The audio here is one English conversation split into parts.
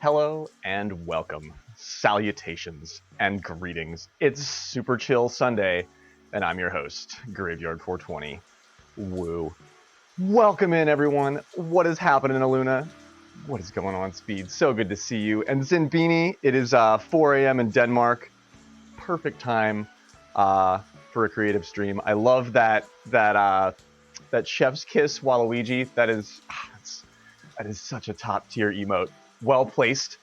Hello and welcome, salutations and greetings. It's Super Chill Sunday, and I'm your host, Graveyard 420. Woo. Welcome in, everyone. What is happening, Aluna? What is going on, Speed? So good to see you. And Zinbini, it is 4 a.m. in Denmark. Perfect time for a creative stream. I love that chef's kiss Waluigi. That is such a top tier emote. Well placed.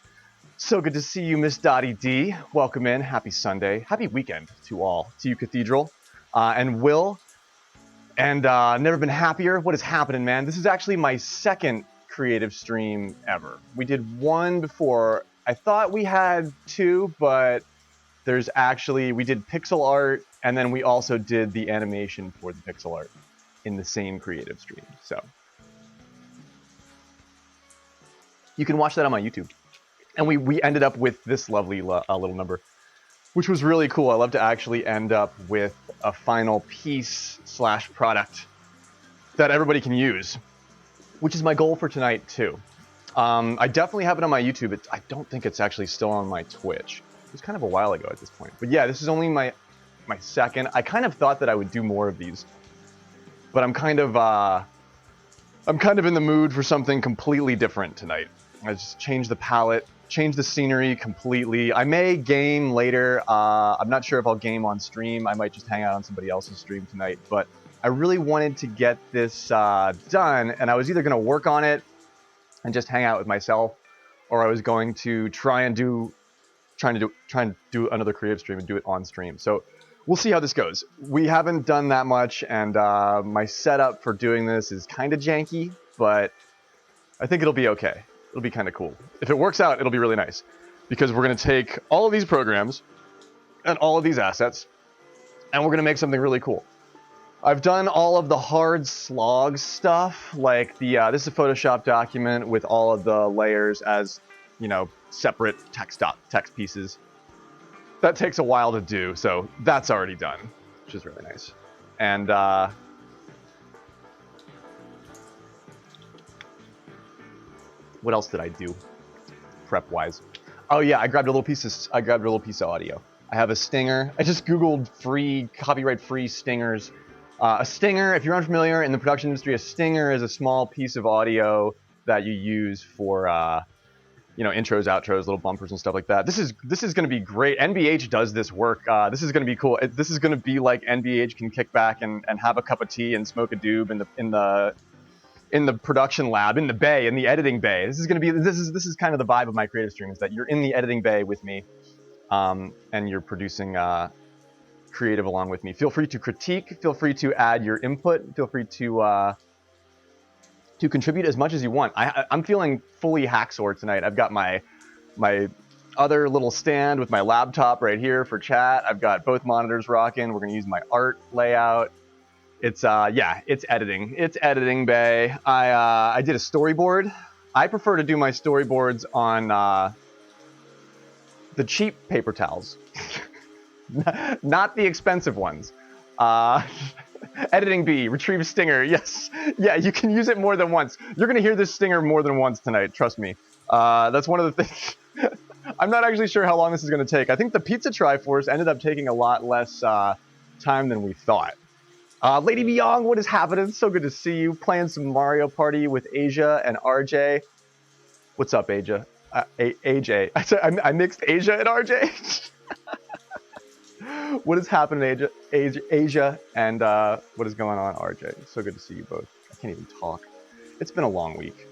So good to see you, Miss Dottie D. Welcome in. Happy Sunday. Happy weekend to all. To you, Cathedral. And Will. And never been happier. What is happening, man? This is actually my second creative stream ever. We did one before. I thought we had two, but we did pixel art, and then we also did the animation for the pixel art in the same creative stream. So you can watch that on my YouTube. And we ended up with this lovely little number, which was really cool. I love to actually end up with a final piece / product that everybody can use, which is my goal for tonight too. I definitely have it on my YouTube. I don't think it's actually still on my Twitch. It was kind of a while ago at this point. But yeah, this is only my second. I kind of thought that I would do more of these, but I'm kind of in the mood for something completely different tonight. I just changed the palette, changed the scenery completely. I may game later. I'm not sure if I'll game on stream. I might just hang out on somebody else's stream tonight. But I really wanted to get this done, and I was either going to work on it and just hang out with myself, or I was going to try and do another creative stream and do it on stream. So we'll see how this goes. We haven't done that much, and my setup for doing this is kind of janky, but I think it'll be okay. It'll be kind of cool. If it works out, it'll be really nice, because we're going to take all of these programs and all of these assets, and we're going to make something really cool. I've done all of the hard slog stuff, like this is a Photoshop document with all of the layers as, separate text pieces. That takes a while to do, so that's already done, which is really nice. And what else did I do prep-wise? Oh yeah, I grabbed a little piece of audio. I have a stinger. I just Googled copyright-free stingers. A stinger, if you're unfamiliar in the production industry, a stinger is a small piece of audio that you use for intros, outros, little bumpers and stuff like that. This is going to be great. NBH does this work. This is going to be cool. This is going to be like NBH can kick back and have a cup of tea and smoke a doob in the production lab, in the bay, in the editing bay. This is kind of the vibe of my creative stream, is that you're in the editing bay with me, and you're producing creative along with me. Feel free to critique, feel free to add your input, feel free to contribute as much as you want. I'm feeling fully hacksaw tonight. I've got my other little stand with my laptop right here for chat. I've got both monitors rocking. We're going to use my art layout. It's editing. It's editing bay. I did a storyboard. I prefer to do my storyboards on the cheap paper towels, not the expensive ones. Editing B, retrieve stinger. Yes, yeah, you can use it more than once. You're gonna hear this stinger more than once tonight. Trust me. That's one of the things. I'm not actually sure how long this is gonna take. I think the Pizza Triforce ended up taking a lot less time than we thought. Lady Beyond, what is happening? So good to see you. Playing some Mario Party with Asia and RJ. What's up, Asia? AJ. I mixed Asia and RJ. What is happening, Asia, and what is going on, RJ? So good to see you both. I can't even talk. It's been a long week.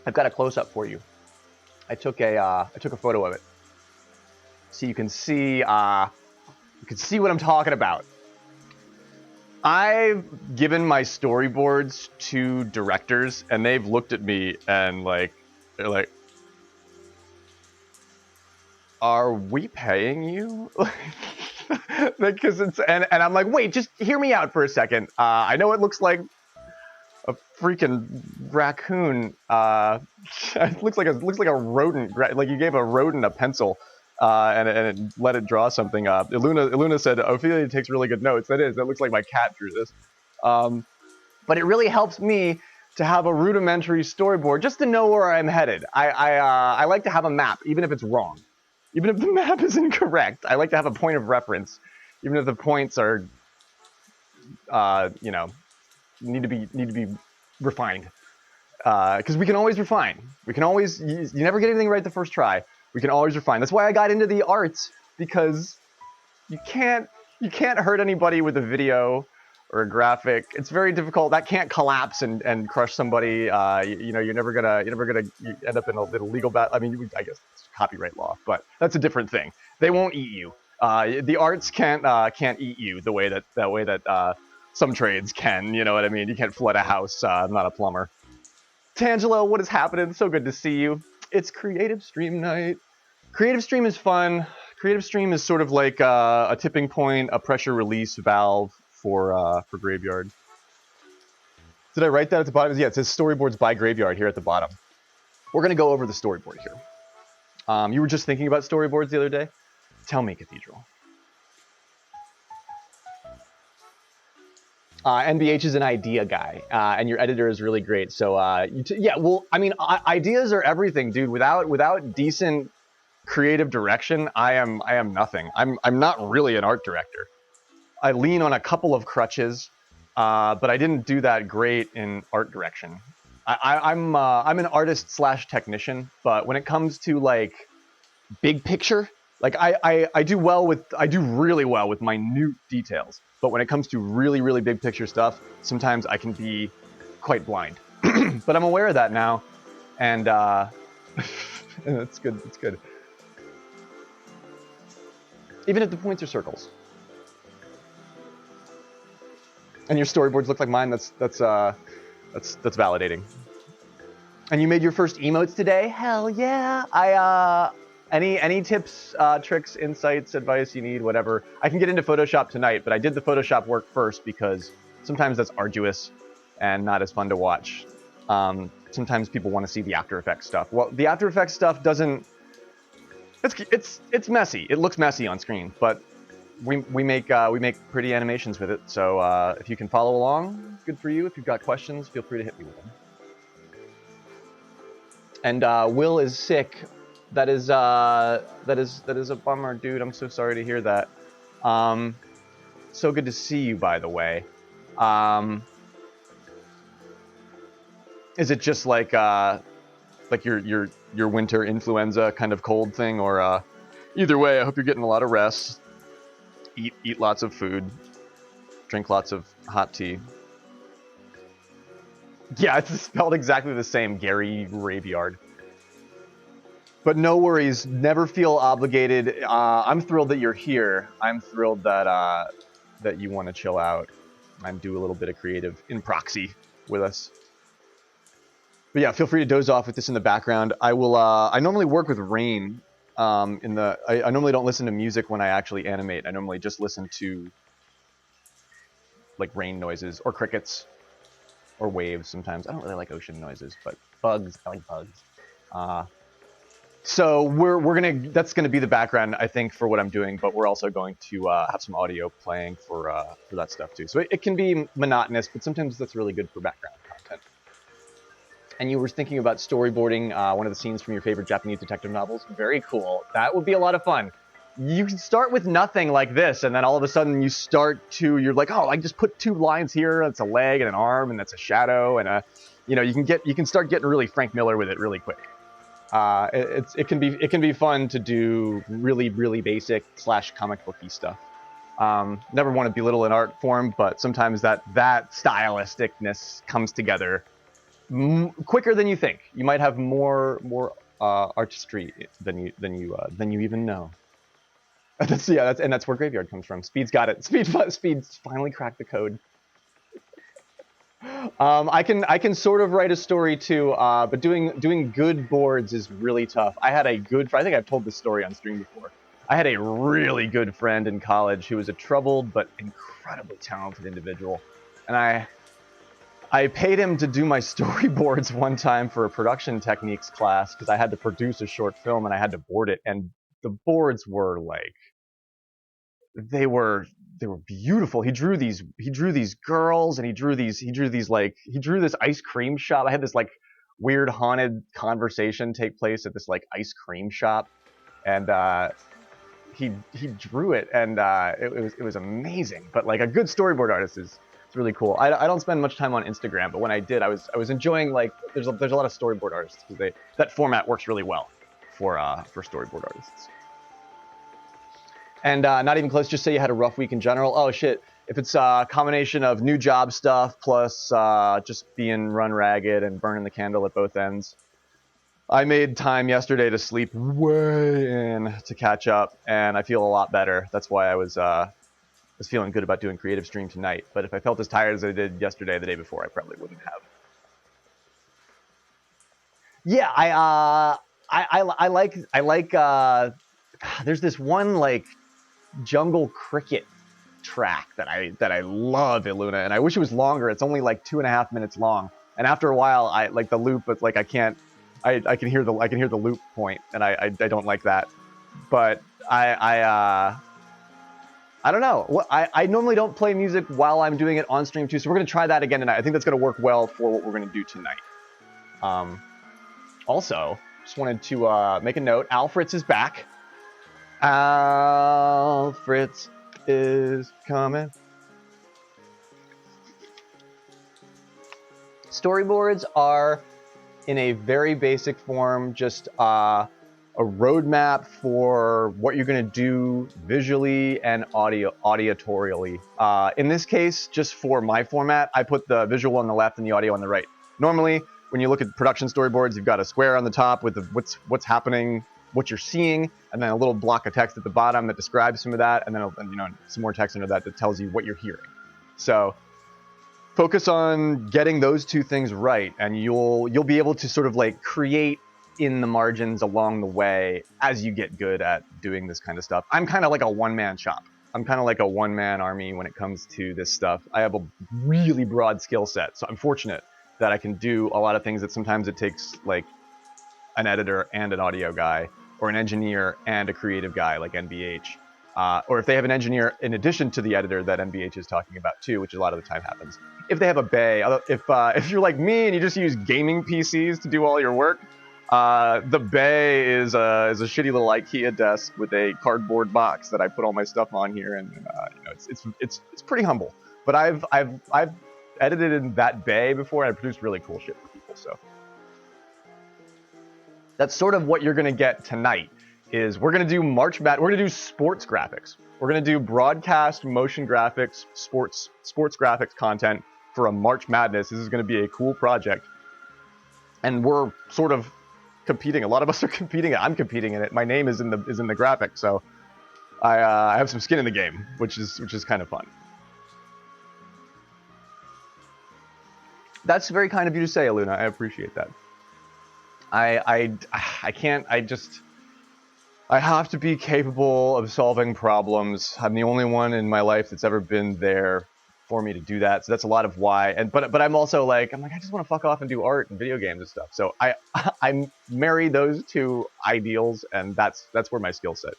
I've got a close-up for you. I took a photo of it, so you can see what I'm talking about. I've given my storyboards to directors, and they've looked at me and they're like, "Are we paying you?" Because and I'm like, wait, just hear me out for a second. I know it looks like a freaking raccoon. It looks like a rodent. Like you gave a rodent a pencil, and it let it draw something up. Iluna said Ophelia takes really good notes. That looks like my cat drew this. but it really helps me to have a rudimentary storyboard just to know where I'm headed. I like to have a map, even if it's wrong. Even if the map is incorrect, I like to have a point of reference, even if the points are, you know, need to be refined. Because we can always refine. We can always, you never get anything right the first try. We can always refine. That's why I got into the arts, because you can't hurt anybody with a video or a graphic. It's very difficult. That can't collapse and crush somebody. You know, you're never gonna end up in a little legal battle. I mean, I guess it's copyright law, but that's a different thing. They won't eat you. The arts can't eat you the way that some trades can. You know what I mean? You can't flood a house. I'm not a plumber. Tangelo, what is happening? So good to see you. It's Creative Stream night. Creative Stream is fun. Creative Stream is sort of like a tipping point, a pressure release valve for Graveyard. Did I write that at the bottom? Yeah, it says storyboards by Graveyard here at the bottom. We're going to go over the storyboard here. You were just thinking about storyboards the other day? Tell me, Cathedral. NBH is an idea guy, and your editor is really great. So yeah, well, I mean, ideas are everything, dude. Without decent creative direction, I am nothing. I'm not really an art director. I lean on a couple of crutches, but I didn't do that great in art direction. I'm an artist / technician, but when it comes to like big picture, like I do really well with minute details. But when it comes to really big picture stuff, sometimes I can be quite blind. But I'm aware of that now, and it's good. It's good. Even if the points are circles. And your storyboards look like mine. That's validating. And you made your first emotes today? Hell yeah! Any tips, tricks, insights, advice you need, whatever. I can get into Photoshop tonight, but I did the Photoshop work first because sometimes that's arduous and not as fun to watch. Sometimes people want to see the After Effects stuff. Well, the After Effects stuff doesn't. It's messy. It looks messy on screen, but we make pretty animations with it. So if you can follow along, good for you. If you've got questions, feel free to hit me with them. And Will is sick. That is a bummer, dude. I'm so sorry to hear that. So good to see you, by the way. Is it just like your winter influenza kind of cold thing, or either way? I hope you're getting a lot of rest. Eat lots of food. Drink lots of hot tea. Yeah, it's spelled exactly the same, Gary Graveyard. But no worries, never feel obligated. I'm thrilled that you're here. I'm thrilled that that you want to chill out and do a little bit of creative in proxy with us. But yeah, feel free to doze off with this in the background. I will. I normally work with rain. I normally don't listen to music when I actually animate. I normally just listen to like rain noises or crickets or waves sometimes. I don't really like ocean noises, but bugs. I like bugs. So that's gonna be the background, I think, for what I'm doing. But we're also going to have some audio playing for that stuff too. So it can be monotonous, but sometimes that's really good for background content. And you were thinking about storyboarding one of the scenes from your favorite Japanese detective novels. Very cool. That would be a lot of fun. You can start with nothing like this, and then all of a sudden you're like, oh, I just put 2 lines here. That's a leg and an arm, and that's a shadow, and you can start getting really Frank Miller with it really quick. It can be fun to do really basic / comic booky stuff. Never want to belittle an art form, but sometimes that stylisticness comes together quicker than you think. You might have more artistry than you even know. That's where Graveyard comes from. Speed's got it. Speed's finally cracked the code. I can sort of write a story too, but doing good boards is really tough. I think I've told this story on stream before. I had a really good friend in college who was a troubled but incredibly talented individual, and I paid him to do my storyboards one time for a production techniques class because I had to produce a short film and I had to board it, and the boards were like, they were were beautiful. He drew these girls, and he drew this ice cream shop. I had this like weird haunted conversation take place at this like ice cream shop, and he drew it, and it was amazing. But like a good storyboard artist is it's really cool. I don't spend much time on Instagram, but when I did, I was enjoying like there's a lot of storyboard artists because that format works really well for storyboard artists. And not even close. Just say you had a rough week in general. Oh shit! If it's a combination of new job stuff plus just being run ragged and burning the candle at both ends, I made time yesterday to sleep way in to catch up, and I feel a lot better. That's why I was feeling good about doing creative stream tonight. But if I felt as tired as I did yesterday, the day before, I probably wouldn't have. Yeah, I like. There's this one like jungle cricket track that I love, Illuna, and I wish it was longer. It's only like 2.5 minutes long, and after a while, I like the loop, but like I can hear the loop point, and I don't like that. But I don't know. I normally don't play music while I'm doing it on stream too, so we're gonna try that again tonight. I think that's gonna work well for what we're gonna do tonight. Also, just wanted to make a note. Al Fritz is back. Al Fritz is coming. Storyboards are, in a very basic form, just a roadmap for what you're going to do visually and auditorially. In this case, just for my format, I put the visual on the left and the audio on the right. Normally, when you look at production storyboards, you've got a square on the top with what's happening, what you're seeing, and then a little block of text at the bottom that describes some of that, and then some more text under that tells you what you're hearing. So focus on getting those two things right, and you'll be able to sort of like create in the margins along the way as you get good at doing this kind of stuff. I'm kind of like a one-man shop. I'm kind of like a one-man army when it comes to this stuff. I have a really broad skill set, so I'm fortunate that I can do a lot of things that sometimes it takes like an editor and an audio guy, or an engineer and a creative guy like NBH. Or if they have an engineer in addition to the editor that NBH is talking about too, which a lot of the time happens. If they have a bay, if you're like me and you just use gaming PCs to do all your work, the bay is a shitty little IKEA desk with a cardboard box that I put all my stuff on here, and it's pretty humble. But I've edited in that bay before, and I produced really cool shit for people. So that's sort of what you're going to get tonight. Is we're going to do March Madness. We're going to do sports graphics. We're going to do broadcast motion graphics, sports graphics content for a March Madness. This is going to be a cool project, and we're sort of competing. A lot of us are competing. I'm competing in it. My name is in the graphic, so I have some skin in the game, which is kind of fun. That's very kind of you to say, Aluna. I appreciate that. I can't. I have to be capable of solving problems. I'm the only one in my life that's ever been there for me to do that. So that's a lot of why. But I'm also like, I just want to fuck off and do art and video games and stuff. So I marry those two ideals, and that's where my skill set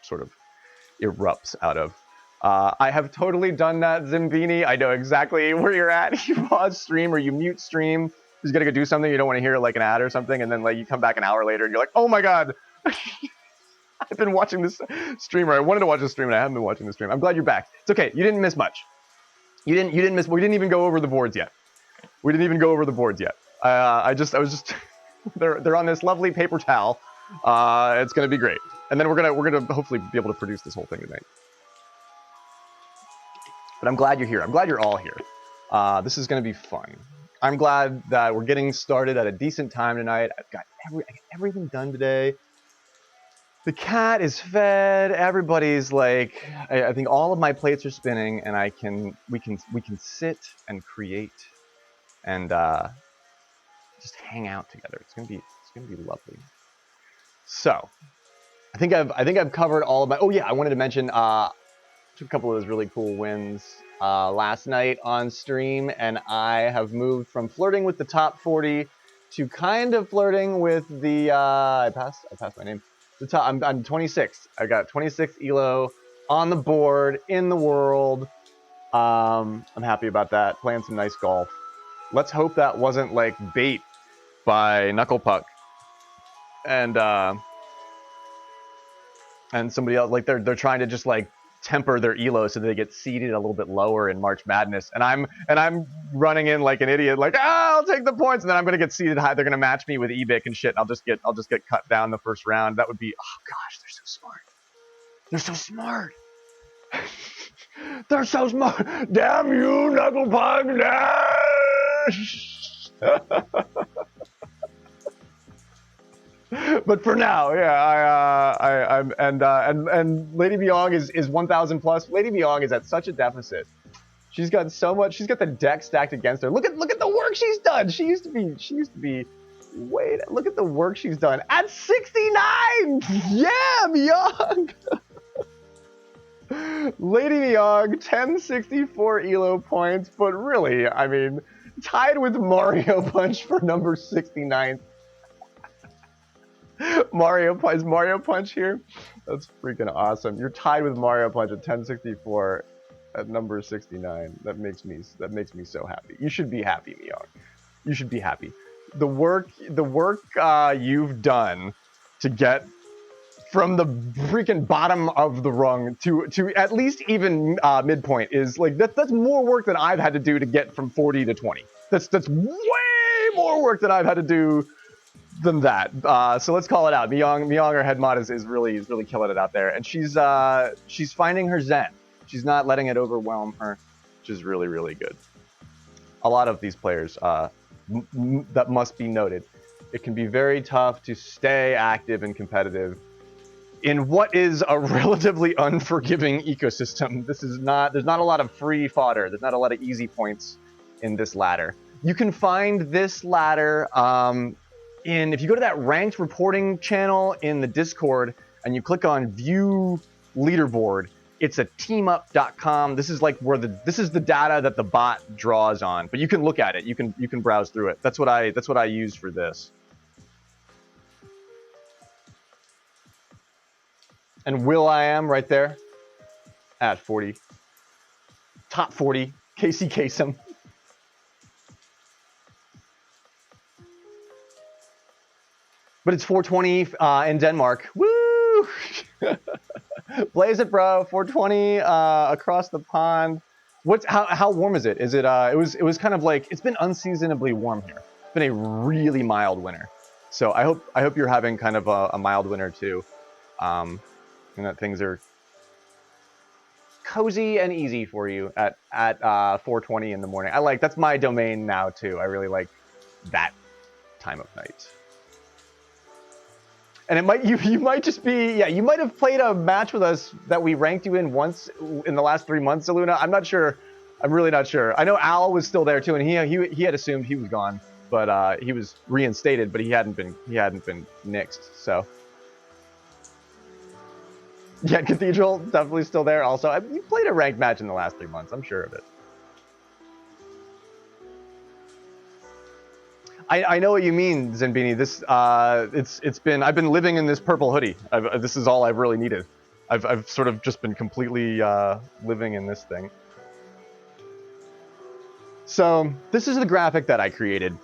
sort of erupts out of. I have totally done that, Zimbini. I know exactly where you're at. You pause stream or you mute stream. You're gonna go do something, you don't want to hear like an ad or something, and then like you come back an hour later and you're like, oh my god. I've been watching this streamer. I wanted to watch this stream and I haven't been watching the stream. I'm glad you're back. It's okay. You didn't miss much. You didn't miss. We didn't even go over the boards yet. I was just. They're on this lovely paper towel. It's gonna be great. And then we're gonna hopefully be able to produce this whole thing tonight. But I'm glad you're here. I'm glad you're all here. This is gonna be fun. I'm glad that we're getting started at a decent time tonight. I got everything done today. The cat is fed. Everybody's like, I think all of my plates are spinning, and we can sit and create and just hang out together. It's gonna be lovely. So, I think I've covered all of my. Oh yeah, I wanted to mention a couple of those really cool wins last night on stream, and I have moved from flirting with the top 40 to kind of flirting with the. I passed my name. I'm 26th. I got 26th elo on the board, in the world. I'm happy about that. Playing some nice golf. Let's hope that wasn't like bait by Knuckle Puck and somebody else. Like they're trying to just like temper their elo so they get seeded a little bit lower in March Madness. And I'm running in like an idiot, like I'll take the points, and then I'm gonna get seeded high. They're gonna match me with Ebic and shit. And I'll just get cut down the first round. That would be, oh gosh, they're so smart. They're so smart. They're so smart. Damn you, Knuckle Puck. But for now, yeah, I'm and Lady Byong is 1,000 plus. Lady Byong is at such a deficit. She's got so much. She's got the deck stacked against her. Look at the work she's done. She used to be. Wait, look at the work she's done at 69. Yeah, Byong. Lady Byong, 1064 elo points, but really, I mean, tied with Mario Punch for number 69. Is Mario Punch here? That's freaking awesome. You're tied with Mario Punch at 1064 at number 69. That makes me so happy. You should be happy, Byong. You should be happy. The work you've done to get from the freaking bottom of the rung to at least even midpoint is like that's more work than I've had to do to get from 40 to 20. That's way more work than I've had to do than that. So let's call it out. Byong, our head mod, is really killing it out there, and she's finding her zen. She's not letting it overwhelm her, which is really good. A lot of these players, that must be noted, it can be very tough to stay active and competitive in what is a relatively unforgiving ecosystem. There's not a lot of free fodder. There's not a lot of easy points in this ladder. You can find this ladder if you go to that ranked reporting channel in the Discord and you click on view leaderboard, it's a teamup.com. This is like this is the data that the bot draws on, but you can look at it. You can browse through it. That's what I use for this. And Will.i.am right there at 40. Top 40. Casey Kasem. But it's 420 in Denmark. Woo! Blaze it, bro. 420 across the pond. How warm is it? Is it it was kind of like, it's been unseasonably warm here. It's been a really mild winter. So I hope you're having kind of a mild winter too. And that things are cozy and easy for you at 4:20 in the morning. That's my domain now too. I really like that time of night. And you might just be, yeah, you might have played a match with us that we ranked you in once in the last 3 months, Saluna. I'm not sure. I'm really not sure. I know Al was still there too, and he had assumed he was gone, but he was reinstated, but he hadn't been nixed. So yeah, Cathedral definitely still there. Also, you played a ranked match in the last 3 months. I'm sure of it. I know what you mean, Zenbini. This I've been living in this purple hoodie. This is all I've really needed. I've sort of just been completely living in this thing. So this is the graphic that I created.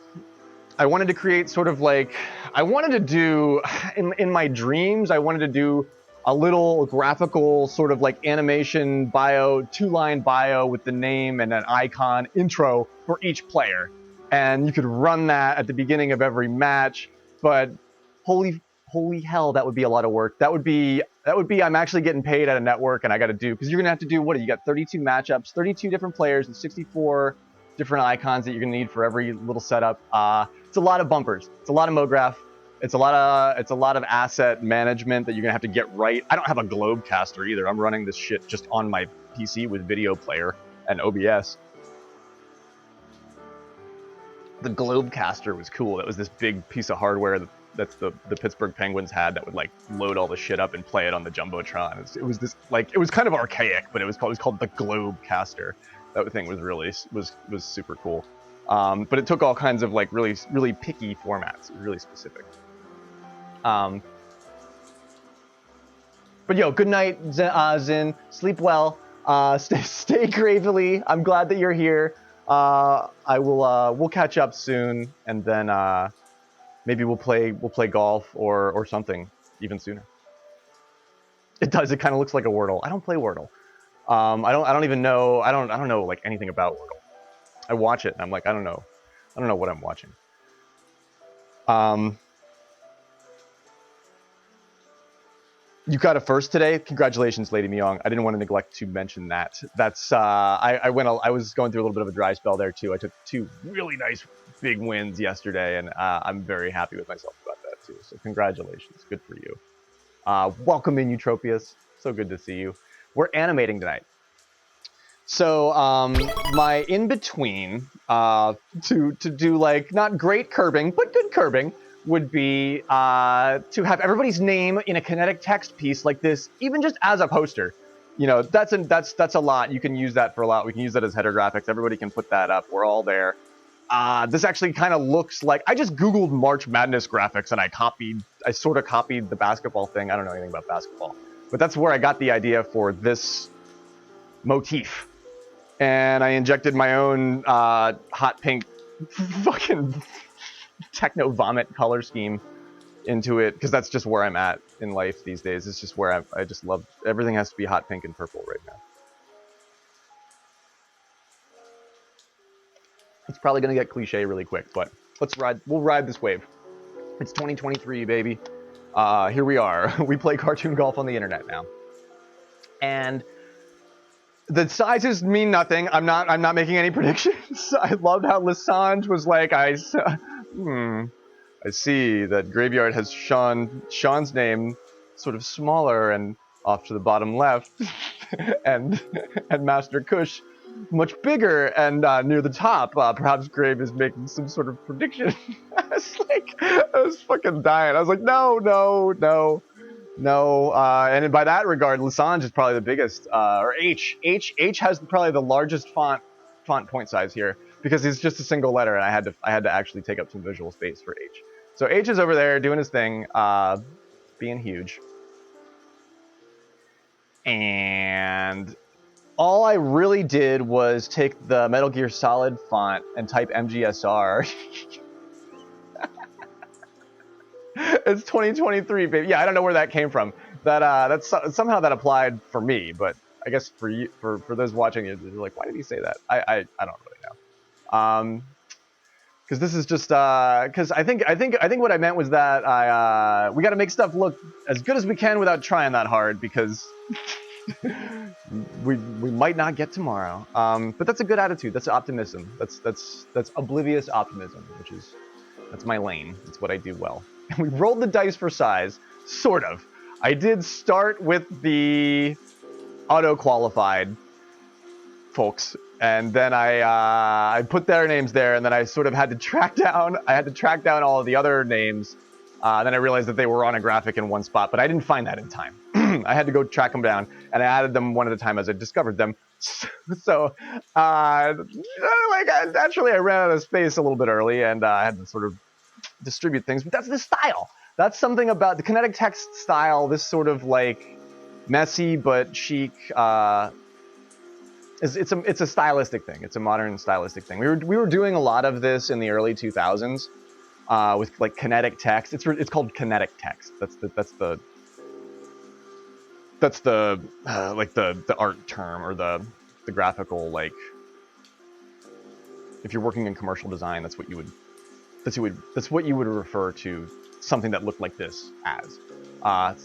I wanted to create sort of like, I wanted to do, in my dreams, I wanted to do a little graphical sort of like animation bio, 2-line bio with the name and an icon intro for each player. And you could run that at the beginning of every match, but holy hell, that would be a lot of work. That would be I'm actually getting paid at a network, and I got to do, because you're gonna have to do, what, you got 32 matchups, 32 different players, and 64 different icons that you're gonna need for every little setup. It's a lot of bumpers. It's a lot of MoGraph. It's a lot of asset management that you're gonna have to get right. I don't have a Globecaster either. I'm running this shit just on my PC with video player and OBS. The Globecaster was cool. That was this big piece of hardware that the Pittsburgh Penguins had that would like load all the shit up and play it on the Jumbotron. It was this, like, it was kind of archaic, but it was called the Globecaster. That thing was really was super cool. But it took all kinds of like really picky formats. It was really specific. But yo, good night, Zin. Sleep well. Stay gravely. I'm glad that you're here. We'll catch up soon, and then maybe we'll play golf or something even sooner. It does. It kind of looks like a Wordle. I don't play Wordle. I don't even know. I don't know like anything about Wordle. I watch it and I'm like, I don't know what I'm watching. You got a first today. Congratulations, Lady Myong. I didn't want to neglect to mention that. That's I was going through a little bit of a dry spell there too. I took 2 really nice big wins yesterday, and I'm very happy with myself about that too. So congratulations, good for you. Welcome in, Eutropius. So good to see you. We're animating tonight. So my in between to do like not great curbing but good curbing would be to have everybody's name in a kinetic text piece like this, even just as a poster. You know, that's a lot. You can use that for a lot. We can use that as header graphics. Everybody can put that up. We're all there. This actually kind of looks like, I just Googled March Madness graphics and I sort of copied the basketball thing. I don't know anything about basketball, but that's where I got the idea for this motif. And I injected my own hot pink fucking techno vomit color scheme into it, because that's just where I'm at in life these days. It's just where I just love, everything has to be hot pink and purple right now. It's probably gonna get cliche really quick, but we'll ride this wave. It's 2023, baby. Here we are. We play cartoon golf on the internet now. And the sizes mean nothing. I'm not making any predictions. I loved how Lissange was like, I see that Graveyard has Sean's name sort of smaller and off to the bottom left, and Master Kush much bigger and near the top. Perhaps Grave is making some sort of prediction. I was fucking dying. I was like, no. And by that regard, Lissange is probably the biggest. Or H has probably the largest font point size here, because it's just a single letter, and I had to actually take up some visual space for H. So H is over there doing his thing, being huge. And all I really did was take the Metal Gear Solid font and type MGSR. It's 2023, baby. Yeah, I don't know where that came from. That's somehow that applied for me, but I guess for you, for those watching, you're like, why did he say that? I don't really know. Because this is just because I think what I meant was that we got to make stuff look as good as we can without trying that hard, because we might not get tomorrow. But that's a good attitude. That's optimism. That's oblivious optimism, that's my lane. That's what I do well. And we rolled the dice for size, sort of. I did start with the auto-qualified folks, and then I put their names there, and then I sort of had to track down all of the other names. Then I realized that they were on a graphic in one spot, but I didn't find that in time. I had to go track them down, and I added them one at a time as I discovered them. So, naturally, I ran out of space a little bit early, and I had to sort of distribute things. But that's the style. That's something about the kinetic text style. This sort of like messy but chic. It's a stylistic thing. It's a modern stylistic thing. We were doing a lot of this in the early 2000s with like kinetic text. It's called kinetic text. That's the like the art term, or the graphical, like, if you're working in commercial design, that's what you would refer to something that looked like this as.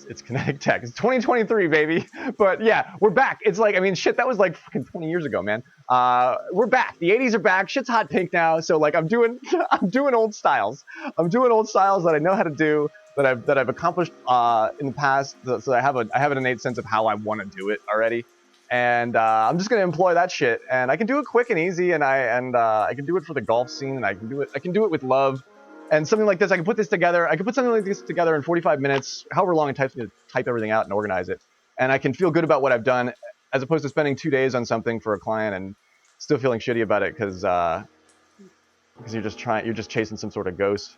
It's kinetic text. It's 2023, baby. But yeah, we're back. It's like, I mean, shit, that was like fucking 20 years ago, man. We're back. The 80s are back. Shit's hot pink now. So like, I'm doing old styles. I'm doing old styles that I know how to do, that I've accomplished in the past. So I have an innate sense of how I want to do it already. And I'm just gonna employ that shit, and I can do it quick and easy, and I can do it for the golf scene, and I can do it with love. And something like this, I can put something like this together in 45 minutes, however long it takes me to type everything out and organize it. And I can feel good about what I've done, as opposed to spending 2 days on something for a client and still feeling shitty about it because you're just chasing some sort of ghost.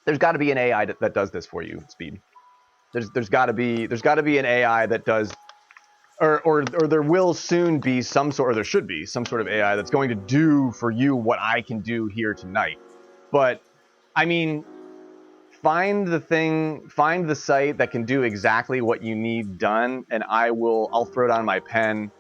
There's got to be an AI that does this for you, Speed. There's got to be an AI that does, or there will soon be some sort, or there should be some sort of AI that's going to do for you what I can do here tonight. But I mean, find the site that can do exactly what you need done, and I'll throw down my pen,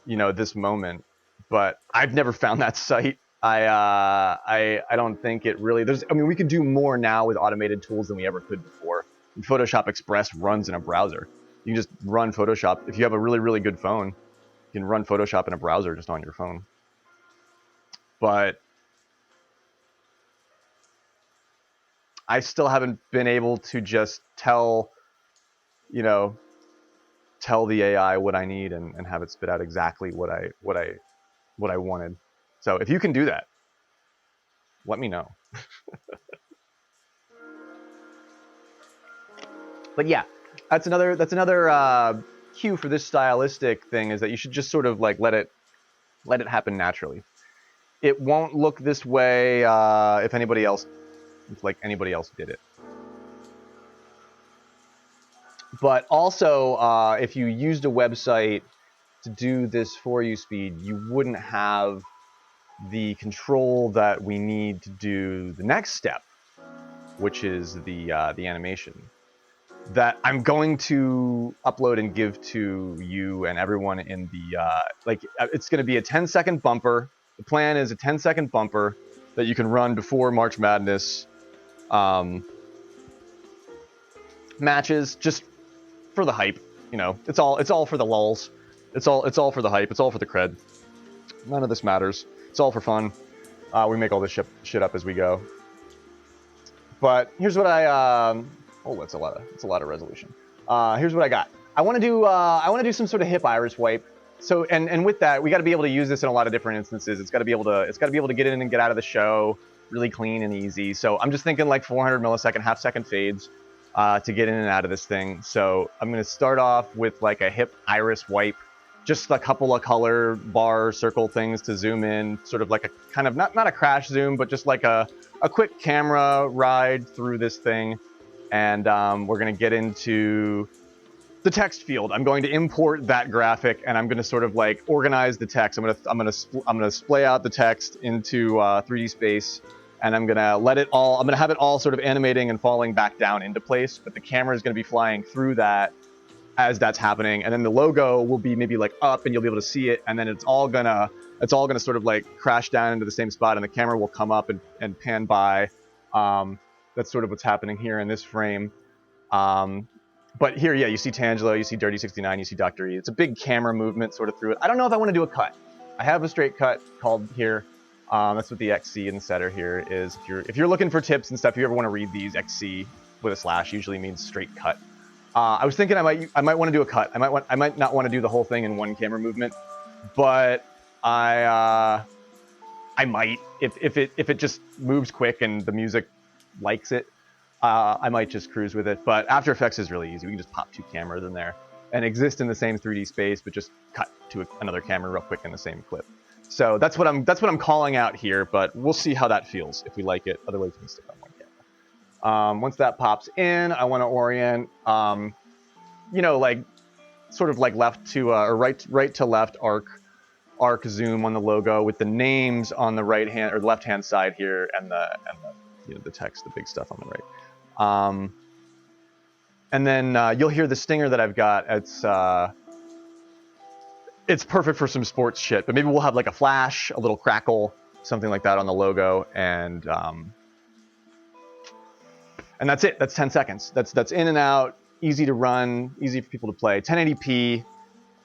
this moment. But I've never found that site. I don't think it really. We could do more now with automated tools than we ever could before. Photoshop Express runs in a browser. You can just run Photoshop. If you have a really, really good phone, you can run Photoshop in a browser just on your phone. But I still haven't been able to just tell the AI what I need and have it spit out exactly what I wanted. So if you can do that, let me know. But yeah, that's another cue for this stylistic thing, is that you should just sort of like let it happen naturally. It won't look this way if anybody else did it. But also, if you used a website to do this for you, Speed, you wouldn't have the control that we need to do the next step, which is the animation that I'm going to upload and give to you and everyone in the it's going to be a 10-second bumper. The plan is a 10-second bumper that you can run before March Madness matches, just for the hype. It's all for the lulz. It's all for the hype. It's all for the cred. None of this matters. It's all for fun. We make all this shit up as we go. But here's what that's a lot of resolution. Here's what I got. I want to do some sort of hip iris wipe. So and with that, we got to be able to use this in a lot of different instances. It's got to be able to get in and get out of the show really clean and easy. So I'm just thinking like 400 millisecond, half-second fades to get in and out of this thing. So I'm going to start off with like a hip iris wipe, just a couple of color bar circle things to zoom in, sort of like a kind of not a crash zoom, but just like a quick camera ride through this thing. And we're going to get into the text field. I'm going to import that graphic, and I'm going to sort of like organize the text. I'm going to splay out the text into 3D space, and I'm going to have it all sort of animating and falling back down into place. But the camera is going to be flying through that as that's happening, and then the logo will be maybe like up, and you'll be able to see it, and then it's all gonna sort of like crash down into the same spot, and the camera will come up and pan by. That's sort of what's happening here in this frame. But here, yeah, you see Tangelo, you see Dirty 69, you see Dr. E. It's a big camera movement sort of through it. I don't know if I want to do a cut. I have a straight cut called here. That's what the XC in the setter here is. If you're looking for tips and stuff, if you ever want to read these, XC with a slash usually means straight cut. I was thinking I might want to do a cut. I might not want to do the whole thing in one camera movement, but I might if it just moves quick and the music likes it. I might just cruise with it. But After Effects is really easy. We can just pop two cameras in there and exist in the same 3D space, but just cut to another camera real quick in the same clip. So that's what I'm calling out here. But we'll see how that feels if we like it. Otherwise, we can stick on one camera. Once that pops in, I want to orient, like sort of like left to or right to left arc zoom on the logo with the names on the right hand or left hand side here, and the text, the big stuff on the right. And then you'll hear the stinger that I've got. It's perfect for some sports shit, but maybe we'll have like a flash, a little crackle, something like that on the logo, and that's it. That's 10 seconds. That's in and out, easy to run, easy for people to play. 1080p,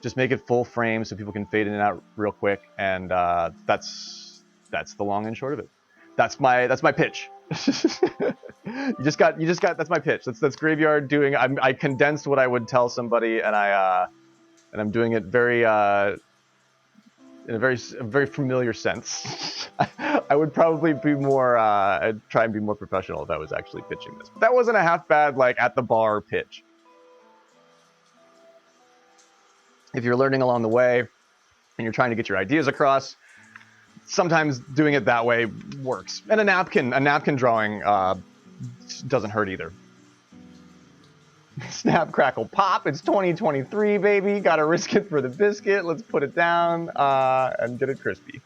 just make it full frame so people can fade in and out real quick, and that's the long and short of it. That's my pitch. you just got that's my pitch. That's Graveyard doing. I condensed what I would tell somebody, and I'm doing it very in a very familiar sense. I would probably be more I'd try and be more professional if I was actually pitching this. But that wasn't a half bad like at the bar pitch. If you're learning along the way and you're trying to get your ideas across, sometimes doing it that way works. And a napkin drawing doesn't hurt either. Snap, crackle, pop. It's 2023, baby. Gotta risk it for the biscuit. Let's put it down and get it crispy.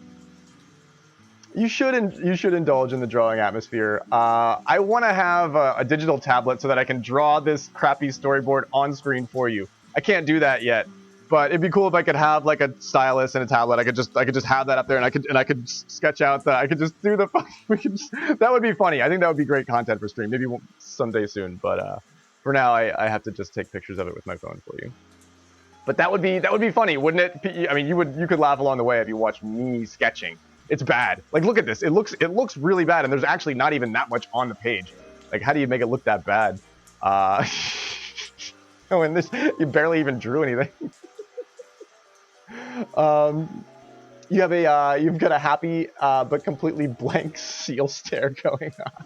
You should indulge in the drawing atmosphere. I want to have a digital tablet so that I can draw this crappy storyboard on screen for you. I can't do that yet, but it'd be cool if I could have like a stylus and a tablet. I could just have that up there, and I could sketch out the. I could just do the. That would be funny. I think that would be great content for stream. Maybe someday soon, but for now, I have to just take pictures of it with my phone for you. But that would be funny, wouldn't it? I mean, you could laugh along the way if you watch me sketching. It's bad. Like, look at this. It looks really bad, and there's actually not even that much on the page. Like, how do you make it look that bad? Oh, and this, you barely even drew anything. You've got a happy but completely blank seal stare going on.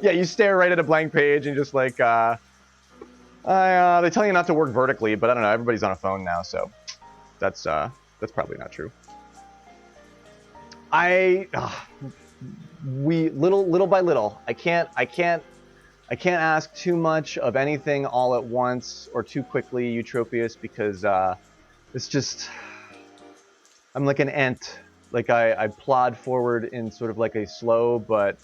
Yeah, you stare right at a blank page and just like they tell you not to work vertically, but I don't know. Everybody's on a phone now, so that's probably not true. We little by little. I can't ask too much of anything all at once or too quickly, Eutropius, because it's just I'm like an ant. Like I plod forward in sort of like a slow but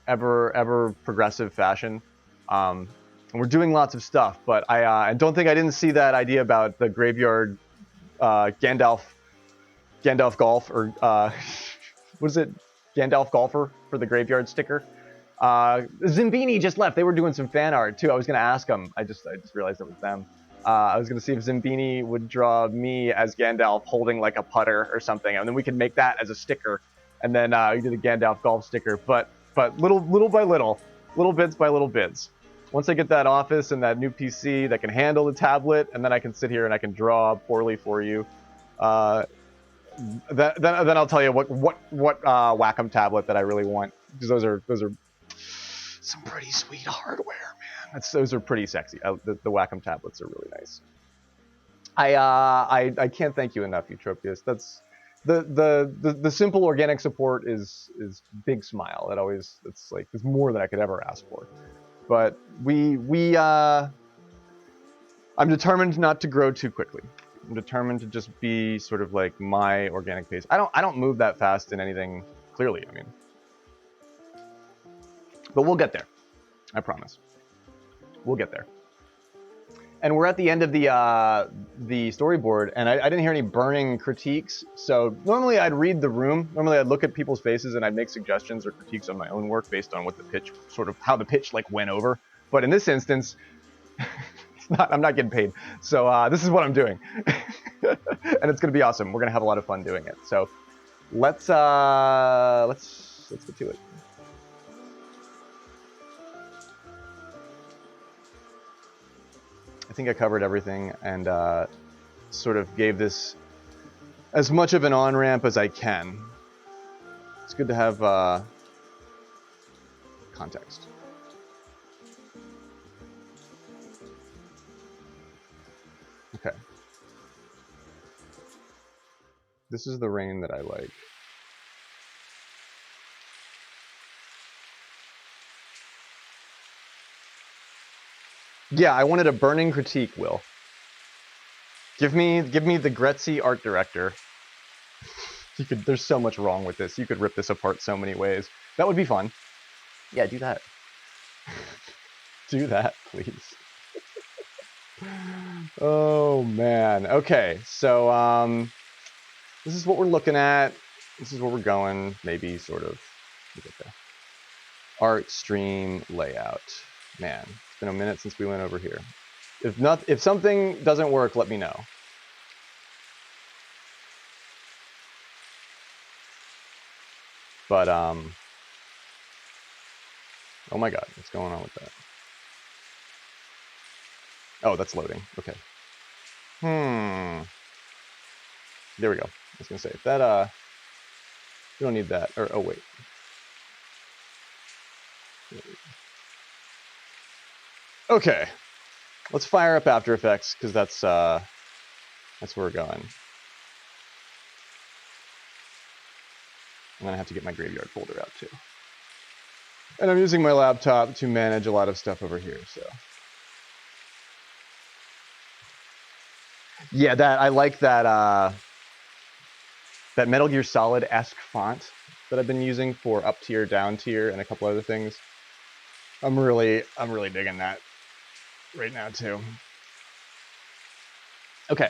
ever progressive fashion. And we're doing lots of stuff, but I don't think I didn't see that idea about the graveyard Gandalf golf or what is it? Gandalf golfer for the graveyard sticker. Zimbini just left. They were doing some fan art too. I was gonna ask them. I just realized it was them. I was gonna see if Zimbini would draw me as Gandalf holding like a putter or something, and then we could make that as a sticker, and then we did a Gandalf golf sticker. But little by little bits by little bits. Once I get that office and that new PC that can handle the tablet, and then I can sit here and I can draw poorly for you. Then I'll tell you what Wacom tablet that I really want, because those are some pretty sweet hardware, man. Those are pretty sexy. The Wacom tablets are really nice. I can't thank you enough, Eutropius. That's the simple organic support is big smile. It's like it's more than I could ever ask for. But I'm determined not to grow too quickly. I'm determined to just be sort of like my organic pace. I don't move that fast in anything, clearly, I mean. But we'll get there. I promise. We'll get there. And we're at the end of the storyboard, and I didn't hear any burning critiques. So normally I'd read the room. Normally I'd look at people's faces and I'd make suggestions or critiques on my own work based on what the pitch, sort of how the pitch like went over. But in this instance, I'm not getting paid. So this is what I'm doing. And it's going to be awesome. We're going to have a lot of fun doing it. So let's get to it. I think I covered everything and sort of gave this as much of an on-ramp as I can. It's good to have context. Okay. This is the rain that I like. Yeah, I wanted a burning critique, Will. Give me the Gretzy art director. There's so much wrong with this. You could rip this apart so many ways. That would be fun. Yeah, do that. Do that, please. Oh man. Okay, so this is what we're looking at. This is where we're going. Maybe sort of. Art stream layout. Man, it's been a minute since we went over here. If something doesn't work, let me know. But oh my god, what's going on with that? Oh, that's loading. Okay. There we go. I was gonna say that we don't need that. Or oh wait. Okay. Let's fire up After Effects because that's where we're going. I'm gonna have to get my graveyard folder out too. And I'm using my laptop to manage a lot of stuff over here, so. Yeah, that I like that that Metal Gear Solid-esque font that I've been using for up tier, down tier, and a couple other things. I'm really digging that right now too. Okay,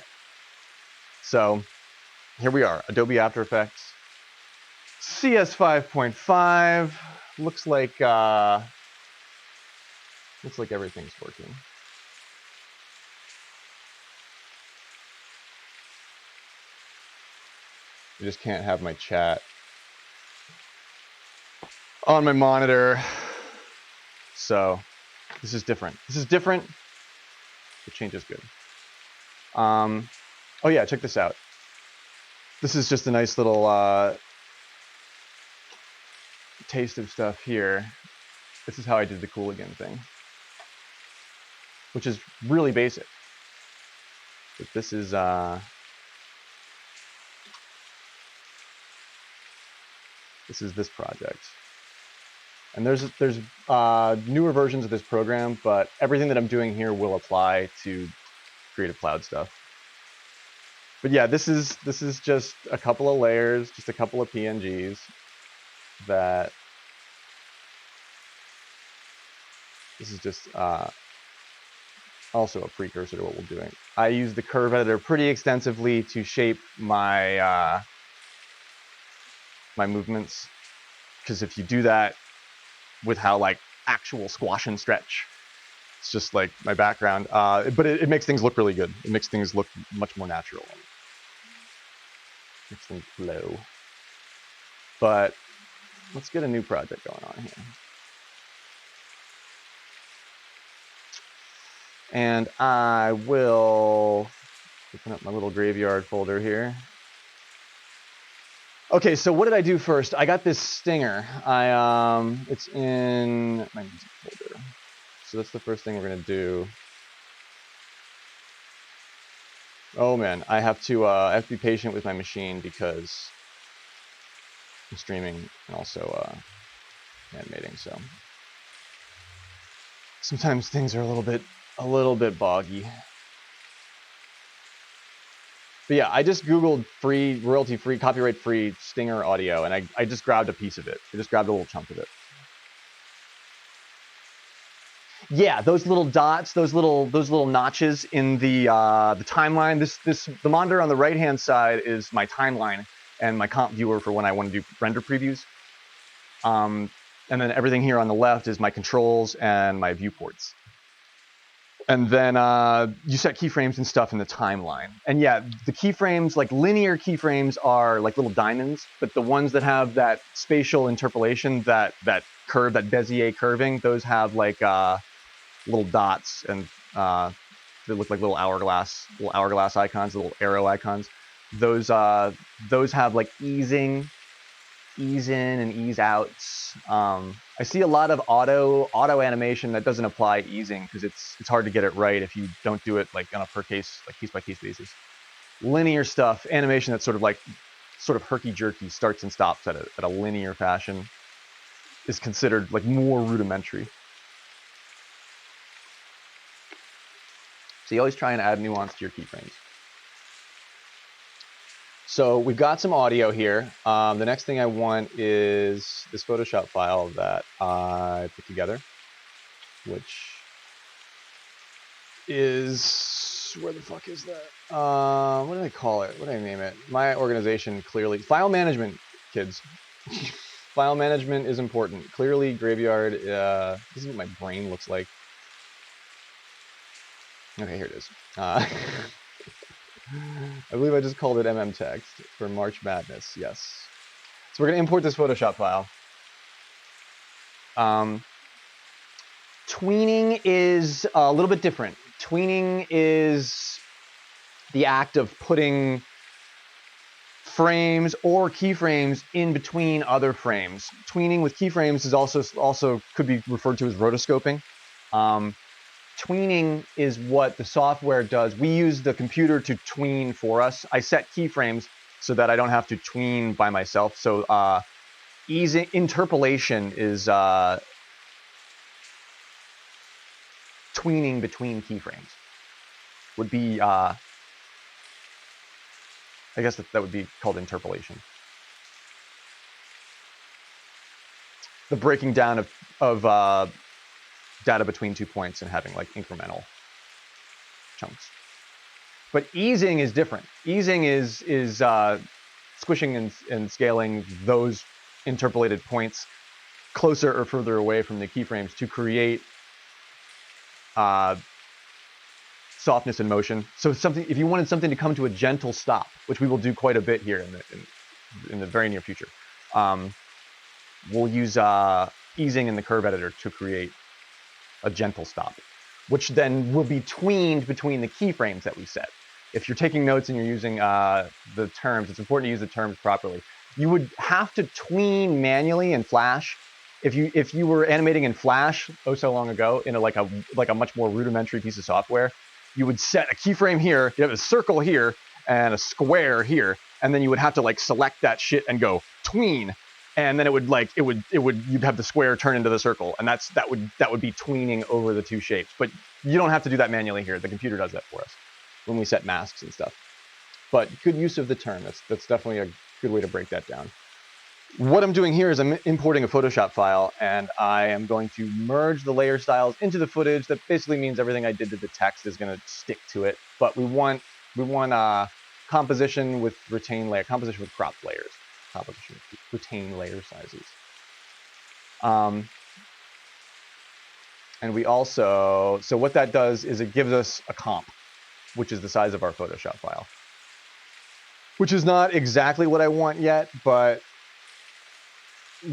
so here we are, Adobe After Effects, CS 5.5. Looks like everything's working. I just can't have my chat on my monitor. So this is different. This is different. The change is good. Oh yeah, check this out. This is just a nice little taste of stuff here. This is how I did the Cooligan thing, which is really basic. But this is this project. And there's newer versions of this program, but everything that I'm doing here will apply to Creative Cloud stuff. But yeah, this is just a couple of layers, just a couple of PNGs that this is just also a precursor to what we're doing. I use the curve editor pretty extensively to shape my my movements, because if you do that with how like actual squash and stretch, it's just like my background. But it makes things look really good. It makes things look much more natural. Makes things flow. But let's get a new project going on here. And I will open up my little graveyard folder here. Okay, so what did I do first? I got this stinger. It's in my music folder. So that's the first thing we're gonna do. Oh man, I have to be patient with my machine because I'm streaming and also animating. So sometimes things are a little bit boggy. But yeah, I just Googled free, royalty-free, copyright-free Stinger audio, and I just grabbed a piece of it. I just grabbed a little chunk of it. Yeah, those little dots, those little notches in the timeline. The monitor on the right-hand side is my timeline and my comp viewer for when I want to do render previews. And then everything here on the left is my controls and my viewports. And then you set keyframes and stuff in the timeline. And yeah, the keyframes, like linear keyframes, are like little diamonds, but the ones that have that spatial interpolation, that curve, that Bezier curving, those have like little dots, and they look like little hourglass icons, little arrow icons. Those have like ease in and ease outs. I see a lot of auto animation that doesn't apply easing because it's hard to get it right if you don't do it like on a case by case basis. Linear stuff, animation that's sort of herky jerky, starts and stops at a linear fashion, is considered like more rudimentary. So you always try and add nuance to your keyframes. So we've got some audio here. The next thing I want is this Photoshop file that I put together, which is, where the fuck is that? What do they call it? What do I name it? My organization, clearly. File management, kids. File management is important. Clearly, Graveyard, this is what my brain looks like. Okay, here it is. I believe I just called it text for March Madness, yes. So we're gonna import this Photoshop file. Tweening is a little bit different. Tweening is the act of putting frames or keyframes in between other frames. Tweening with keyframes is also could be referred to as rotoscoping. Tweening is what the software does. We use the computer to tween for us. I set keyframes so that I don't have to tween by myself. So interpolation is tweening between keyframes. Would be I guess that would be called interpolation. The breaking down of data between 2 points and having like incremental chunks. But easing is different. Easing is squishing and scaling those interpolated points closer or further away from the keyframes to create softness and motion. So something, if you wanted something to come to a gentle stop, which we will do quite a bit here in the very near future, we'll use easing in the curve editor to create a gentle stop, which then will be tweened between the keyframes that we set. If you're taking notes and you're using the terms, it's important to use the terms properly. You would have to tween manually in Flash. If you were animating in Flash so long ago in like a much more rudimentary piece of software, you would set a keyframe here, you have a circle here and a square here, and then you would have to like select that shit and go tween, and then you'd have the square turn into the circle, and that would be tweening over the two shapes. But you don't have to do that manually here. The computer does that for us when we set masks and stuff. But good use of the term. That's definitely a good way to break that down. What I'm doing here is I'm importing a Photoshop file, and I am going to merge the layer styles into the footage. That basically means everything I did to the text is going to stick to it. But we want composition with retained layer, composition with cropped layers, composition with retained layer sizes. And we also, so what that does is it gives us a comp, which is the size of our Photoshop file, which is not exactly what I want yet, but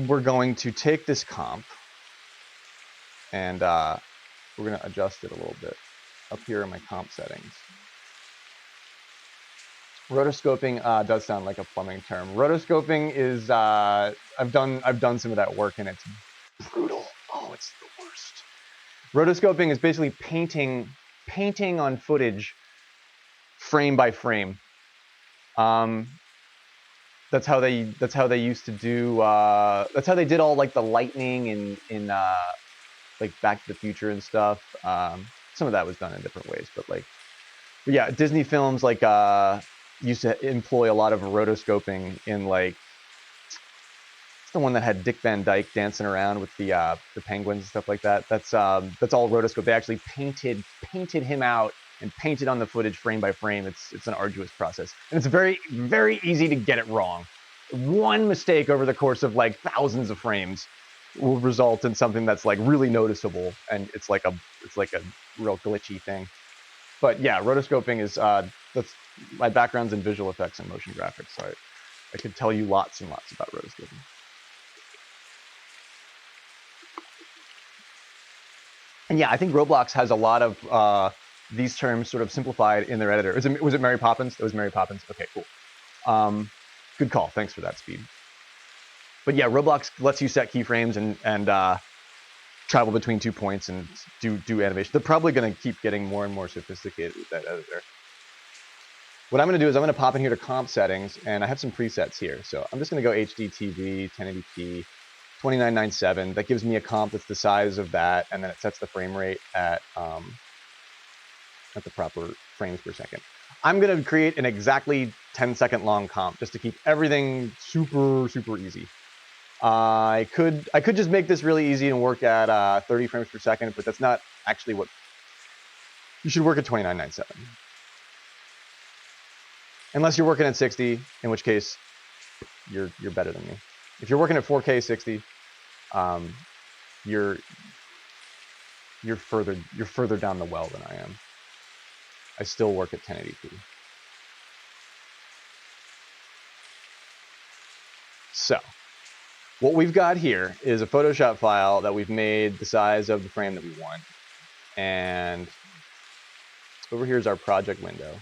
we're going to take this comp and we're going to adjust it a little bit up here in my comp settings. Rotoscoping does sound like a plumbing term. Rotoscoping is I've done some of that work and it's brutal. Oh, it's the worst. Rotoscoping is basically painting on footage frame by frame. That's how they used to do. That's how they did all like the lightning in like Back to the Future and stuff. Some of that was done in different ways, but yeah, Disney films like used to employ a lot of rotoscoping in like it's the one that had Dick Van Dyke dancing around with the penguins and stuff like that. That's all rotoscope. They actually painted him out and painted on the footage frame by frame. It's an arduous process, and it's very, very easy to get it wrong. One mistake over the course of like thousands of frames will result in something that's like really noticeable, and it's like a real glitchy thing. But yeah, rotoscoping is that's my background's in visual effects and motion graphics, so I could tell you lots and lots about rotoscoping. And yeah, I think Roblox has a lot of these terms sort of simplified in their editor. Was it Mary Poppins? It was Mary Poppins. Okay, cool. Good call. Thanks for that, Speed. But yeah, Roblox lets you set keyframes and travel between 2 points and do animation. They're probably going to keep getting more and more sophisticated with that editor. What I'm going to do is I'm going to pop in here to comp settings, and I have some presets here. So I'm just going to go HD TV, 1080p, 2997. That gives me a comp that's the size of that, and then it sets the frame rate at the proper frames per second. I'm going to create an exactly 10-second long comp just to keep everything super, super easy. I could just make this really easy and work at 30 frames per second, but that's not actually what you should work at 2997. Unless you're working at 60, in which case you're better than me. If you're working at 4K 60, you're further down the well than I am. I still work at 1080p. So what we've got here is a Photoshop file that we've made the size of the frame that we want. And over here is our project window.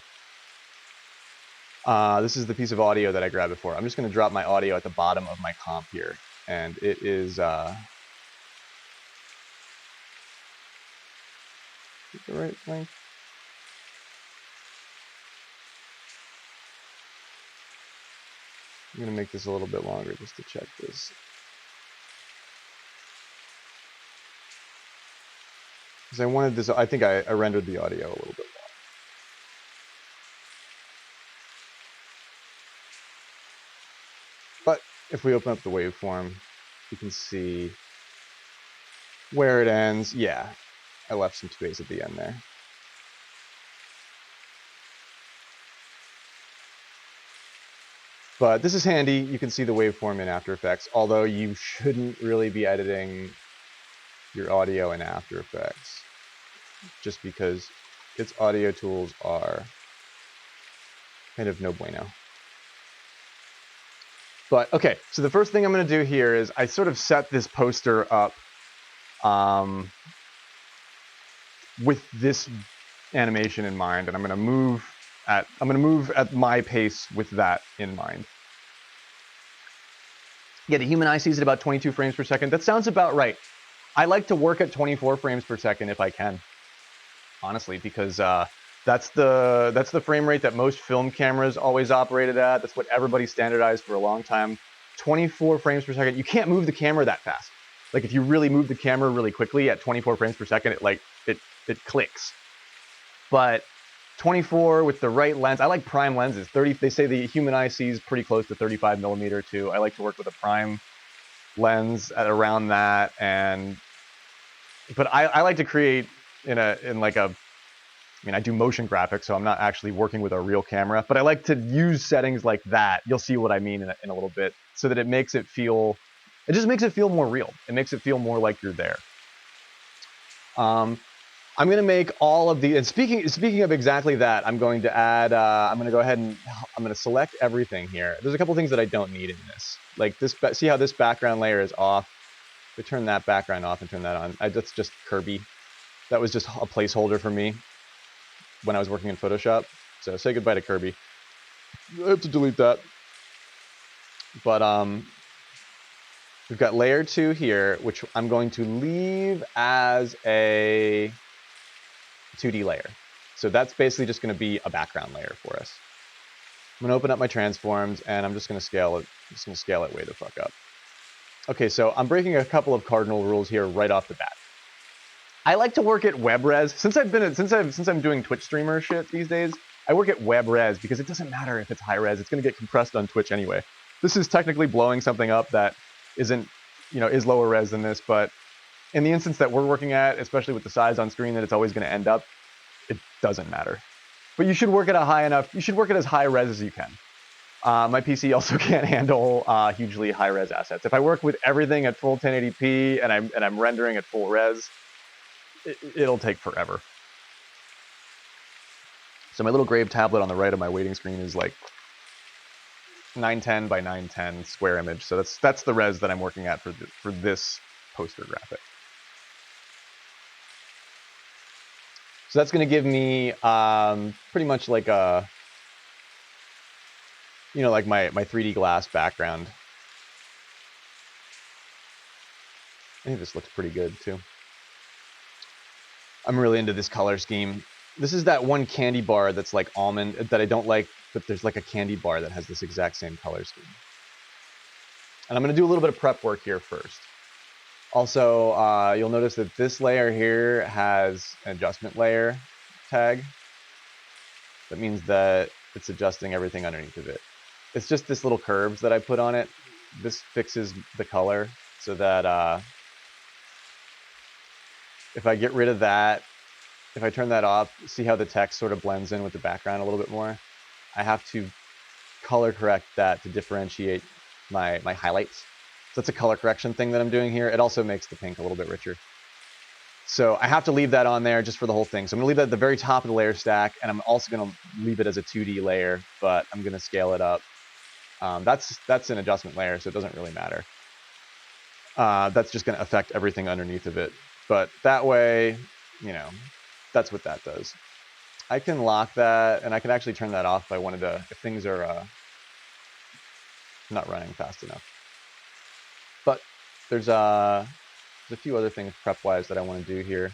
This is the piece of audio that I grabbed before. I'm just going to drop my audio at the bottom of my comp here. And it is... is it the right length? I'm going to make this a little bit longer just to check this. Because I wanted this, I think I rendered the audio a little bit if we open up the waveform, you can see where it ends. Yeah, I left some space at the end there. But this is handy. You can see the waveform in After Effects, although you shouldn't really be editing your audio in After Effects, just because its audio tools are kind of no bueno. But okay, so the first thing I'm going to do here is I sort of set this poster up with this animation in mind, and I'm going to move at my pace with that in mind. Yeah, the human eye sees at about 22 frames per second. That sounds about right. I like to work at 24 frames per second if I can, honestly, because that's the frame rate that most film cameras always operated at. That's what everybody standardized for a long time. 24 frames per second. You can't move the camera that fast. Like if you really move the camera really quickly at 24 frames per second, it clicks. But 24 with the right lens. I like prime lenses. 30. They say the human eye sees pretty close to 35 millimeter too. I like to work with a prime lens at around that. But I like to create I mean, I do motion graphics, so I'm not actually working with a real camera, but I like to use settings like that. You'll see what I mean in a little bit, so that it just makes it feel more real. It makes it feel more like you're there. I'm going to make all of the, and speaking of exactly that, I'm going to add, I'm going to go ahead and I'm going to select everything here. There's a couple things that I don't need in this. Like this, see how this background layer is off? We turn that background off and turn that on. That's just Kirby. That was just a placeholder for me when I was working in Photoshop. So say goodbye to Kirby. I have to delete that. But we've got layer 2 here, which I'm going to leave as a 2D layer. So that's basically just going to be a background layer for us. I'm going to open up my transforms, and I'm just going to scale it. Just going to scale it way the fuck up. Okay, so I'm breaking a couple of cardinal rules here right off the bat. I like to work at web res. Since I'm doing Twitch streamer shit these days, I work at web res because it doesn't matter if it's high res. It's going to get compressed on Twitch anyway. This is technically blowing something up that isn't, is lower res than this, but in the instance that we're working at, especially with the size on screen that it's always going to end up, it doesn't matter. But you should work at you should work at as high res as you can. My PC also can't handle hugely high res assets. If I work with everything at full 1080p and I'm rendering at full res, it'll take forever. So my little grave tablet on the right of my waiting screen is like 910 by 910 square image. So that's the res that I'm working at for this poster graphic. So that's going to give me pretty much like a, like my 3D glass background. I think this looks pretty good too. I'm really into this color scheme. This is that one candy bar that's like almond that I don't like, but there's like a candy bar that has this exact same color scheme. And I'm going to do a little bit of prep work here first. Also, you'll notice that this layer here has an adjustment layer tag. That means that it's adjusting everything underneath of it. It's just this little curves that I put on it. This fixes the color so that if I get rid of that, if I turn that off, see how the text sort of blends in with the background a little bit more? I have to color correct that to differentiate my highlights. So that's a color correction thing that I'm doing here. It also makes the pink a little bit richer. So I have to leave that on there just for the whole thing. So I'm going to leave that at the very top of the layer stack, and I'm also going to leave it as a 2D layer, but I'm going to scale it up. That's an adjustment layer, so it doesn't really matter. That's just going to affect everything underneath of it. But that way, that's what that does. I can lock that, and I can actually turn that off if I wanted to, if things are not running fast enough. But there's a few other things prep-wise that I want to do here.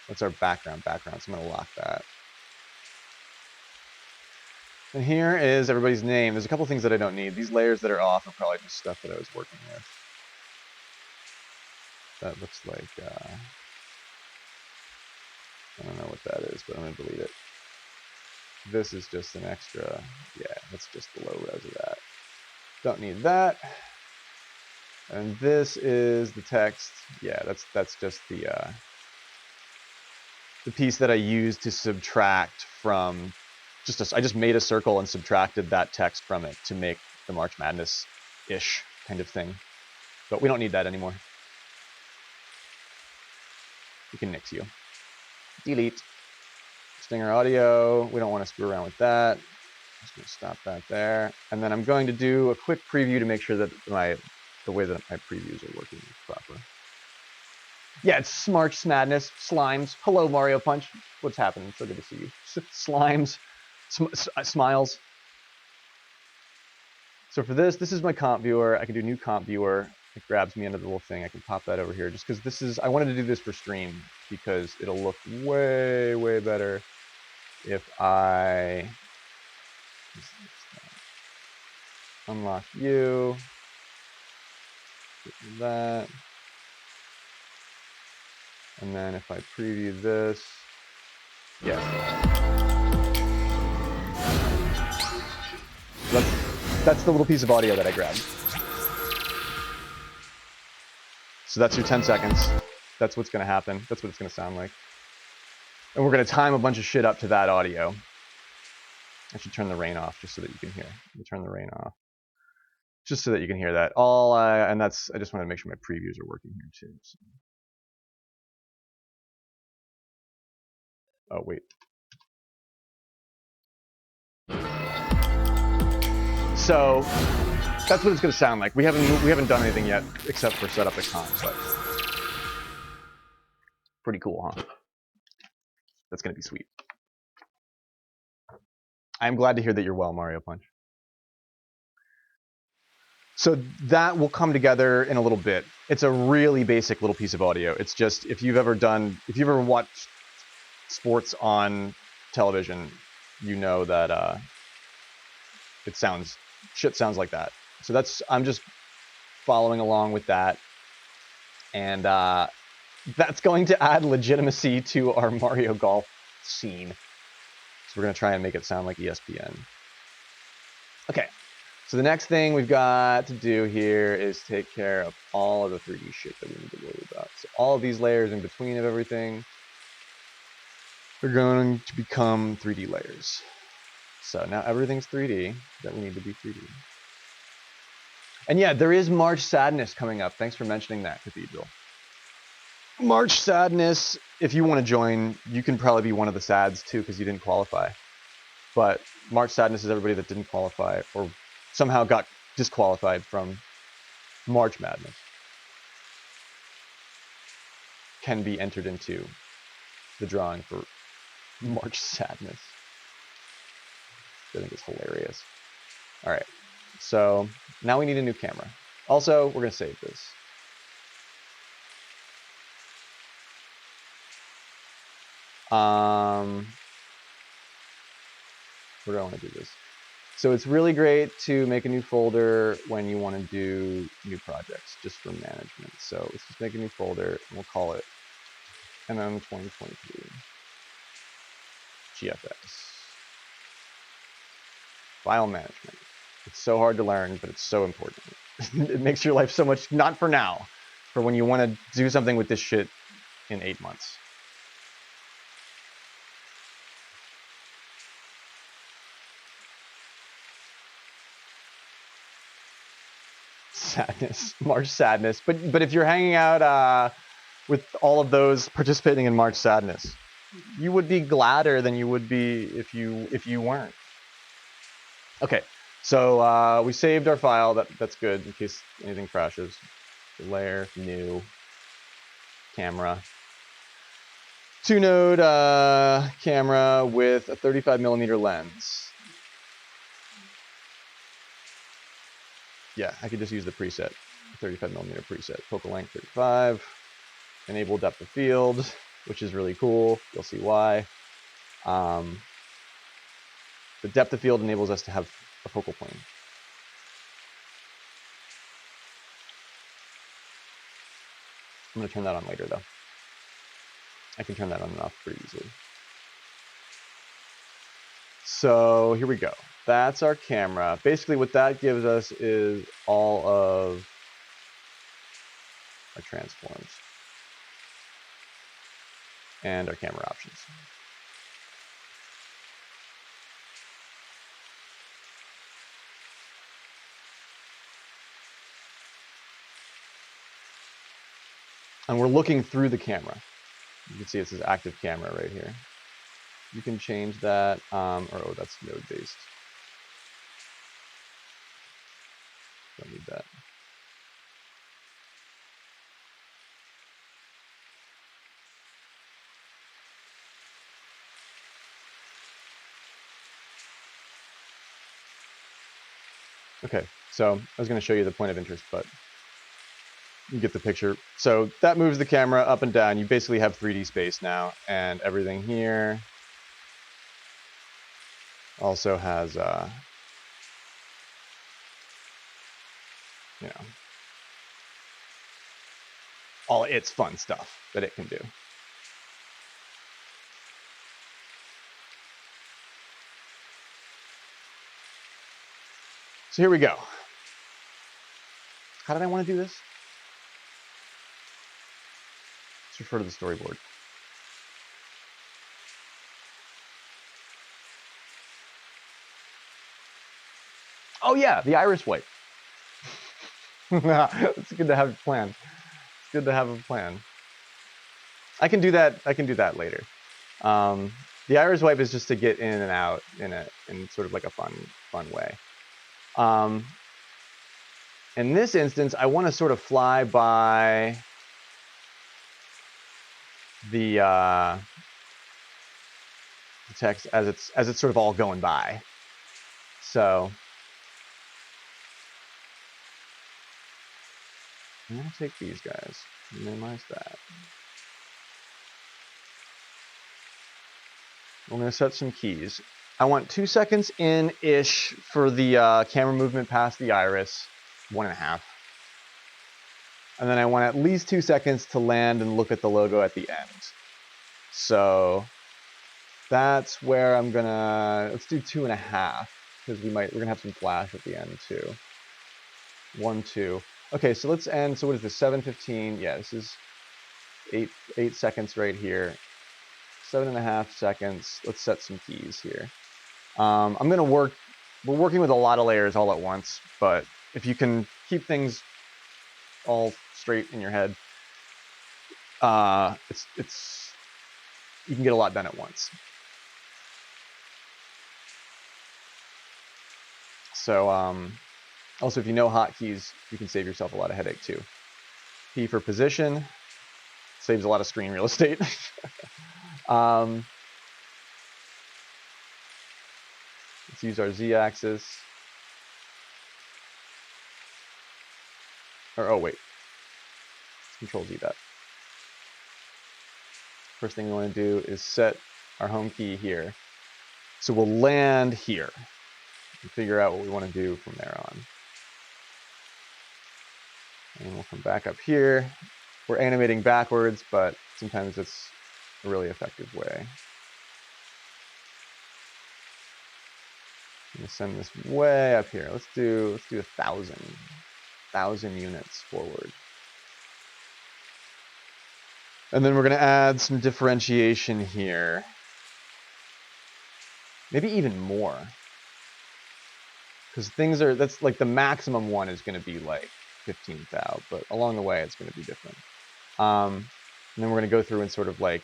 That's our background, so I'm going to lock that. And here is everybody's name. There's a couple things that I don't need. These layers that are off are probably just stuff that I was working with. That looks like, I don't know what that is, but I'm going to delete it. This is just an extra, yeah, that's just the low res of that. Don't need that. And this is the text. Yeah, that's just the piece that I used to subtract from I just made a circle and subtracted that text from it to make the March Madness-ish kind of thing. But we don't need that anymore. We can nix you. Delete. Stinger audio. We don't want to screw around with that. Just gonna stop that there. And then I'm going to do a quick preview to make sure that the way that my previews are working proper. Yeah, it's March Madness. Slimes. Hello, Mario Punch. What's happening? So good to see you. Slimes. Smiles. So for this is my comp viewer. I can do new comp viewer. It grabs me under the little thing. I can pop that over here just because I wanted to do this for stream because it'll look way, way better if I unlock you. That. And then if I preview this, yeah. That's the little piece of audio that I grabbed. So that's your 10 seconds. That's what's going to happen. That's what it's going to sound like. And we're going to time a bunch of shit up to that audio. I should turn the rain off just so that you can hear. Let me turn the rain off. Just so that you can hear that. And I just want to make sure my previews are working here too. So. Oh, wait. So that's what it's going to sound like. We haven't done anything yet except for set up the comp, but pretty cool, huh? That's going to be sweet. I'm glad to hear that you're well, Mario Punch. So that will come together in a little bit. It's a really basic little piece of audio. It's just if you've ever watched sports on television, you know that shit sounds like that. So I'm just following along with that, and that's going to add legitimacy to our Mario Golf scene. So we're gonna try and make it sound like ESPN. Okay. So the next thing we've got to do here is take care of all of the 3D shit that we need to worry about. So all of these layers in between of everything are going to become 3D layers. So now everything's 3D that we need to be 3D. And yeah, there is March Sadness coming up. Thanks for mentioning that, Cathedral. March Sadness, if you want to join, you can probably be one of the sads too because you didn't qualify. But March Sadness is everybody that didn't qualify or somehow got disqualified from March Madness. Can be entered into the drawing for March Sadness. I think it's hilarious. All right, so now we need a new camera. Also, we're gonna save this. Where do I want to do this? So it's really great to make a new folder when you want to do new projects, just for management. So let's just make a new folder, and we'll call it MM 2023 GFX. File management. It's so hard to learn, but it's so important. It makes your life so much, not for now, for when you want to do something with this shit in 8 months. Sadness, March Sadness. But if you're hanging out with all of those participating in March Sadness, you would be gladder than you would be if you weren't. Okay, so we saved our file. That's good in case anything crashes. Layer, new, camera. 2-node camera with a 35mm lens. Yeah, I could just use the preset, 35mm preset. Focal length 35. Enable depth of field, which is really cool. You'll see why. The depth of field enables us to have a focal plane. I'm going to turn that on later, though. I can turn that on and off pretty easily. So here we go. that's our camera. Basically what that gives us is all of our transforms and our camera options. And we're looking through the camera. You can see it says active camera right here. You can change that, oh, that's node based. Don't need that. Okay, so I was going to show you the point of interest, but you get the picture. So that moves the camera up and down. You basically have 3D space now, and everything here also has, you know, all its fun stuff that it can do. So here we go. How did I want to do this? Let's refer to the storyboard. Oh yeah, the iris wipe. It's good to have a plan. It's good to have a plan. I can do that. I can do that later. The iris wipe is just to get in and out in sort of like a fun way. In this instance, I want to sort of fly by the text as it's sort of all going by. So I'm gonna take these guys, minimize that. I'm gonna set some keys. I want 2 seconds in-ish for the camera movement past the iris, 1.5. And then I want at least 2 seconds to land and look at the logo at the end. So that's where I'm gonna, let's do 2.5, because we're gonna have some flash at the end too. 1, 2. Okay, so let's end, so what is this, 7:15? Yeah, this is 8 seconds right here. 7.5 seconds. Let's set some keys here. we're working with a lot of layers all at once, but if you can keep things all straight in your head, you can get a lot done at once. So also, if you know hotkeys, you can save yourself a lot of headache too. P for position, saves a lot of screen real estate. Let's use our z-axis. Or, oh wait, let's control Z that. First thing we want to do is set our home key here. So we'll land here and figure out what we want to do from there on. And we'll come back up here. We're animating backwards, but sometimes it's a really effective way. I'm gonna send this way up here. Let's do 1,000 units forward. And then we're gonna add some differentiation here. Maybe even more. Because that's like the maximum one is gonna be like 15,000, but along the way it's gonna be different. And then we're gonna go through and sort of like,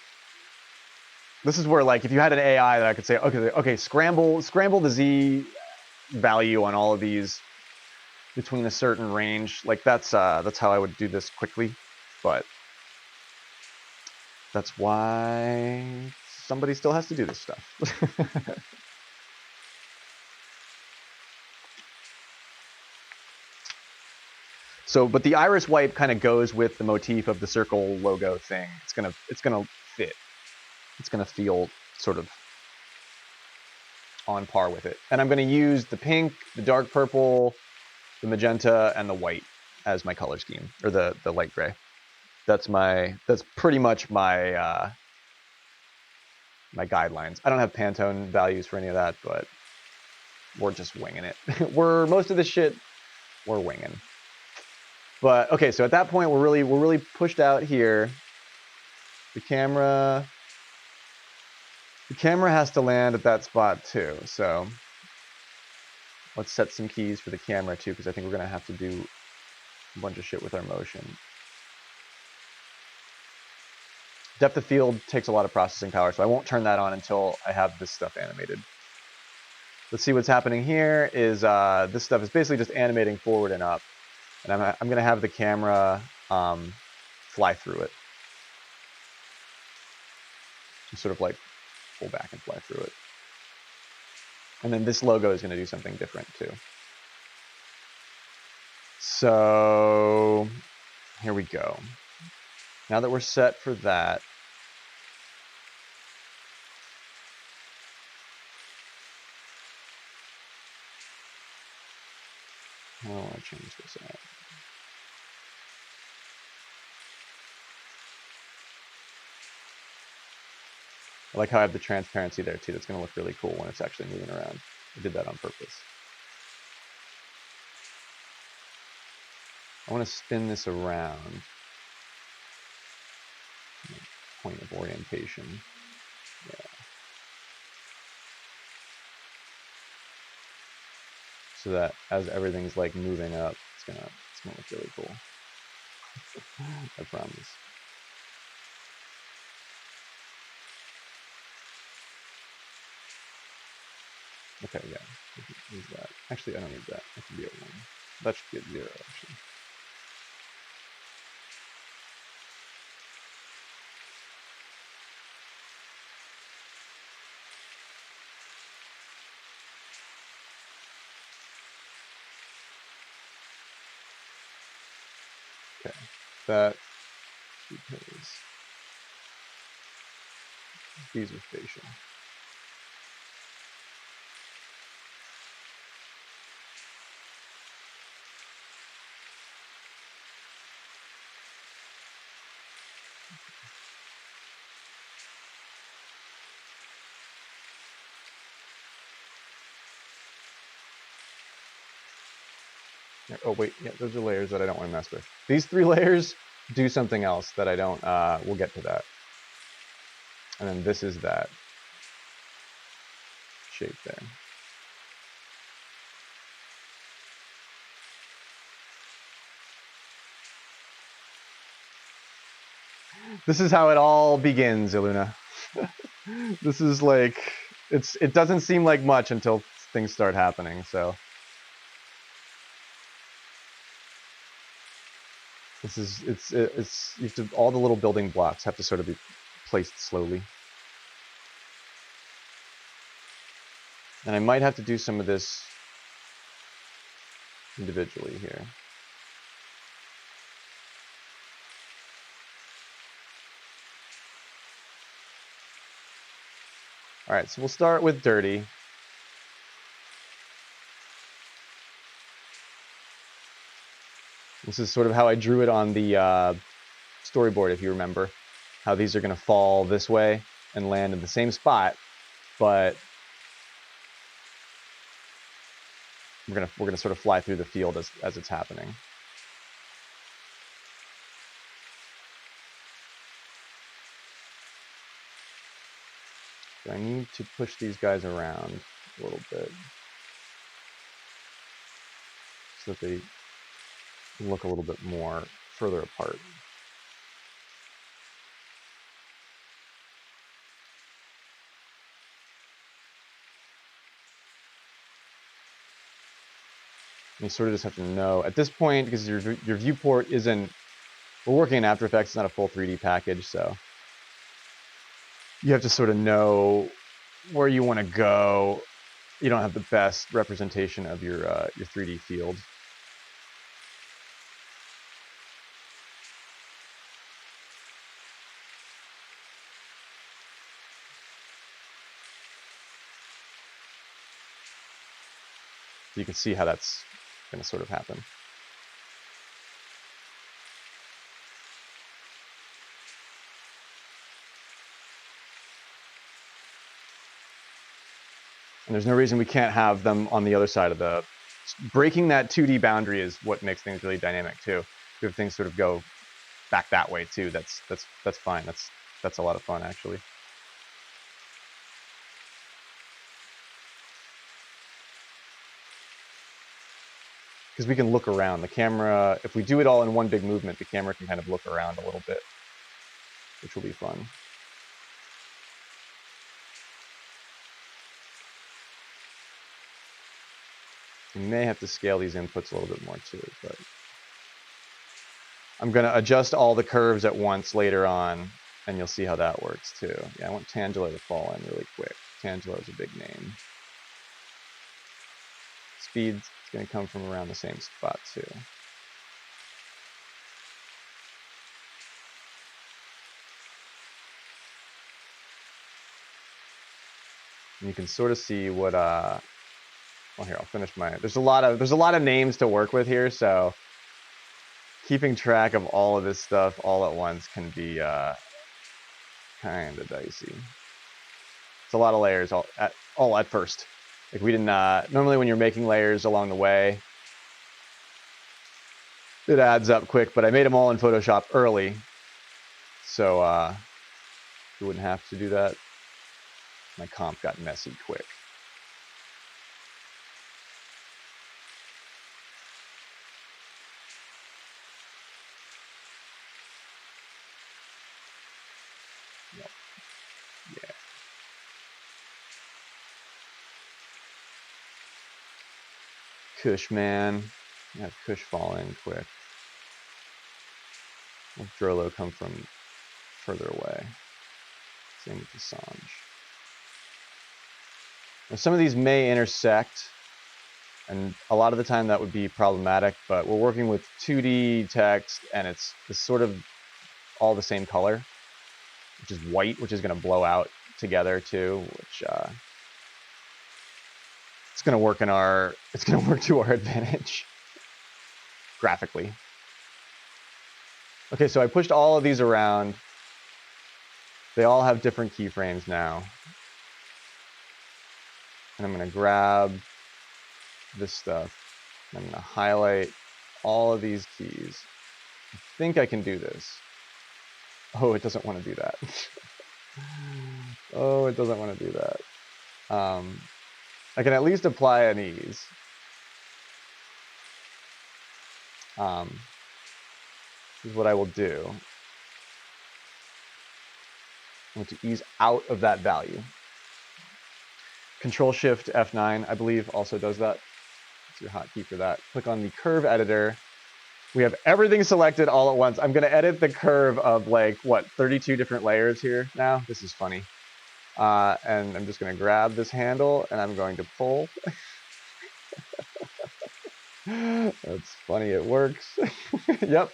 this is where, like, if you had an AI that I could say, okay, scramble the Z value on all of these between a certain range. Like that's how I would do this quickly, but that's why somebody still has to do this stuff. So, but the iris wipe kind of goes with the motif of the circle logo thing. It's gonna fit. It's gonna feel sort of on par with it. And I'm gonna use the pink, the dark purple, the magenta, and the white as my color scheme, or the light gray. That's pretty much my my guidelines. I don't have Pantone values for any of that, but we're just winging it. Most of this shit we're winging. But okay, so at that point we're really pushed out here. The camera has to land at that spot too. So let's set some keys for the camera too, because I think we're gonna have to do a bunch of shit with our motion. Depth of field takes a lot of processing power, so I won't turn that on until I have this stuff animated. Let's see what's happening here is this stuff is basically just animating forward and up. And I'm going to have the camera fly through it. Just sort of like pull back and fly through it. And then this logo is going to do something different too. So here we go. Now that we're set for that, I don't want to change this out. I like how I have the transparency there too. That's going to look really cool when it's actually moving around. I did that on purpose. I want to spin this around. Point of orientation. Yeah. So that as everything's like moving up, it's gonna look really cool. I promise. Okay, yeah. Use that. Actually, I don't need that. I can be at 1. That should be at 0, actually. Okay, that because these are spatial. Oh wait, yeah, those are layers that I don't want to mess with. These 3 layers do something else that I don't, we'll get to that. And then this is that shape there. This is how it all begins, Iluna. This is like, it doesn't seem like much until things start happening, so. This is, you have to, all the little building blocks have to sort of be placed slowly. And I might have to do some of this individually here. All right, so we'll start with dirty. This is sort of how I drew it on the storyboard, if you remember. How these are going to fall this way and land in the same spot, but we're gonna sort of fly through the field as it's happening. So I need to push these guys around a little bit so that they look a little bit more further apart. You sort of just have to know at this point, because your viewport isn't, we're working in After Effects, it's not a full 3D package, so you have to sort of know where you want to go. You don't have the best representation of your 3D field. You can see how that's going to sort of happen. And there's no reason we can't have them on the other side of the... Breaking that 2D boundary is what makes things really dynamic too. If things sort of go back that way too, that's fine. That's a lot of fun actually. Because we can look around. The camera, if we do it all in one big movement, the camera can kind of look around a little bit, which will be fun. You may have to scale these inputs a little bit more too, but I'm going to adjust all the curves at once later on, and you'll see how that works too. Yeah, I want Tangela to fall in really quick. Tangela is a big name. Speed's going to come from around the same spot too. And you can sort of see what well, here, I'll finish my... There's a lot of names to work with here, so keeping track of all of this stuff all at once can be kind of dicey. It's a lot of layers all at first. Like we didn't normally when you're making layers along the way, it adds up quick, but I made them all in Photoshop early, so you wouldn't have to do that. My comp got messy quick. Yep. Yeah. Kush, man. I have Kush fall in quick. Let Drolo come from further away. Same with Assange. Now, some of these may intersect, and a lot of the time that would be problematic, but we're working with 2D text, and it's sort of all the same color, which is white, which is going to blow out together too, which it's going to work to our advantage graphically. Okay, so I pushed all of these around. They all have different keyframes now. And I'm going to grab this stuff. I'm going to highlight all of these keys. I think I can do this. Oh, it doesn't want to do that. Oh, it doesn't want to do that. I can at least apply an ease. This is what I will do. I want to ease out of that value. Control Shift F9, I believe, also does that. It's your hotkey for that. Click on the curve editor. We have everything selected all at once. I'm going to edit the curve of like, what, 32 different layers here now? This is funny. And I'm just going to grab this handle and I'm going to pull. That's funny, it works. Yep.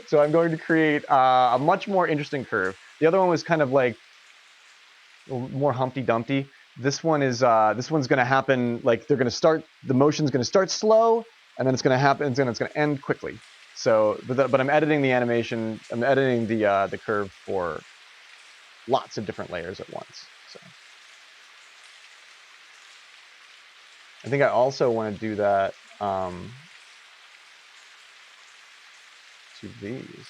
So I'm going to create a much more interesting curve. The other one was kind of like more Humpty Dumpty. This one is this one's going to happen like they're going to start. The motion's going to start slow, and then it's going to happen, and it's going to end quickly. So, but I'm editing the animation. I'm editing the curve for lots of different layers at once. So I think I also want to do that to these.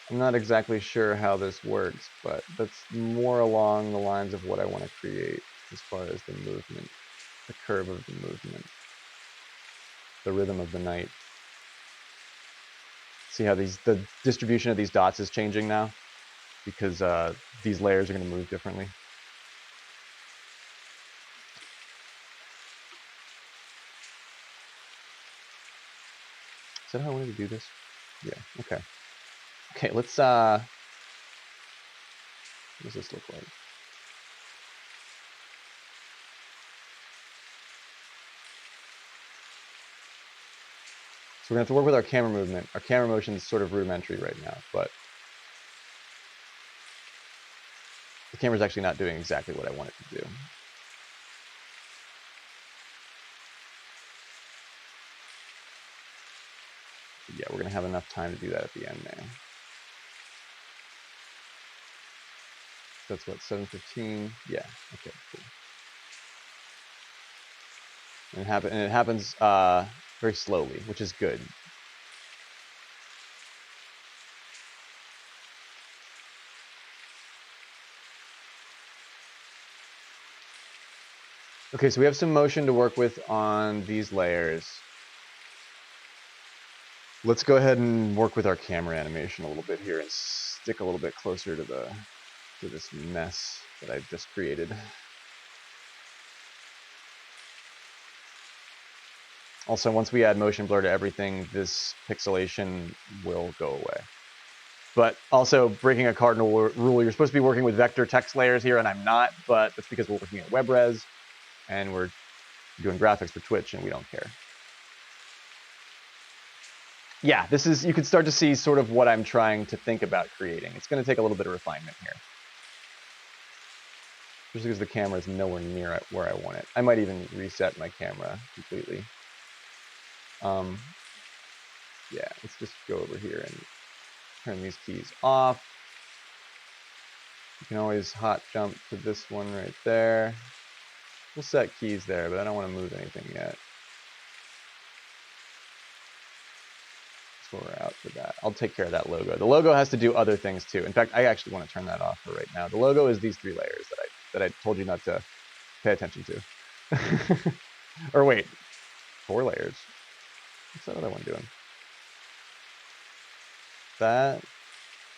I'm not exactly sure how this works, but that's more along the lines of what I want to create as far as the movement, the curve of the movement, the rhythm of the night. See how the distribution of these dots is changing now? Because these layers are going to move differently. Is that how I wanted to do this? Yeah, okay. Okay, let's, what does this look like? So we're going to have to work with our camera movement. Our camera motion is sort of rudimentary right now, but the camera's actually not doing exactly what I want it to do. Yeah, we're gonna have enough time to do that at the end there. That's what, 7:15? Yeah, okay, cool. And it happens very slowly, which is good. Okay, so we have some motion to work with on these layers. Let's go ahead and work with our camera animation a little bit here and stick a little bit closer to this mess that I've just created. Also, once we add motion blur to everything, this pixelation will go away. But also, breaking a cardinal rule, you're supposed to be working with vector text layers here, and I'm not, but that's because we're working at WebRes, and we're doing graphics for Twitch, and we don't care. Yeah, this is, you can start to see sort of what I'm trying to think about creating. It's going to take a little bit of refinement here. Just because the camera is nowhere near where I want it. I might even reset my camera completely. Yeah, let's just go over here and turn these keys off. You can always hot jump to this one right there. We'll set keys there, but I don't want to move anything yet. So we're out for that. I'll take care of that logo. The logo has to do other things too. In fact, I actually want to turn that off for right now. The logo is these 3 layers that I told you not to pay attention to. Or wait, 4 layers. What's that other one doing? That,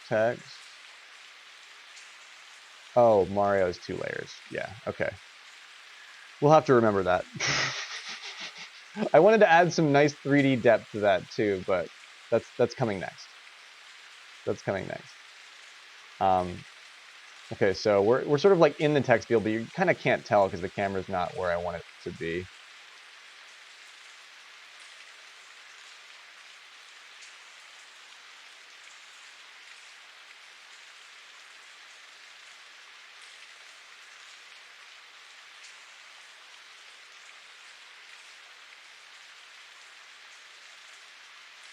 text. Oh, Mario's 2 layers. Yeah, okay. We'll have to remember that. I wanted to add some nice 3D depth to that too, but that's coming next. That's coming next. Okay, so we're sort of like in the text field, but you kind of can't tell because the camera's not where I want it to be.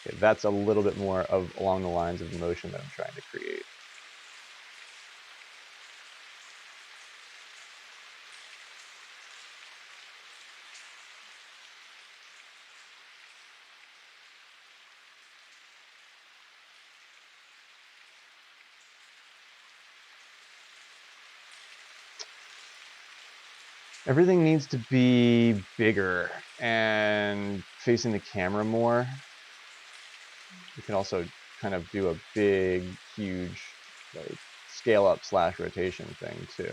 Okay, that's a little bit more of along the lines of the motion that I'm trying to create. Everything needs to be bigger and facing the camera more. You can also kind of do a big, huge, like, scale up / rotation thing too,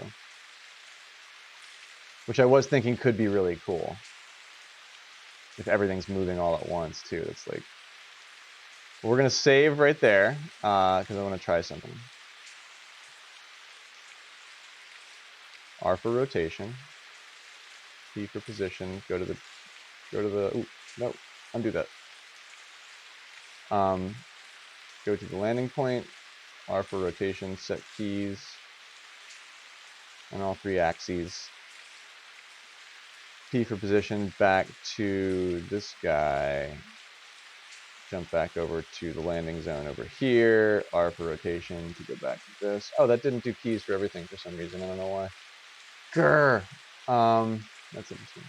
which I was thinking could be really cool if everything's moving all at once too. It's like, we're gonna save right there because I want to try something. R for rotation, P for position. Go to the. Ooh, no, undo that. Go to the landing point. R for rotation. Set keys on all 3 axes. P for position. Back to this guy. Jump back over to the landing zone over here. R for rotation to go back to this. Oh, that didn't do keys for everything for some reason. I don't know why. Grr. That's interesting.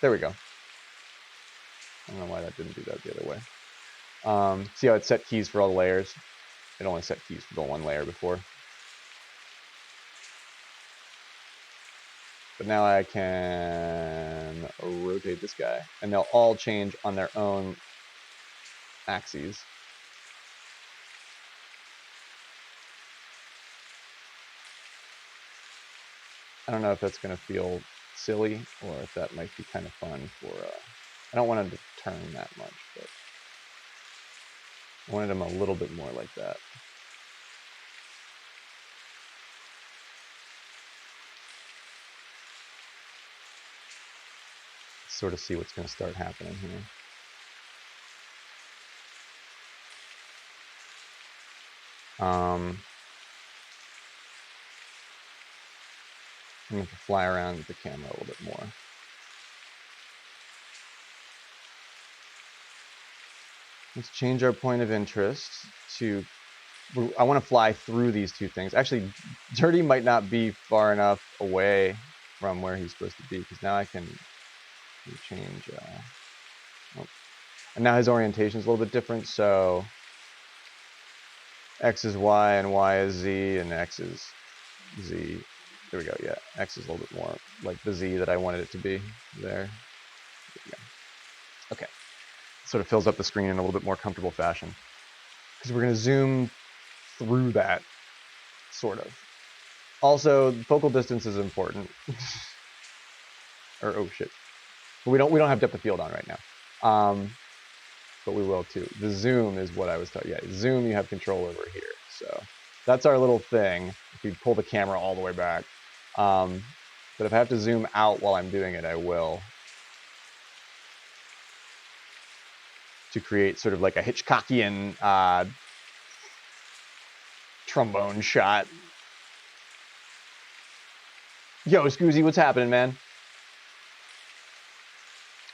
There we go. I don't know why that didn't do that the other way. See how it set keys for all the layers? It only set keys for the 1 layer before. But now I can rotate this guy, and they'll all change on their own axes. I don't know if that's going to feel silly or if that might be kind of fun for, I don't want him to turn that much, but I wanted him a little bit more like that. Sort of see what's going to start happening here. I'm going to fly around with the camera a little bit more. Let's change our point of interest to, I want to fly through these two things. Actually, Dirty might not be far enough away from where he's supposed to be, because now I can change, oh. And now his orientation is a little bit different, so X is Y and Y is Z and X is Z. There we go, yeah. X is a little bit more like the Z that I wanted it to be there. Okay. Sort of fills up the screen in a little bit more comfortable fashion. Because we're going to zoom through that, sort of. Also, focal distance is important. Or, oh shit. But we don't have depth of field on right now. But we will too. The zoom is what I was talking. Yeah, zoom you have control over here. So that's our little thing. If we pull the camera all the way back. But if I have to zoom out while I'm doing it, I will. To create sort of like a Hitchcockian trombone shot. Yo, Scoozy, what's happening, man?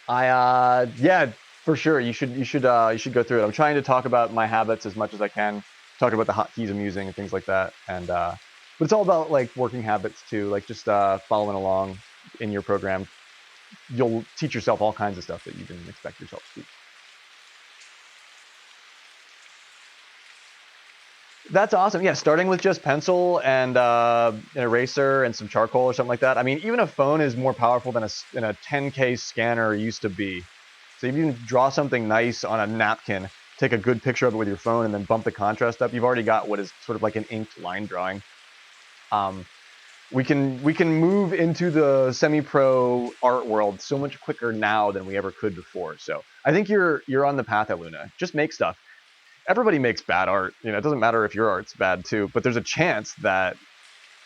Yeah, for sure. You should go through it. I'm trying to talk about my habits as much as I can. Talk about the hotkeys I'm using and things like that. And but it's all about like working habits too. Like just following along in your program. You'll teach yourself all kinds of stuff that you didn't expect yourself to teach. That's awesome. Yeah, starting with just pencil and an eraser and some charcoal or something like that. I mean, even a phone is more powerful than a 10K scanner used to be. So if you can draw something nice on a napkin, take a good picture of it with your phone, and then bump the contrast up, you've already got what is sort of like an inked line drawing. We can move into the semi-pro art world so much quicker now than we ever could before. So I think you're on the path, Luna. Just make stuff. Everybody makes bad art. You know, it doesn't matter if your art's bad too, but there's a chance that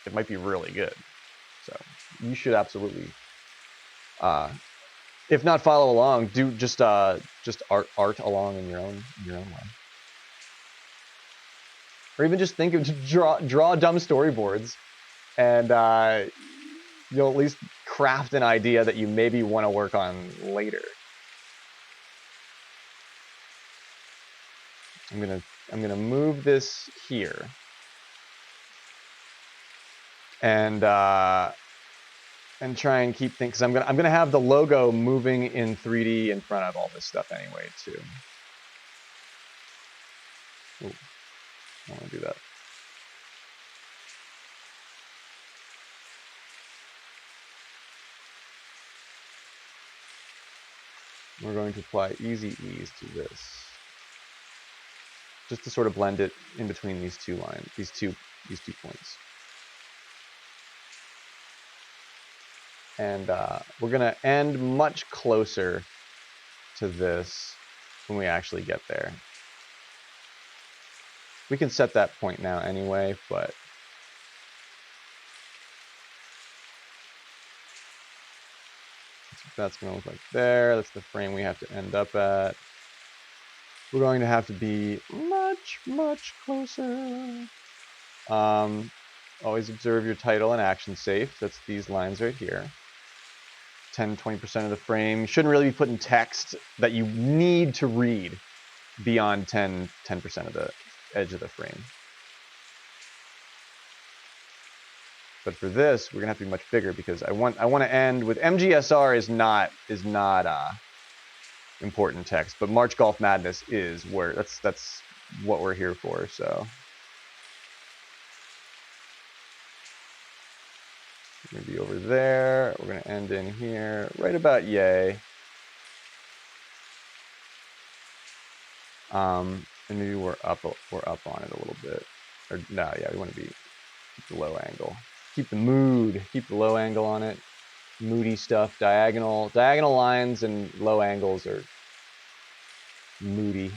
it might be really good. So you should absolutely, if not follow along, do just art along in your own way, or even just think of draw dumb storyboards, and you'll at least craft an idea that you maybe want to work on later. I'm gonna move this here, and try and keep things. I'm gonna have the logo moving in 3D in front of all this stuff anyway too. Ooh, I want to do that. We're going to apply easy ease to this, just to sort of blend it in between these two lines, these two points. And we're gonna end much closer to this when we actually get there. We can set that point now anyway, but that's going to look like there. That's the frame we have to end up at. We're going to have to be much, much closer. Always observe your title and action safe. That's these lines right here. 10-20% of the frame. You shouldn't really be putting text that you need to read beyond 10% of the edge of the frame. But for this, we're gonna have to be much bigger because I want to end with MGSR is not important text, but March Golf Madness is where that's what we're here for. So we're gonna be over there. We're gonna end in here, right about yay. And maybe we're up on it a little bit. Or no, yeah, we want to be the low angle. Keep the mood. Keep the low angle on it. Moody stuff. Diagonal lines and low angles are moody.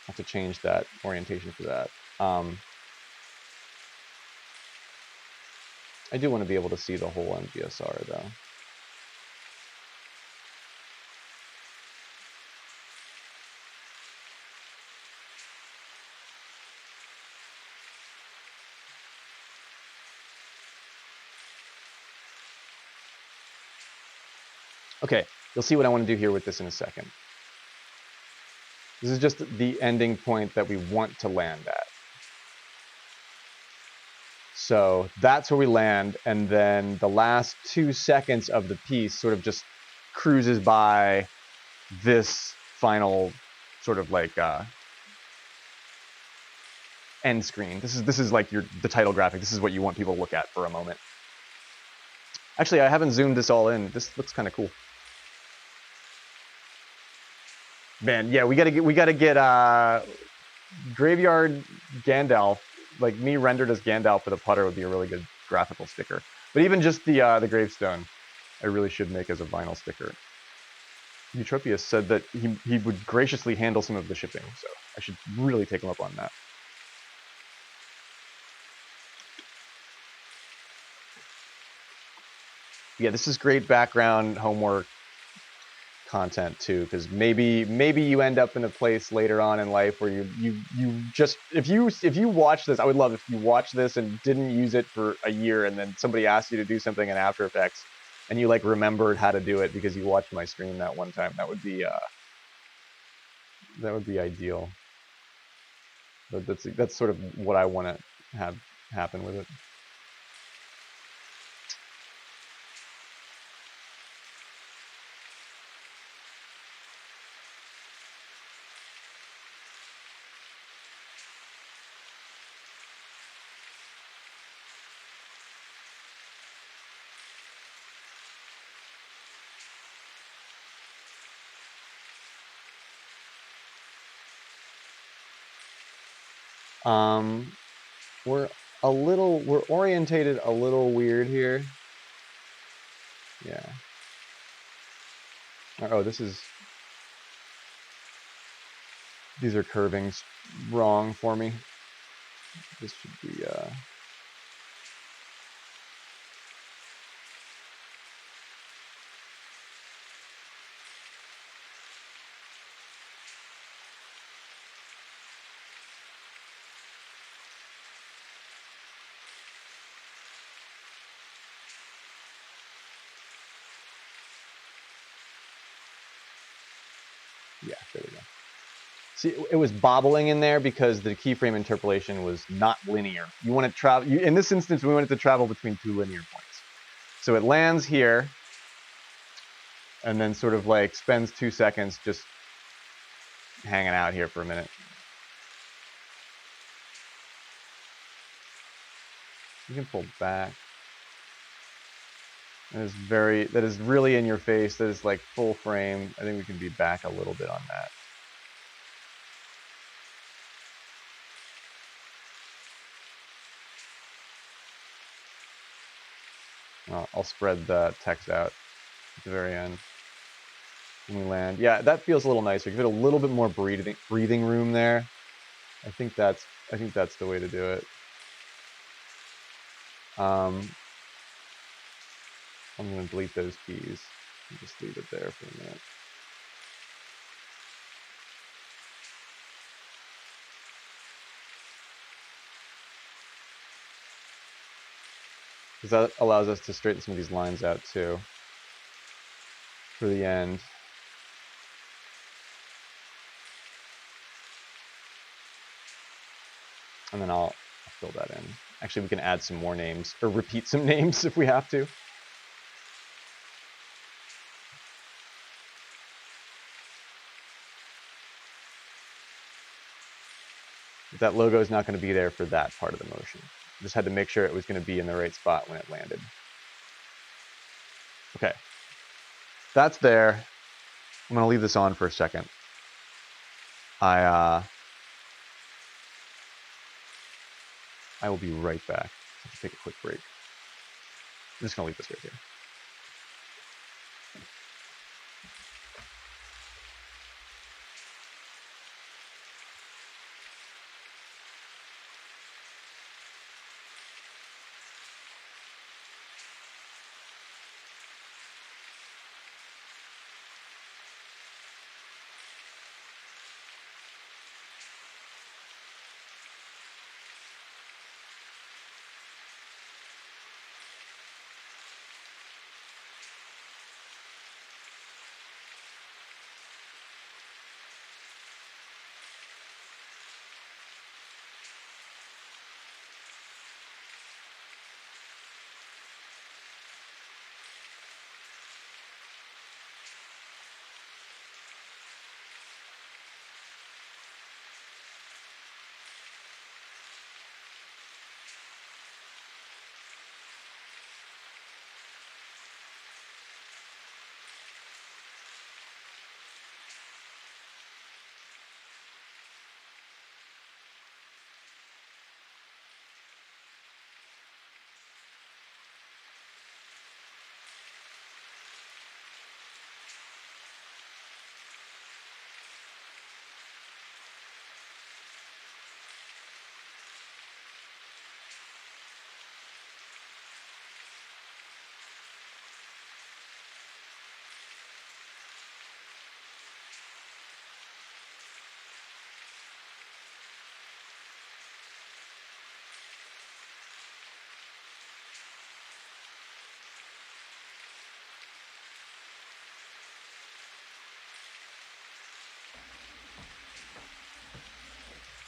Have to change that orientation for that. I do want to be able to see the whole MGSR though. Okay, you'll see what I want to do here with this in a second. This is just the ending point that we want to land at. So that's where we land, and then the last 2 seconds of the piece sort of just cruises by this final sort of like end screen. This is like the title graphic. This is what you want people to look at for a moment. Actually, I haven't zoomed this all in. This looks kind of cool. Man, yeah, we gotta get Graveyard Gandalf, like me rendered as Gandalf with a putter would be a really good graphical sticker. But even just the gravestone, I really should make as a vinyl sticker. Eutropius said that he would graciously handle some of the shipping, so I should really take him up on that. Yeah, this is great background homework content too, because maybe you end up in a place later on in life where you just if you watch this, I would love if you watch this and didn't use it for a year, and then somebody asked you to do something in After Effects, and you like remembered how to do it because you watched my stream that one time. That would be ideal. But that's sort of what I want to have happen with it. We're orientated a little weird here. Yeah. Oh, these are curvings wrong for me. This should be yeah, there we go. See, it was bobbling in there because the keyframe interpolation was not linear. You want to travel, in this instance, we wanted to travel between 2 linear points. So it lands here, and then sort of like spends 2 seconds just hanging out here for a minute. You can pull back. That is really in your face. That is like full frame. I think we can be back a little bit on that. I'll spread the text out at the very end when we land. Yeah, that feels a little nicer. Give it a little bit more breathing room there. I think that's the way to do it. I'm going to delete those keys and just leave it there for a minute. Because that allows us to straighten some of these lines out too for the end. And then I'll fill that in. Actually, we can add some more names or repeat some names if we have to. That logo is not going to be there for that part of the motion. Just had to make sure it was going to be in the right spot when it landed. Okay, that's there. I'm going to leave this on for a second. I will be right back. I have to take a quick break. I'm just going to leave this right here.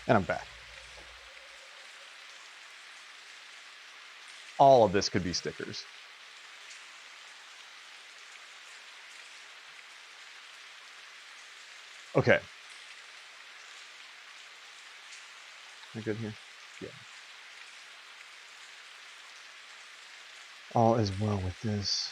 And I'm back. All of this could be stickers. Okay. Am I good here? Yeah. All is well with this.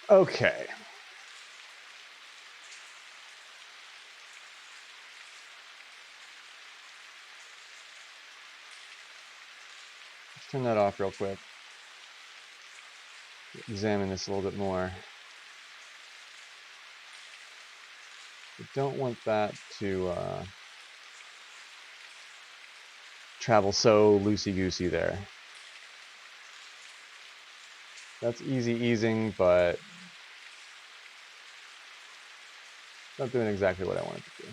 Okay. Let's turn that off real quick. Examine this a little bit more. We don't want that to travel so loosey-goosey there. That's easy easing, but not doing exactly what I wanted to do.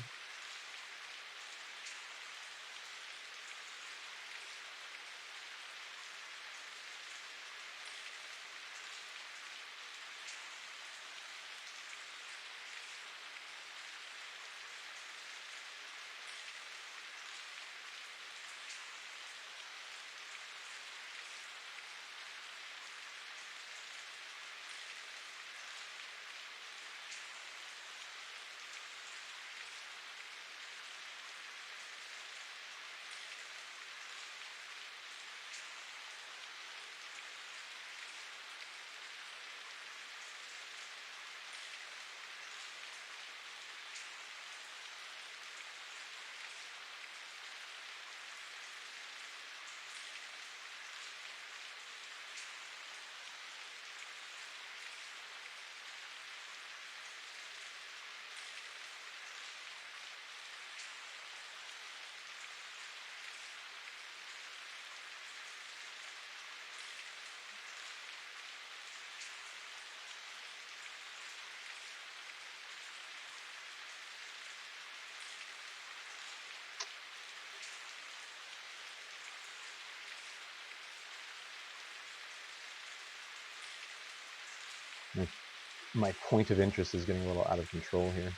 My point of interest is getting a little out of control here.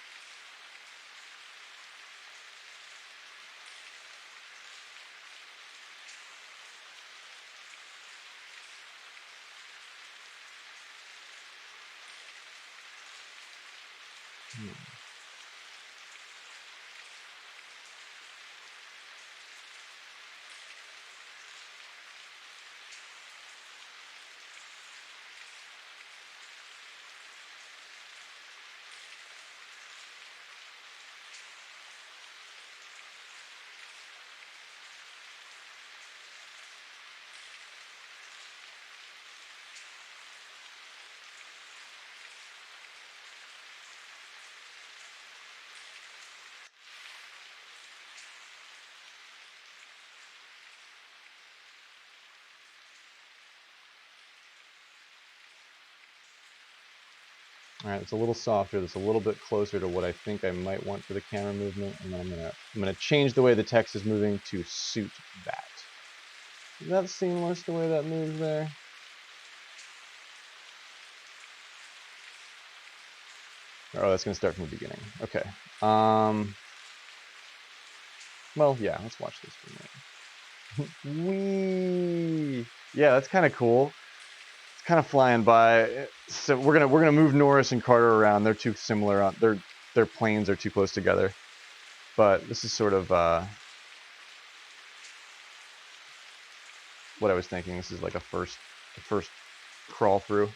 All right, it's a little softer. That's a little bit closer to what I think I might want for the camera movement, and then I'm gonna change the way the text is moving to suit that. Is that seamless the way that moves there? Oh, that's gonna start from the beginning. Okay. Well, yeah. Let's watch this for a minute. Whee! Yeah, that's kind of cool. It's kind of flying by. So we're gonna move Norris and Carter around. They're too similar. Their planes are too close together. But this is sort of what I was thinking. This is like a first crawl through.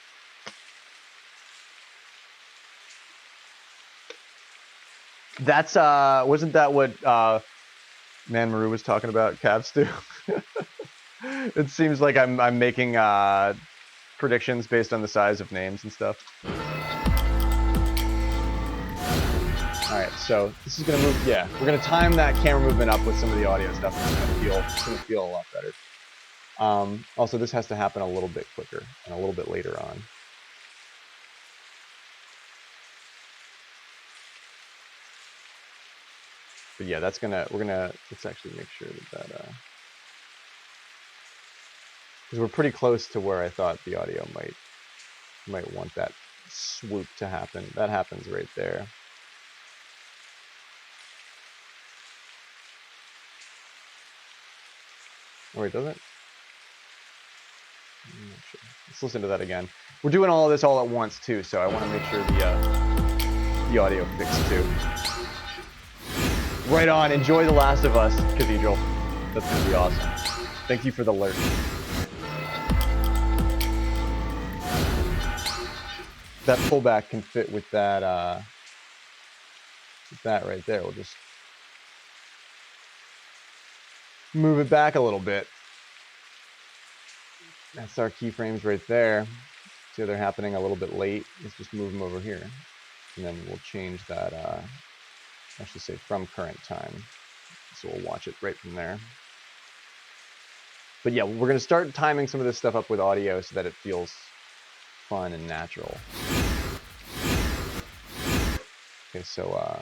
That's wasn't that what Man Maru was talking about, Cav Stew? It seems like I'm making predictions based on the size of names and stuff. All right, so this is gonna move. Yeah, we're gonna time that camera movement up with some of the audio stuff. It's gonna feel a lot better. Also, this has to happen a little bit quicker and a little bit later on. But yeah, let's actually make sure that because we're pretty close to where I thought the audio might want that swoop to happen. That happens right there. Oh wait, does it? I'm not sure. Let's listen to that again. We're doing all of this all at once too, so I want to make sure the audio fixed too. Right on. Enjoy The Last of Us, Cathedral. That's gonna be awesome. Thank you for the alert. That pullback can fit with that right there. We'll just move it back a little bit. That's our keyframes right there. See how they're happening a little bit late? Let's just move them over here. And then we'll change that, I should say from current time. So we'll watch it right from there. But yeah, we're gonna start timing some of this stuff up with audio so that it feels fun and natural. Okay, so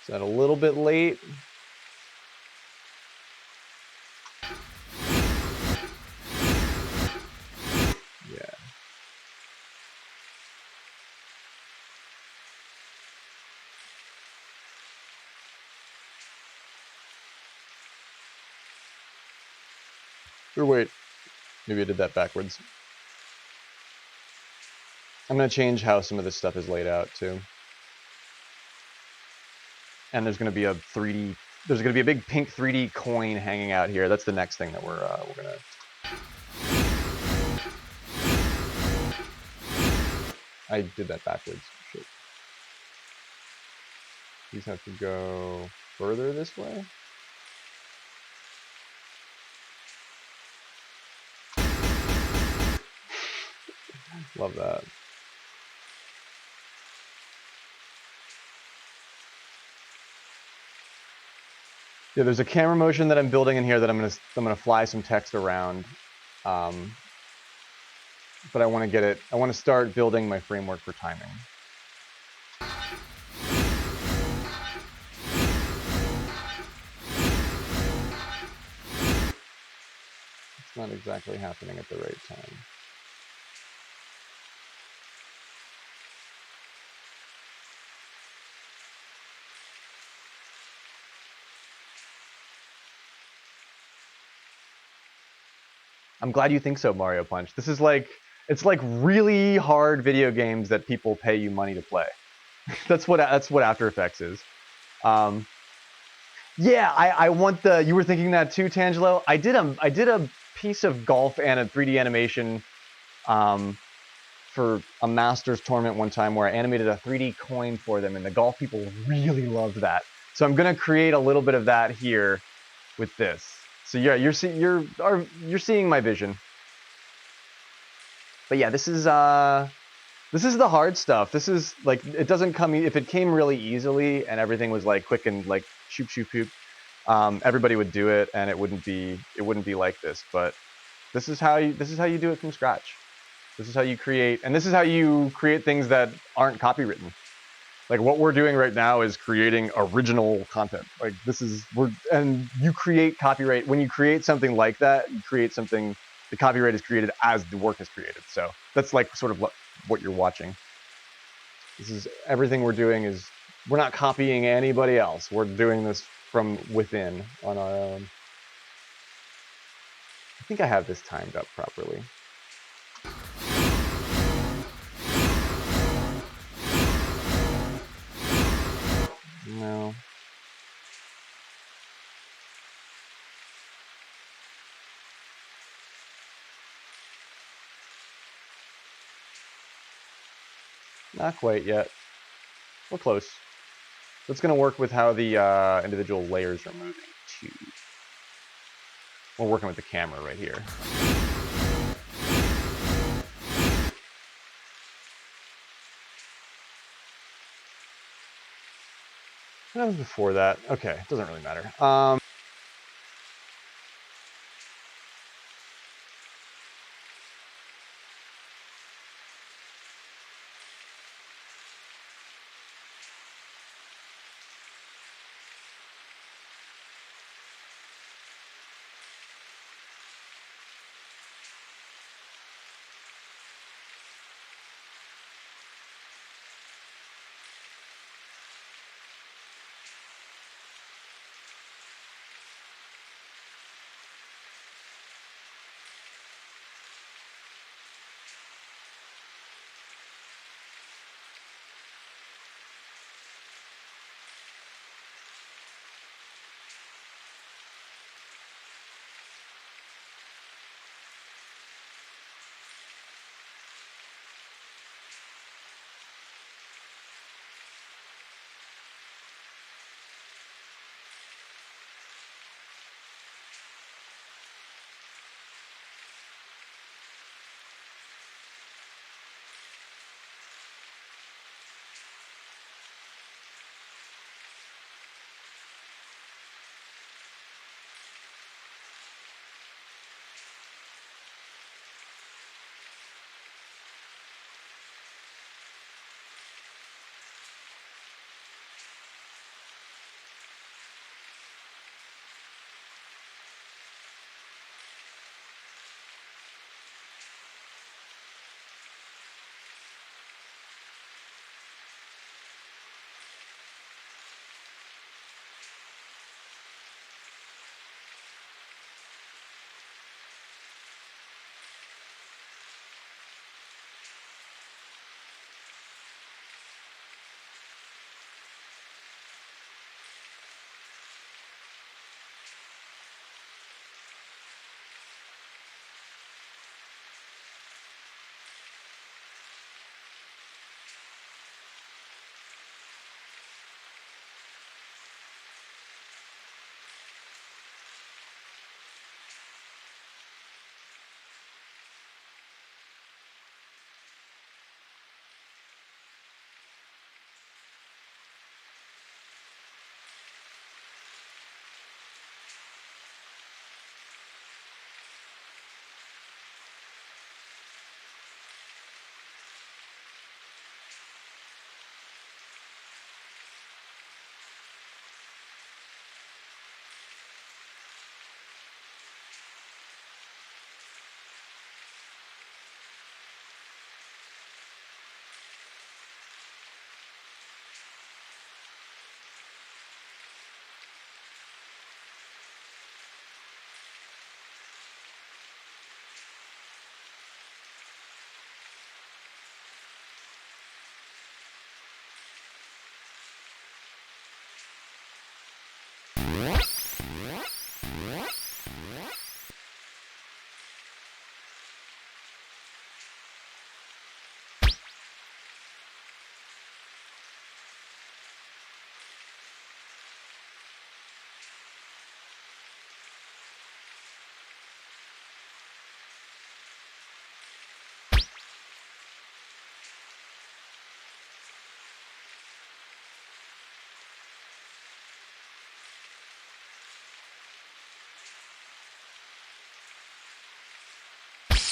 is that a little bit late? Yeah. Or wait, maybe I did that backwards. I'm gonna change how some of this stuff is laid out too. And there's gonna be a 3D. There's gonna be a big pink 3D coin hanging out here. That's the next thing that we're gonna. I did that backwards. Shit. These have to go further this way. Love that. Yeah, there's a camera motion that I'm building in here that I'm gonna fly some text around, but I want to get it. I want to start building my framework for timing. It's not exactly happening at the right time. I'm glad you think so, Mario Punch. This is like, it's like really hard video games that people pay you money to play. That's what After Effects is. Yeah, I want the. You were thinking that too, Tangelo. I did a piece of golf and a 3D animation for a Masters tournament one time where I animated a 3D coin for them, and the golf people really loved that. So I'm gonna create a little bit of that here with this. So yeah, you're seeing my vision. But yeah, this is the hard stuff. This is like, it doesn't come, if it came really easily and everything was like quick and like shoop shoop shoop, everybody would do it and it wouldn't be like this. But this is how you do it from scratch. This is how you create, and this is how you create things that aren't copywritten. Like what we're doing right now is creating original content. Like this is, and you create copyright. When you create something like that, you create something, the copyright is created as the work is created. So that's like sort of what you're watching. This is, everything we're doing is, we're not copying anybody else. We're doing this from within on our own. I think I have this timed up properly. No. Not quite yet. We're close. That's going to work with how the individual layers are moving too. We're working with the camera right here. What was before that? Okay, it doesn't really matter.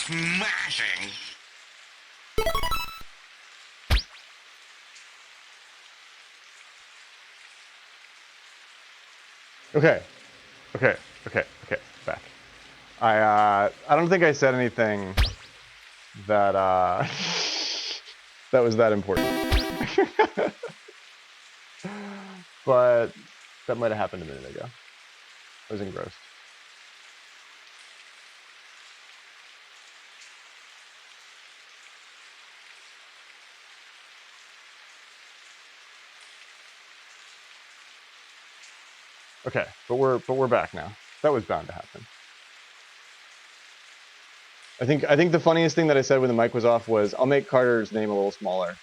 Smashing. Okay, back. I don't think I said anything that that was that important. But that might have happened a minute ago. I was engrossed. Okay, but we're back now. That was bound to happen. I think the funniest thing that I said when the mic was off was, I'll make Carter's name a little smaller,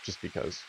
just because.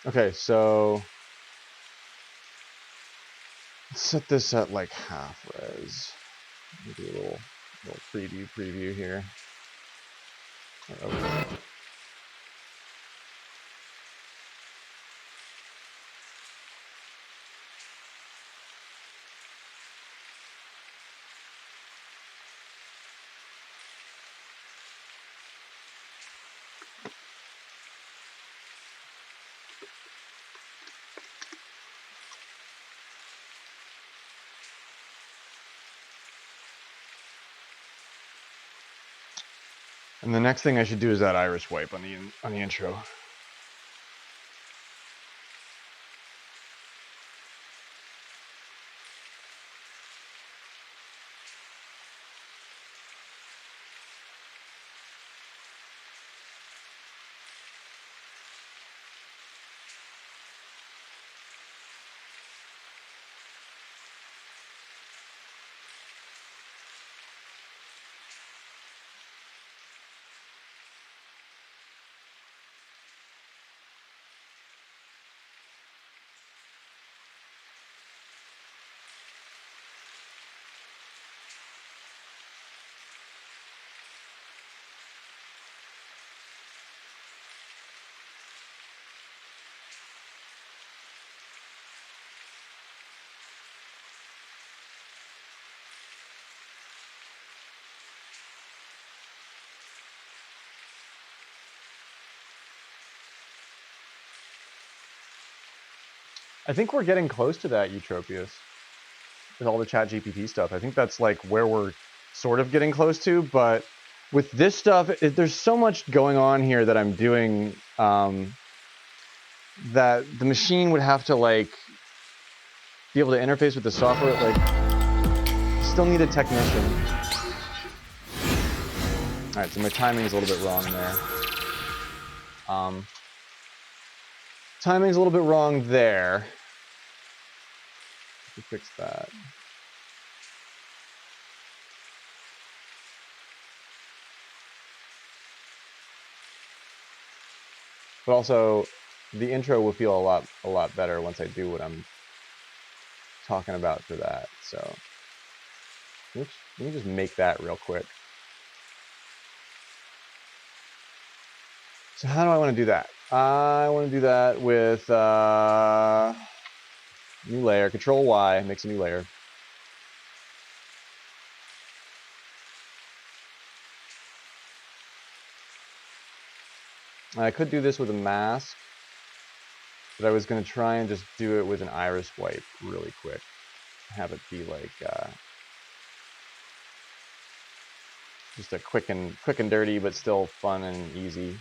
Okay, so let's set this at like half res. Maybe a little preview here. Okay. And the next thing I should do is that iris wipe on the intro. I think we're getting close to that, Eutropius, with all the chat GPT stuff. I think that's like where we're sort of getting close to, but with this stuff, there's so much going on here that I'm doing that the machine would have to like be able to interface with the software. Like, still need a technician. All right, so my timing is a little bit wrong there. Timing's a little bit wrong there. Let me fix that. But also, the intro will feel a lot better once I do what I'm talking about for that. So let me just make that real quick. So how do I want to do that? I want to do that with New layer. Control Y makes a new layer. I could do this with a mask, but I was going to try and just do it with an iris wipe really quick. Have it be like just a quick and dirty, but still fun and easy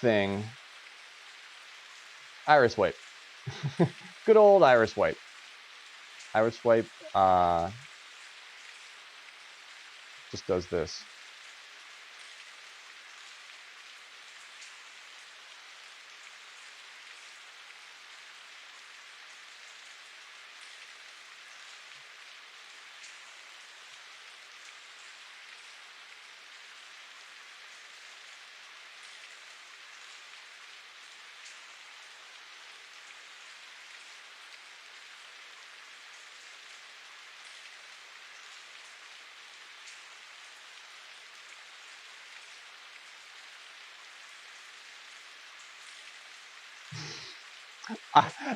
thing. Iris wipe. Good old iris wipe. Iris wipe just does this.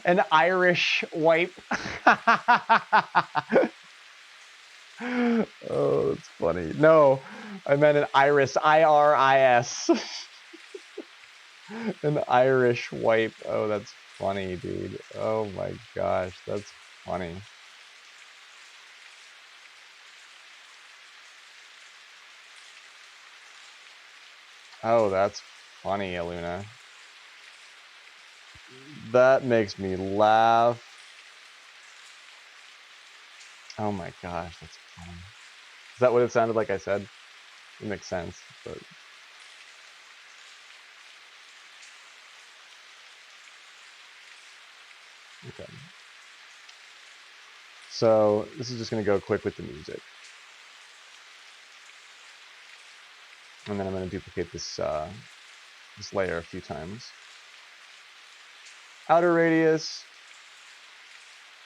An Irish wipe. Oh, that's funny. No, I meant an iris. I-R-I-S. An Irish wipe. Oh, that's funny, dude. Oh my gosh, that's funny. Oh, that's funny, Aluna. That makes me laugh. Oh my gosh, that's funny. Is that what it sounded like I said? It makes sense, but... Okay. So, this is just going to go quick with the music. And then I'm going to duplicate this, this layer a few times. Outer radius,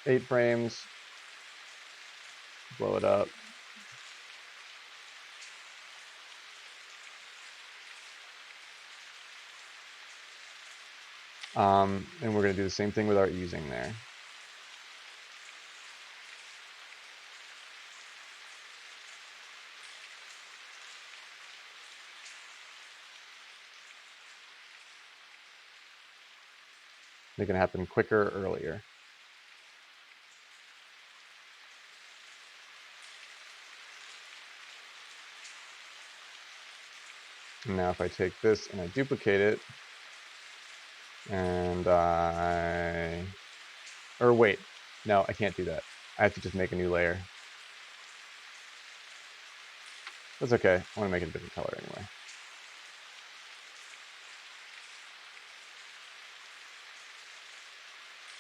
8 frames. Blow it up. And we're going to do the same thing with our easing there. Making it happen quicker, earlier. And now if I take this and I duplicate it, and or wait, no, I can't do that. I have to just make a new layer. That's okay. I want to make it a different color anyway.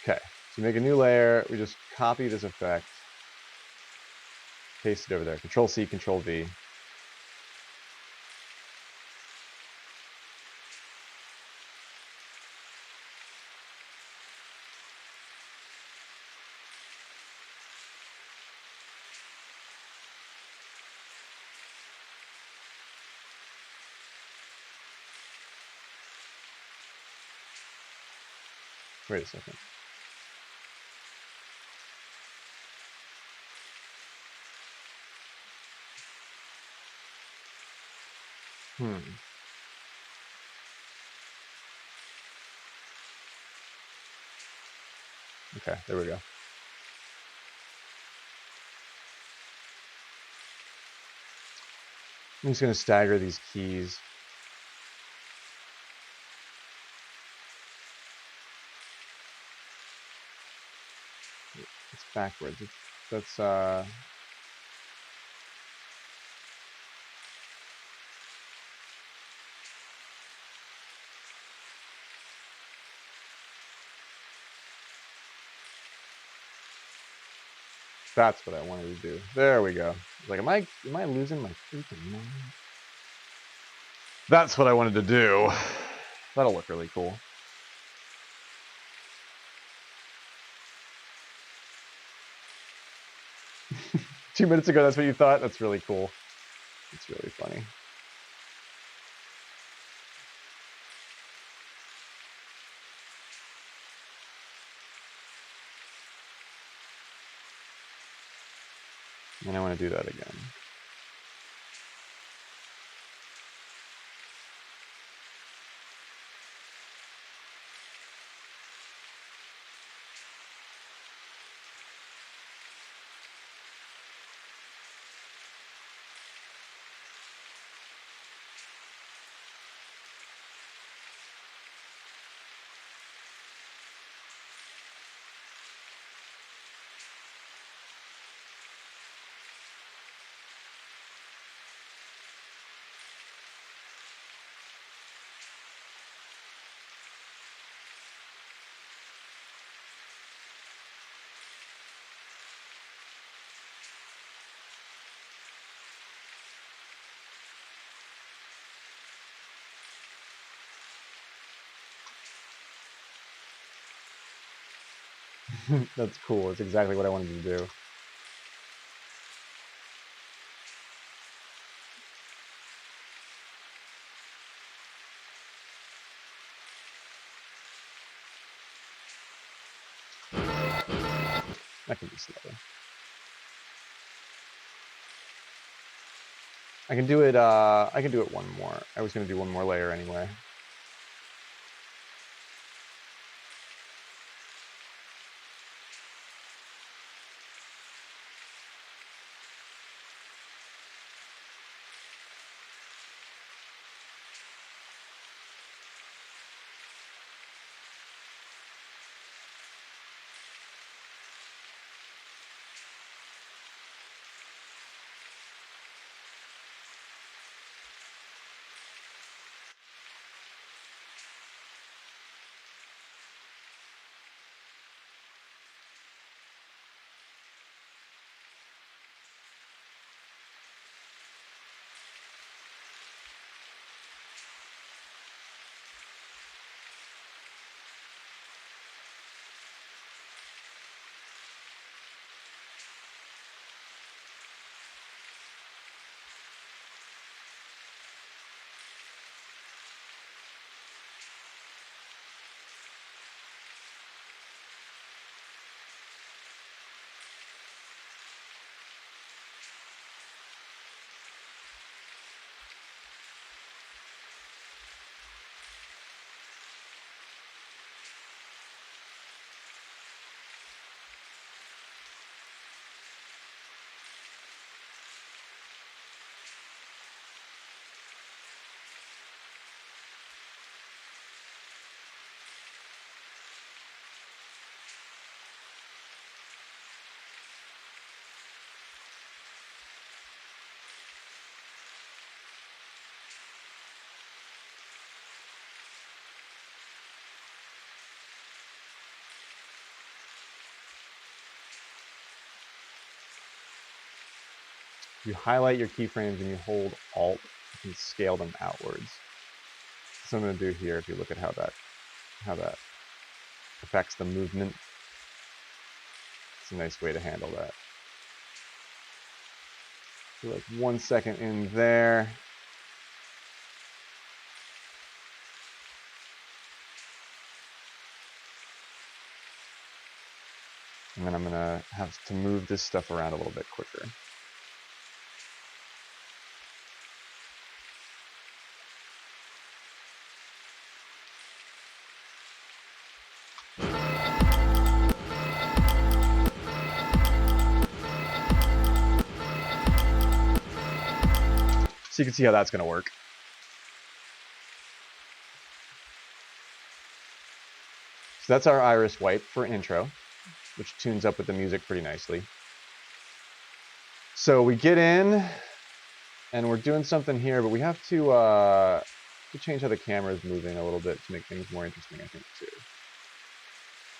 Okay, so make a new layer. We just copy this effect, paste it over there. Control C, Control V. Wait a second. Okay, there we go. I'm just going to stagger these keys. It's backwards. That's That's what I wanted to do. There we go. Like, am I losing my freaking mind? That's what I wanted to do. That'll look really cool. Two minutes ago, that's what you thought? That's really cool. It's really funny. And I want to do that again. That's cool. It's exactly what I wanted to do. That can be slower. I can do it one more. I was gonna do one more layer anyway. You highlight your keyframes and you hold Alt, you can scale them outwards. So I'm going to do here. If you look at how that affects the movement, it's a nice way to handle that. So like 1 second in there. And then I'm going to have to move this stuff around a little bit quicker. So you can see how that's going to work. So that's our iris wipe for intro, which tunes up with the music pretty nicely. So we get in, and we're doing something here, but we have to change how the camera is moving a little bit to make things more interesting, I think, too.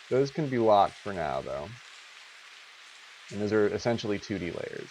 Those can be locked for now, though. And those are essentially 2D layers.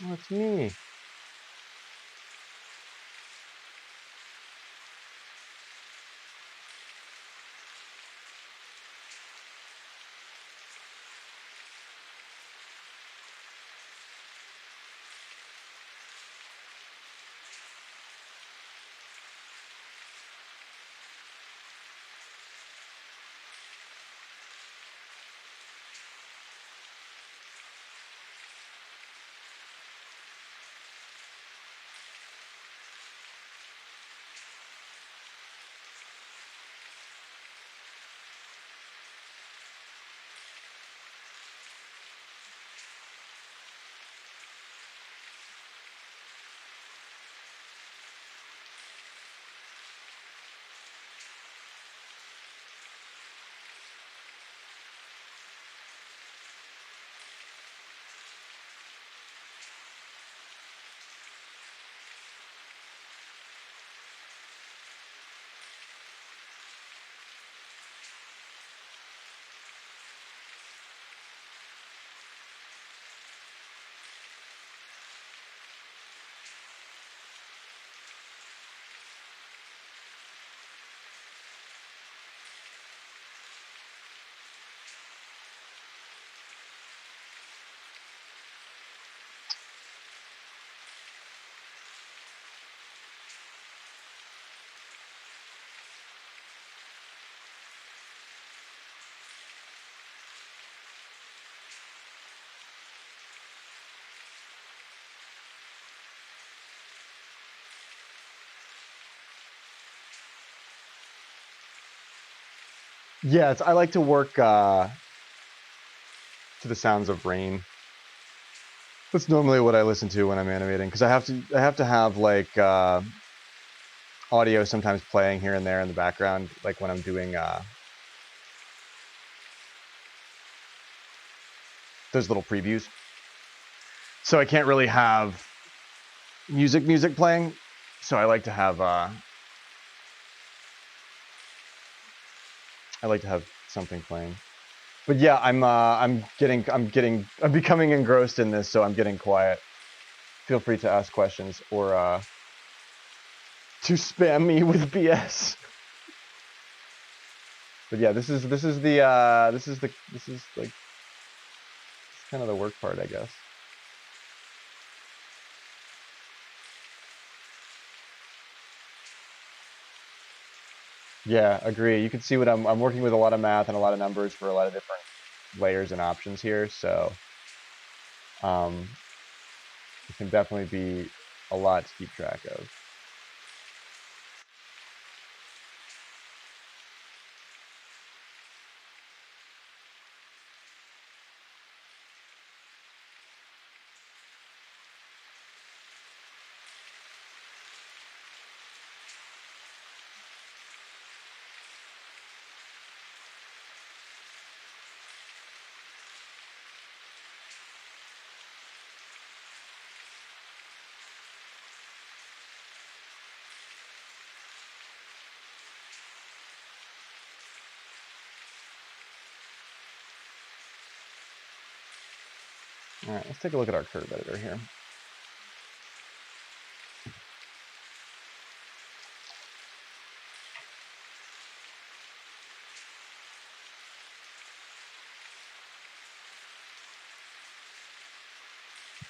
Oh, it's me. Yeah, I like to work to the sounds of rain. That's normally what I listen to when I'm animating because I have to have like audio sometimes playing here and there in the background, like when I'm doing those little previews. So I can't really have music playing. So I like to have something playing. But yeah, I'm becoming engrossed in this, so I'm getting quiet. Feel free to ask questions or to spam me with BS. But yeah, this is like kind of the work part, I guess. Yeah, agree. You can see what I'm working with a lot of math and a lot of numbers for a lot of different layers and options here, so it can definitely be a lot to keep track of. All right, let's take a look at our curve editor here.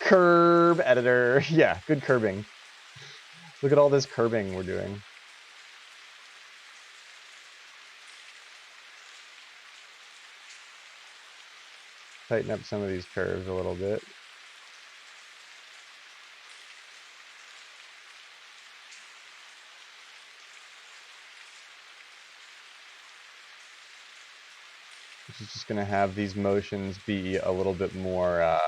Curve editor. Yeah, good curbing. Look at all this curbing we're doing. Tighten up some of these curves a little bit. Which is just going to have these motions be a little bit more,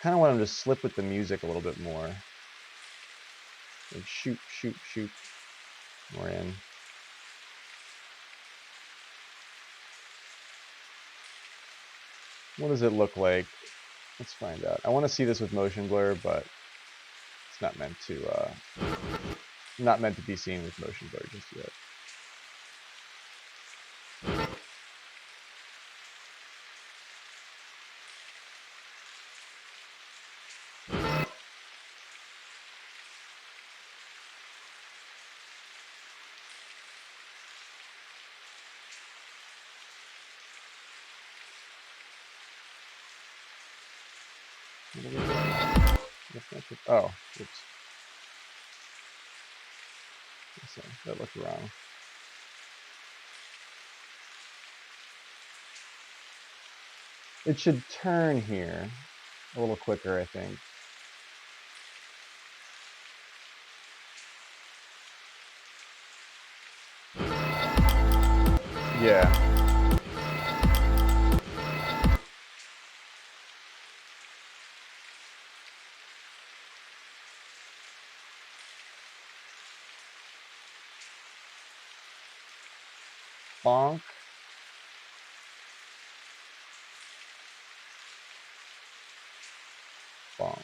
kind of want them to slip with the music a little bit more. Like shoot, shoot, shoot. More in. What does it look like? Let's find out. I want to see this with motion blur, but it's not meant to be seen with motion blur just yet. What are we doing? Oh, oops. That looked wrong. It should turn here a little quicker, I think. Yeah. Bonk. Bonk.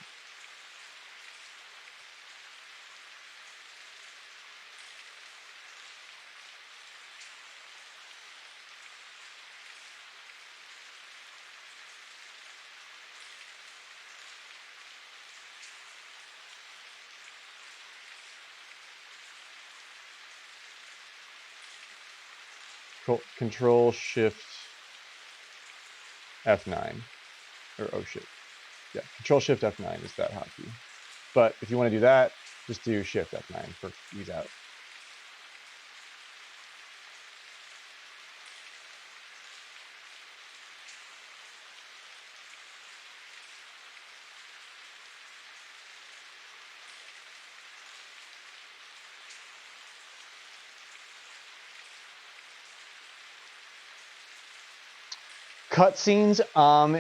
Control Shift F9. Or oh shit. Yeah, Control Shift F9 is that hotkey. But if you want to do that, just do Shift F9 for ease out. Cutscenes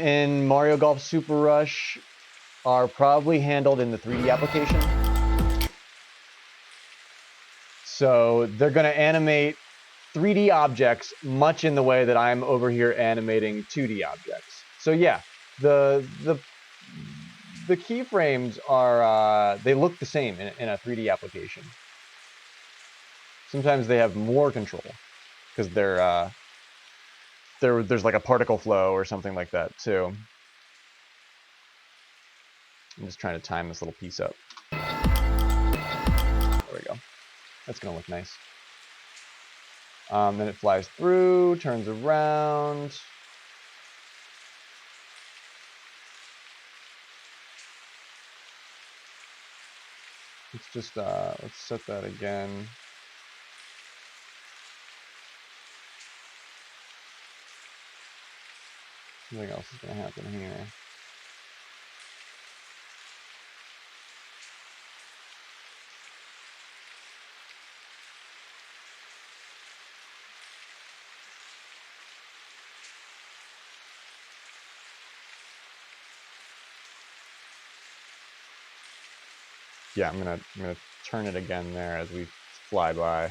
in Mario Golf Super Rush are probably handled in the 3D application. So they're going to animate 3D objects much in the way that I'm over here animating 2D objects. So yeah, the keyframes are they look the same in a 3D application. Sometimes they have more control because there's like a particle flow or something like that too. I'm just trying to time this little piece up. There we go. That's gonna look nice. Then it flies through, turns around. Let's just let's set that again. Something else is gonna happen here. Yeah, I'm gonna turn it again there as we fly by.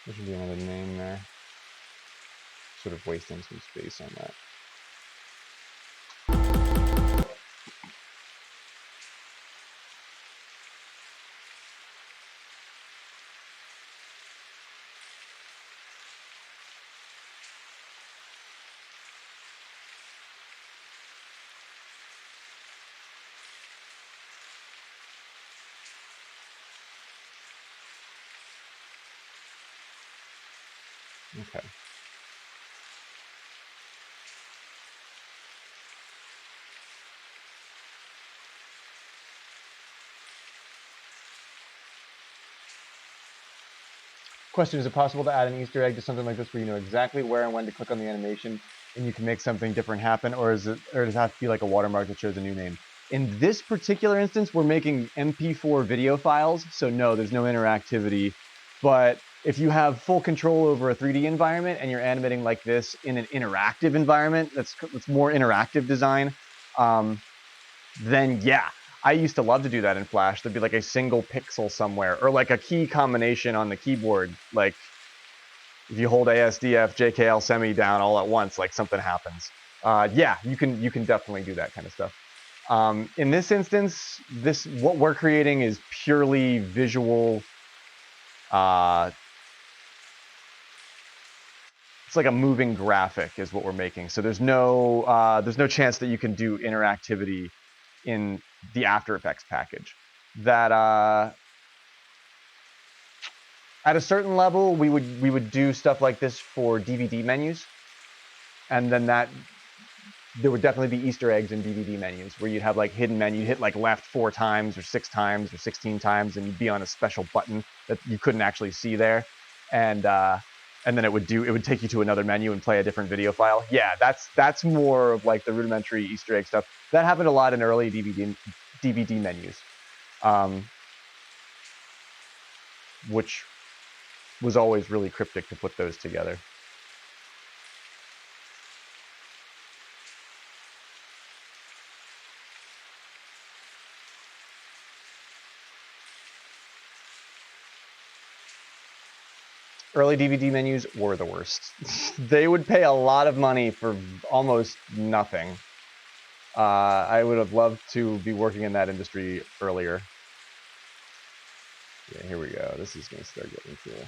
There should be another name there. Sort of wasting some space on that. Okay. Question, is it possible to add an Easter egg to something like this where you know exactly where and when to click on the animation and you can make something different happen, or does it have to be like a watermark that shows a new name? In this particular instance, we're making MP4 video files, so no, there's no interactivity. But if you have full control over a 3D environment and you're animating like this in an interactive environment, that's more interactive design, then yeah, I used to love to do that in Flash. There'd be like a single pixel somewhere, or like a key combination on the keyboard. Like if you hold ASDF, JKL, semi down all at once, like something happens. Yeah, you can definitely do that kind of stuff. In this instance, what we're creating is purely visual. It's like a moving graphic is what we're making. So there's no chance that you can do interactivity in the After Effects package. That at a certain level, we would do stuff like this for DVD menus, and then there would definitely be Easter eggs in DVD menus where you'd have like hidden menu, you'd hit like left 4 times or 6 times or 16 times, and you'd be on a special button that you couldn't actually see there, and then it would take you to another menu and play a different video file. Yeah, that's more of like the rudimentary Easter egg stuff. That happened a lot in early DVD menus, which was always really cryptic to put those together. Early DVD menus were the worst. They would pay a lot of money for almost nothing. I would have loved to be working in that industry earlier. Yeah, here we go. This is going to start getting cool.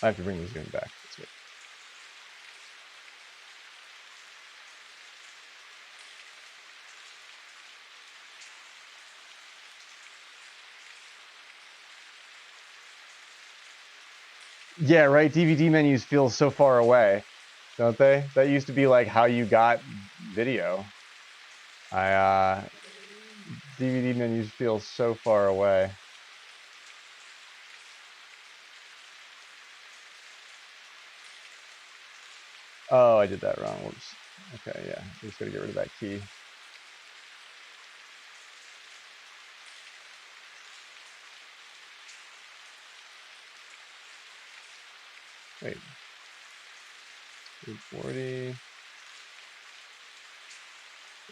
I have to bring the zoom back. That's good. Yeah, right. DVD menus feel so far away, don't they? That used to be like how you got video. DVD menus feel so far away. Oh, I did that wrong. Whoops. Okay, yeah. Just gotta get rid of that key. Wait. 840.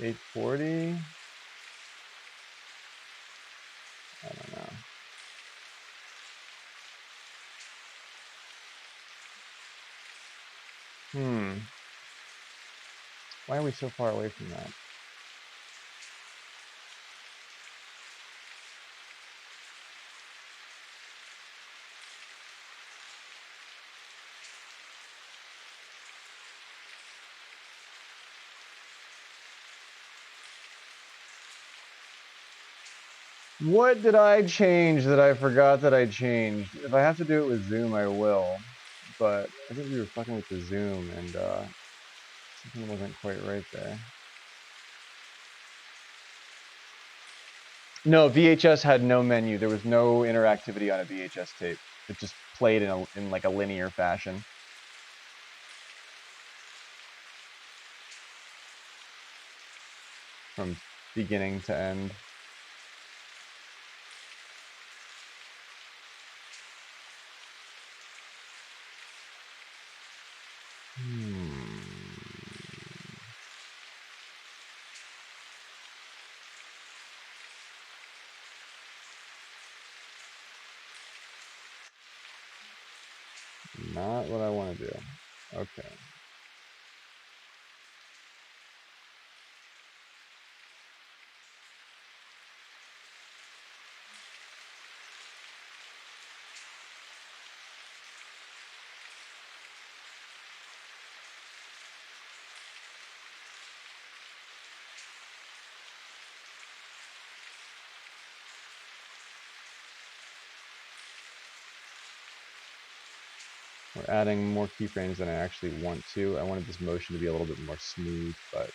840. I don't know. Why are we so far away from that? What did I change that I forgot that I changed? If I have to do it with zoom, I will. But I think we were fucking with the zoom and something wasn't quite right there. No, VHS had no menu. There was no interactivity on a VHS tape. It just played in like a linear fashion. From beginning to end. Not what I want to do. Okay. We're adding more keyframes than I actually want to. I wanted this motion to be a little bit more smooth, but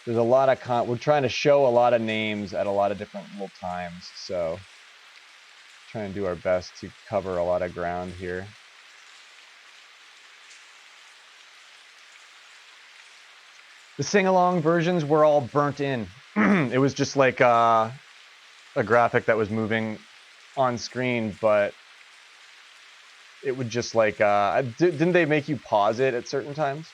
there's a lot of we're trying to show a lot of names at a lot of different little times, so trying to do our best to cover a lot of ground here. The sing-along versions were all burnt in. It was just like a graphic that was moving on screen, but it would just like didn't they make you pause it at certain times?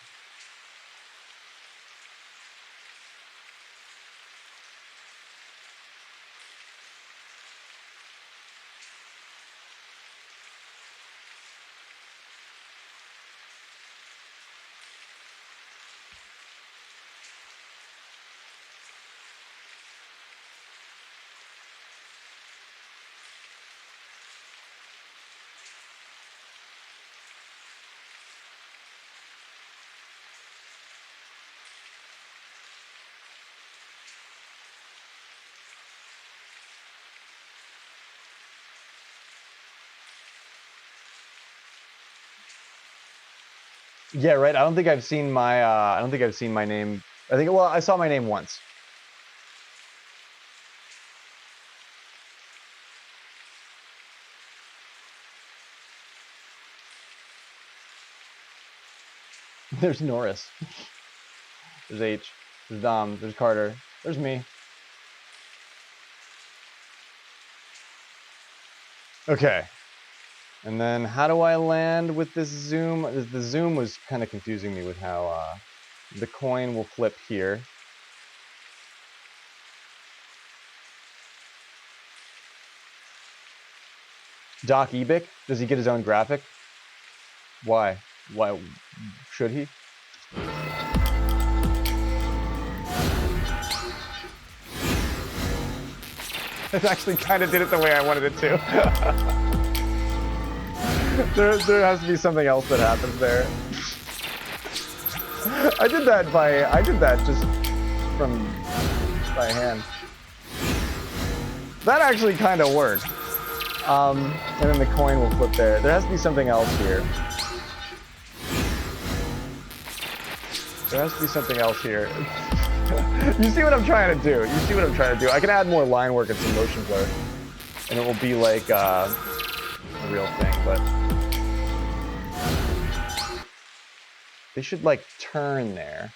Yeah, right. I don't think I've seen my name. Well, I saw my name once. There's Norris. There's H. There's Dom. There's Carter. There's me. Okay. And then how do I land with this zoom? The zoom was kind of confusing me with how the coin will flip here. Doc Ebic, does he get his own graphic? Why? Why should he? It actually kind of did it the way I wanted it to. there has to be something else that happens there. I did that just from by hand. That actually kind of worked. And then the coin will flip there. There has to be something else here. There has to be something else here. You see what I'm trying to do. You see what I'm trying to do. I can add more line work and some motion blur, and it will be like a real thing, but they should like turn there.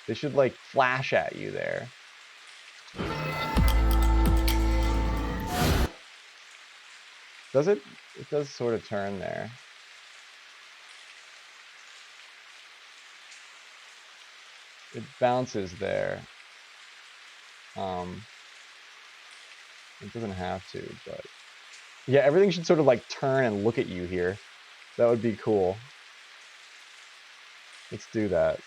They should like flash at you there. Does it? It does sort of turn there. It bounces there. It doesn't have to, but yeah, everything should sort of like turn and look at you here. That would be cool. Let's do that.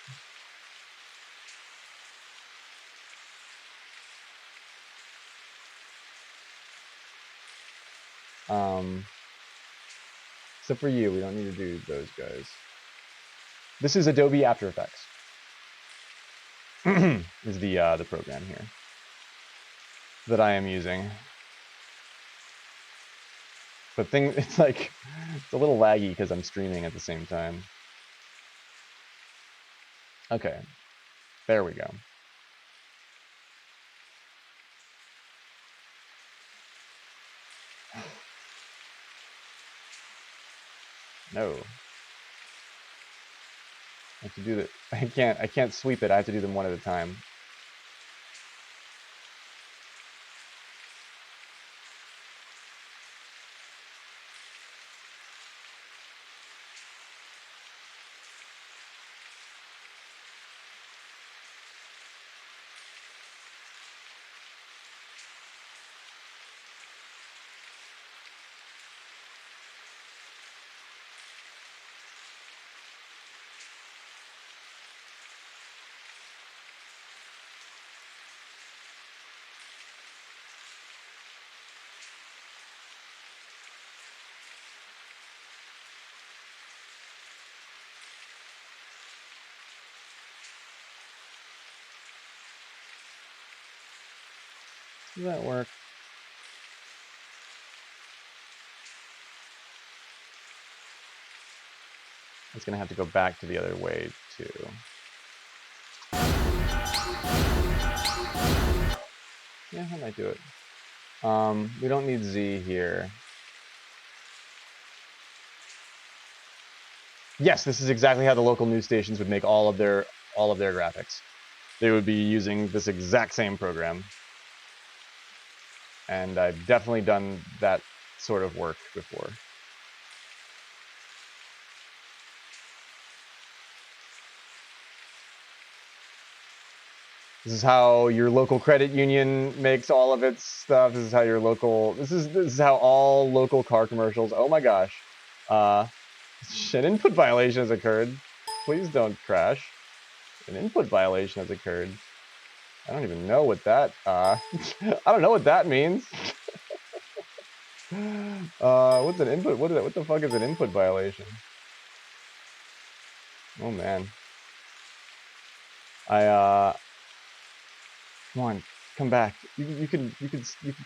Except for you, we don't need to do those guys. This is Adobe After Effects. Is the program here that I am using. But it's like it's a little laggy because I'm streaming at the same time. Okay, there we go. No. I have to do that. I can't sweep it. I have to do them one at a time. Does that work? It's gonna have to go back to the other way too. Yeah, that might do it. We don't need Z here. Yes, this is exactly how the local news stations would make all of their graphics. They would be using this exact same program. And I've definitely done that sort of work before. This is how your local credit union makes all of its stuff. This is how your local. This is how all local car commercials. Oh my gosh, an input violation has occurred. Please don't crash. An input violation has occurred. I don't even know what that. I don't know what that means. What's an input? What the fuck is an input violation? Oh man. Come on, come back. You can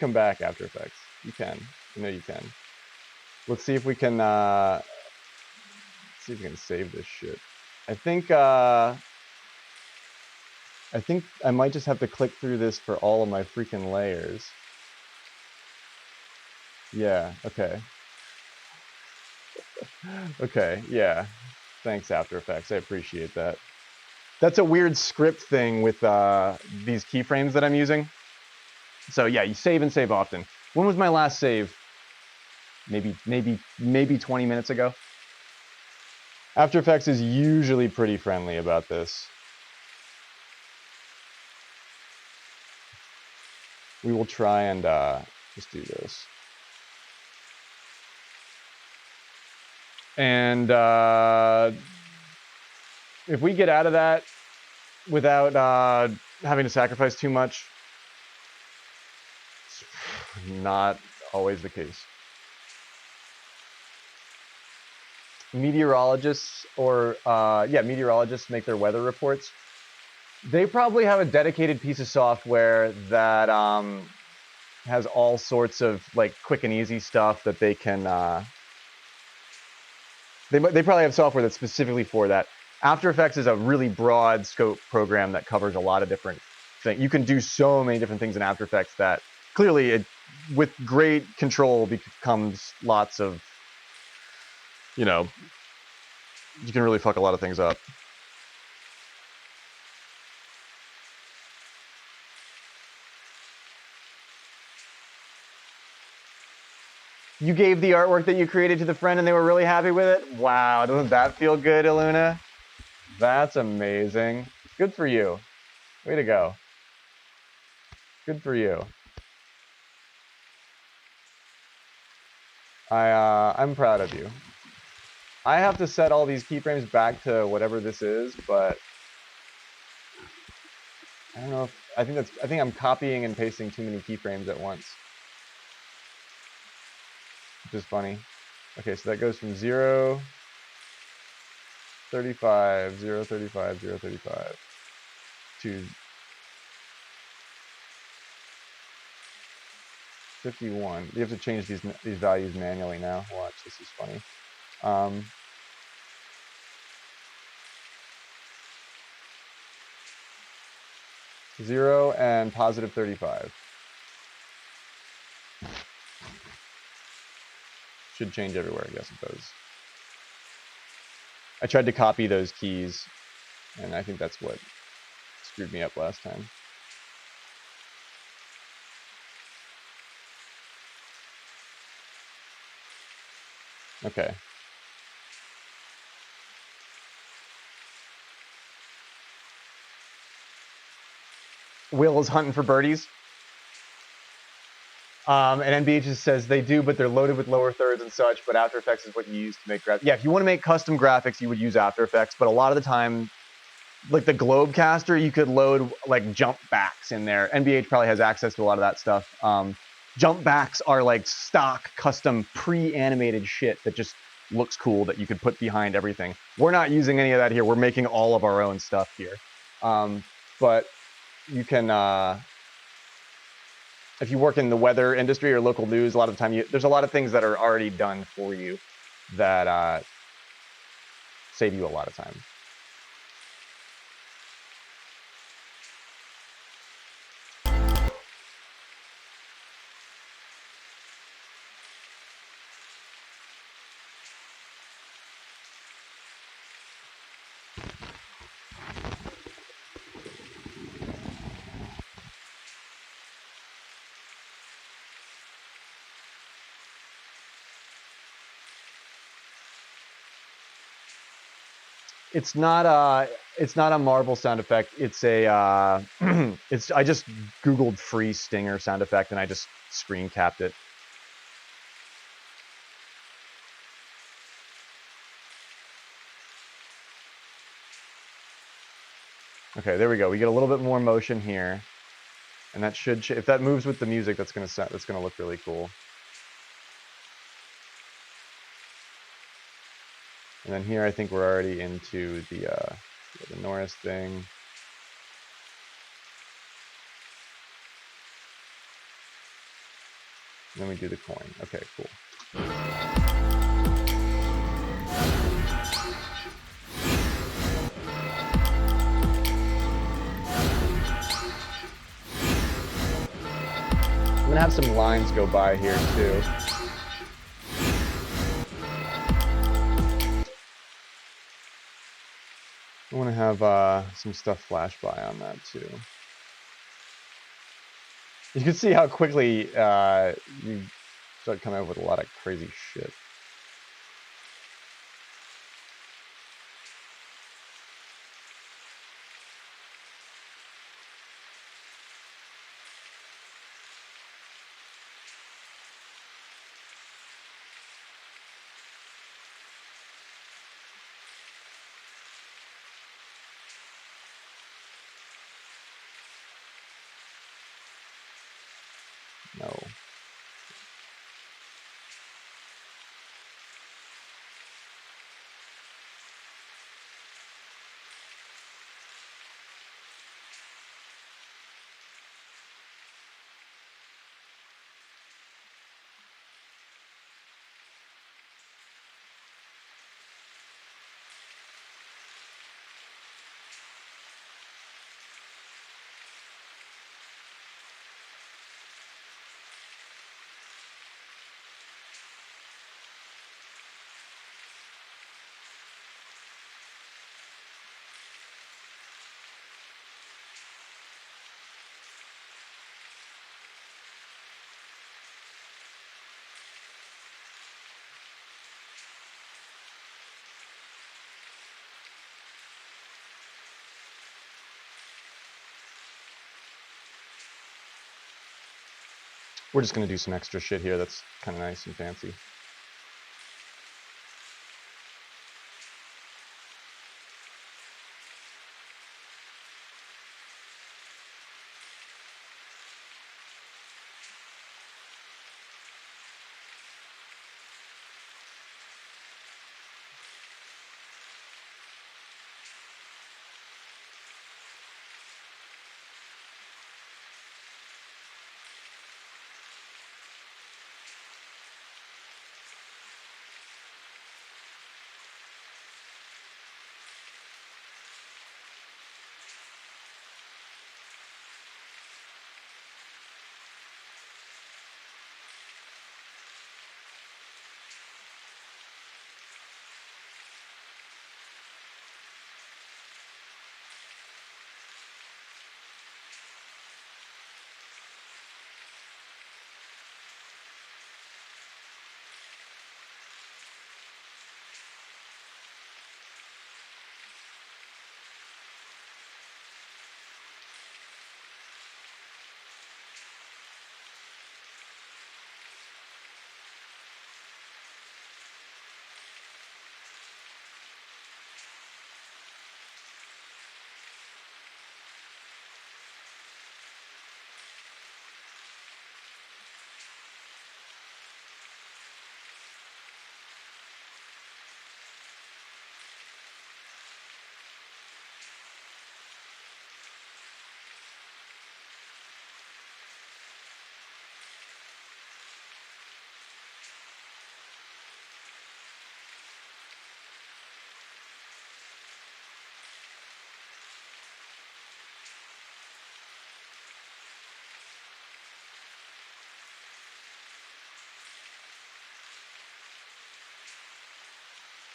come back, After Effects. You can. You know you can. Let's see if we can save this shit. I think I might just have to click through this for all of my freaking layers. Yeah, okay. Okay, yeah. Thanks, After Effects. I appreciate that. That's a weird script thing with these keyframes that I'm using. So yeah, you save and save often. When was my last save? Maybe 20 minutes ago. After Effects is usually pretty friendly about this. We will try and just do this. And if we get out of that without having to sacrifice too much, it's not always the case. Meteorologists meteorologists make their weather reports. They probably have a dedicated piece of software that has all sorts of like quick and easy stuff that they can. They probably have software that's specifically for that. After Effects is a really broad scope program that covers a lot of different things. You can do so many different things in After Effects that clearly, with great control, becomes lots of, you know, you can really fuck a lot of things up. You gave the artwork that you created to the friend and they were really happy with it? Wow, doesn't that feel good, Iluna? That's amazing. Good for you. Way to go. Good for you. I'm proud of you. I have to set all these keyframes back to whatever this is, but I don't know if I think I'm copying and pasting too many keyframes at once. Which is funny. Okay, so that goes from 0, 35, 0, 35, 0, 35 to 51. You have to change these values manually now. Watch, this is funny. 0 and positive 35. Should change everywhere, I guess it does. I tried to copy those keys, and I think that's what screwed me up last time. Okay. Will is hunting for birdies. And NBH just says they do, but they're loaded with lower thirds and such, but After Effects is what you use to make graphics. Yeah, if you want to make custom graphics, you would use After Effects, but a lot of the time, like the Globecaster, you could load like jump backs in there. NBH probably has access to a lot of that stuff. Jump backs are like stock, custom, pre-animated shit that just looks cool that you could put behind everything. We're not using any of that here. We're making all of our own stuff here. But you can... if you work in the weather industry or local news, a lot of the time there's a lot of things that are already done for you that save you a lot of time. It's not a marble sound effect. It's a I just Googled free stinger sound effect and I just screen capped it. Okay, there we go. We get a little bit more motion here, and that should if that moves with the music, that's gonna look really cool. And then here, I think we're already into the Norris thing. And then we do the coin. Okay, cool. I'm gonna have some lines go by here too. I want to have some stuff flash by on that too. You can see how quickly you start coming up with a lot of crazy shit. No. We're just gonna do some extra shit here that's kind of nice and fancy.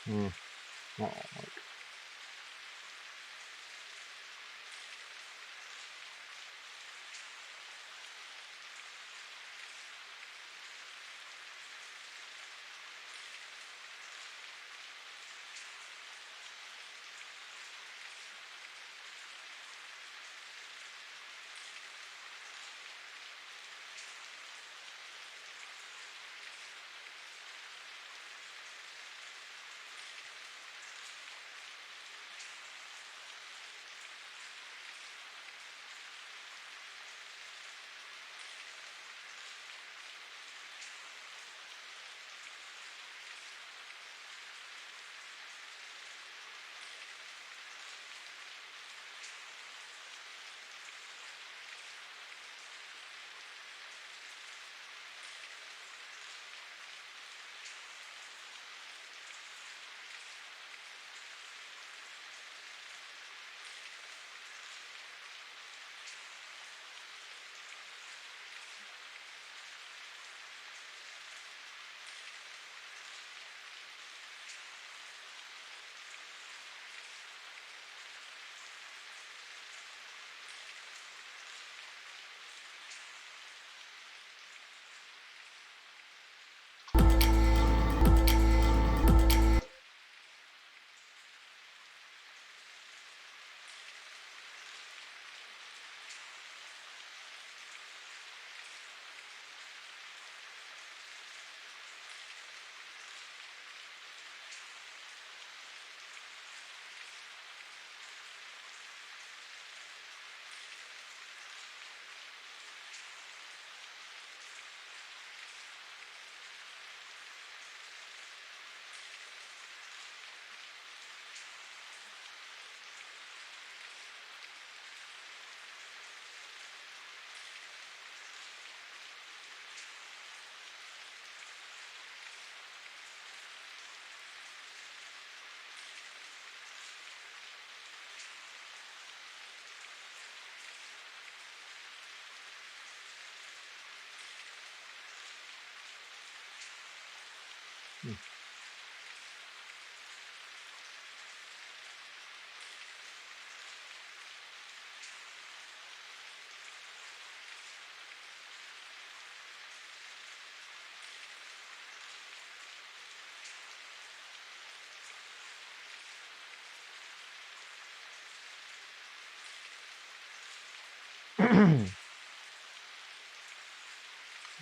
Hmm. Oh,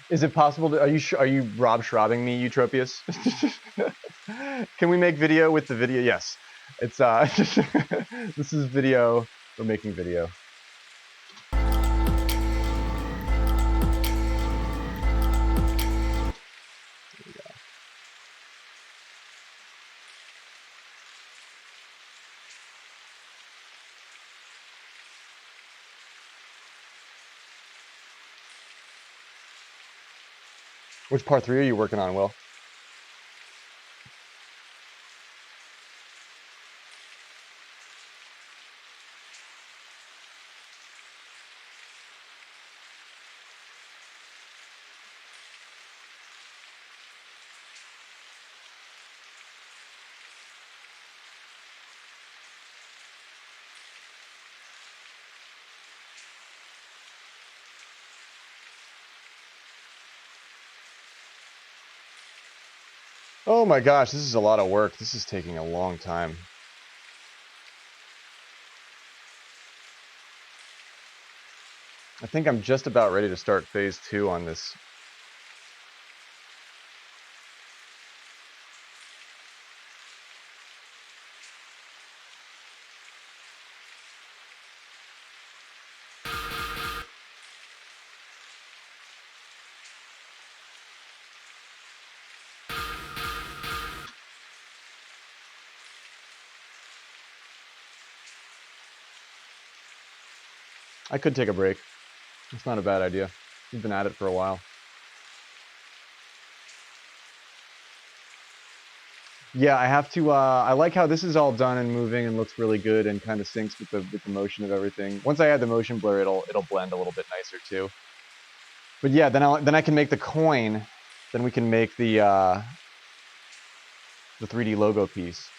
Is it possible to, are you Rob Schraubing me, Eutropius? Can we make video with the video? Yes. It's this is video. We're making video. Which part 3 are you working on, Will? Oh my gosh, this is a lot of work. This is taking a long time. I think I'm just about ready to start phase 2 on this. I could take a break. It's not a bad idea. We've been at it for a while. Yeah, I have to, I like how this is all done and moving and looks really good and kind of syncs with the motion of everything. Once I add the motion blur, it'll blend a little bit nicer too. But yeah, then I can make the coin, then we can make the the 3D logo piece.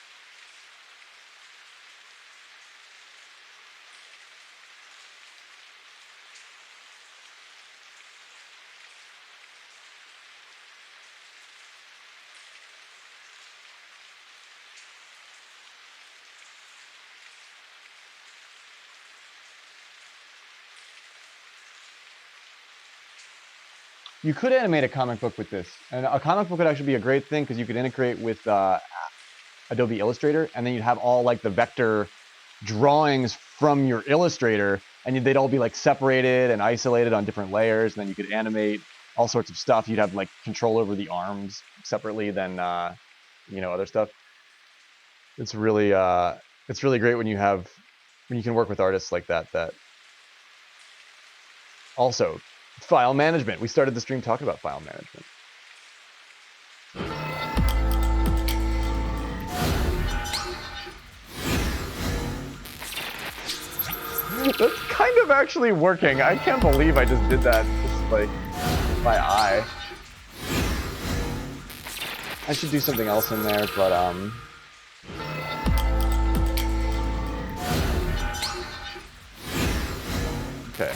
You could animate a comic book with this, and a comic book would actually be a great thing because you could integrate with Adobe Illustrator, and then you'd have all like the vector drawings from your Illustrator, and they'd all be like separated and isolated on different layers, and then you could animate all sorts of stuff. You'd have like control over the arms separately than you know, other stuff. It's really great when you can work with artists like that. Also, file management. We started the stream talking about file management. That's kind of actually working. I can't believe I just did that just like by eye. I should do something else in there, but okay.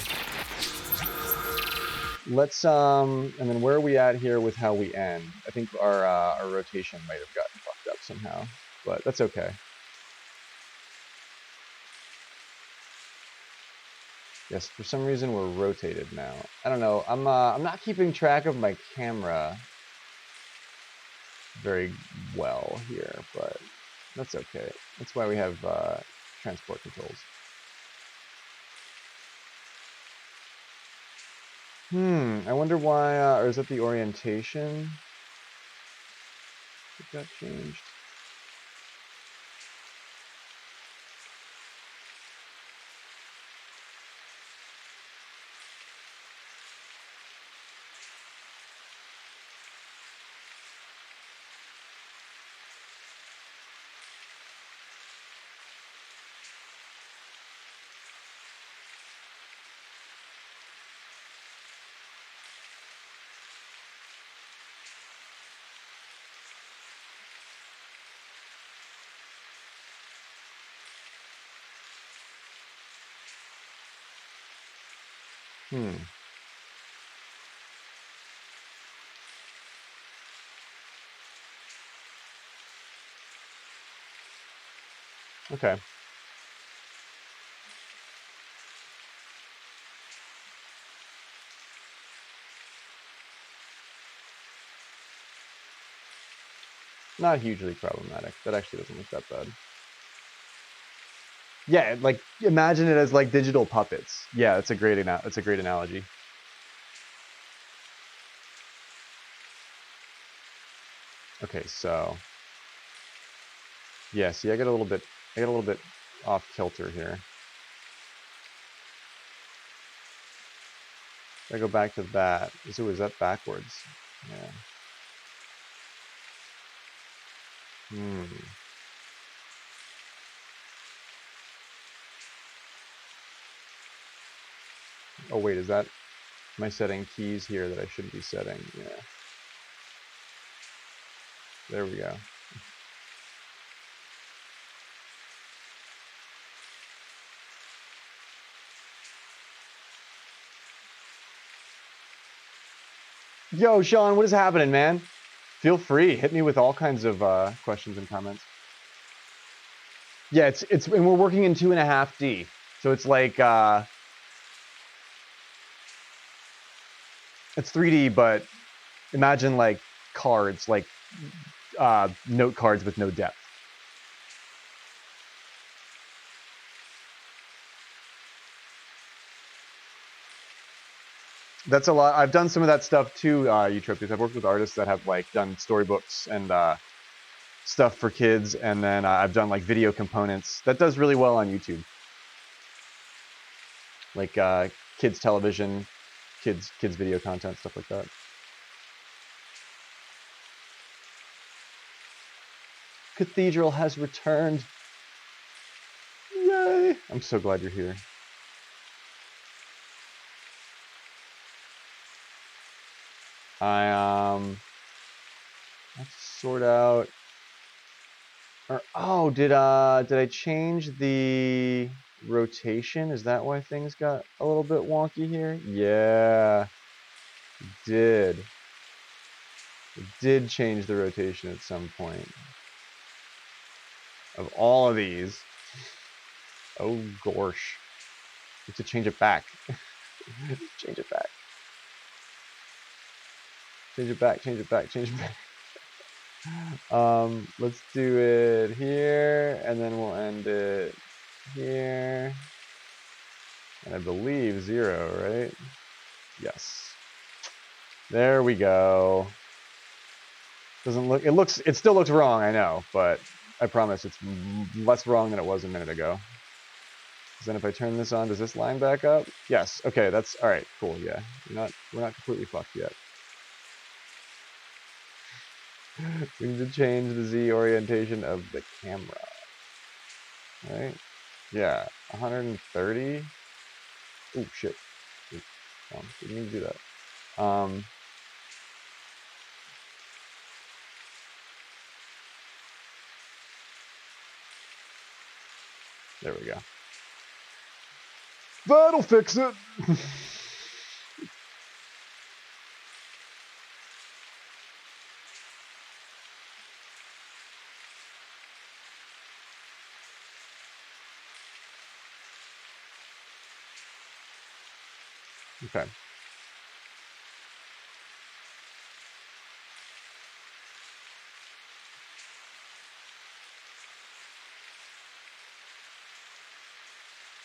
Let's and then where are we at here with how we end? I think our rotation might have gotten fucked up somehow, but that's okay. Yes, for some reason we're rotated now. I don't know. I'm not keeping track of my camera very well here, but that's okay. That's why we have transport controls. I wonder why, or is that the orientation? It got changed. Okay. Not hugely problematic. That actually doesn't look that bad. Yeah, like imagine it as like digital puppets. Yeah, that's a great analogy. Okay, so yeah, see, I get a little bit off kilter here. I go back to that. So is that backwards? Yeah. Oh wait, is that, am I setting keys here that I shouldn't be setting? Yeah. There we go. Yo, Sean, what is happening, man? Feel free, hit me with all kinds of questions and comments. Yeah, it's and we're working in 2.5D, so it's like it's 3D, but imagine like cards, like note cards with no depth. That's a lot. I've done some of that stuff too, Eutropius. I've worked with artists that have like done storybooks and stuff for kids, and then I've done like video components. That does really well on YouTube. Like kids television, kids video content, stuff like that. Cathedral has returned. Yay! I'm so glad you're here. I have to sort out Or, oh, did I change the rotation? Is that why things got a little bit wonky here? Yeah, it did change the rotation at some point. Of all of these. Oh, gosh. We have to change it back. Change it back. Change it back, change it back, change it back. Let's do it here, and then we'll end it here. And I believe 0, right? Yes. There we go. Doesn't look, it still looks wrong, I know, but I promise it's less wrong than it was a minute ago. Because then if I turn this on, does this line back up? Yes, okay, that's, all right, cool, yeah. We're not completely fucked yet. We need to change the Z orientation of the camera. Right? Yeah, 130. Oh, shit. Didn't mean to do that. There we go. That'll fix it. Okay.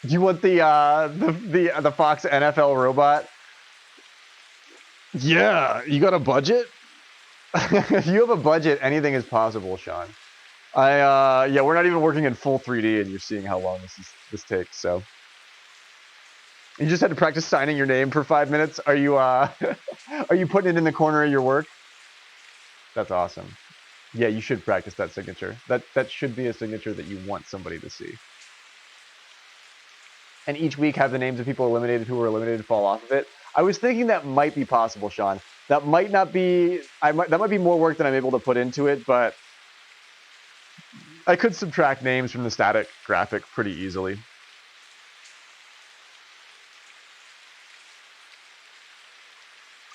Do you want the Fox NFL robot? Yeah, you got a budget? If you have a budget, anything is possible, Sean. Yeah, we're not even working in full 3D, and you're seeing how long this takes. So you just had to practice signing your name for 5 minutes. Are you are you putting it in the corner of your work? That's awesome. Yeah, you should practice that signature. That should be a signature that you want somebody to see. And each week have the names of people eliminated who were eliminated fall off of it. I was thinking that might be possible, Sean. That might not be. That might be more work than I'm able to put into it, but I could subtract names from the static graphic pretty easily.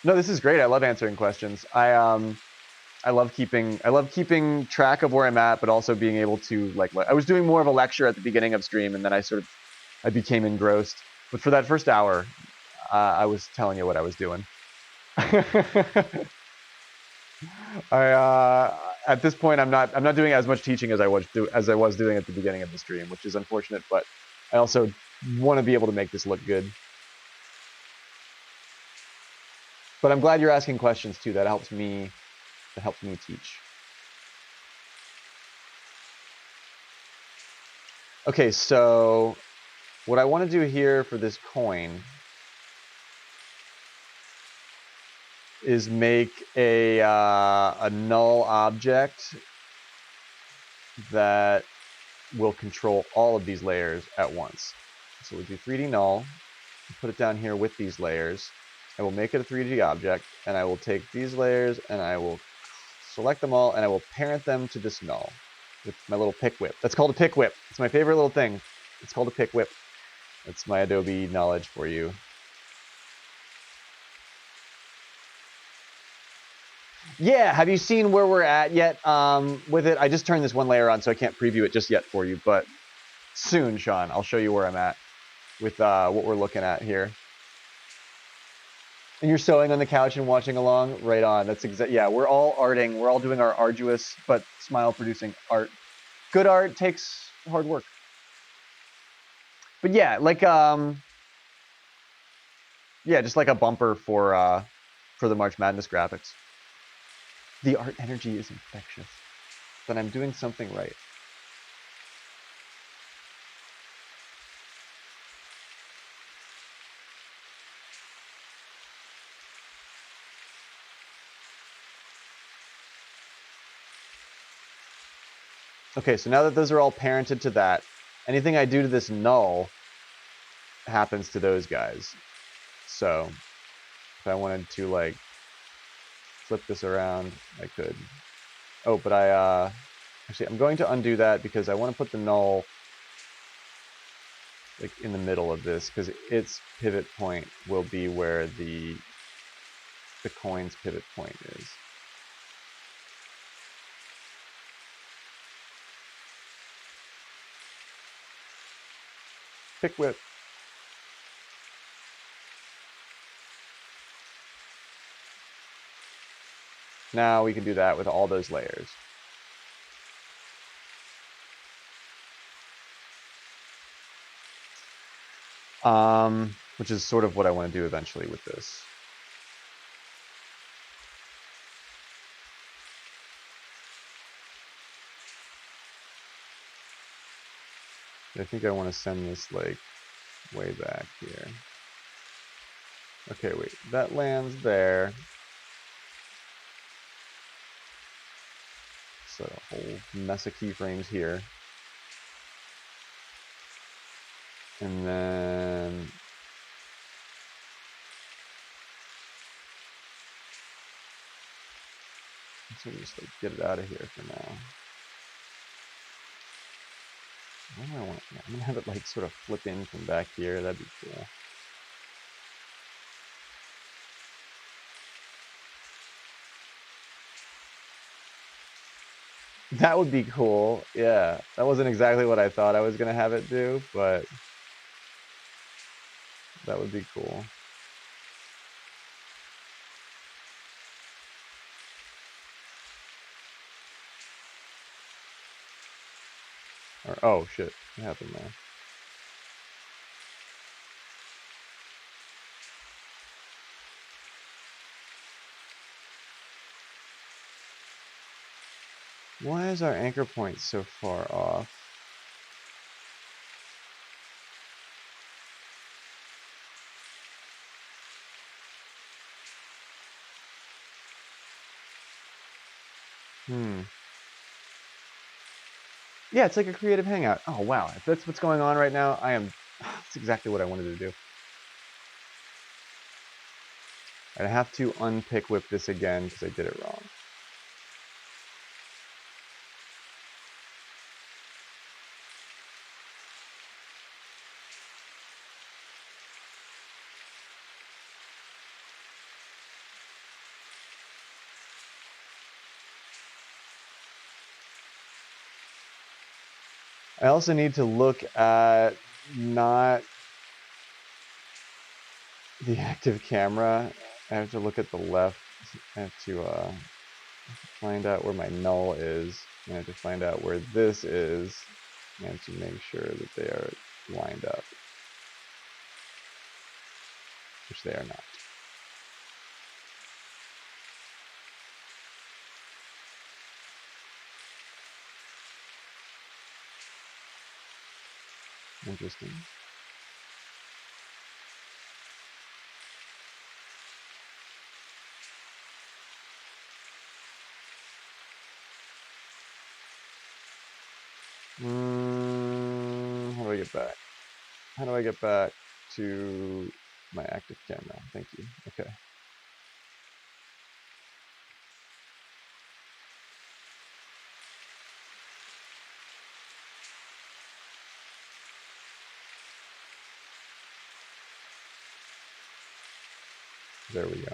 No, this is great. I love answering questions. I love keeping track of where I'm at, but also being able to I was doing more of a lecture at the beginning of stream, and then I became engrossed. But for that first hour, I was telling you what I was doing. At this point, I'm not doing as much teaching as I was doing at the beginning of the stream, which is unfortunate. But I also want to be able to make this look good. But I'm glad you're asking questions too. That helps me teach. Okay, so what I want to do here for this coin is make a null object that will control all of these layers at once. So we'll do 3D null, put it down here with these layers. I will make it a 3D object, and I will take these layers and I will select them all, and I will parent them to this null with my little pick whip. That's called a pick whip. It's my favorite little thing. It's called a pick whip. That's my Adobe knowledge for you. Yeah, have you seen where we're at yet with it? I just turned this one layer on, so I can't preview it just yet for you, but soon, Sean, I'll show you where I'm at with what we're looking at here. And you're sewing on the couch and watching along? Right on. That's yeah, we're all arting. We're all doing our arduous but smile-producing art. Good art takes hard work. But yeah, yeah, just like a bumper for the March Madness graphics. The art energy is infectious. Then I'm doing something right. Okay, so now that those are all parented to that, anything I do to this null happens to those guys. So if I wanted to flip this around, I could. Oh, but I Actually, I'm going to undo that because I want to put the null like in the middle of this, because its pivot point will be where the coin's pivot point is. Pick whip. Now we can do that with all those layers. Which is sort of what I want to do eventually with this. I think I want to send this like way back here. Okay, wait, that lands there. So a whole mess of keyframes here. And then so just like get it out of here for now. What do I want? Yeah, I'm gonna have it like sort of flip in from back here. That'd be cool. That would be cool. Yeah, that wasn't exactly what I thought I was gonna have it do, but that would be cool. Or, oh shit, what happened there? Why is our anchor point so far off? Yeah, it's like a creative hangout. Oh wow, if that's what's going on right now, that's exactly what I wanted to do. I have to unpick whip this again because I did it wrong. I also need to look at not the active camera. I have to look at the left. I have to find out where my null is. I have to find out where this is. And to make sure that they are lined up, which they are not. Interesting. How do I get back? How do I get back to my active camera? Thank you. Okay. There we go.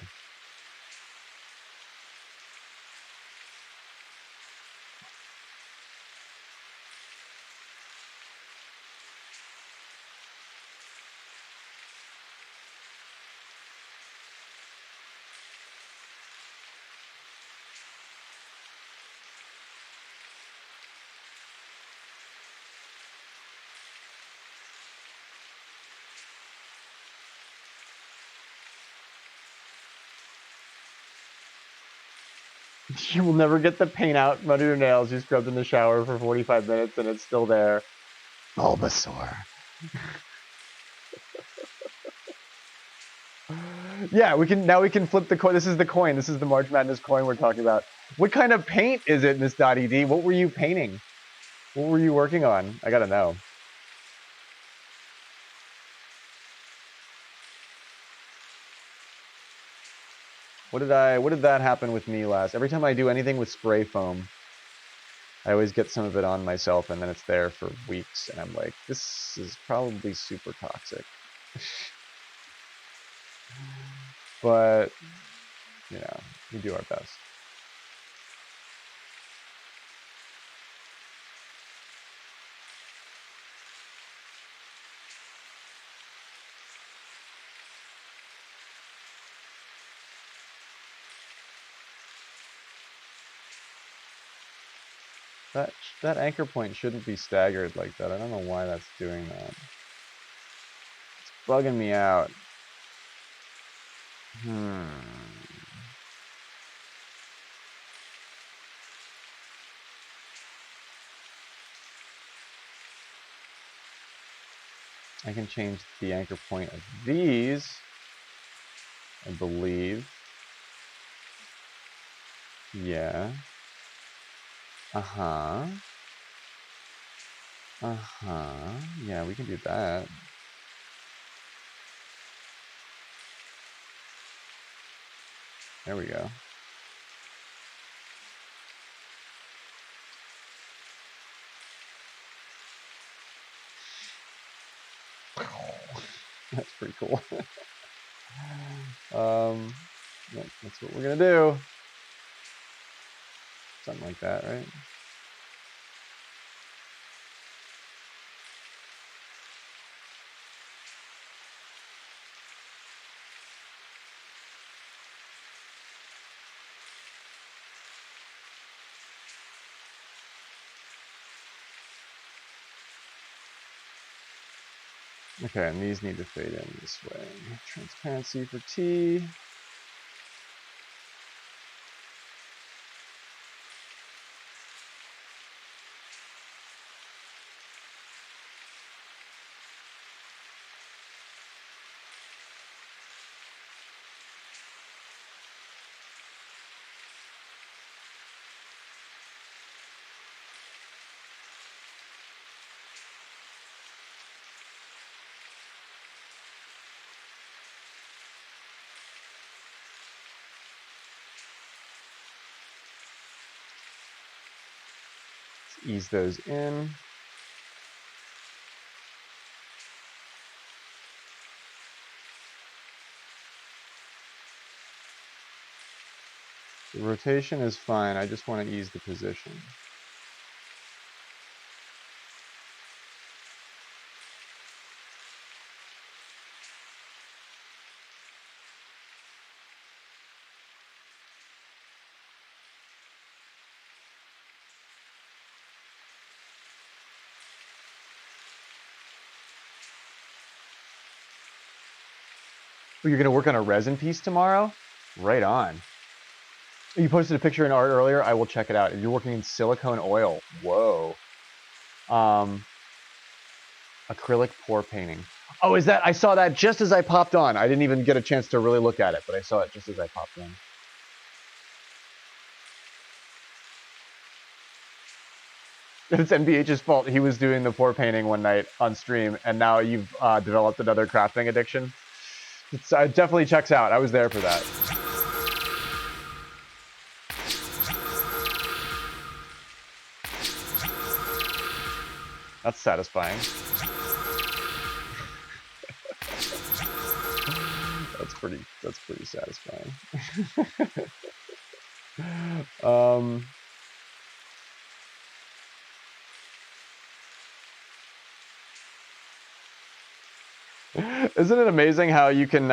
You will never get the paint out from under your nails. You scrubbed in the shower for 45 minutes and it's still there. Bulbasaur. Yeah, we can flip the coin. This is the coin. This is the March Madness coin we're talking about. What kind of paint is it, Miss .ed? What were you painting? What were you working on? I gotta know. What did that happen with me last? Every time I do anything with spray foam, I always get some of it on myself and then it's there for weeks and I'm like, this is probably super toxic. But, you know, we do our best. That anchor point shouldn't be staggered like that. I don't know why that's doing that. It's bugging me out. I can change the anchor point of these, I believe. Yeah. Uh-huh. Uh-huh. Yeah, we can do that. There we go. That's pretty cool. Yeah, that's what we're gonna do. Something like that, right? Okay, and these need to fade in this way. Transparency for T. Let's ease those in. The rotation is fine, I just want to ease the position. Oh, you're gonna work on a resin piece tomorrow? Right on. You posted a picture in art earlier. I will check it out. You're working in silicone oil. Whoa. Acrylic pour painting. Oh, is that? I saw that just as I popped on. I didn't even get a chance to really look at it, but I saw it just as I popped on. It's NBH's fault. He was doing the pour painting one night on stream, and now you've developed another crafting addiction. It definitely checks out. I was there for that. That's satisfying. That's pretty satisfying. Isn't it amazing how you can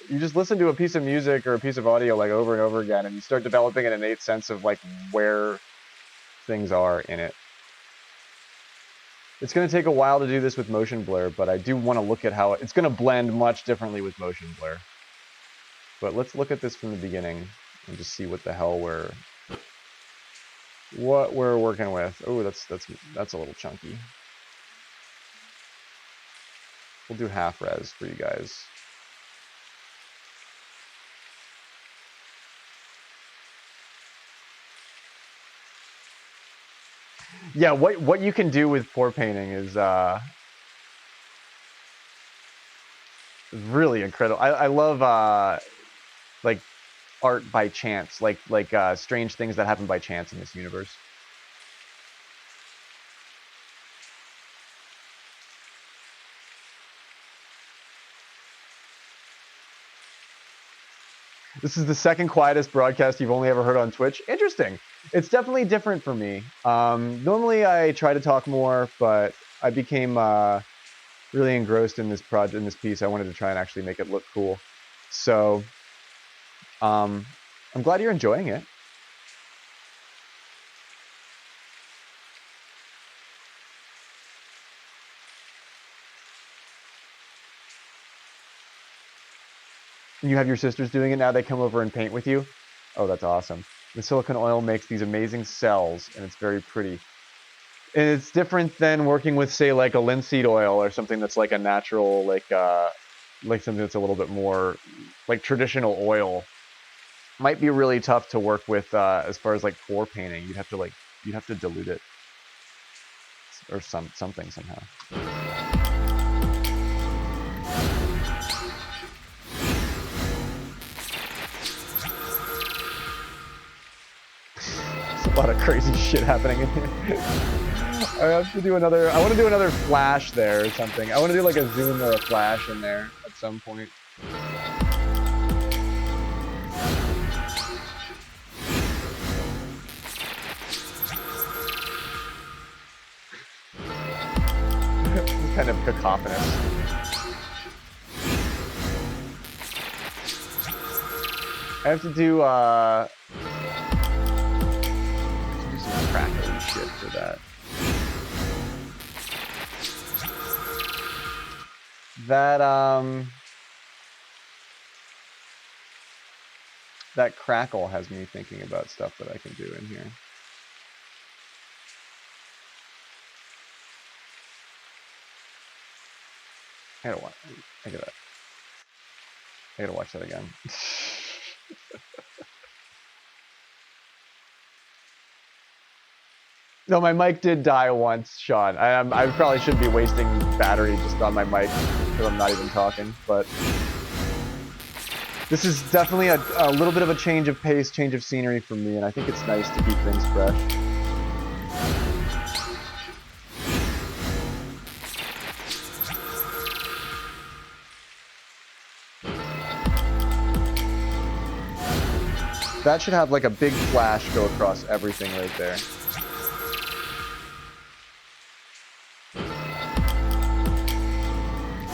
you just listen to a piece of music or a piece of audio like over and over again, and you start developing an innate sense of like where things are in it. It's going to take a while to do this with motion blur, but I do want to look at how it's going to blend much differently with motion blur. But let's look at this from the beginning and just see what the hell what we're working with. Oh, that's a little chunky. We'll do half res for you guys. Yeah, what you can do with pour painting is really incredible. I love like art by chance, like strange things that happen by chance in this universe. This is the second quietest broadcast you've only ever heard on Twitch. Interesting. It's definitely different for me. Normally I try to talk more, but I became really engrossed in this project, in this piece. I wanted to try and actually make it look cool. So I'm glad you're enjoying it. You have your sisters doing it now. They come over and paint with you. Oh, that's awesome. The silicone oil makes these amazing cells, and it's very pretty. And it's different than working with, say, like a linseed oil or something that's like a natural, like something that's a little bit more like traditional oil. Might be really tough to work with as far as like pour painting. You'd have to dilute it or something somehow. There's a lot of crazy shit happening in here. I have to do another. I want to do another flash there or something. I want to do like a zoom or a flash in there at some point. It's kind of cacophonous. I have to do some crackly shit for that. That crackle has me thinking about stuff that I can do in here. I gotta watch that again. No, my mic did die once, Sean. I probably shouldn't be wasting battery just on my mic because I'm not even talking, but this is definitely a little bit of a change of pace, change of scenery for me, and I think it's nice to keep things fresh. That should have like a big flash go across everything right there.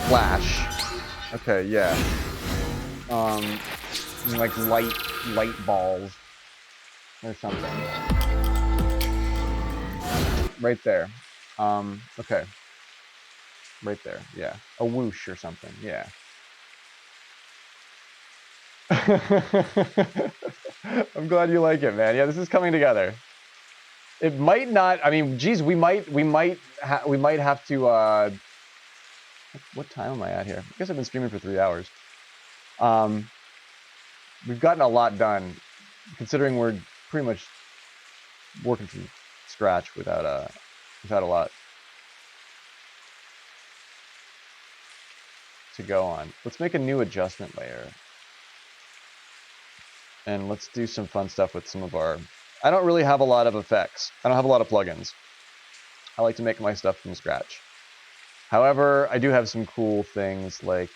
Flash. Okay, yeah. Like light balls or something. Right there. Okay. Right there, yeah. A whoosh or something, yeah. I'm glad you like it, man. Yeah, this is coming together. It might not. I mean, geez, we might have to. What time am I at here? I guess I've been streaming for 3 hours. We've gotten a lot done, considering we're pretty much working from scratch without a lot to go on. Let's make a new adjustment layer. And let's do some fun stuff with some of our... I don't really have a lot of effects. I don't have a lot of plugins. I like to make my stuff from scratch. However, I do have some cool things like...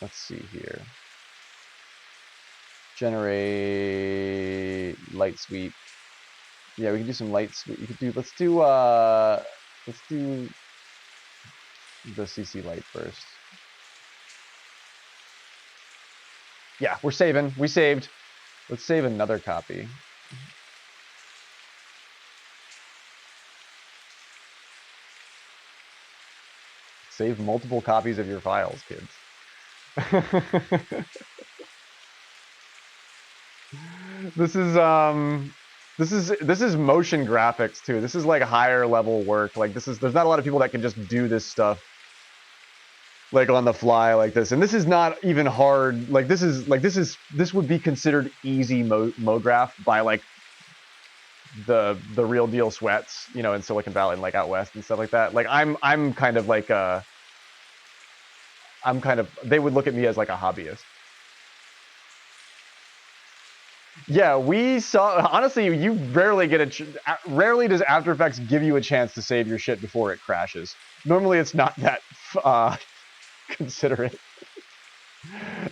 let's see here. Generate light sweep. Yeah, we can do some light sweep. You could do... Let's do the CC light first. Yeah, we're saving. We saved. Let's save another copy. Save multiple copies of your files, kids. This is motion graphics too. This is like higher level work. Like there's not a lot of people that can just do this stuff like on the fly like this. And this is not even hard. Like this would be considered easy MoGraph by like the real deal sweats, you know, in Silicon Valley and like out west and stuff like that. Like I'm kind of like they would look at me as like a hobbyist. Yeah, we saw, honestly, you rarely rarely does After Effects give you a chance to save your shit before it crashes. Normally it's not that consider it.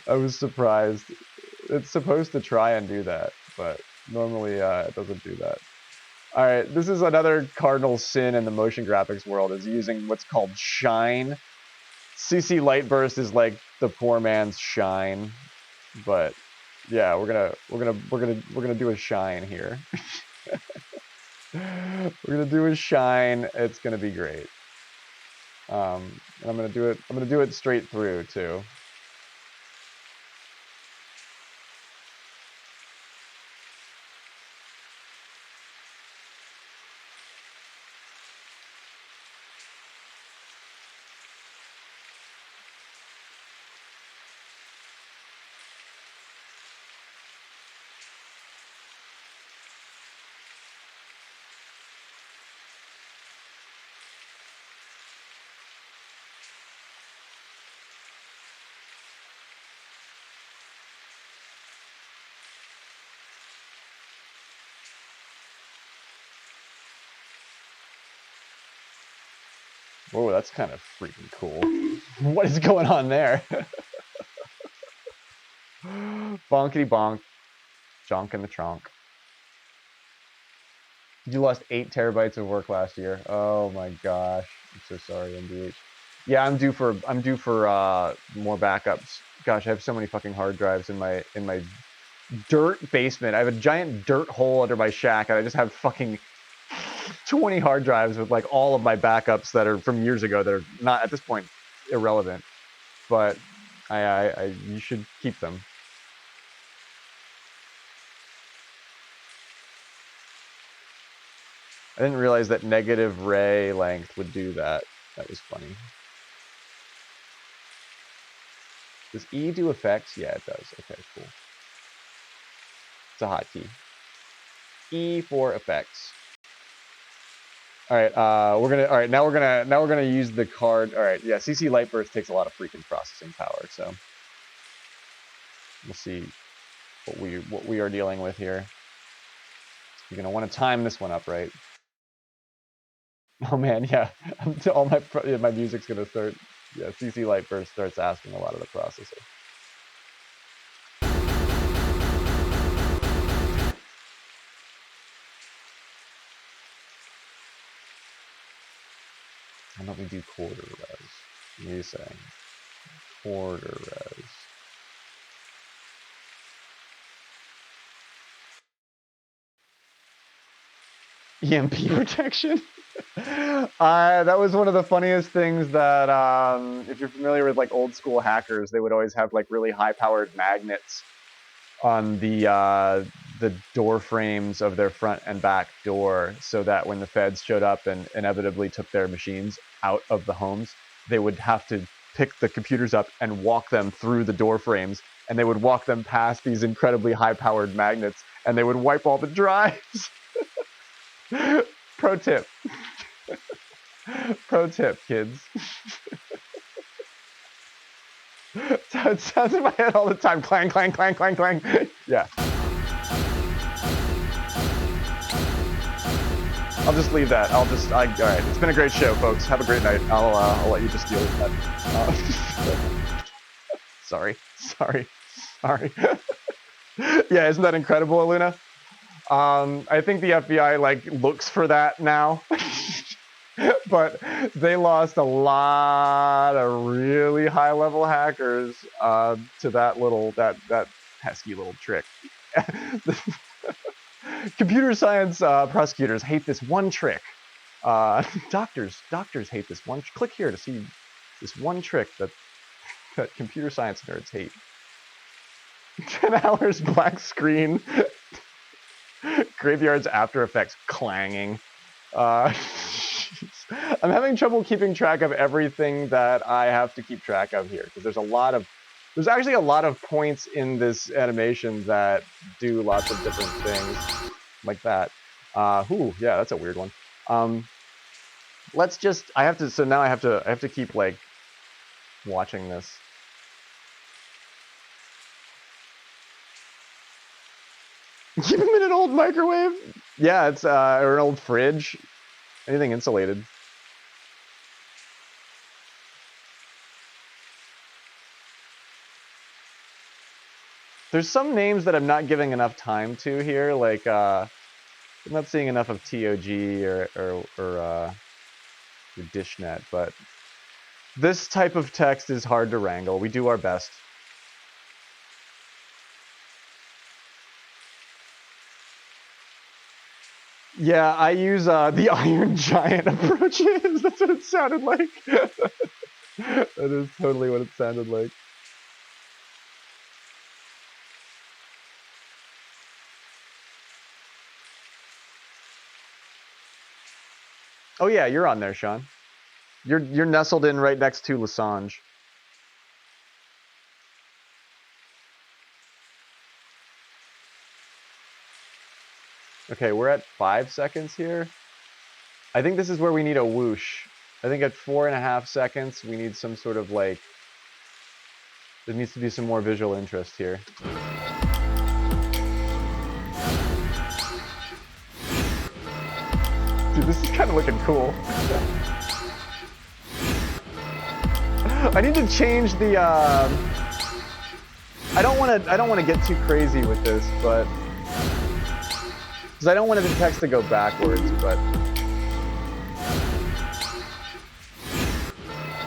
I was surprised. It's supposed to try and do that, but normally it doesn't do that. All right, this is another cardinal sin in the motion graphics world, is using what's called shine. CC Light Burst is like the poor man's shine, but yeah, we're gonna do a shine here. We're gonna do a shine. It's gonna be great. And I'm gonna do it straight through too. Whoa, that's kind of freaking cool. What is going on there? Bonkety bonk. Jonk in the trunk. You lost 8 terabytes of work last year. Oh my gosh. I'm so sorry, MDH. Yeah, I'm due for more backups. Gosh, I have so many fucking hard drives in my dirt basement. I have a giant dirt hole under my shack, and I just have fucking 20 hard drives with like all of my backups that are from years ago that are not at this point irrelevant. But you should keep them. I didn't realize that negative ray length would do that. That was funny. Does E do effects? Yeah, it does. Okay, cool. It's a hotkey. E for effects. All right, now we're gonna use the card. All right, yeah, CC Light Burst takes a lot of freaking processing power, so we'll see what we are dealing with here. You're gonna want to time this one up, right? Oh man, yeah, all my music's gonna start. Yeah, CC Light Burst starts asking a lot of the processor. Why don't we do quarter res? What are you saying? Quarter res. EMP protection? That was one of the funniest things that, if you're familiar with like old school hackers, they would always have like really high powered magnets on the door frames of their front and back door, so that when the feds showed up and inevitably took their machines out of the homes, they would have to pick the computers up and walk them through the door frames, and they would walk them past these incredibly high powered magnets, and they would wipe all the drives. Pro tip. Pro tip, kids. So it sounds in my head all the time. Clang, clang, clang, clang, clang. Yeah. I'll just leave that. All right. It's been a great show, folks. Have a great night. I'll let you just deal with that. Sorry. Yeah, isn't that incredible, Aluna? I think the FBI like looks for that now. But they lost a lot of really high level hackers to that pesky little trick. Computer science prosecutors hate this one trick. Doctors hate this one. Click here to see this one trick that computer science nerds hate. 10 hours black screen. Graveyard's After Effects clanging. I'm having trouble keeping track of everything that I have to keep track of here, because there's actually a lot of points in this animation that do lots of different things like that. Yeah, that's a weird one. Now I have to keep like watching this. Keep them in an old microwave? Yeah, it's or an old fridge. Anything insulated. There's some names that I'm not giving enough time to here, like I'm not seeing enough of TOG or DishNet, but this type of text is hard to wrangle. We do our best. Yeah, I use the Iron Giant approaches. That's what it sounded like. That is totally what it sounded like. Oh yeah, you're on there, Sean. You're nestled in right next to Lasange. Okay, we're at 5 seconds here. I think this is where we need a whoosh. I think at 4.5 seconds, we need some sort of like, there needs to be some more visual interest here. Dude, this is kind of looking cool. I need to change the. I don't want to get too crazy with this, but because I don't want the text to go backwards. But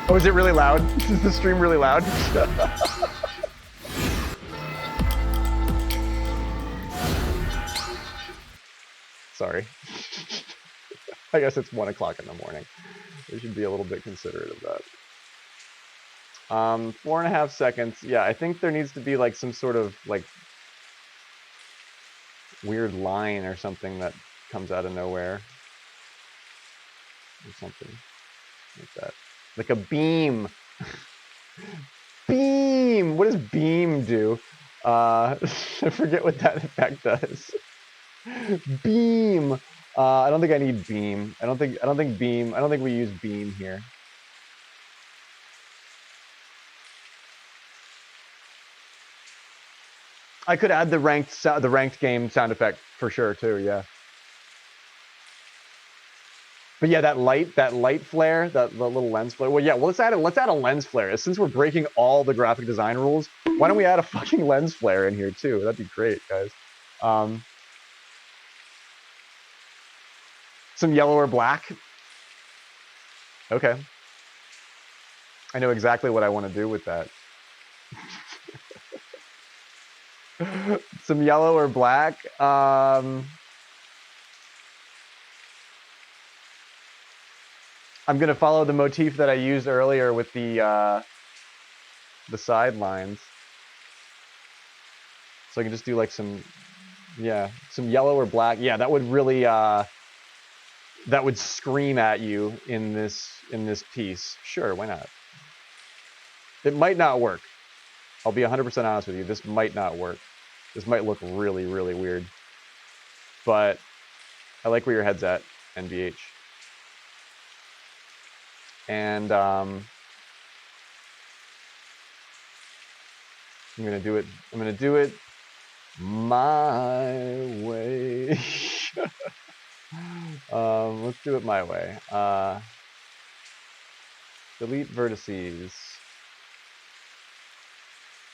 oh, is it really loud? Is the stream really loud? Sorry. I guess it's 1 o'clock in the morning. We should be a little bit considerate of that. 4.5 seconds. Yeah, I think there needs to be like some sort of like weird line or something that comes out of nowhere. Or something like that. Like a beam. Beam! What does beam do? I forget what that effect does. Beam! I don't think I need beam. I don't think we use beam here. I could add the ranked game sound effect for sure too, yeah. But yeah, that light flare, the little lens flare. Well, yeah, well, let's add a lens flare. Since we're breaking all the graphic design rules, why don't we add a fucking lens flare in here too? That'd be great, guys. Some yellow or black. Okay. I know exactly what I want to do with that. Some yellow or black. I'm gonna follow the motif that I used earlier with the sidelines. So I can just do like some yellow or black. Yeah, that would really that would scream at you in this piece. Sure, why not? It might not work. I'll be 100% honest with you. This might not work. This might look really, really weird. But I like where your head's at, NBH. And I'm gonna do it my way. Let's do it my way. Delete vertices.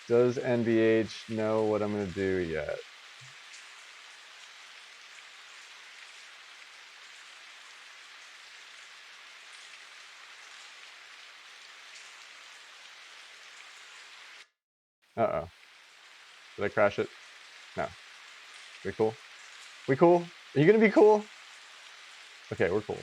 Does NBH know what I'm gonna do yet? Uh-oh. Did I crash it? No. We cool? We cool? Are you gonna be cool? Okay, we're cool.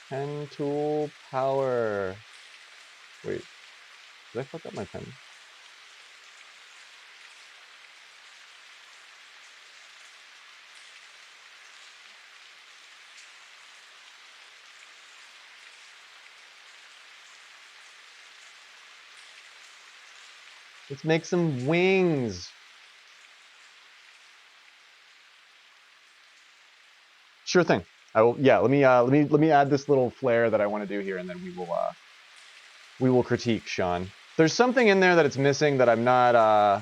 Pen tool power. Wait, did I fuck up my pen? Let's make some wings. Sure thing. I will. Yeah. Let me add this little flair that I want to do here, and then we will critique Sean. There's something in there that it's missing that I'm not. I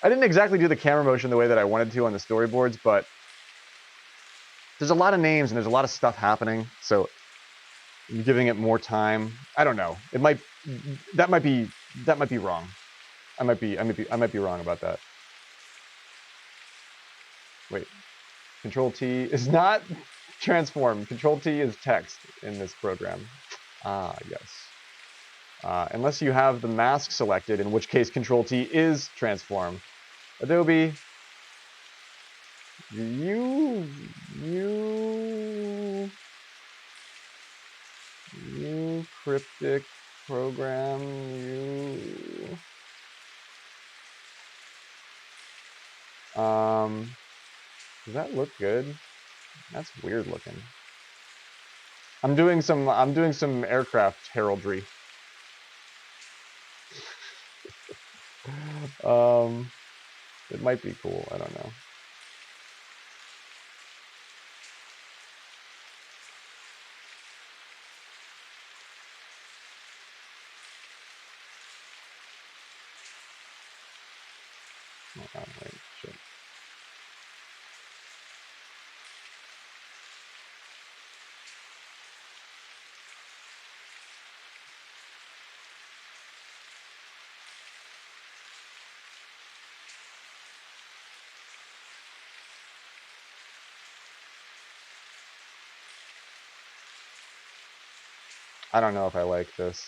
didn't exactly do the camera motion the way that I wanted to on the storyboards, but there's a lot of names and there's a lot of stuff happening, so I'm giving it more time. I don't know. It might that might be wrong. I might be wrong about that. Wait. Control T is not transform. Control T is text in this program. Ah, yes. Unless you have the mask selected, in which case Control T is transform. Adobe, you cryptic program, does that look good? That's weird looking. I'm doing some aircraft heraldry. It might be cool, I don't know. Oh, wait, shit. I don't know if I like this.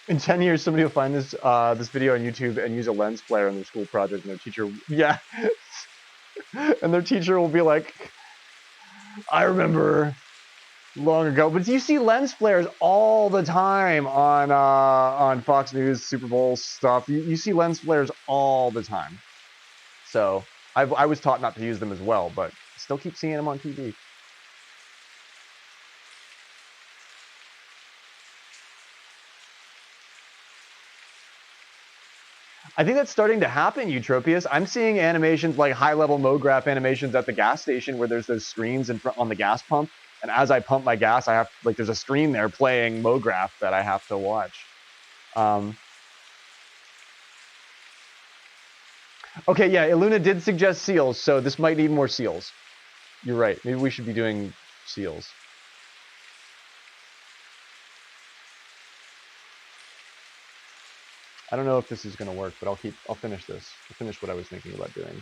In 10 years, somebody will find this this video on YouTube and use a lens flare in their school project, and their teacher, yeah, and their teacher will be like, "I remember long ago." But you see lens flares all the time on Fox News, Super Bowl stuff. You see lens flares all the time. So I was taught not to use them as well, but still keep seeing them on TV. I think that's starting to happen, Eutropius. I'm seeing animations like high-level MoGraph animations at the gas station where there's those screens in front on the gas pump, and as I pump my gas, I have like there's a screen there playing MoGraph that I have to watch. Okay, yeah, Iluna did suggest seals, so this might need more seals. You're right. Maybe we should be doing seals. I don't know if this is going to work, but I'll finish this. I'll finish what I was thinking about doing.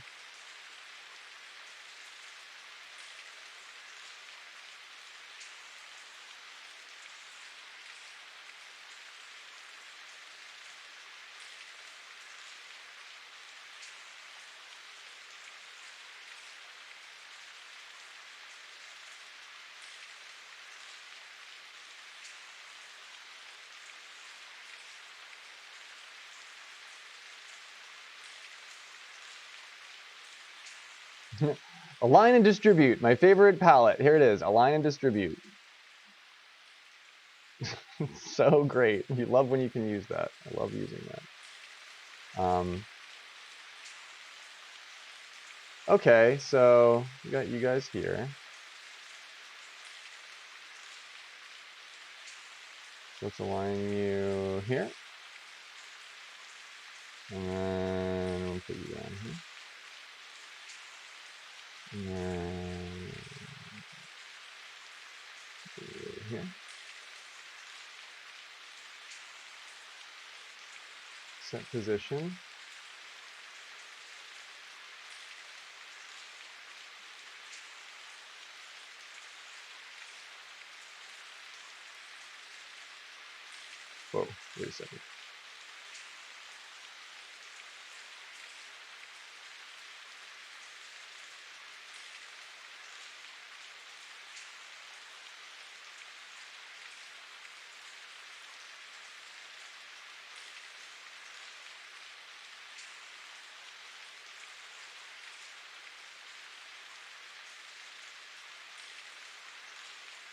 Align and distribute, my favorite palette. Here it is, align and distribute. So great. You love when you can use that. I love using that. Okay, so we got you guys here. So let's align you here. And then we'll put you down here. And then here. Set position. Whoa, wait a second.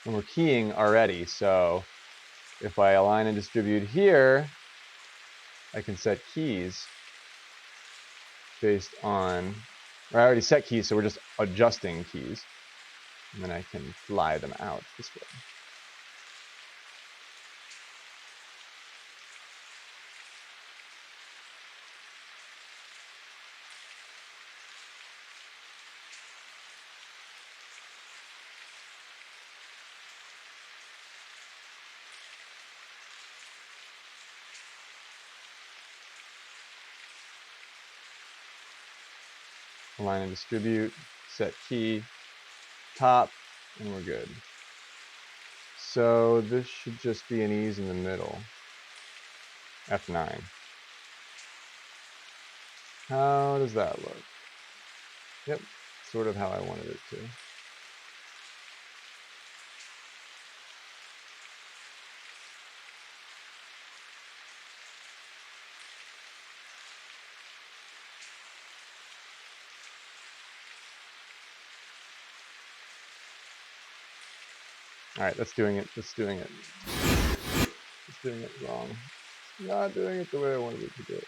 And we're keying already, so if I align and distribute here, I can set keys based on, or I already set keys, so we're just adjusting keys. And then I can fly them out this way. Align and distribute, set key, top, and we're good. So this should just be an ease in the middle. F9. How does that look? Yep, sort of how I wanted it to. All right, that's doing it. That's doing it. It's doing it wrong. It's not doing it the way I wanted it to do it.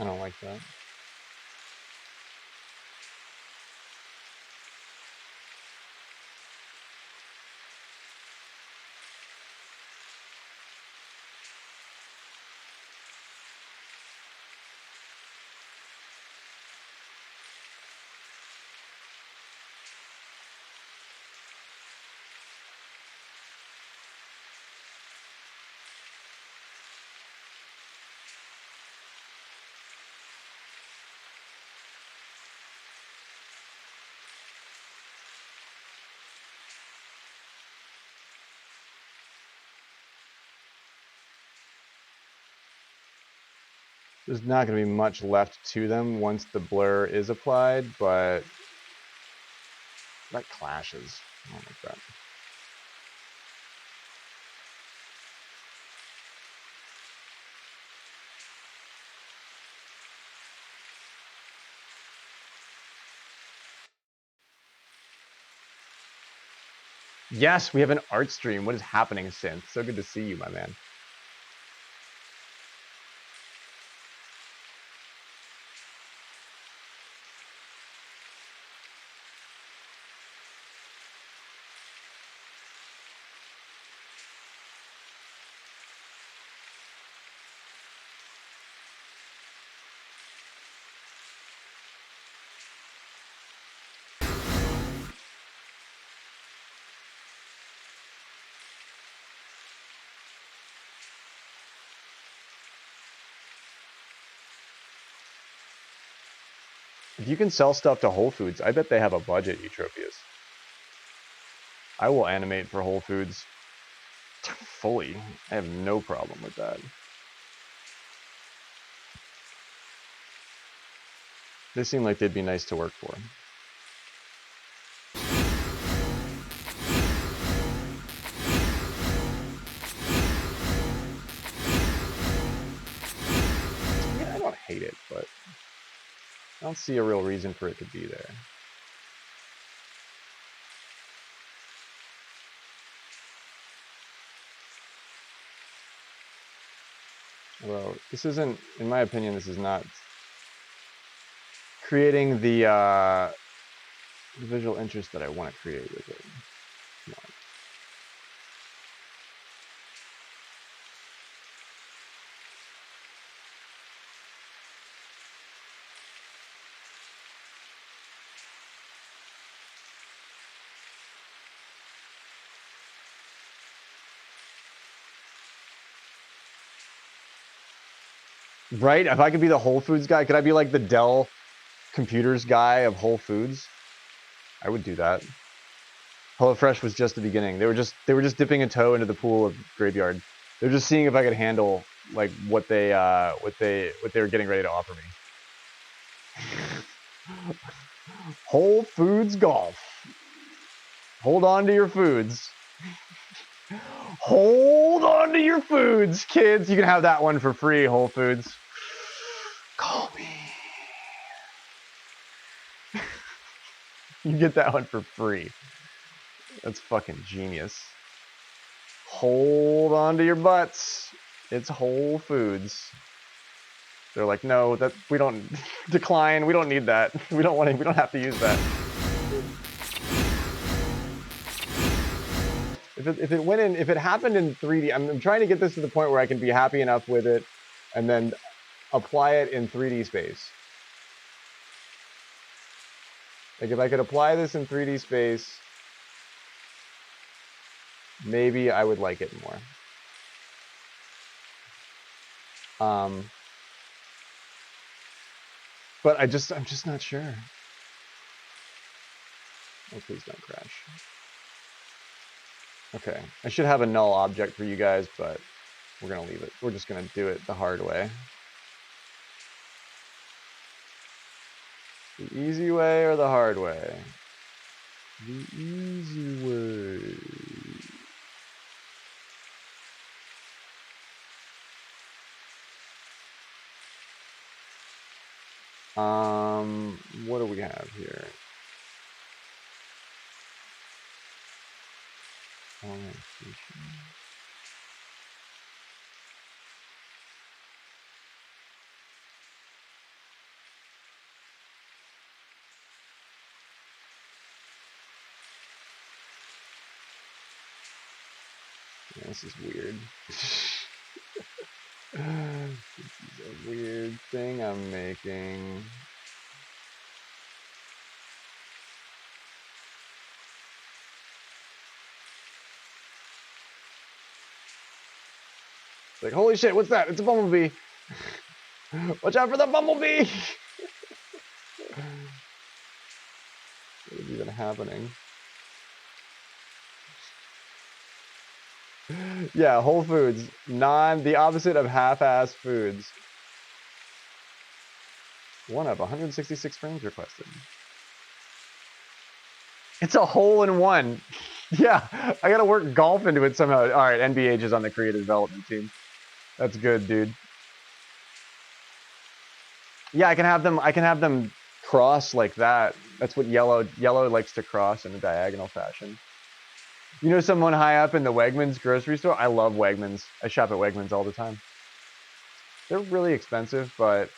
I don't like that. There's not going to be much left to them once the blur is applied, but that clashes. I don't like that. Yes, we have an art stream. What is happening, Synth? So good to see you, my man. If you can sell stuff to Whole Foods, I bet they have a budget, Eutropius. I will animate for Whole Foods fully. I have no problem with that. They seem like they'd be nice to work for. hate it, but I don't see a real reason for it to be there. Although this isn't, in my opinion, this is not creating the visual interest that I want to create with it. Come on. Right? If I could be the Whole Foods guy, could I be like the Dell Computers guy of Whole Foods? I would do that. HelloFresh was just the beginning. They were just dipping a toe into the pool of Graveyard. They're just seeing if I could handle like what they were getting ready to offer me. Whole Foods Golf. Hold on to your foods. Hold on to your foods, kids. You can have that one for free, Whole Foods. Call me. You get that one for free. That's fucking genius. Hold on to your butts. It's Whole Foods. They're like, no, that we don't decline. We don't need that. We don't want to. We don't have to use that. If it went in, if it happened in 3D, I'm trying to get this to the point where I can be happy enough with it, and then apply it in 3D space. Like if I could apply this in 3D space, maybe I would like it more. But I'm just not sure. Oh, please don't crash. Okay, I should have a null object for you guys, but we're gonna leave it. We're just gonna do it the hard way. The easy way or the hard way? The easy way. What do we have here? Yeah, this is weird. This is a weird thing I'm making. It's like, holy shit, what's that? It's a bumblebee. Watch out for the bumblebee! What is even happening? Yeah, Whole Foods, the opposite of half-ass foods. One of 166 frames requested. It's a hole-in-one. Yeah, I gotta work golf into it somehow. All right, NBH is on the creative development team. That's good, dude. Yeah, I can have them cross like that. That's what yellow likes to cross in a diagonal fashion. You know someone high up in the Wegmans grocery store? I love Wegmans. I shop at Wegmans all the time. They're really expensive, but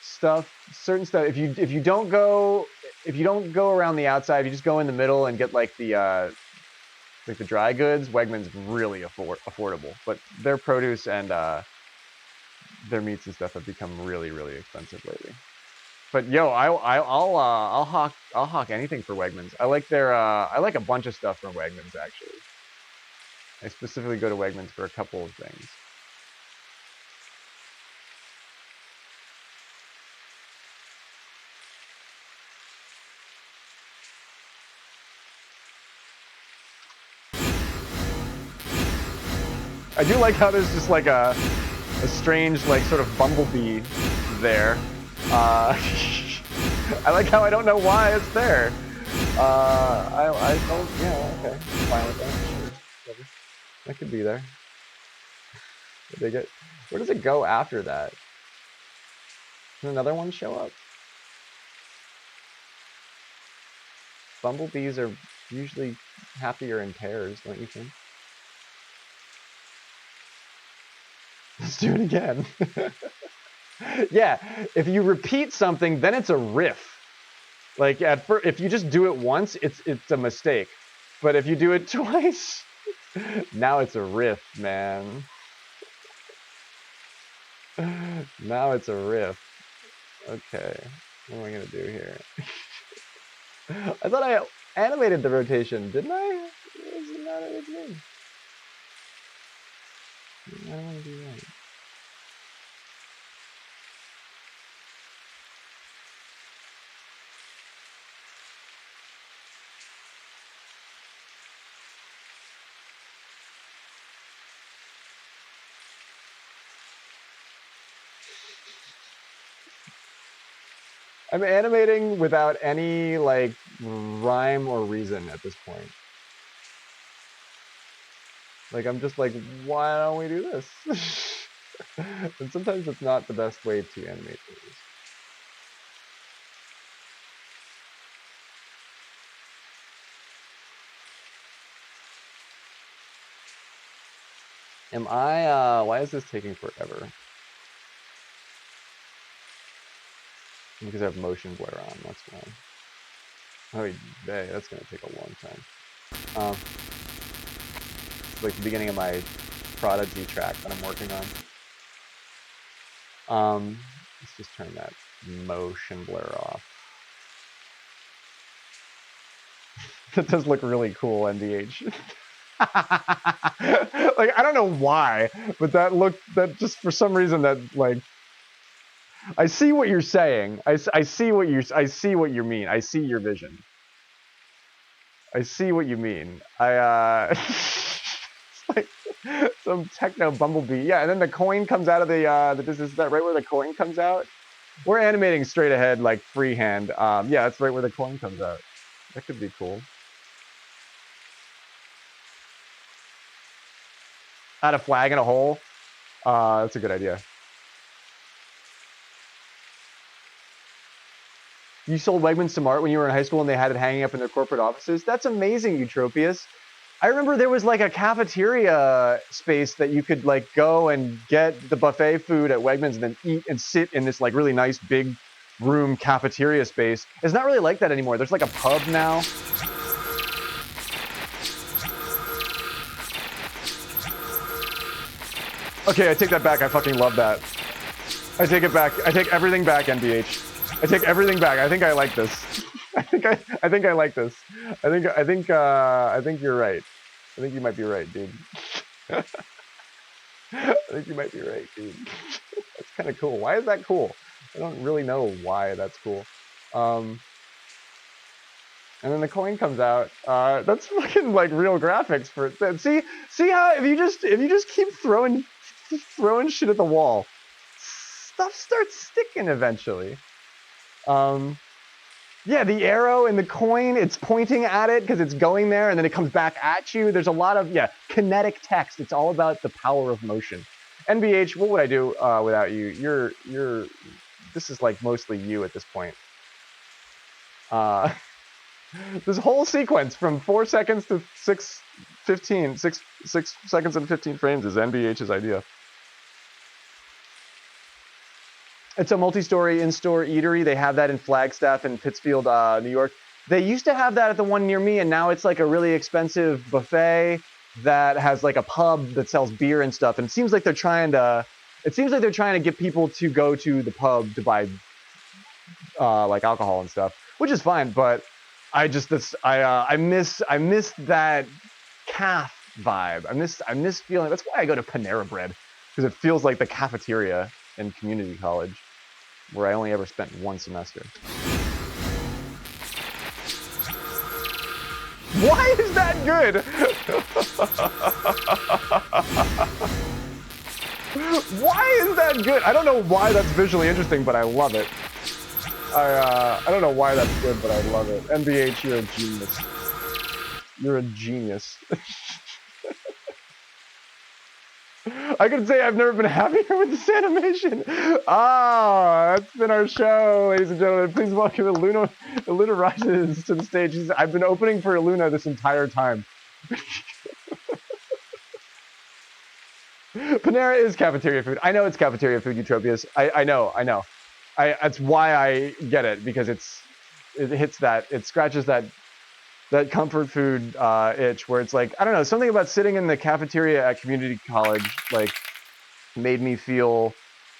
certain stuff. If you don't go around the outside, if you just go in the middle and get like the dry goods, Wegmans really affordable. But their produce and their meats and stuff have become really, really expensive lately. But yo, I'll hawk anything for Wegmans. I like I like a bunch of stuff from Wegmans actually. I specifically go to Wegmans for a couple of things. I do like how there's just like a strange like sort of bumblebee there. I like how I don't know why it's there. I don't, yeah, okay, fine with that, sure, whatever. That could be there. Where does it go after that? Can another one show up? Bumblebees are usually happier in pairs, don't you think? Let's do it again. Yeah, if you repeat something, then it's a riff. Like at first, if you just do it once, it's a mistake. But if you do it twice, now it's a riff, man. Now it's a riff. Okay, what am I gonna do here? I thought I animated the rotation, didn't I? What does the matter with me? I don't want to do that. I'm animating without any like rhyme or reason at this point. Like I'm just like, why don't we do this? And sometimes it's not the best way to animate things. Am I, why is this taking forever? Because I have motion blur on, that's why. Oh, hey, that's gonna take a long time. It's like the beginning of my Prodigy track that I'm working on. Let's just turn that motion blur off. That does look really cool, NDH. Like, I don't know why, but that just for some reason that like, I see what you're saying. I see what you mean. I see your vision. I see what you mean. It's like some techno bumblebee. Yeah, and then the coin comes out of the business. Is that right where the coin comes out? We're animating straight ahead, like freehand. Yeah, that's right where the coin comes out. That could be cool. Add a flag in a hole. That's a good idea. You sold Wegmans to Mart when you were in high school and they had it hanging up in their corporate offices? That's amazing, Eutropius. I remember there was like a cafeteria space that you could like go and get the buffet food at Wegmans and then eat and sit in this like really nice big room cafeteria space. It's not really like that anymore. There's like a pub now. Okay, I take that back. I fucking love that. I take it back. I take everything back, NBH. I take everything back. I think I like this. I think I like this. I think you're right. I think you might be right, dude. I think you might be right, dude. That's kind of cool. Why is that cool? I don't really know why that's cool. And then the coin comes out. That's fucking like real graphics for it. See how if you just keep throwing shit at the wall, stuff starts sticking eventually. Yeah, the arrow and the coin, it's pointing at it because it's going there and then it comes back at you. There's a lot of, kinetic text. It's all about the power of motion. NBH, what would I do without you? This is like mostly you at this point. This whole sequence from 4 seconds to 6 seconds and 15 frames is NBH's idea. It's a multi-story in-store eatery. They have that in Flagstaff and Pittsfield, New York. They used to have that at the one near me, and now it's like a really expensive buffet that has like a pub that sells beer and stuff. And it seems like they're trying to get people to go to the pub to buy like alcohol and stuff, which is fine. But I miss that calf vibe. I miss feeling. That's why I go to Panera Bread, because it feels like the cafeteria in community college, where I only ever spent one semester. Why is that good? Why is that good? I don't know why that's visually interesting, but I love it. I don't know why that's good, but I love it. NBH, you're a genius. You're a genius. I could say I've never been happier with this animation. That's been our show, ladies and gentlemen. Please welcome Luna. Luna rises to the stage. I've been opening for Luna this entire time. Panera is cafeteria food. I know it's cafeteria food, Utopias. I know. That's why I get it, because it hits that, it scratches that comfort food itch, where it's like, I don't know, something about sitting in the cafeteria at community college like made me feel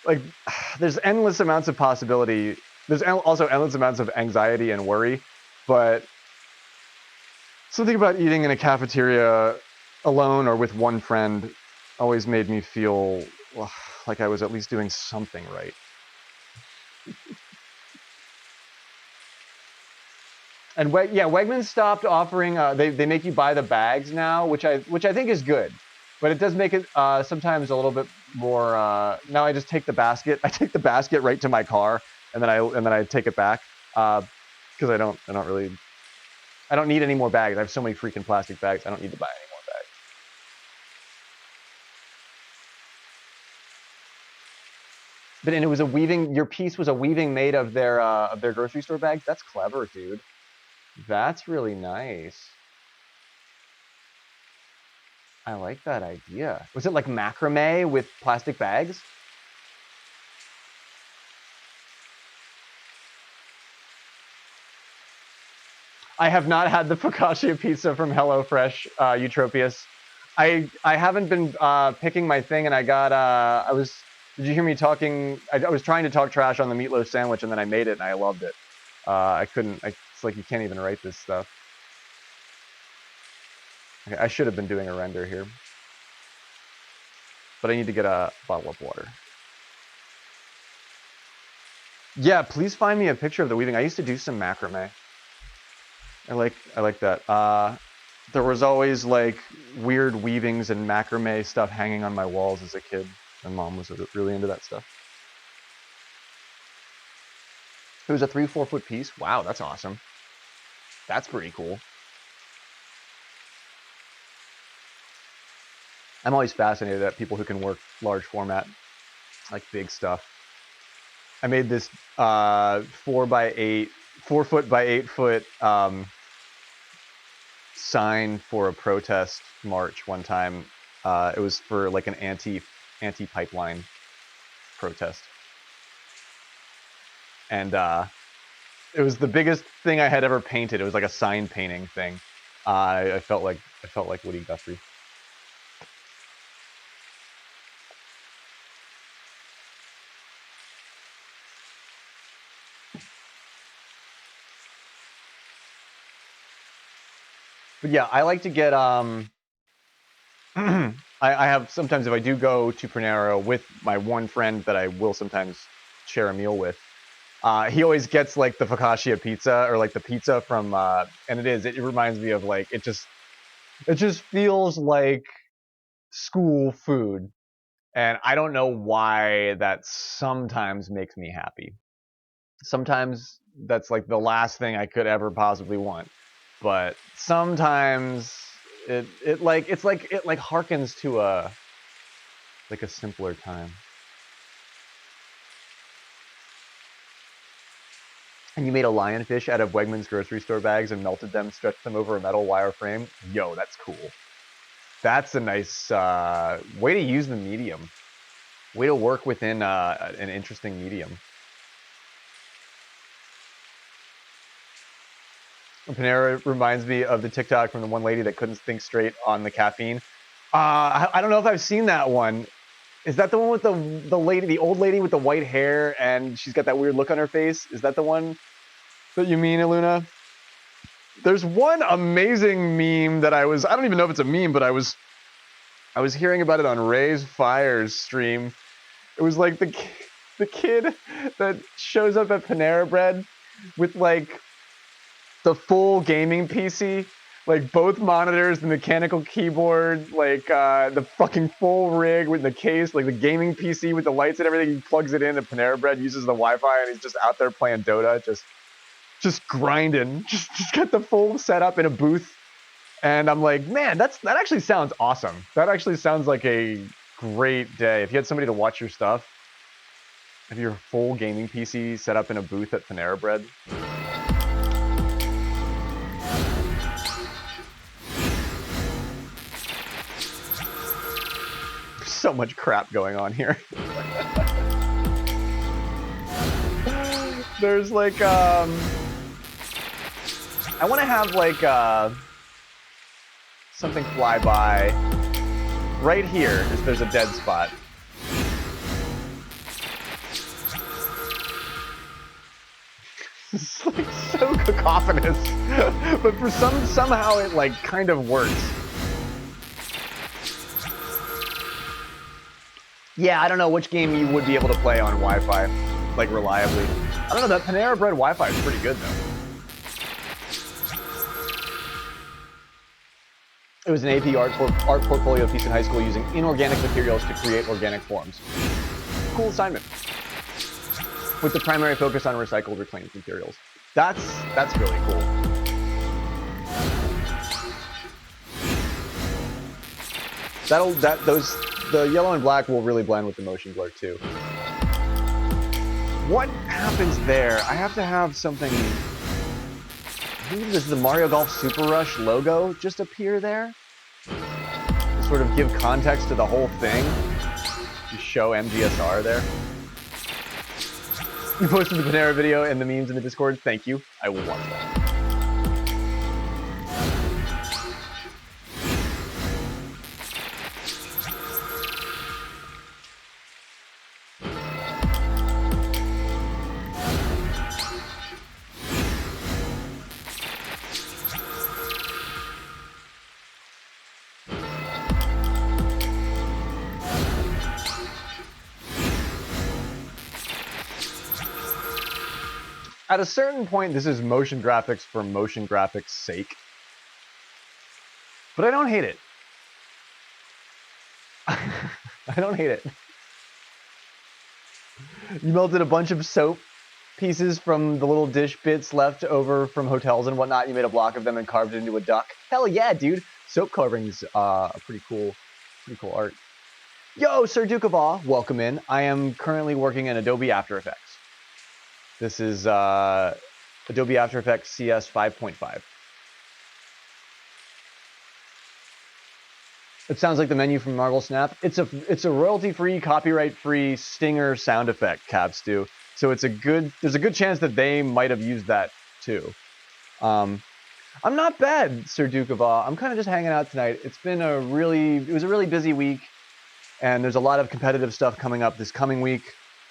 like there's endless amounts of possibility. There's also endless amounts of anxiety and worry, but something about eating in a cafeteria alone or with one friend always made me feel like I was at least doing something right. And Wegmans stopped offering. They make you buy the bags now, which I think is good, but it does make it sometimes a little bit more. Now I just take the basket. I take the basket right to my car, and then I take it back because I don't need any more bags. I have so many freaking plastic bags. I don't need to buy any more bags. But and it was a weaving. Your piece was a weaving made of their grocery store bags. That's clever, dude. That's really nice. I like that idea. Was it like macrame with plastic bags? I have not had the focaccia pizza from HelloFresh, Eutropius. I haven't been picking my thing, and I got did you hear me talking? I was trying to talk trash on the meatloaf sandwich, and then I made it, and I loved it. I couldn't. It's like you can't even write this stuff. Okay, I should have been doing a render here, but I need to get a bottle of water. Yeah, please find me a picture of the weaving. I used to do some macrame. I like that. There was always like weird weavings and macrame stuff hanging on my walls as a kid. My mom was really into that stuff. It was a 3-4 foot piece. Wow, that's awesome. That's pretty cool. I'm always fascinated at people who can work large format, like big stuff. I made this 4 foot by 8 foot sign for a protest march one time. It was for like an anti-pipeline protest, and it was the biggest thing I had ever painted. It was like a sign painting thing. I felt like Woody Guthrie. But yeah, I like to get I have sometimes, if I do go to Panera with my one friend that I will sometimes share a meal with, he always gets like the focaccia pizza, or like the pizza from and it reminds me of like it just feels like school food, and I don't know why that sometimes makes me happy. Sometimes that's like the last thing I could ever possibly want, but sometimes it harkens to a simpler time. And you made a lionfish out of Wegmans grocery store bags and melted them, stretched them over a metal wire frame. Yo, that's cool. That's a nice way to use the medium. Way to work within an interesting medium. Panera reminds me of the TikTok from the one lady that couldn't think straight on the caffeine. I don't know if I've seen that one. Is that the one with the old lady with the white hair, and she's got that weird look on her face? Is that the one that you mean, Iluna? There's one amazing meme that I don't even know if it's a meme, but I was hearing about it on Ray's Fires stream. It was like the kid that shows up at Panera Bread with like the full gaming PC, like both monitors, the mechanical keyboard, like the fucking full rig with the case, like the gaming PC with the lights and everything. He plugs it in, and Panera Bread uses the Wi-Fi, and he's just out there playing Dota, just grinding, just got the full setup in a booth. And I'm like, man, that actually sounds awesome. That actually sounds like a great day. If you had somebody to watch your stuff, have your full gaming PC set up in a booth at Panera Bread. There's so much crap going on here. There's like, I want to have like something fly by. Right here there's a dead spot. It's like so cacophonous, but for somehow it like kind of works. Yeah, I don't know which game you would be able to play on Wi-Fi, like reliably. I don't know, that Panera Bread Wi-Fi is pretty good though. It was an AP art portfolio piece in high school using inorganic materials to create organic forms. Cool assignment. With the primary focus on recycled reclaimed materials. That's really cool. The yellow and black will really blend with the motion blur too. What happens there? I have to have something. Does the Mario Golf Super Rush logo just appear there? To sort of give context to the whole thing. You show MGSR there. You posted the Panera video and the memes in the Discord. Thank you. I will watch that. At a certain point, this is motion graphics for motion graphics' sake. But I don't hate it. I don't hate it. You melted a bunch of soap pieces from the little dish bits left over from hotels and whatnot. You made a block of them and carved it into a duck. Hell yeah, dude. Soap carving's pretty cool art. Yo, Sir Duke of Awe, welcome in. I am currently working in Adobe After Effects. This is Adobe After Effects CS 5.5. It sounds like the menu from Marvel Snap. It's a royalty-free, copyright-free stinger sound effect, Cavstew. So there's a good chance that they might have used that too. I'm not bad, Sir Duke of Awe. I'm kind of just hanging out tonight. It was a really busy week, and there's a lot of competitive stuff coming up this coming week.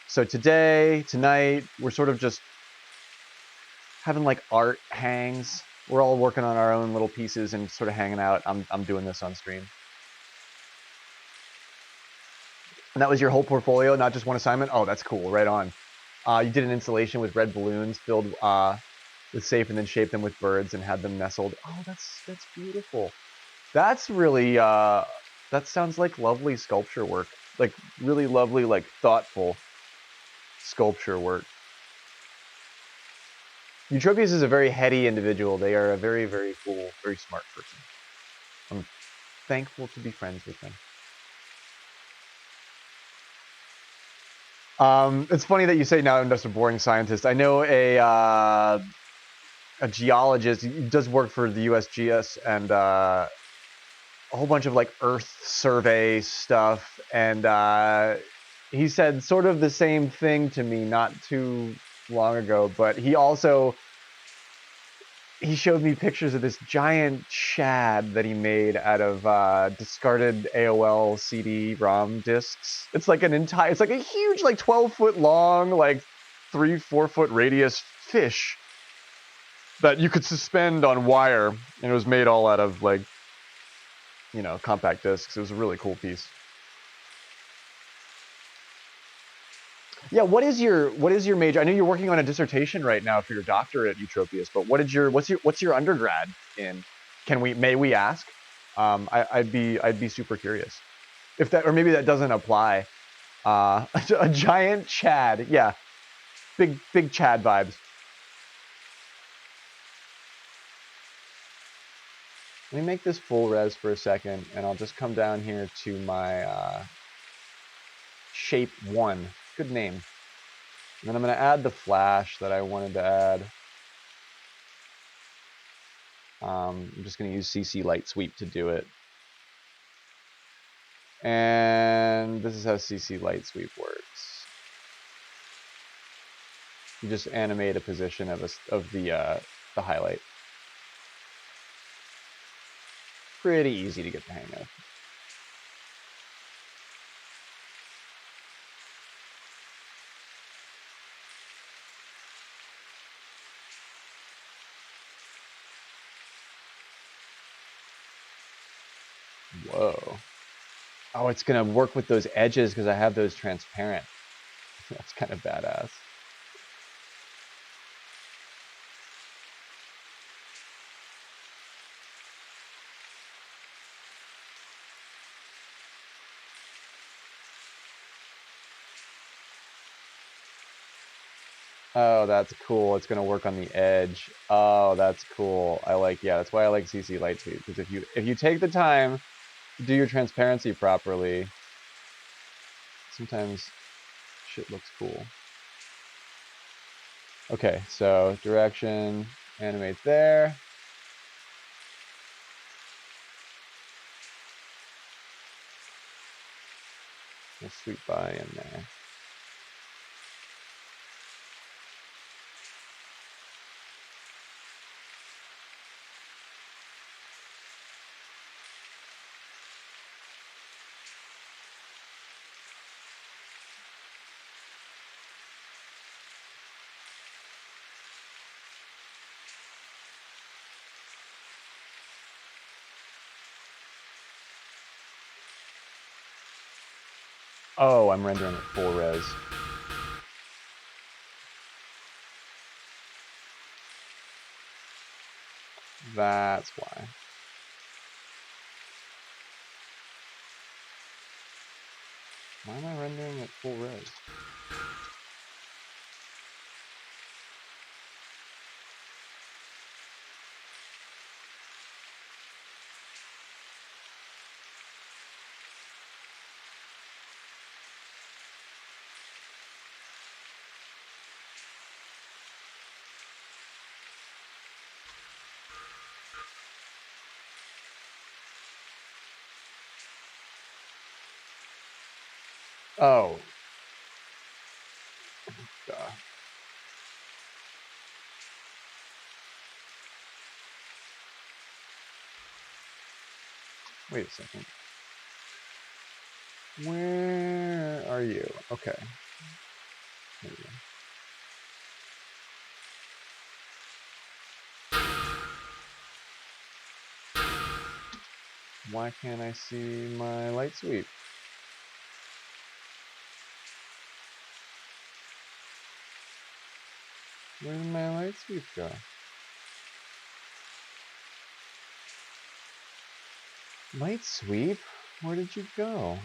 So tonight, we're sort of just having like art hangs. We're all working on our own little pieces and sort of hanging out. I'm doing this on stream. And that was your whole portfolio, not just one assignment? Oh, that's cool. Right on. You did an installation with red balloons filled with safe and then shaped them with birds and had them nestled. Oh, that's beautiful. That's really, that sounds like lovely sculpture work. Like really lovely, like thoughtful sculpture work. Eutropius is a very heady individual. They are a very, very cool, very smart person. I'm thankful to be friends with them. It's funny that you say now I'm just a boring scientist. I know a geologist. He does work for the USGS and a whole bunch of like Earth survey stuff. And he said sort of the same thing to me not too long ago. But he showed me pictures of this giant shad that he made out of discarded AOL CD-ROM discs. It's like it's like a huge, like 12-foot long, like 3-4 foot radius fish that you could suspend on wire, and it was made all out of like, you know, compact discs. It was a really cool piece. Yeah, what is your major? I know you're working on a dissertation right now for your doctorate, Eutropius, but what's your undergrad in? May we ask? I'd be super curious. If that, or maybe that doesn't apply. A giant Chad, yeah. Big Chad vibes. Let me make this full res for a second, and I'll just come down here to my shape 1. Good name. And then I'm going to add the flash that I wanted to add. I'm just going to use CC Light Sweep to do it. And this is how CC Light Sweep works. You just animate a position of the highlight. Pretty easy to get the hang of. Whoa. Oh, it's going to work with those edges because I have those transparent. That's kind of badass. Oh, that's cool. It's going to work on the edge. Oh, that's cool. Yeah, that's why I like CC Light Sweep, because if you take the time to do your transparency properly, sometimes shit looks cool. Okay, so direction, animate there. We'll sweep by in there. Oh, I'm rendering at full res. That's why. Why am I rendering at full res? Oh. Duh. Wait a second. Where are you? Okay. There you go. Why can't I see my light sweep? Where did my light sweep go? Light sweep? Where did you go?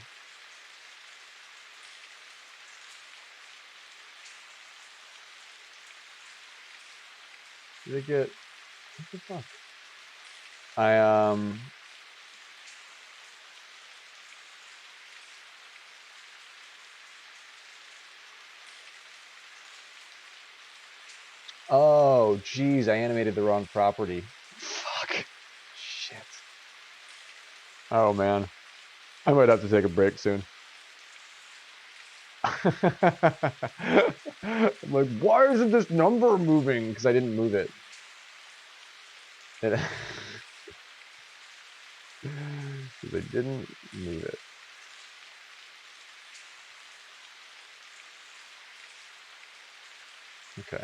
Did it get... What the fuck? Oh, geez, I animated the wrong property. Fuck. Shit. Oh, man. I might have to take a break soon. I'm like, why isn't this number moving? Because I didn't move it. Because I didn't move it. Okay.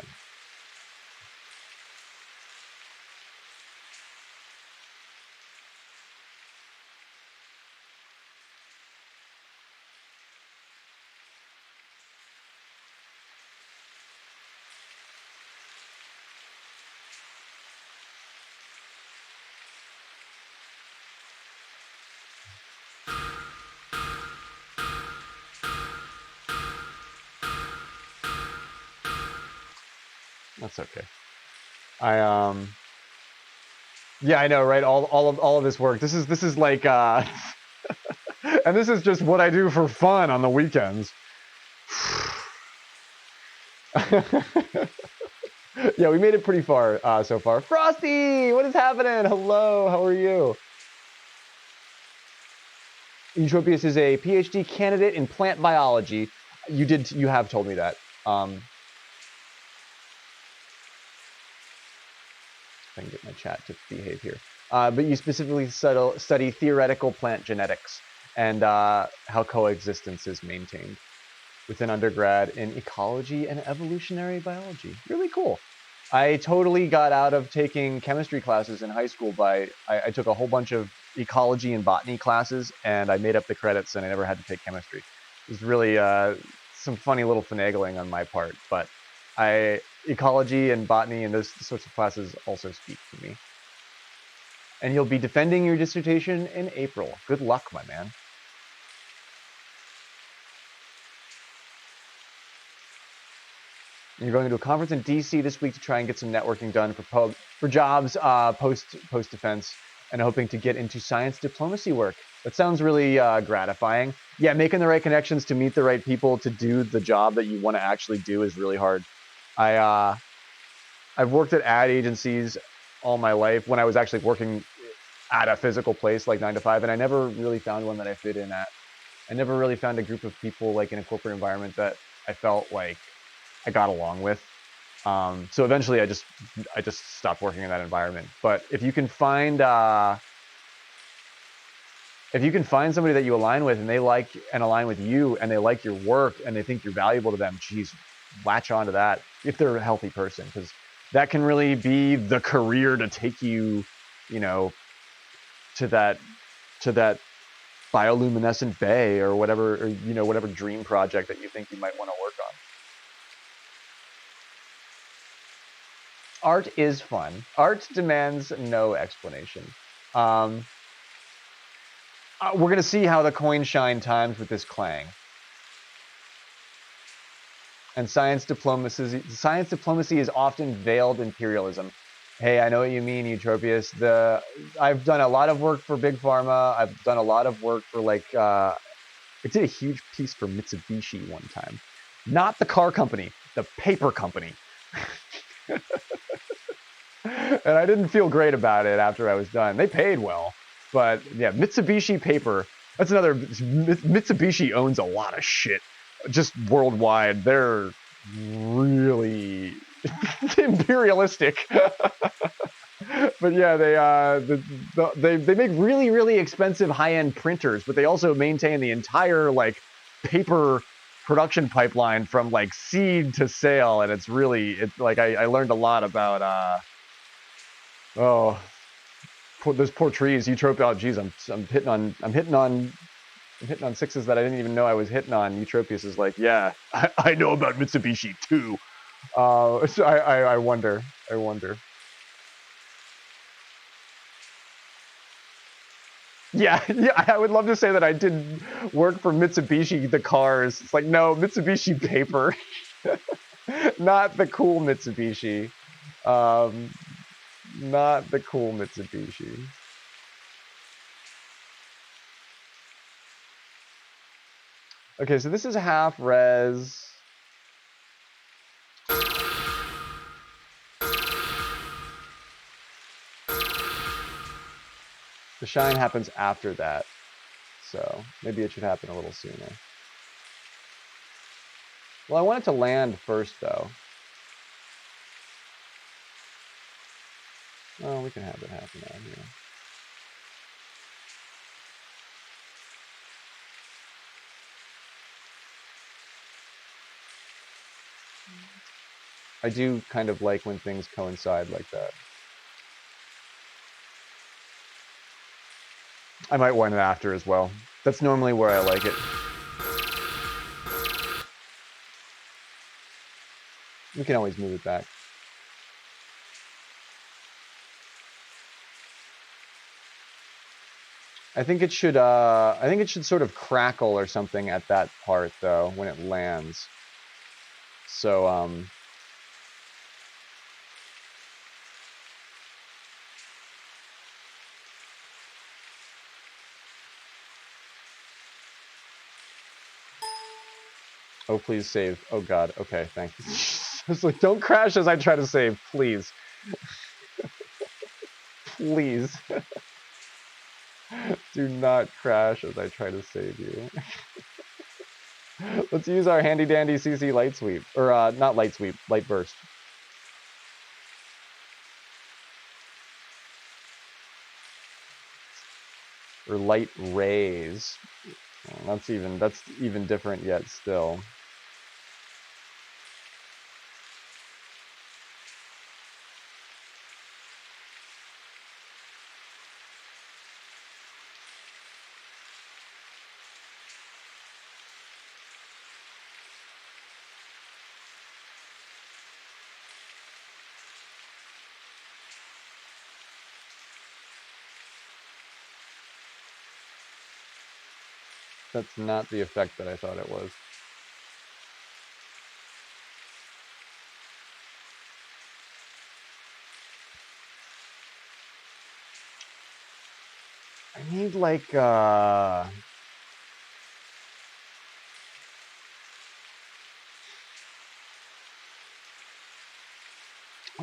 That's okay. Yeah, I know, right? All of this work. This is like and this is just what I do for fun on the weekends. Yeah, we made it pretty far so far. Frosty, what is happening? Hello, how are you? Eutropius is a PhD candidate in plant biology. You have told me that. If I can get my chat to behave here. But you specifically study theoretical plant genetics and how coexistence is maintained within undergrad in ecology and evolutionary biology. Really cool. I totally got out of taking chemistry classes in high school by I took a whole bunch of ecology and botany classes, and I made up the credits, and I never had to take chemistry. It was really some funny little finagling on my part, but ecology and botany and those sorts of classes also speak to me. And you'll be defending your dissertation in April. Good luck, my man. You're going to a conference in DC this week to try and get some networking done for jobs post defense, and hoping to get into science diplomacy work. That sounds really gratifying. Yeah, making the right connections to meet the right people to do the job that you want to actually do is really hard. I've worked at ad agencies all my life when I was actually working at a physical place like 9 to 5, and I never really found one that I fit in at. I never really found a group of people like in a corporate environment that I felt like I got along with. So eventually I just stopped working in that environment. But if you can find somebody that you align with, and they like and align with you, and they like your work, and they think you're valuable to them, geez, latch onto that if they're a healthy person, because that can really be the career to take you, to that bioluminescent bay or whatever, or whatever dream project that you think you might want to work on. Art is fun. Art demands no explanation. We're going to see how the coin shine times with this clang. And science diplomacy is often veiled imperialism. Hey, I know what you mean, Eutropius. I've done a lot of work for Big Pharma. I've done a lot of work for I did a huge piece for Mitsubishi one time. Not the car company, the paper company. And I didn't feel great about it after I was done. They paid well, but yeah, Mitsubishi paper. That's another. Mitsubishi owns a lot of shit, just worldwide. They're really imperialistic. But yeah, they make really expensive high-end printers, but they also maintain the entire paper production pipeline from seed to sale, and it's I learned a lot about those poor trees. Oh, geez, I'm hitting on sixes that I didn't even know I was hitting on. Eutropius is like, yeah, I know about Mitsubishi too. So I wonder. Yeah, I would love to say that I did work for Mitsubishi, the cars. It's like, no, Mitsubishi paper. Not the cool Mitsubishi. Not the cool Mitsubishi. Okay, so this is half res. The shine happens after that, so maybe it should happen a little sooner. Well, I want it to land first, though. Oh, we can have it happen out here. I do kind of like when things coincide like that. I might want it after as well. That's normally where I like it. We can always move it back. I think it should sort of crackle or something at that part though when it lands. So oh, please save. Oh god. Okay, thank you. was like, don't crash as I try to save, please. Please. Do not crash as I try to save you. Let's use our handy dandy CC light sweep. Or not light sweep, light burst. Or light rays. Oh, that's even different yet still. That's not the effect that I thought it was. I need like what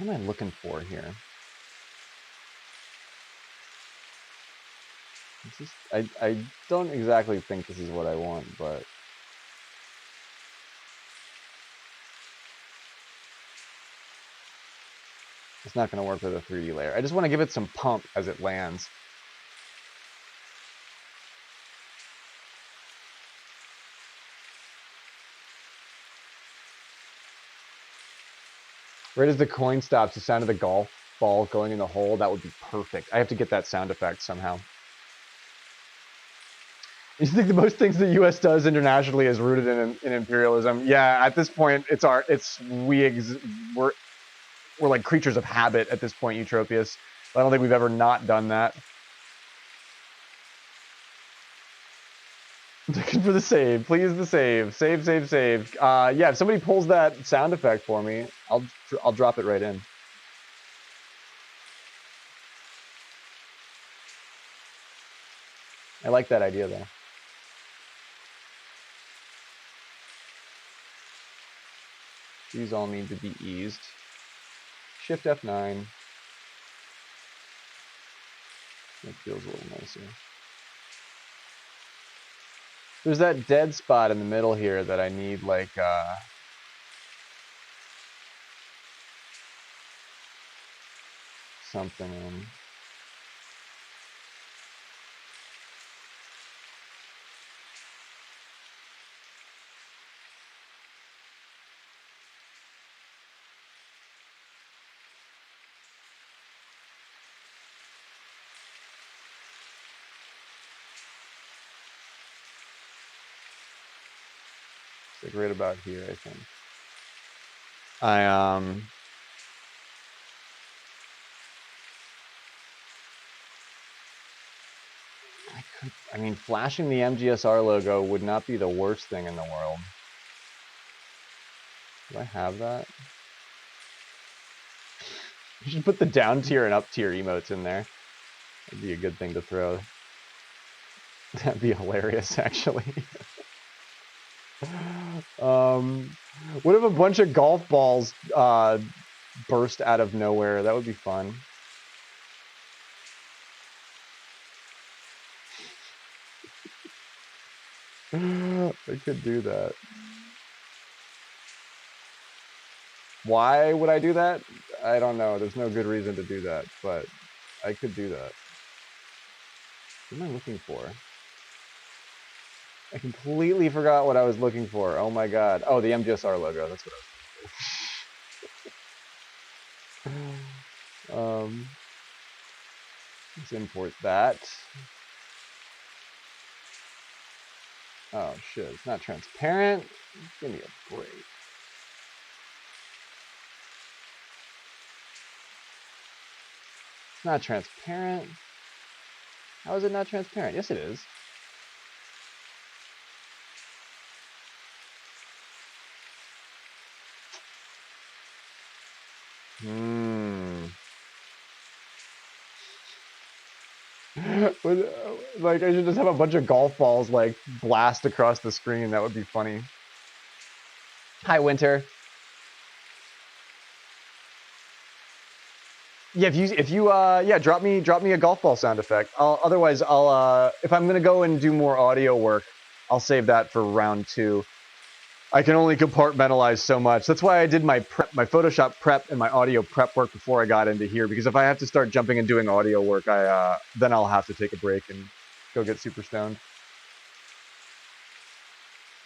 am I looking for here? I don't exactly think this is what I want, but it's not going to work with a 3D layer. I just want to give it some pump as it lands. Right as the coin stops, the sound of the golf ball going in the hole, that would be perfect. I have to get that sound effect somehow. You think the most things the U.S. does internationally is rooted in imperialism? Yeah, at this point, we're like creatures of habit at this point, Eutropius. I don't think we've ever not done that. Looking for the save, please. The save. Yeah, if somebody pulls that sound effect for me, I'll drop it right in. I like that idea though. These all need to be eased. Shift F9. That feels a little nicer. There's that dead spot in the middle here that I need like something in. It's like right about here, I think. I mean, flashing the MGSR logo would not be the worst thing in the world. Do I have that? You should put the down tier and up tier emotes in there. That'd be a good thing to throw. That'd be hilarious, actually. What if a bunch of golf balls burst out of nowhere? That would be fun. I could do that. Why would I do that? I don't know. There's no good reason to do that, but I could do that. What am I looking for? I completely forgot what I was looking for. Oh my god. Oh, the MGSR logo. That's what I was looking for. Let's import that. Oh shit, it's not transparent. Give me a break. It's not transparent. How is it not transparent? Yes, it is. But, like, I should just have a bunch of golf balls, like, blast across the screen. That would be funny. Hi, Winter. Yeah, if you yeah, drop me a golf ball sound effect. Otherwise I'll if I'm gonna go and do more audio work, I'll save that for round 2. I can only compartmentalize so much. That's why I did my Photoshop prep and my audio prep work before I got into here, because if I have to start jumping and doing audio work, then I'll have to take a break and go get super stoned.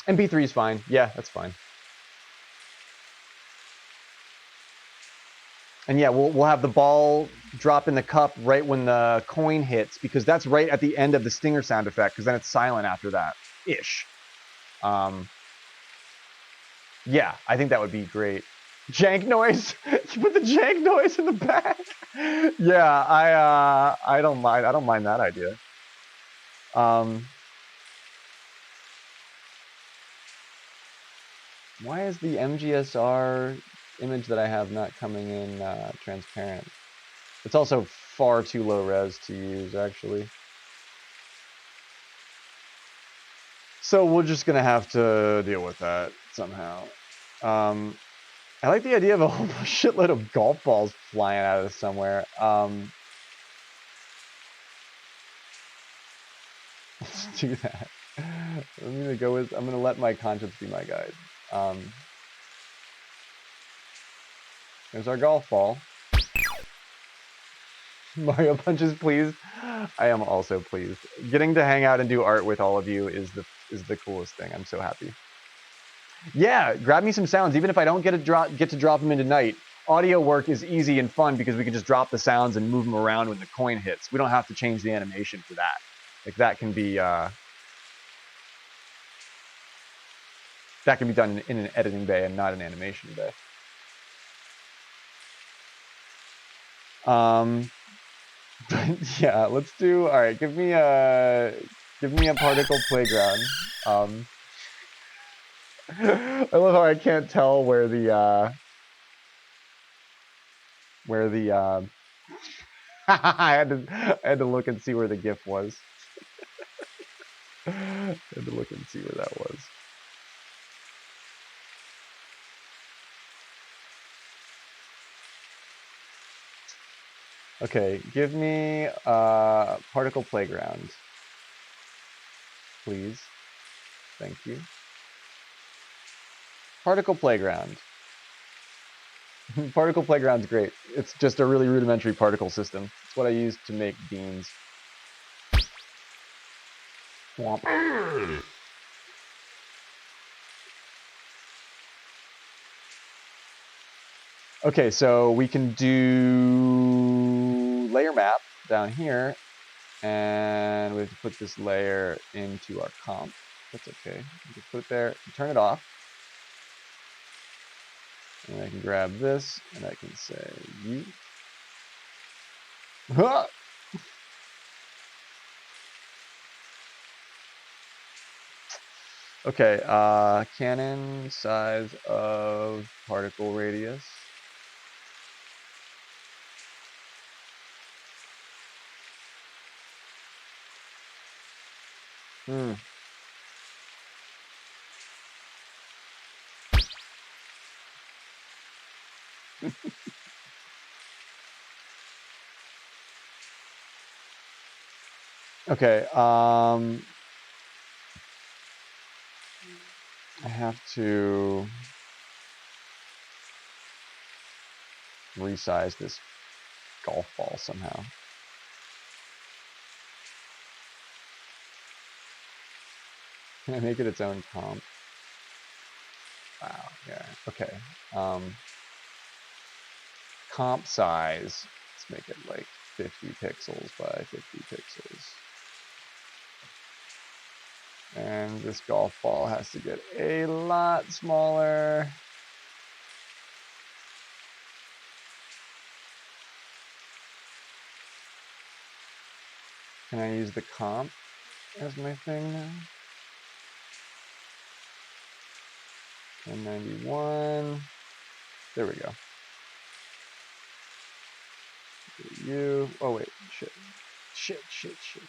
MP3 is fine. Yeah, that's fine. And yeah, we'll have the ball drop in the cup right when the coin hits, because that's right at the end of the stinger sound effect, because then it's silent after that ish. Yeah, I think that would be great. Jank noise. You put the jank noise in the back. Yeah, I don't mind. I don't mind that idea. Why is the MGSR image that I have not coming in transparent? It's also far too low res to use, actually. So we're just gonna have to deal with that somehow. I like the idea of a whole shitload of golf balls flying out of somewhere. Let's do that. I'm gonna let my conscience be my guide. There's our golf ball. Mario Punch is pleased. I am also pleased. Getting to hang out and do art with all of you is the coolest thing. I'm so happy. Yeah, grab me some sounds, even if I don't get to drop them in tonight. Audio work is easy and fun because we can just drop the sounds and move them around when the coin hits. We don't have to change the animation for that. Like that can be done in an editing bay and not an animation bay. But yeah, let's do. All right, give me a particle playground. I love how I can't tell where the I had to look and see where the GIF was. I had to look and see where that was. Okay, give me particle playground, please. Thank you. Particle playground. Particle playground's great. It's just a really rudimentary particle system. It's what I use to make beans. Womp. Okay, so we can do layer map down here, and we have to put this layer into our comp. That's okay. We can put it there, turn it off, and I can grab this, and I can say you. Okay, cannon size of particle radius. Okay, I have to resize this golf ball somehow. Can I make it its own comp? Wow, yeah, okay. Comp size, let's make it like 50 pixels by 50 pixels. And this golf ball has to get a lot smaller. Can I use the comp as my thing now? 191. There we go. You. Oh wait. Shit. Shit. Shit. Shit.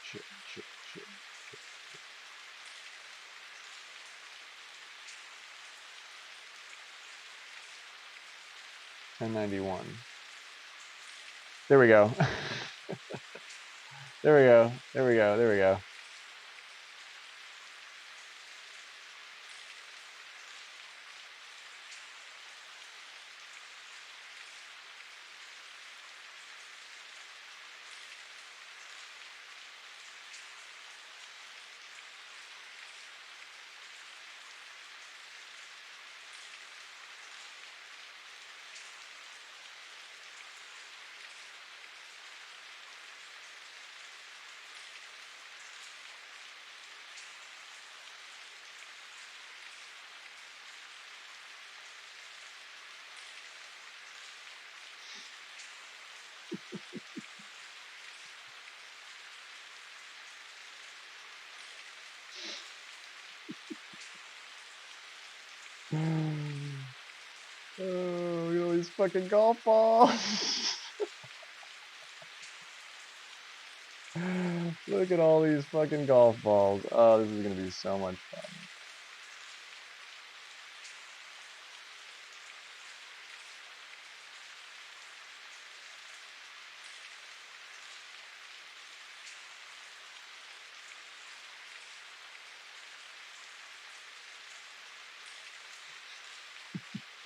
Shit. Shit. Shit. 1091. There we go. There we go. There we go. There we go. Oh, look at all these fucking golf balls. Look at all these fucking golf balls. Oh, this is gonna be so much fun.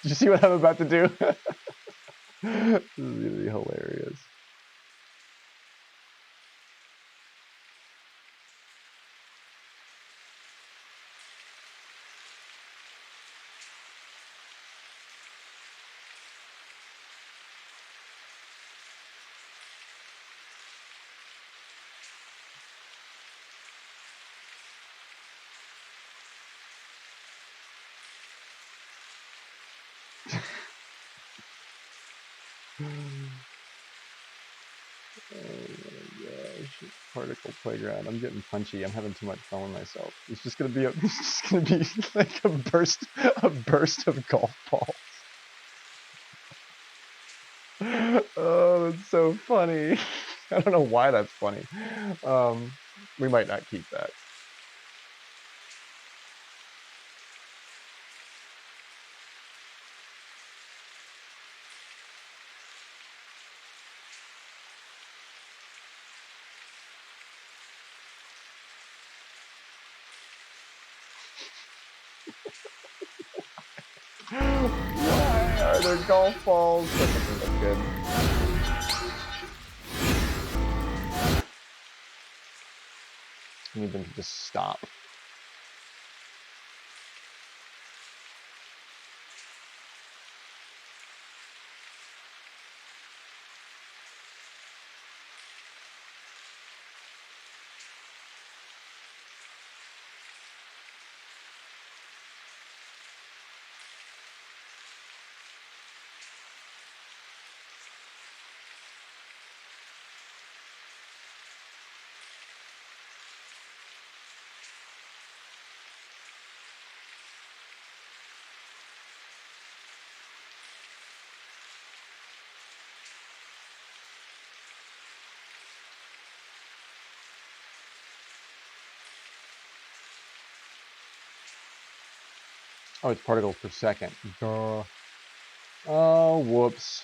Did you see what I'm about to do? This is gonna be hilarious. Oh my gosh. Particle playground. I'm getting punchy. I'm having too much fun with myself. It's just gonna be it's just gonna be like a burst of golf balls. Oh, that's so funny. I don't know why that's funny. We might not keep that. Why are there golf balls? That doesn't look good. I need them to just stop. Oh, it's particles per second. Duh. Oh, whoops.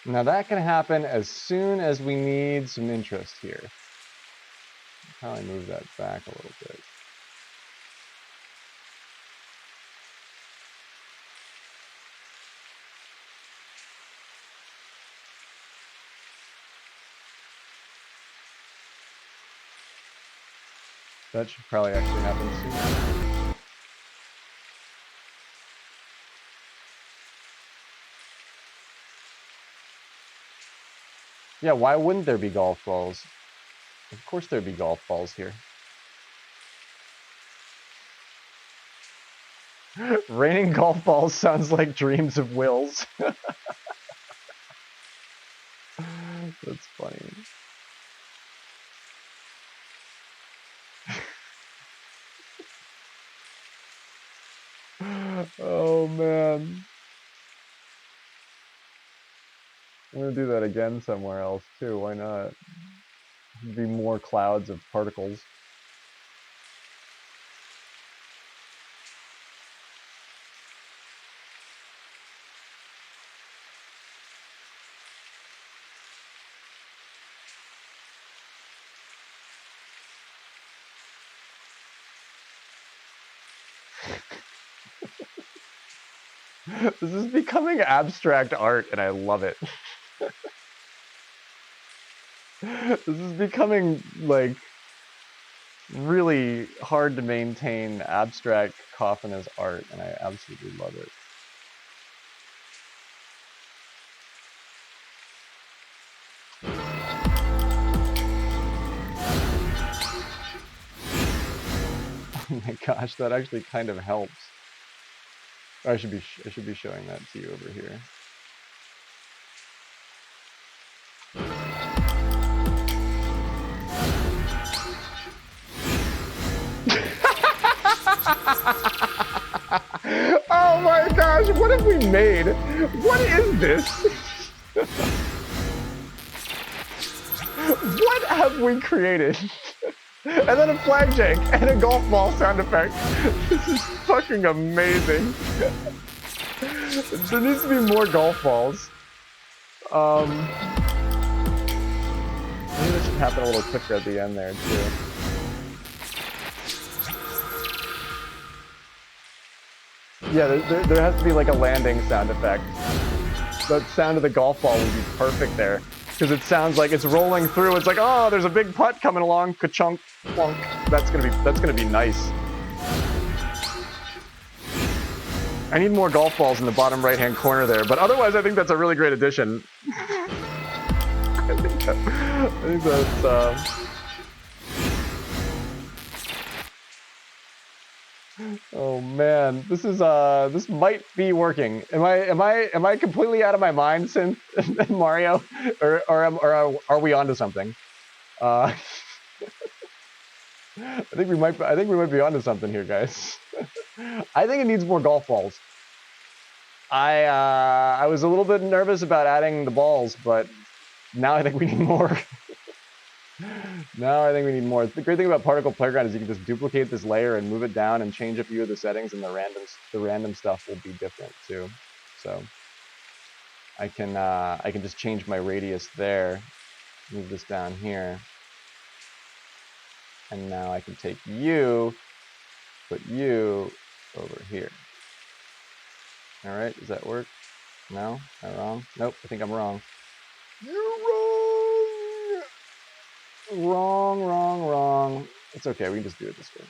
Now that can happen as soon as we need some interest here. Probably move that back a little bit. That should probably actually happen soon. Yeah, why wouldn't there be golf balls? Of course there'd be golf balls here. Raining golf balls sounds like dreams of Will's. That's funny. Oh man. I'm gonna do that again somewhere else too, why not? Be more clouds of particles. This is becoming abstract art and I love it. This is becoming like really hard to maintain abstract coffin as art and I absolutely love it. Oh my gosh, that actually kind of helps. I should be showing that to you over here. Oh my gosh, what have we made? What is this? What have we created? And then a flag jank and a golf ball sound effect. This is fucking amazing. There needs to be more golf balls. Maybe this should happen a little quicker at the end there too. Yeah, there has to be like a landing sound effect. The sound of the golf ball would be perfect there. Because it sounds like it's rolling through. It's like, oh, there's a big putt coming along. Ka-chunk, plunk. That's gonna be nice. I need more golf balls in the bottom right-hand corner there, but otherwise, I think that's a really great addition. I think that's. Oh man, this might be working. Am I completely out of my mind, Synth and Mario, or are we onto something? I think we might be onto something here, guys. I think it needs more golf balls. I was a little bit nervous about adding the balls, but now I think we need more. Now I think we need more. The great thing about Particle Playground is you can just duplicate this layer and move it down and change a few of the settings, and the random stuff will be different too. So I can just change my radius there, move this down here, and now I can take you, put you over here. All right, does that work? No, am I wrong? Nope, I think I'm wrong. You're wrong. Wrong. It's okay, we can just do it this way.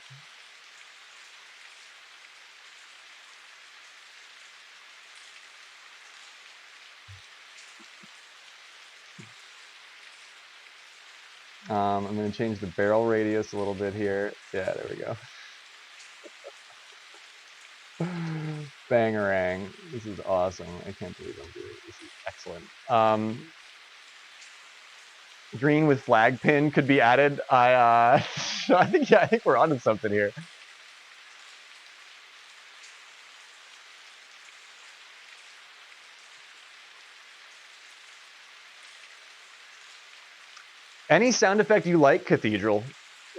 I'm going to change the barrel radius a little bit here. Yeah, there we go. Bangarang. This is awesome. I can't believe I'm doing it. This is excellent. Green with flag pin could be added. I think we're onto something here. Any sound effect you like, Cathedral.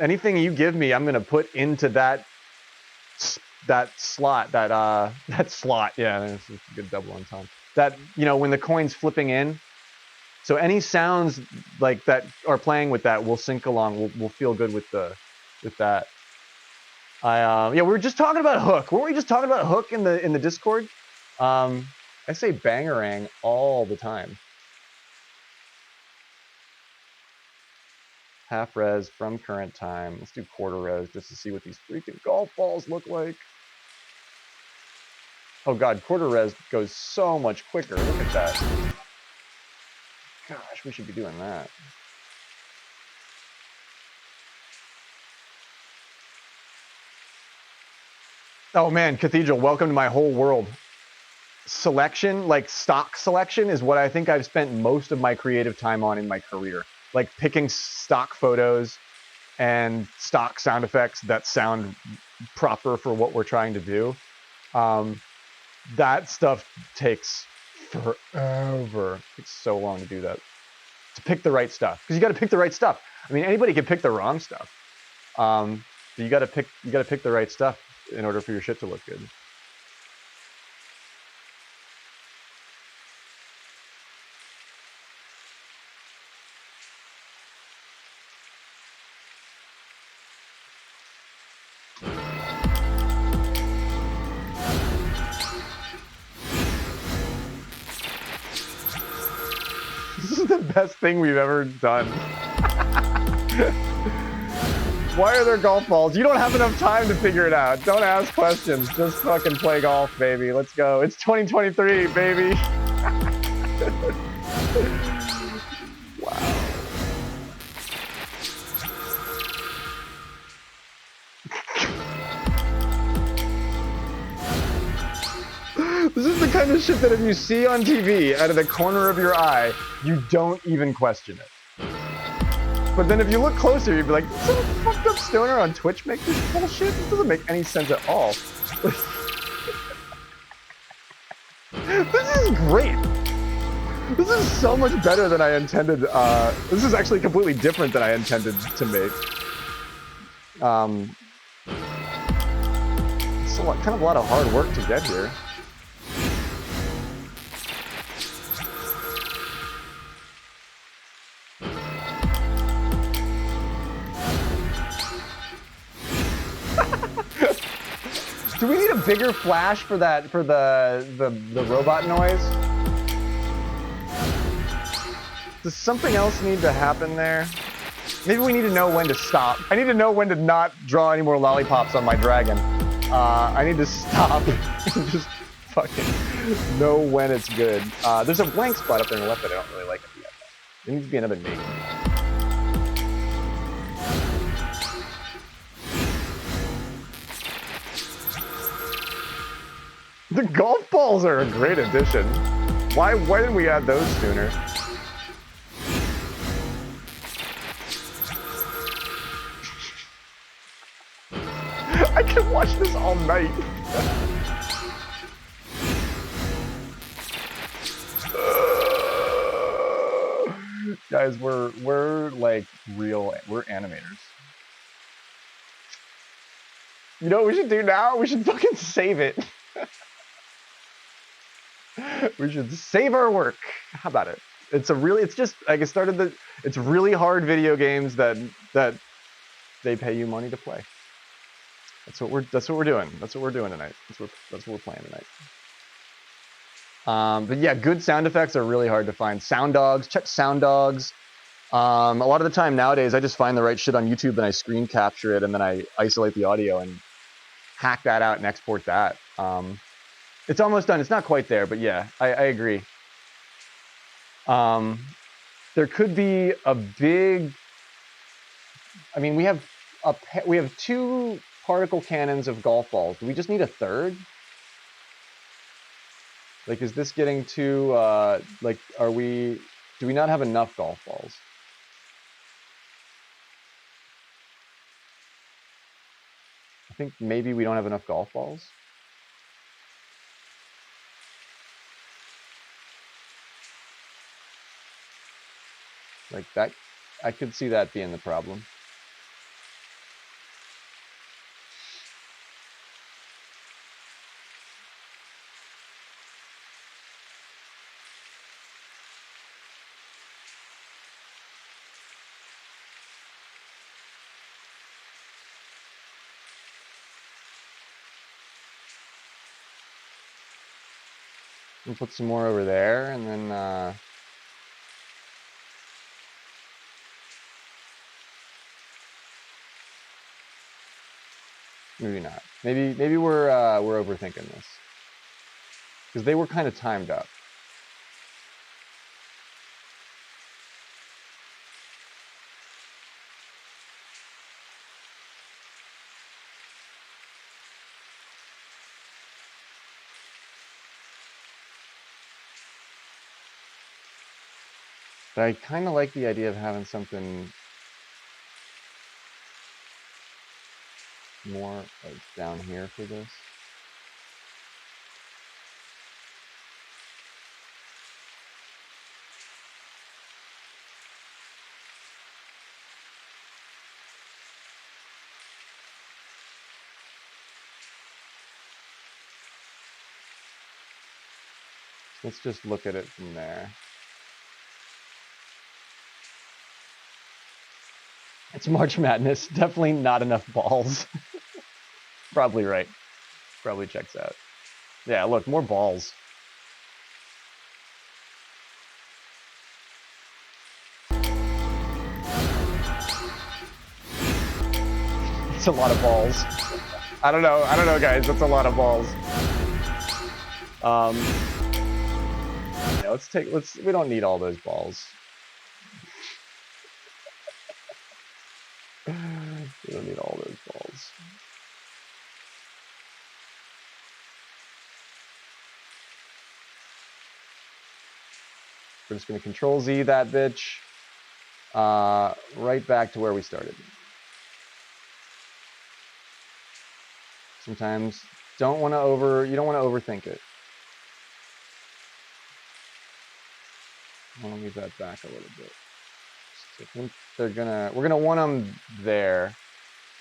Anything you give me, I'm gonna put into that slot. That slot. Yeah, that's a good double on time. That, you know, when the coin's flipping in. So any sounds like that are playing with that will sync along. We'll feel good with that. Yeah, we were just talking about hook. Weren't we just talking about hook in the Discord? I say bangarang all the time. half res from current time. Let's do quarter res just to see what these freaking golf balls look like. Oh god, quarter res goes so much quicker. Look at that. Gosh, we should be doing that. Oh man, Cathedral, welcome to my whole world. Selection, like stock selection, is what I think I've spent most of my creative time on in my career. Like picking stock photos and stock sound effects that sound proper for what we're trying to do. That stuff takes forever. It takes so long to do that. To pick the right stuff, because you got to pick the right stuff. I mean, anybody can pick the wrong stuff. But you got to pick the right stuff in order for your shit to look good. This is the best thing we've ever done. Why are there golf balls? You don't have enough time to figure it out. Don't ask questions. Just fucking play golf, baby. Let's go. It's 2023, baby. Wow. This is the kind of shit that if you see on TV out of the corner of your eye, you don't even question it. But then if you look closer, you'd be like, did some fucked up stoner on Twitch make this bullshit? This doesn't make any sense at all. This is great. This is so much better than I intended. This is actually completely different than I intended to make. It's kind of a lot of hard work to get here. Do we need a bigger flash for that, for the robot noise? Does something else need to happen there? Maybe we need to know when to stop. I need to know when to not draw any more lollipops on my dragon. I need to stop and just fucking know when it's good. There's a blank spot up there on the left that I don't really like it yet. There needs to be another name. The golf balls are a great addition. Why didn't we add those sooner? I can watch this all night. Guys, we're like we're animators. You know what we should do now? We should fucking save it. We should save our work. How about it? It's just like it's really hard video games that they pay you money to play. That's what we're doing. That's what we're doing tonight. That's what we're playing tonight. But yeah, good sound effects are really hard to find. Sound dogs, check sound dogs. A lot of the time nowadays, I just find the right shit on YouTube and I screen capture it and then I isolate the audio and hack that out and export that. It's almost done. It's not quite there, but yeah, I agree. There could be a big. I mean, we have 2 particle cannons of golf balls. Do we just need a third? Like, is this getting too? Like, do we not have enough golf balls? I think maybe we don't have enough golf balls. Like that, I could see that being the problem. We'll put some more over there, and then Maybe not. Maybe we're overthinking this because they were kind of timed up. But I kind of like the idea of having something more like down here for this. Let's just look at it from there. It's March Madness. Definitely not enough balls. Probably right. Probably checks out. Yeah, look, more balls. It's a lot of balls. I don't know, guys. That's a lot of balls. Yeah, we don't need all those balls. We don't need all those balls. We're just gonna Control Z that bitch. Right back to where we started. Sometimes you don't want to overthink it. I want to leave that back a little bit. So I think we're gonna want them there,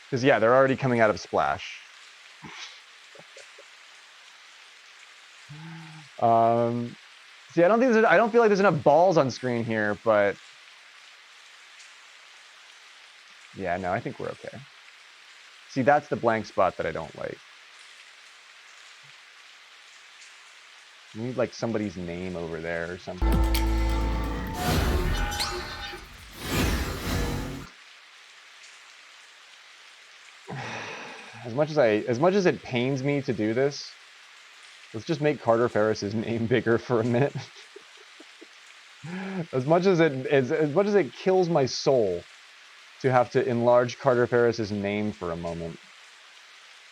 because yeah, they're already coming out of splash. See, I don't feel like there's enough balls on screen here, but yeah, no, I think we're okay. See, that's the blank spot that I don't like. We need like somebody's name over there or something. As much as it pains me to do this, let's just make Carter Ferris's name bigger for a minute. As much as it kills my soul to have to enlarge Carter Ferris's name for a moment,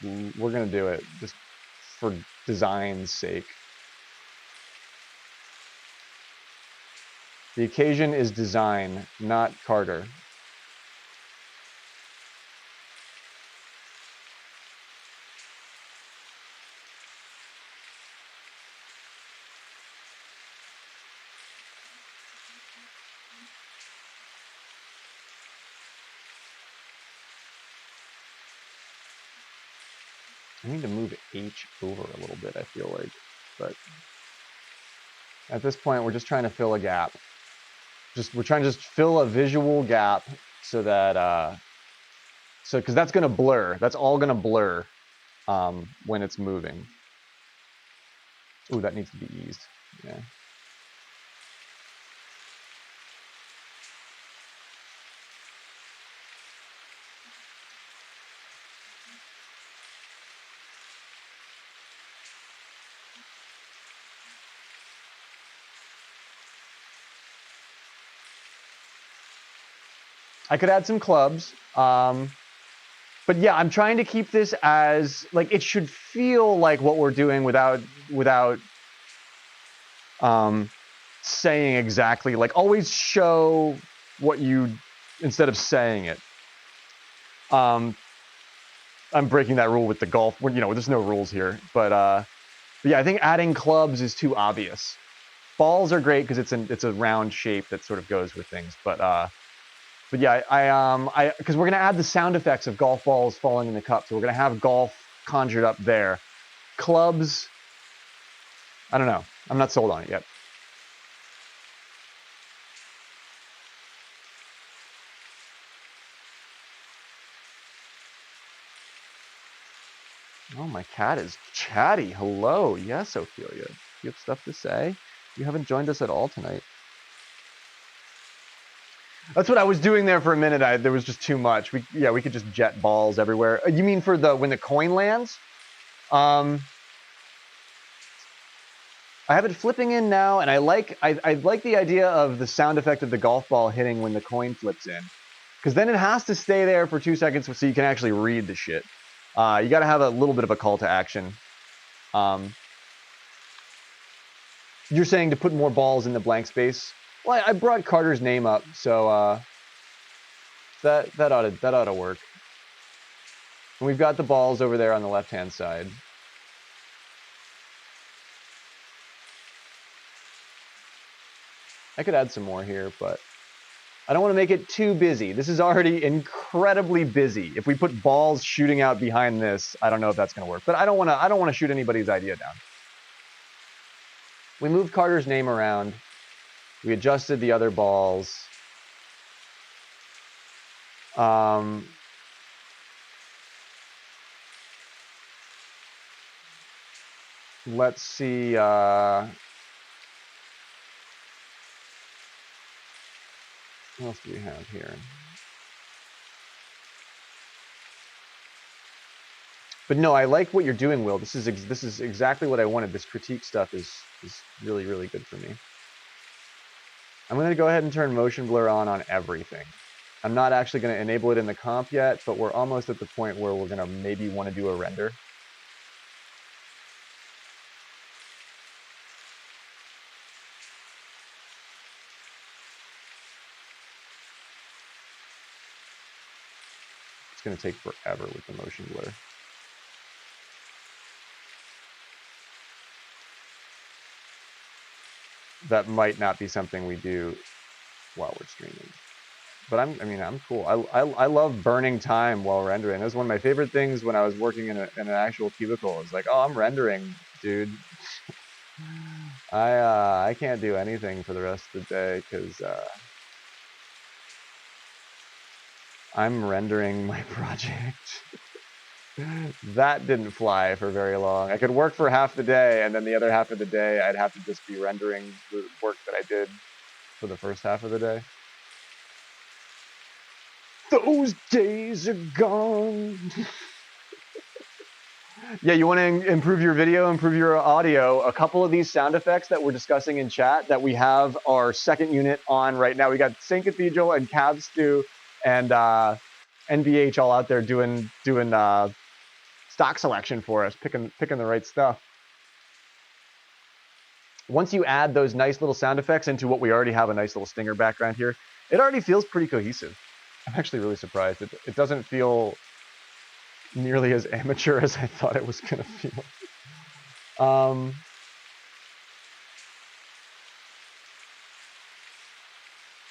we're gonna do it just for design's sake. The occasion is design, not Carter. I need to move H over a little bit, I feel like, but at this point we're just trying to fill a gap. We're trying to just fill a visual gap so that because that's gonna blur. That's all gonna blur when it's moving. Ooh, that needs to be eased. Yeah. I could add some clubs. But yeah, I'm trying to keep this as like it should feel like what we're doing without saying exactly, like always show what you instead of saying it. I'm breaking that rule with the golf. There's no rules here, but yeah, I think adding clubs is too obvious. Balls are great because it's a round shape that sort of goes with things, but yeah, because we're gonna add the sound effects of golf balls falling in the cup, so we're gonna have golf conjured up there. Clubs, I don't know. I'm not sold on it yet. Oh, my cat is chatty. Hello. Yes, Ophelia. You have stuff to say? You haven't joined us at all tonight. That's what I was doing there for a minute. There was just too much. We could just jet balls everywhere. You mean for when the coin lands? I have it flipping in now, and I like the idea of the sound effect of the golf ball hitting when the coin flips in, because then it has to stay there for 2 seconds so you can actually read the shit. You got to have a little bit of a call to action. You're saying to put more balls in the blank space. Well, I brought Carter's name up, so that ought to work. And we've got the balls over there on the left-hand side. I could add some more here, but I don't want to make it too busy. This is already incredibly busy. If we put balls shooting out behind this, I don't know if that's going to work. But I don't want to shoot anybody's idea down. We moved Carter's name around. We adjusted the other balls. Let's see. What else do we have here? But no, I like what you're doing, Will. This is exactly what I wanted. This critique stuff is really, really good for me. I'm going to go ahead and turn motion blur on everything. I'm not actually going to enable it in the comp yet, but we're almost at the point where we're going to maybe want to do a render. It's going to take forever with the motion blur. That might not be something we do while we're streaming. But I'm cool. I love burning time while rendering. That was one of my favorite things when I was working in an actual cubicle. It's like, oh, I'm rendering, dude. I can't do anything for the rest of the day because I'm rendering my project. That didn't fly for very long. I could work for half the day, and then the other half of the day, I'd have to just be rendering the work that I did for the first half of the day. Those days are gone. Yeah, you want to improve your video, improve your audio. A couple of these sound effects that we're discussing in chat that we have our second unit on right now. We got St. Cathedral and Cab Stew and NVH all out there doing stock selection for us, picking the right stuff. Once you add those nice little sound effects into what we already have a nice little stinger background here, it already feels pretty cohesive. I'm actually really surprised. It doesn't feel nearly as amateur as I thought it was going to feel.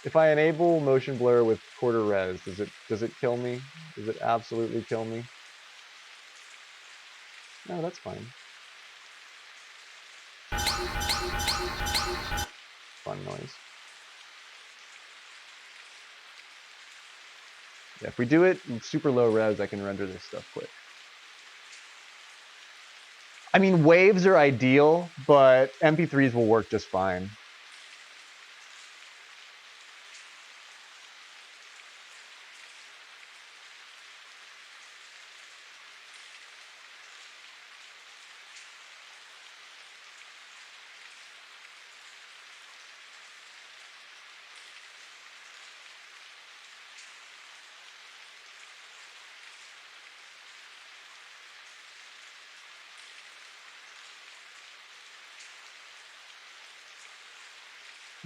If I enable motion blur with quarter res, does it kill me? Does it absolutely kill me? No, that's fine. Fun noise. Yeah, if we do it in super low res, I can render this stuff quick. I mean, waves are ideal, but MP3s will work just fine.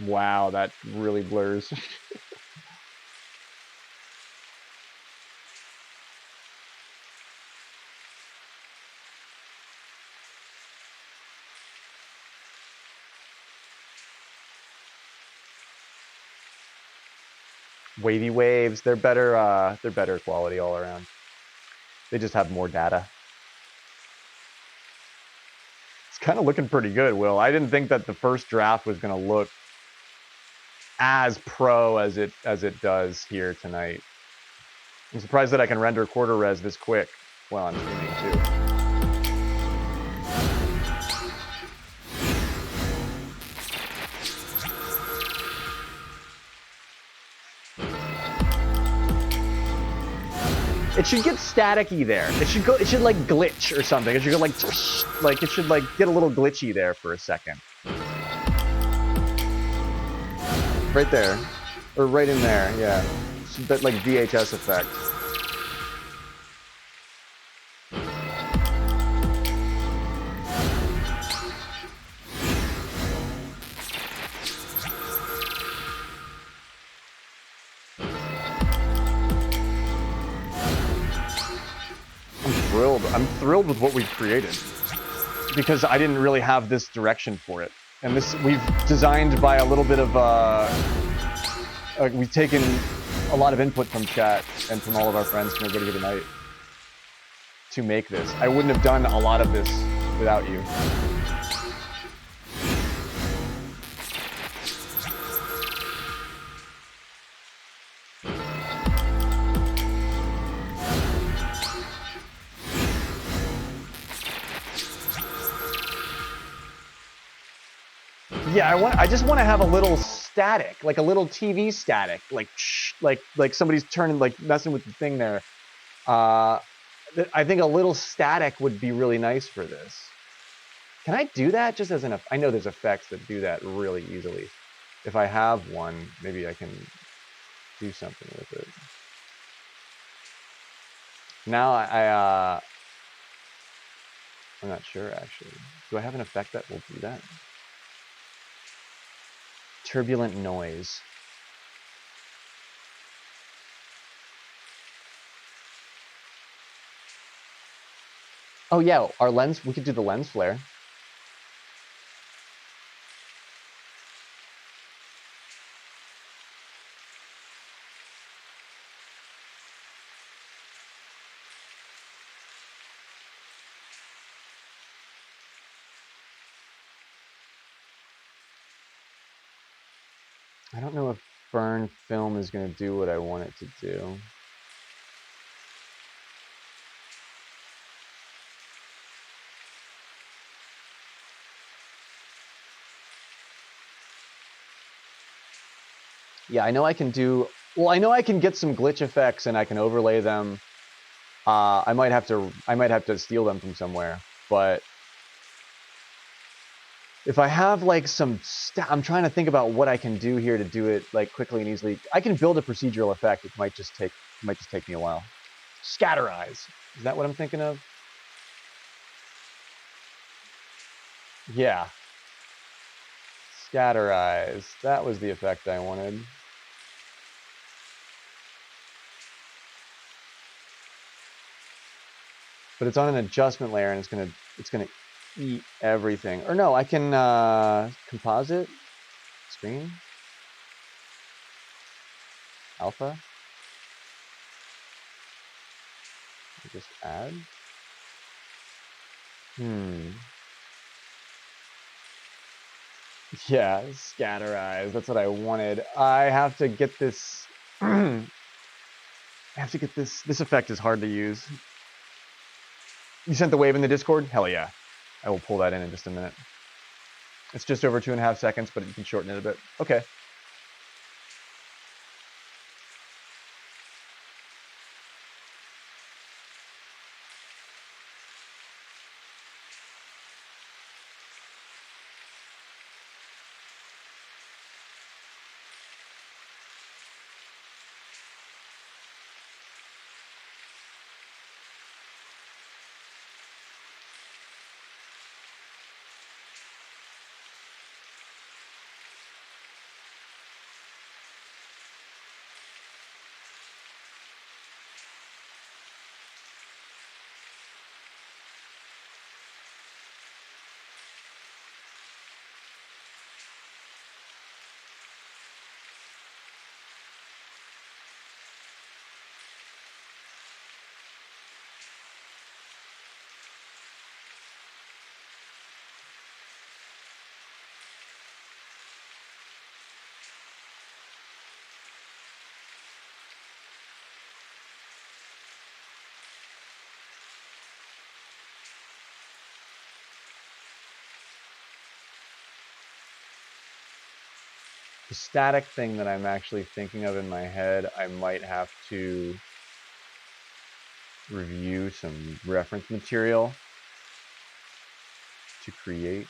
Wow, that really blurs. Wavy waves, they're better quality all around. They just have more data. It's kind of looking pretty good, Will. I didn't think that the first draft was going to look as pro as it does here tonight. I'm surprised that I can render quarter res this quick while I'm streaming too. It should get staticky there. It should go. It should like glitch or something. It should go like it should like get a little glitchy there for a second. Right there, or right in there. Yeah, that like VHS effect. I'm thrilled with what we've created because I didn't really have this direction for it, and this we've designed by a little bit of we've taken a lot of input from chat and from all of our friends from everybody here tonight to make this. I wouldn't have done a lot of this without you. Yeah, I just want to have a little static, like a little TV static, like somebody's turning, like messing with the thing there. I think a little static would be really nice for this. Can I do that just as an? I know there's effects that do that really easily. If I have one, maybe I can do something with it. Now I'm not sure actually. Do I have an effect that will do that? Turbulent noise. Oh yeah, our lens, we could do the lens flare. I don't know if burn film is going to do what I want it to do. Yeah, I know I can do, well, I know I can get some glitch effects and I can overlay them. I might have to steal them from somewhere, but if I have like some, I'm trying to think about what I can do here to do it like quickly and easily. I can build a procedural effect. It might just take me a while. Scatterize. Is that what I'm thinking of? Yeah. Scatterize. That was the effect I wanted. But it's on an adjustment layer and it's gonna eat everything. Or no, I can composite screen alpha. Just add. Yeah, scatterize. That's what I wanted. I have to get this. I have to get this. This effect is hard to use. You sent the wave in the Discord? Hell yeah. I will pull that in just a minute. It's just over 2.5 seconds, but you can shorten it a bit. Okay. The static thing that I'm actually thinking of in my head, I might have to review some reference material to create.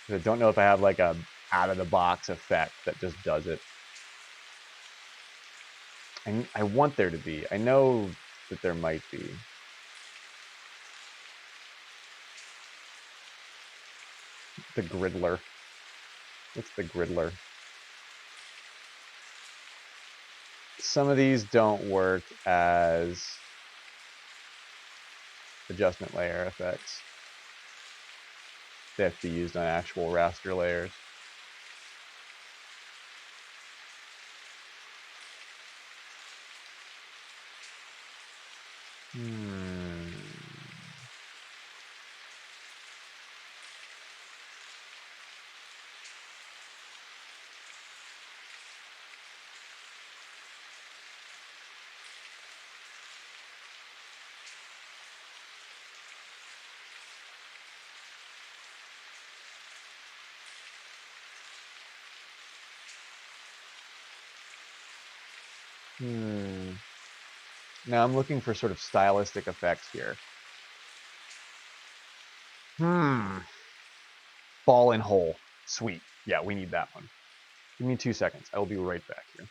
I don't know if I have like a out-of-the-box effect that just does it. I want there to be. I know that there might be. The Griddler. What's the Griddler? Some of these don't work as adjustment layer effects. They have to be used on actual raster layers. Now I'm looking for sort of stylistic effects here. Ball and hole. Sweet. Yeah, we need that one. Give me 2 seconds. I will be right back here.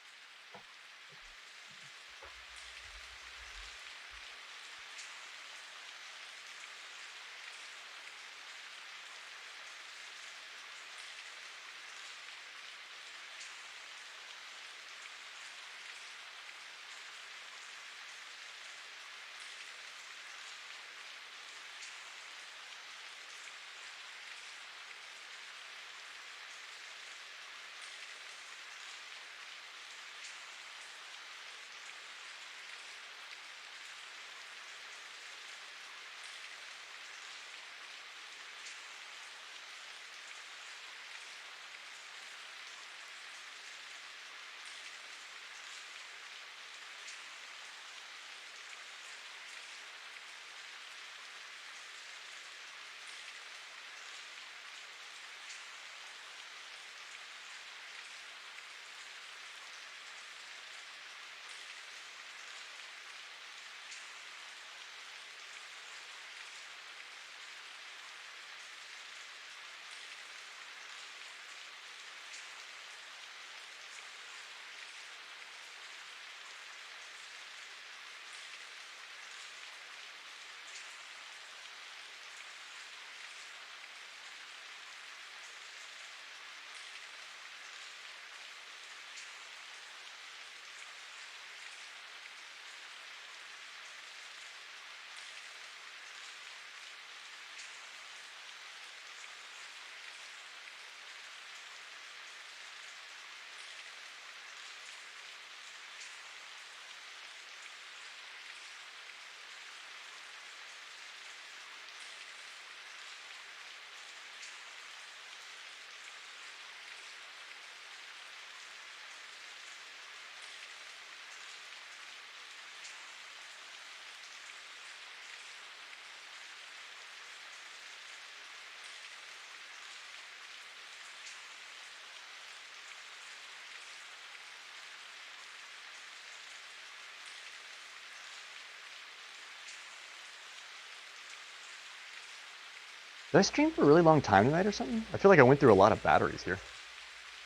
Did I stream for a really long time tonight or something? I feel like I went through a lot of batteries here.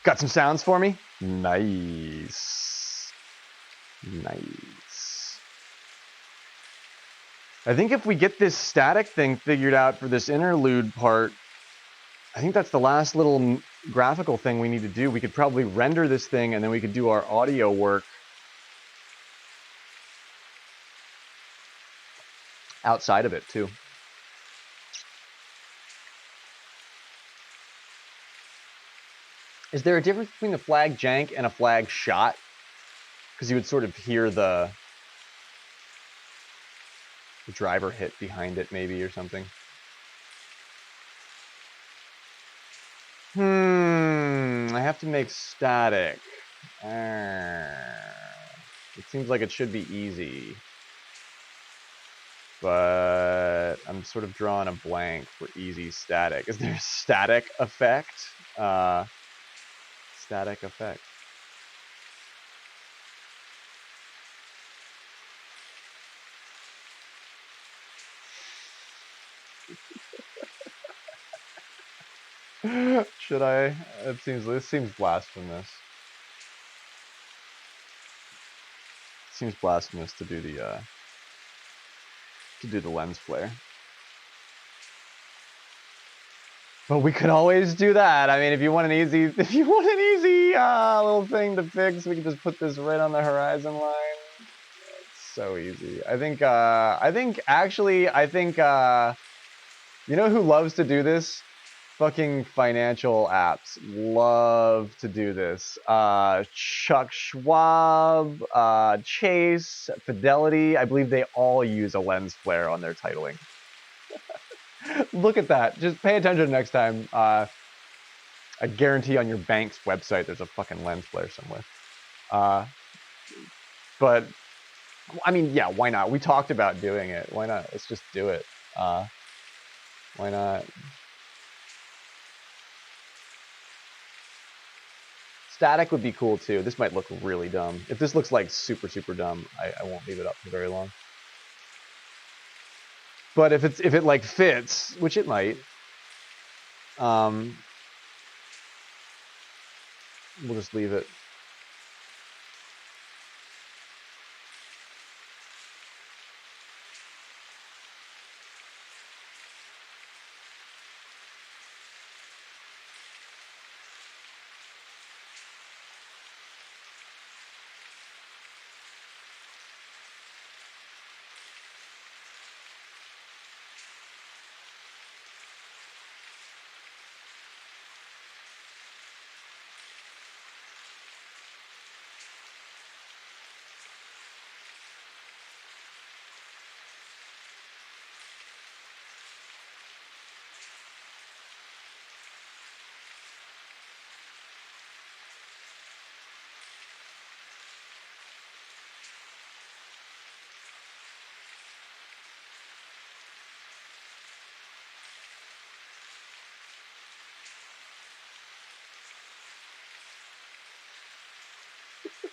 Got some sounds for me? Nice. Nice. I think if we get this static thing figured out for this interlude part, I think that's the last little graphical thing we need to do. We could probably render this thing and then we could do our audio work outside of it too. Is there a difference between a flag jank and a flag shot? Because you would sort of hear the driver hit behind it maybe or something. I have to make static. It seems like it should be easy. But I'm sort of drawing a blank for easy static. Is there a static effect? Static effect. Should I? This seems blasphemous. Seems blasphemous to do the lens flare. But we could always do that. I mean, if you want an easy little thing to fix, we can just put this right on the horizon line. It's so easy. I think you know who loves to do this? Fucking financial apps love to do this. Chuck Schwab, Chase, Fidelity, I believe they all use a lens flare on their titling. Look at that. Just pay attention next time. I guarantee on your bank's website there's a fucking lens flare somewhere. But, I mean, yeah, why not? We talked about doing it. Why not? Let's just do it. Why not? Static would be cool too. This might look really dumb. If this looks like super, super dumb, I won't leave it up for very long. But if it like fits, which it might, we'll just leave it.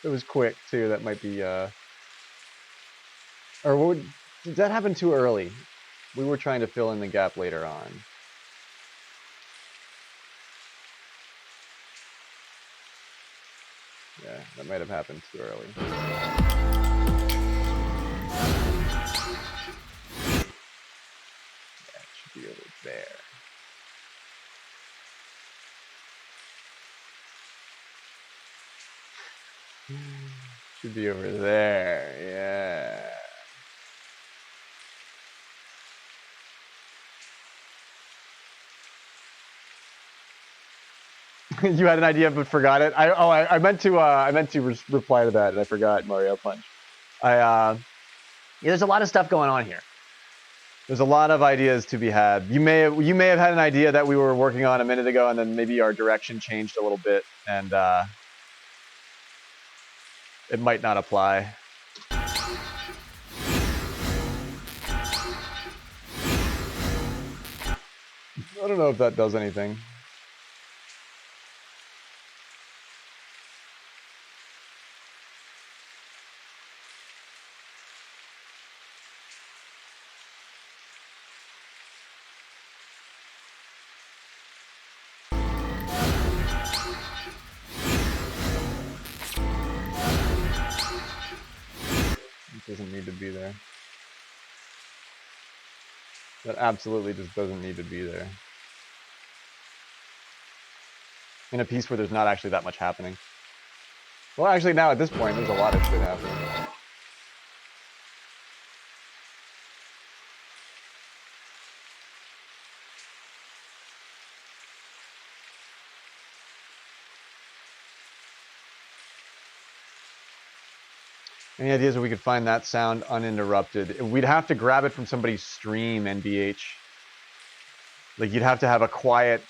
It was quick too. That might be or did that happen too early? We were trying to fill in the gap later on. Yeah, that might have happened too early. Yeah, it should be over there. Should be over there, yeah. You had an idea but forgot it. I meant to reply to that and I forgot. Mario Punch. Yeah, there's a lot of stuff going on here. There's a lot of ideas to be had. You may have had an idea that we were working on a minute ago, and then maybe our direction changed a little bit, and it might not apply. I don't know if that does anything. It doesn't need to be there. That absolutely just doesn't need to be there. In a piece where there's not actually that much happening. Well, actually now at this point, there's a lot of shit happening. Any ideas where we could find that sound uninterrupted? We'd have to grab it from somebody's stream, NBH. Like, you'd have to have a quiet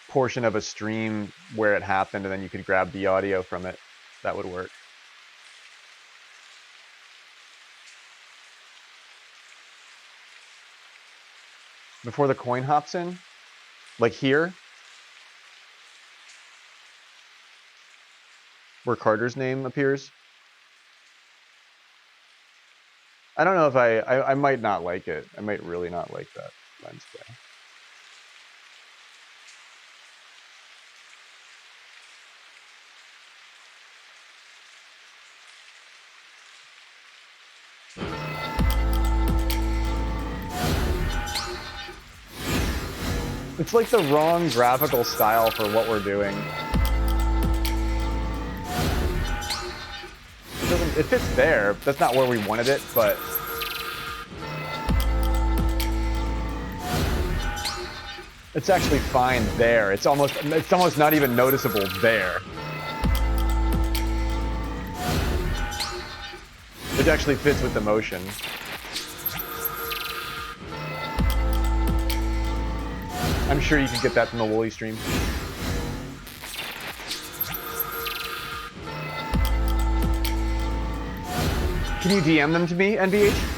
portion of a stream where it happened, and then you could grab the audio from it. That would work. Before the coin hops in? Like here? Where Carter's name appears? I don't know if I might not like it. I might really not like that. Wednesday. It's like the wrong graphical style for what we're doing. It fits there. That's not where we wanted it, but it's actually fine there. It's almost not even noticeable there. It actually fits with the motion. I'm sure you could get that from the Wooly stream. Can you DM them to me, NVH?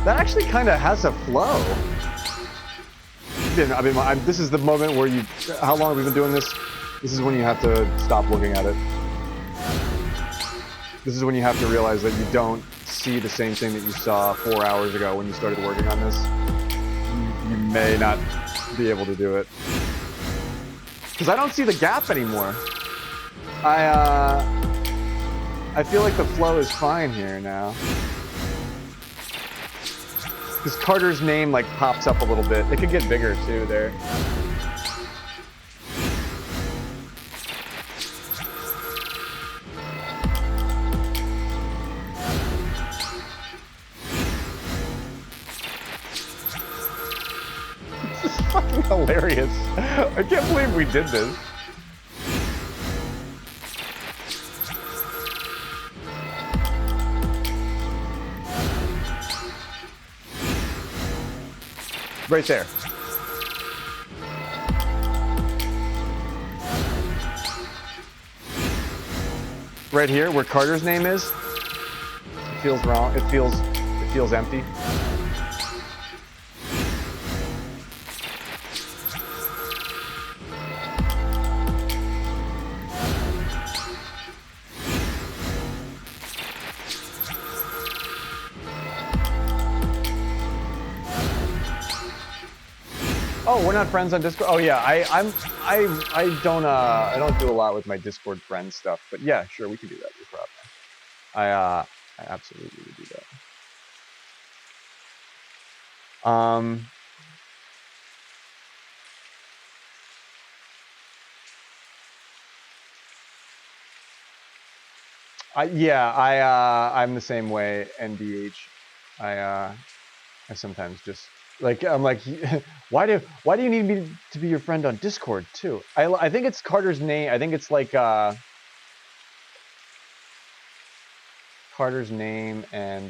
That actually kind of has a flow. I mean, this is the moment where you... How long have we been doing this? This is when you have to stop looking at it. This is when you have to realize that you don't see the same thing that you saw 4 hours ago when you started working on this. You may not be able to do it. Because I don't see the gap anymore. I feel like the flow is fine here now. Because Carter's name like pops up a little bit. It could get bigger too there. This is fucking hilarious. I can't believe we did this. Right there. Right here, where Carter's name is. It feels wrong. It feels empty. Oh, we're not friends on Discord. Oh yeah, I don't do a lot with my Discord friend stuff, but yeah, sure, we can do that. No problem. I absolutely would do that. I'm the same way. NBH. I sometimes just like I'm like, why do you need me to be your friend on Discord too? I think it's Carter's name. I think it's like Carter's name and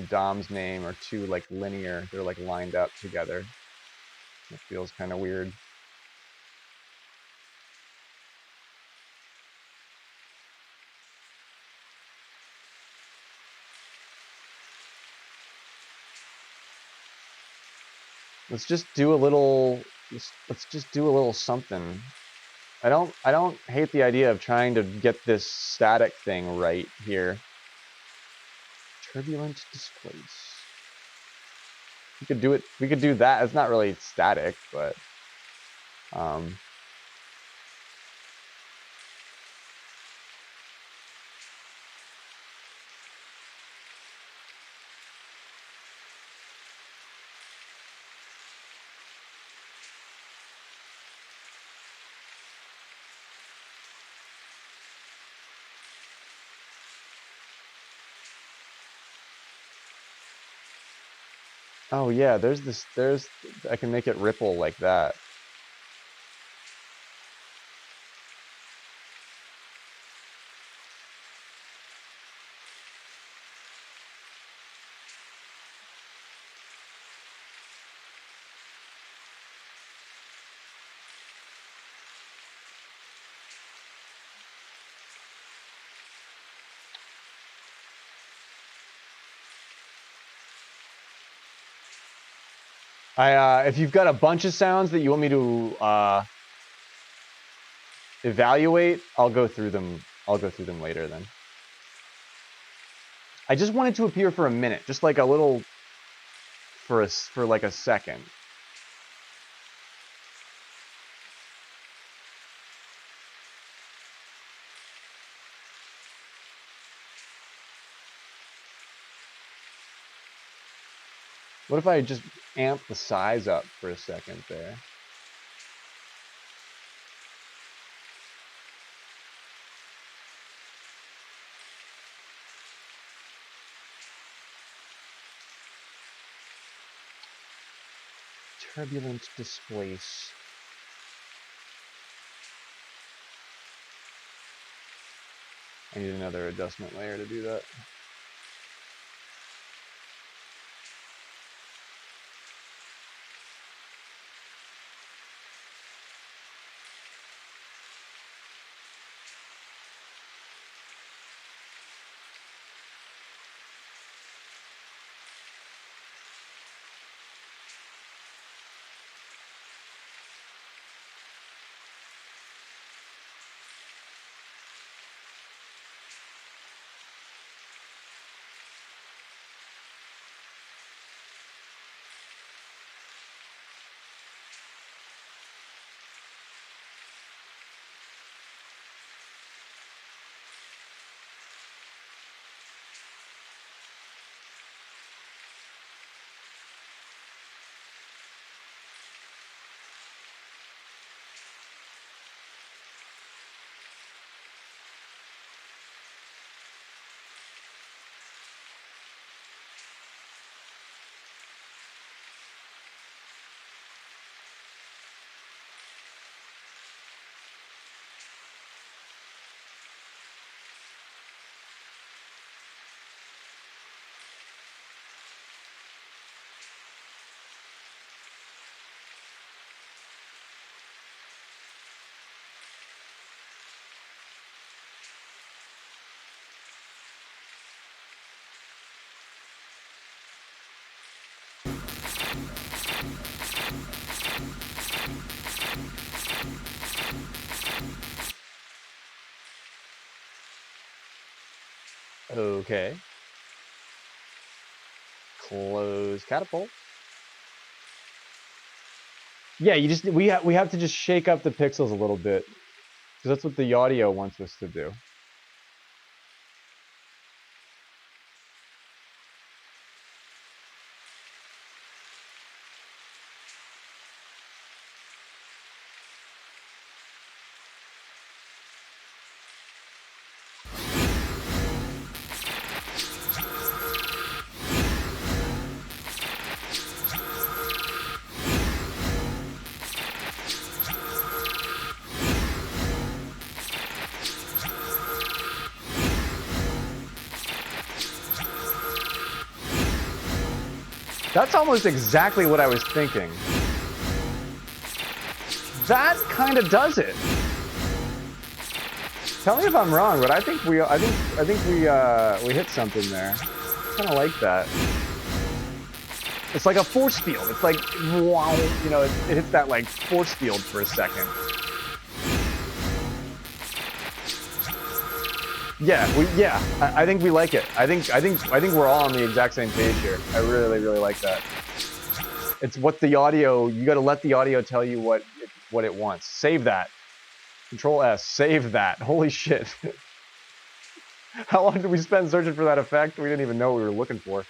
Dom's name are too like linear. They're like lined up together. It feels kind of weird. Let's just do a little. Let's just do a little something. I don't hate the idea of trying to get this static thing right here. Turbulent displace. We could do it. We could do that. It's not really static, but Oh yeah, there's this, I can make it ripple like that. If you've got a bunch of sounds that you want me to evaluate, I'll go through them. I'll go through them later then. I just want it to appear for a minute, just like a little, for like a second. What if I just amp the size up for a second there? Turbulent displace. I need another adjustment layer to do that. Okay. Close catapult. Yeah, you just we have to just shake up the pixels a little bit, because that's what the audio wants us to do. That's almost exactly what I was thinking. That kind of does it. Tell me if I'm wrong, but I think we hit something there. Kind of like that. It's like a force field. It's like, wow, you know, it hits that like force field for a second. Yeah, I think we like it. I think we're all on the exact same page here. I really like that. It's what the audio, you got to let the audio tell you what it wants. Save that. Control S, save that. Holy shit. How long did we spend searching for that effect? We didn't even know what we were looking for.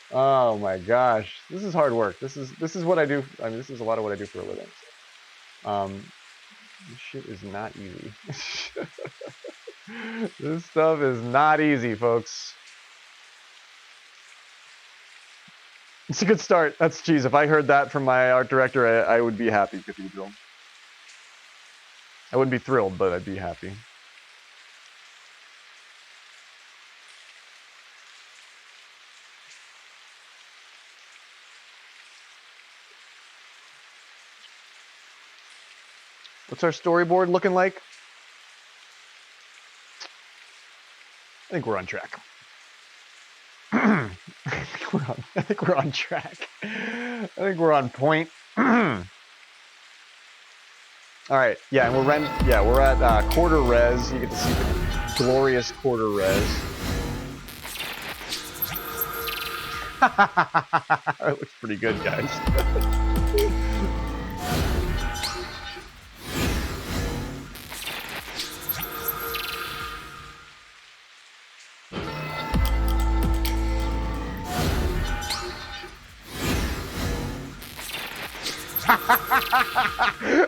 Oh my gosh. This is hard work. This is what I do. I mean, this is a lot of what I do for a living. So. This shit is not easy. This stuff is not easy, folks. It's a good start. That's, geez, if I heard that from my art director, I would be happy, Cathedral. I wouldn't be thrilled, but I'd be happy. What's our storyboard looking like? I think we're on track. I think we're on track. I think we're on point. All right, yeah, and we're at quarter res. You get to see the glorious quarter res. That looks pretty good, guys.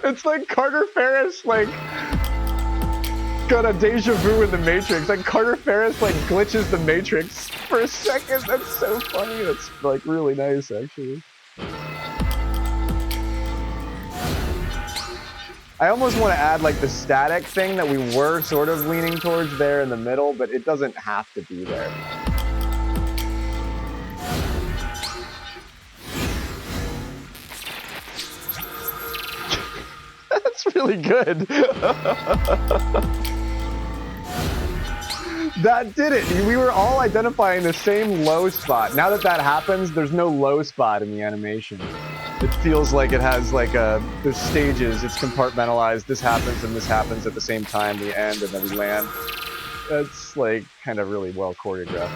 It's like Carter Ferris, like, got a deja vu in the Matrix. Like Carter Ferris, like, glitches the Matrix for a second. That's so funny. That's like really nice, actually. I almost want to add like the static thing that we were sort of leaning towards there in the middle, but it doesn't have to be there. That's really good. That did it. We were all identifying the same low spot. Now that that happens, there's no low spot in the animation. It feels like it has like there's stages, it's compartmentalized, this happens and this happens at the same time, we end and then we land. That's like kind of really well choreographed.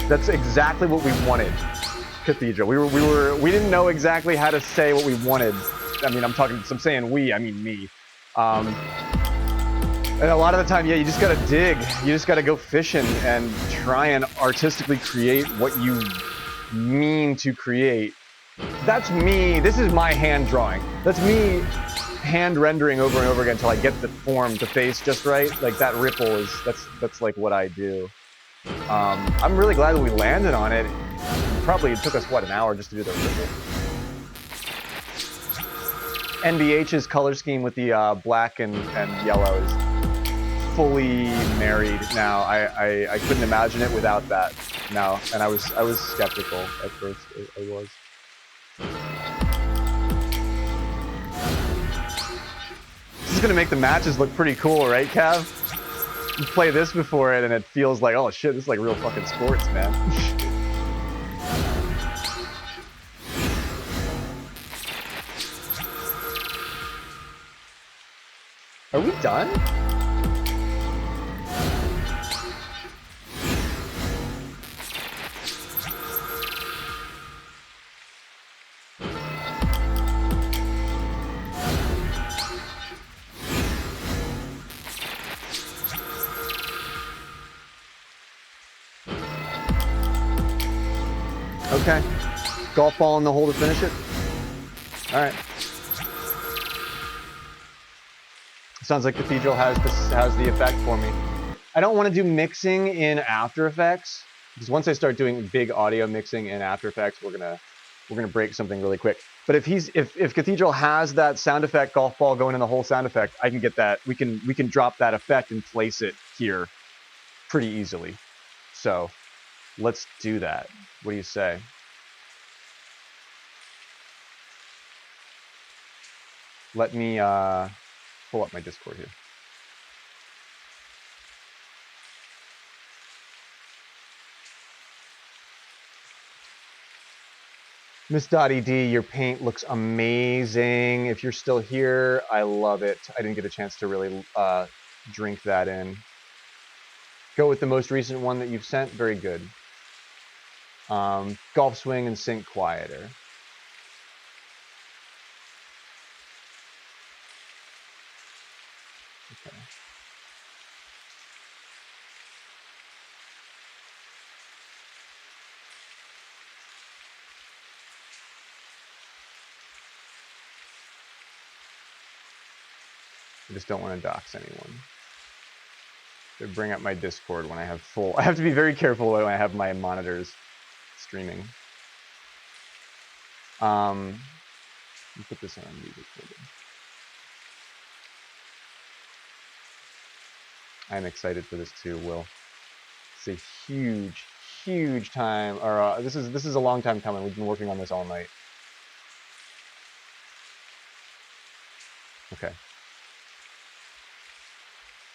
That's exactly what we wanted, Cathedral. We didn't know exactly how to say what we wanted. I mean, I'm saying we, I mean me. And a lot of the time, yeah, you just gotta dig. You just gotta go fishing and try and artistically create what you mean to create. That's me. This is my hand drawing. That's me hand rendering over and over again until I get the form, the face just right. Like that ripple is, that's like what I do. I'm really glad that we landed on it. Probably it took us, what, an hour just to do the ripple. NBH's color scheme with the black and yellow is fully married now. I couldn't imagine it without that now, and I was skeptical at first. I was. This is gonna make the matches look pretty cool, right, Cav? You play this before it, and it feels like, oh shit, this is like real fucking sports, man. Are we done? Okay. Golf ball in the hole to finish it? Alright. Sounds like Cathedral has the effect for me. I don't want to do mixing in After Effects, because once I start doing big audio mixing in After Effects, we're gonna break something really quick. But if Cathedral has that sound effect, golf ball going in the hole sound effect, I can get that. We can drop that effect and place it here pretty easily. So let's do that. What do you say? Let me pull up my Discord here. Miss Dottie D, your paint looks amazing. If you're still here, I love it. I didn't get a chance to really drink that in. Go with the most recent one that you've sent. Very good. Golf swing and sync quieter. Okay. I just don't want to dox anyone. To bring up my Discord when I have full. I have to be very careful when I have my monitors streaming. Let me put this on music folder. I'm excited for this too, Will. It's a huge time. Or this is a long time coming. We've been working on this all night. Okay.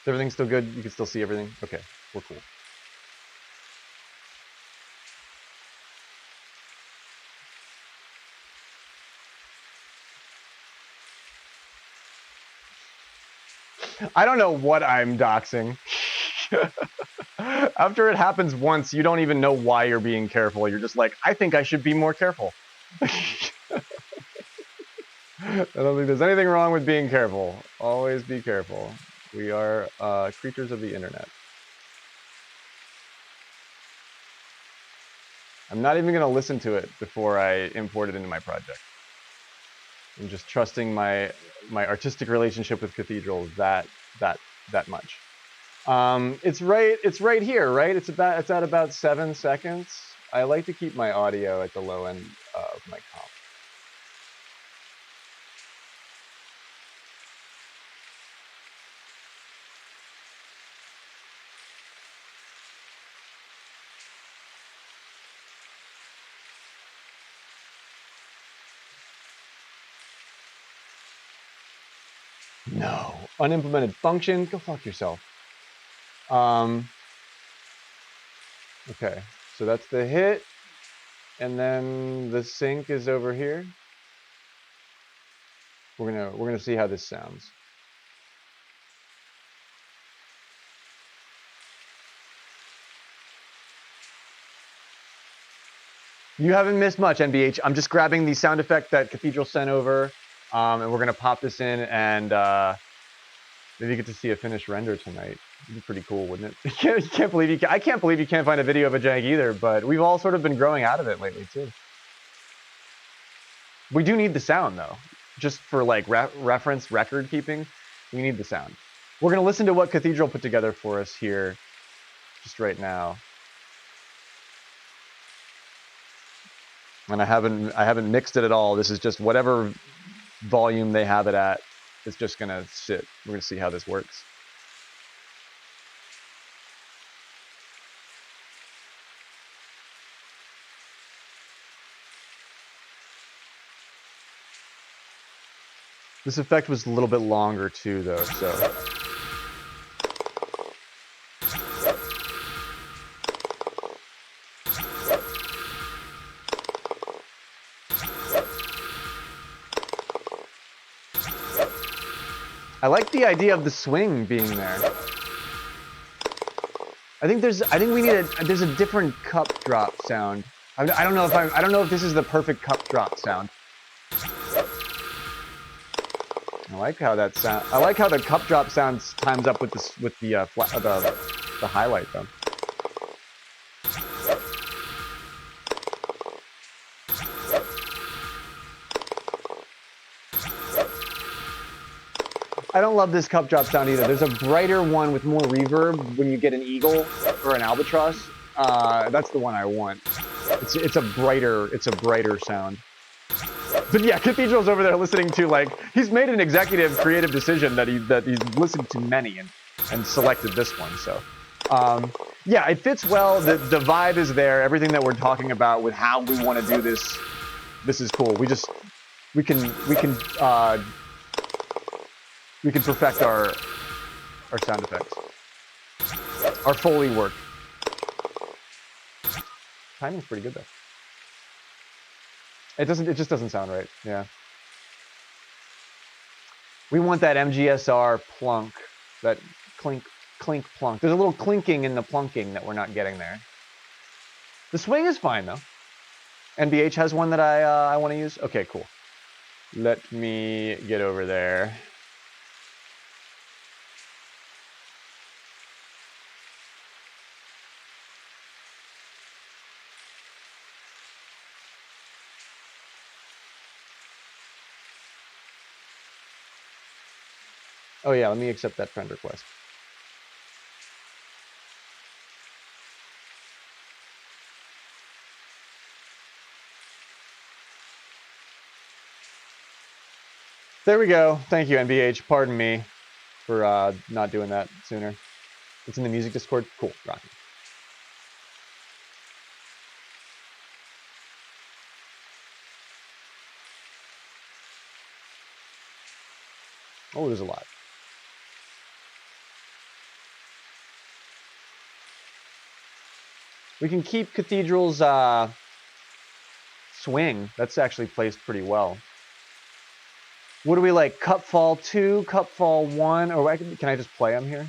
Is everything still good? You can still see everything? Okay, we're cool. I don't know what I'm doxing. After it happens once, you don't even know why you're being careful. You're just like, I think I should be more careful. I don't think there's anything wrong with being careful. Always be careful. We are creatures of the internet. I'm not even going to listen to it before I import it into my project. I'm just trusting my artistic relationship with Cathedral that much. It's right here, right? It's at about 7 seconds. I like to keep my audio at the low end of my comp. No. Unimplemented function? Go fuck yourself. Okay. So that's the hit. And then the sync is over here. We're gonna see how this sounds. You haven't missed much, NBH. I'm just grabbing the sound effect that Cathedral sent over, and we're gonna pop this in, and maybe you get to see a finished render tonight. It'd be pretty cool, wouldn't it? I can't believe you can't find a video of a jank either. But we've all sort of been growing out of it lately too. We do need the sound though, just for like reference record keeping. We need the sound. We're gonna listen to what Cathedral put together for us here, just right now. And I haven't mixed it at all. This is just whatever volume they have it at. It's just gonna sit. We're gonna see how this works. This effect was a little bit longer too, though. So. I like the idea of the swing being there. I think there's a different cup drop sound. I don't know if this is the perfect cup drop sound. I like how that sound. I like how the cup drop sound times up with the highlight though. I don't love this cup drop sound either. There's a brighter one with more reverb when you get an eagle or an albatross. That's the one I want. It's a brighter sound. But yeah, Cathedral's over there listening to, like, he's made an executive creative decision that he's listened to many and selected this one. So yeah, it fits well. The vibe is there. Everything that we're talking about with how we want to do this is cool. We can perfect our sound effects, our Foley work. Timing's pretty good though. It just doesn't sound right. Yeah. We want that MGSR plunk, that clink plunk. There's a little clinking in the plunking that we're not getting there. The swing is fine though. NBH has one that I want to use. Okay, cool. Let me get over there. Oh yeah, let me accept that friend request. There we go. Thank you, NBH. Pardon me for not doing that sooner. It's in the music Discord. Cool. Rocky. Oh, there's a lot. We can keep Cathedral's swing. That's actually placed pretty well. What do we like? Cupfall 2, Cupfall 1, or can I just play them here?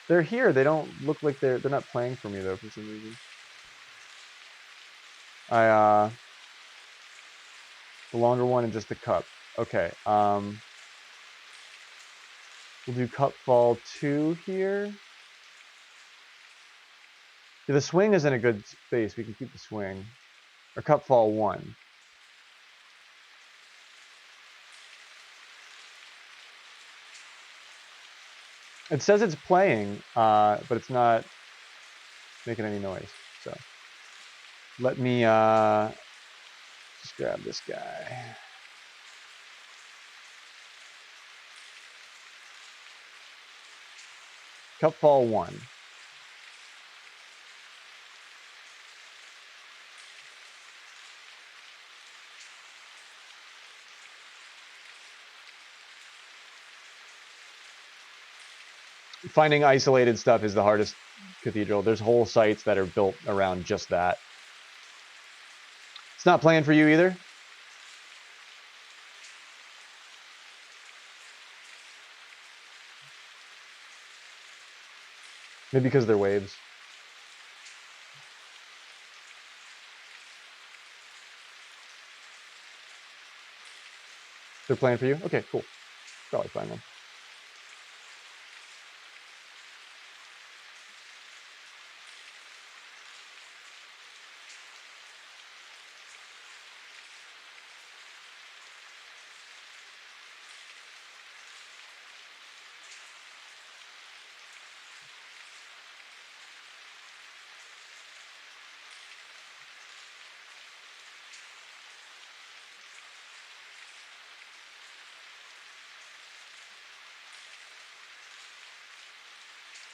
They're here. They don't look like they're not playing for me though for some reason. The longer one and just the cup. Okay. We'll do Cupfall 2 here. Yeah, the swing is in a good space. We can keep the swing. Or Cupfall 1. It says it's playing, but it's not making any noise. So let me just grab this guy. Cupfall 1. Finding isolated stuff is the hardest Cathedral. There's whole sites that are built around just that. It's not playing for you either? Maybe because they're waves. They're playing for you? Okay, cool. Probably fine then.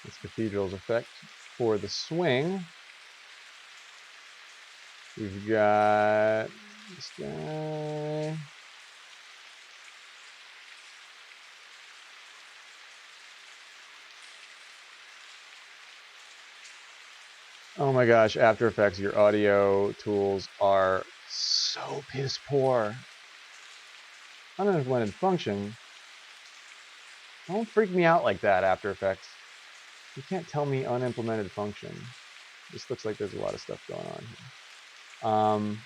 This Cathedral's effect for the swing. We've got this guy. Oh my gosh, After Effects, your audio tools are so piss poor. Unimplemented function. Don't freak me out like that, After Effects. You can't tell me unimplemented function. This looks like there's a lot of stuff going on here.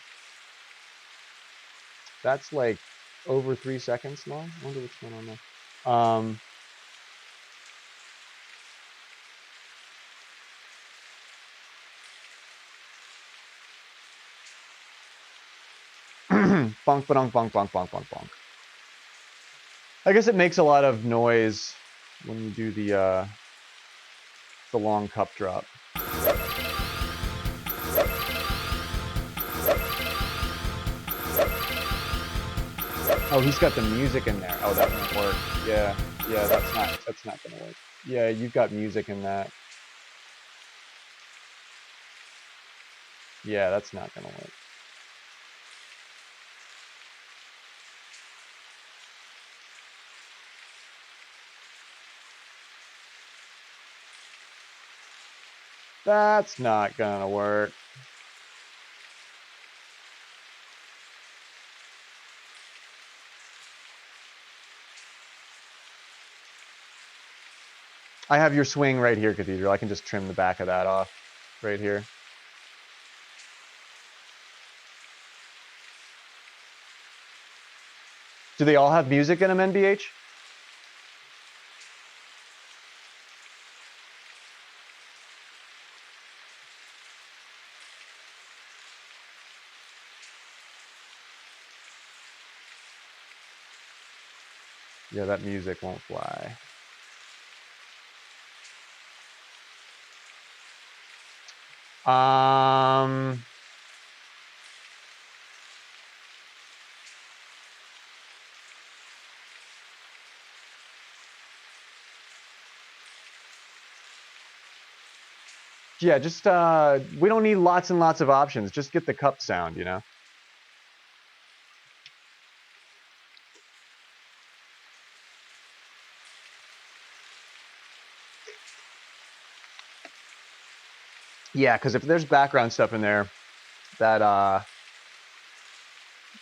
That's like over 3 seconds long. I wonder what's going on there. Bonk, bonk, bonk, bonk, bonk, bonk, bonk. I guess it makes a lot of noise when you do the long cup drop. Oh, he's got the music in there. Oh, that won't work. Yeah, that's not gonna work. Yeah, you've got music in that. Yeah, that's not gonna work. That's not gonna work. I have your swing right here, Cathedral. I can just trim the back of that off right here. Do they all have music in them, NBH? Yeah, that music won't fly. Yeah, just we don't need lots and lots of options. Just get the cup sound, you know. Yeah, because if there's background stuff in there, that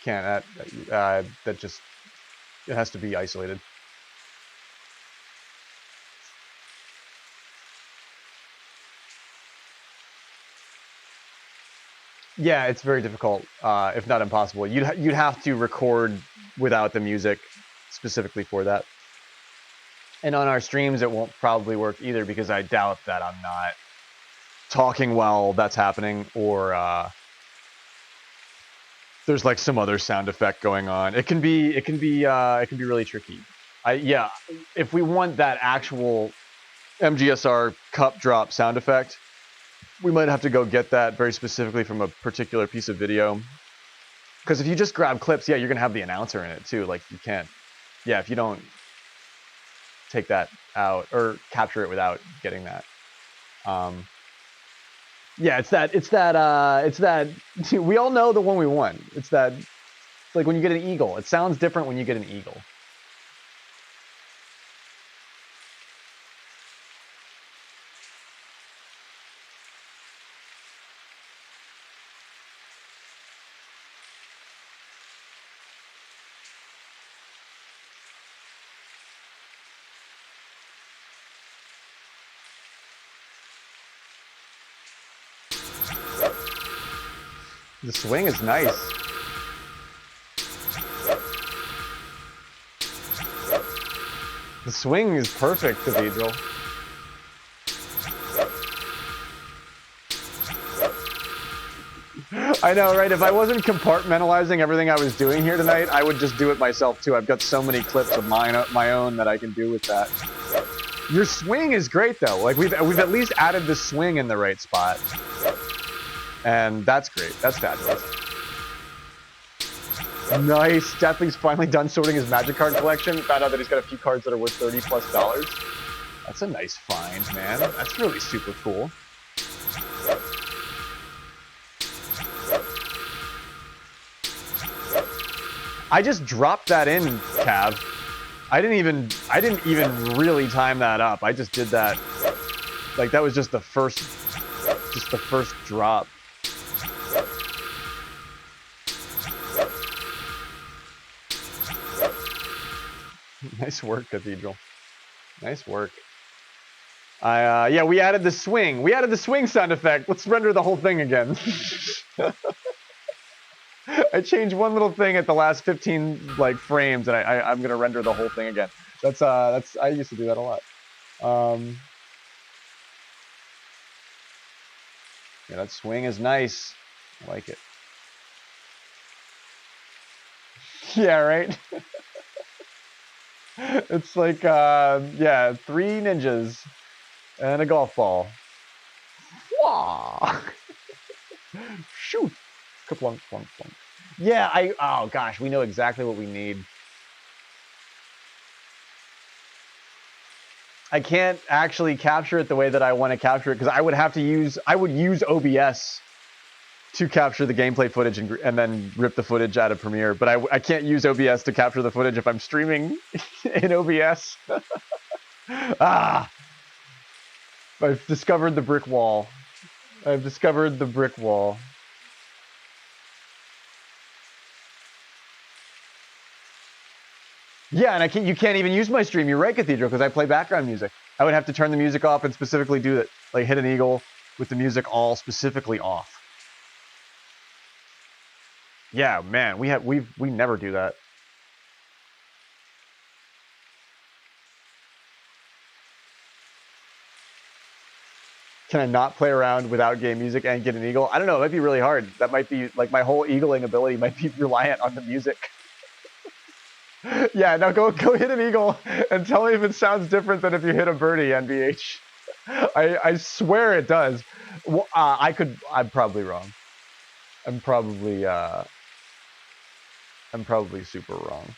can't that just it has to be isolated. Yeah, it's very difficult, if not impossible. You'd have to record without the music specifically for that. And on our streams, it won't probably work either because I doubt that I'm not talking while that's happening, or there's like some other sound effect going on. It can be really tricky. Yeah, if we want that actual MGSR cup drop sound effect, we might have to go get that very specifically from a particular piece of video. Because if you just grab clips, yeah, you're gonna have the announcer in it too. Like you can't, yeah, if you don't take that out or capture it without getting that. Yeah, it's that. We all know the one we want. It's like when you get an eagle. It sounds different when you get an eagle. The swing is nice. The swing is perfect, Cathedral. I know, right? If I wasn't compartmentalizing everything I was doing here tonight, I would just do it myself too. I've got so many clips of my own that I can do with that. Your swing is great though. Like we've at least added the swing in the right spot. And that's great. That's fabulous. Nice. Deathly's finally done sorting his magic card collection. Found out that he's got a few cards that are worth $30+. That's a nice find, man. That's really super cool. I just dropped that in, Cav. I didn't even really time that up. I just did that. Like that was just the first drop. Nice work, Cathedral. Nice work. Yeah, we added the swing. We added the swing sound effect. Let's render the whole thing again. I changed one little thing at the last 15 like frames, and I'm gonna render the whole thing again. That's I used to do that a lot. Yeah, that swing is nice. I like it. Yeah, right. It's like yeah, 3 ninjas and a golf ball. Wah! Shoot! Kaplunk, plunk, plunk. Yeah, oh gosh, we know exactly what we need. I can't actually capture it the way that I want to capture it because I would use OBS to capture the gameplay footage and then rip the footage out of Premiere. But I can't use OBS to capture the footage if I'm streaming in OBS. Ah! I've discovered the brick wall. I've discovered the brick wall. Yeah, and you can't even use my stream. You're right, Cathedral, because I play background music. I would have to turn the music off and specifically do it, like hit an eagle with the music all specifically off. Yeah, man, we never do that. Can I not play around without game music and get an eagle? I don't know. It might be really hard. That might be like my whole eagling ability might be reliant on the music. Yeah, now go hit an eagle and tell me if it sounds different than if you hit a birdie, NBH. I swear it does. Well, I'm probably wrong. I'm probably super wrong.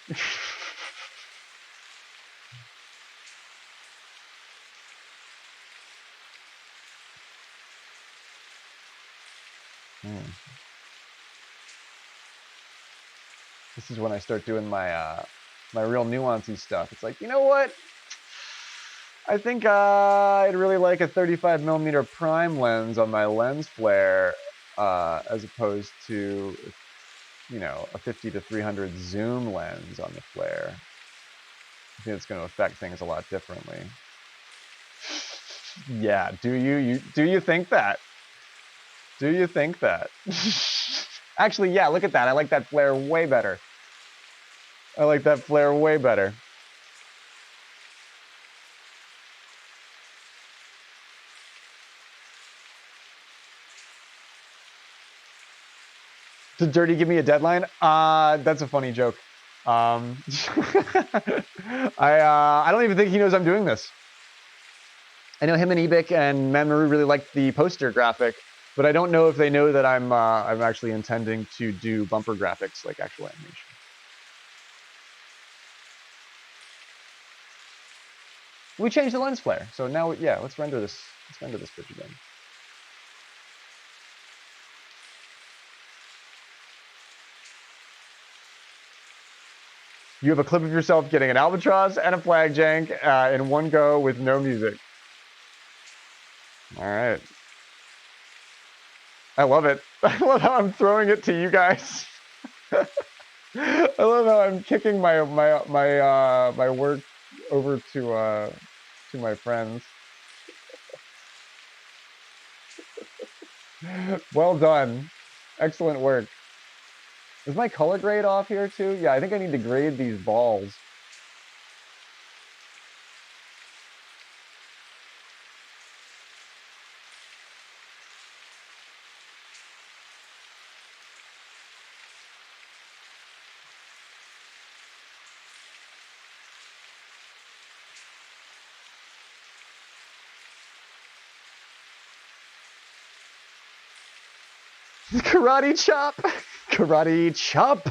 This is when I start doing my my real nuancey stuff. It's like, you know what? I think I'd really like a 35mm prime lens on my lens flare, as opposed to, you know, a 50-300 zoom lens on the flare. I think it's going to affect things a lot differently. Yeah, do you think that? Do you think that? Actually, yeah, look at that. I like that flare way better. I like that flare way better. Did Dirty give me a deadline? That's a funny joke. I don't even think he knows I'm doing this. I know him and Ebik and Mamoru really liked the poster graphic, but I don't know if they know that I'm actually intending to do bumper graphics, like actual animation. We changed the lens flare, so now yeah, let's render this. Let's render this bitch again. You have a clip of yourself getting an albatross and a flag jank in one go with no music. All right. I love it. I love how I'm throwing it to you guys. I love how I'm kicking my work over to my friends. Well done. Excellent work. Is my color grade off here too? Yeah, I think I need to grade these balls. Karate chop! Karate chop!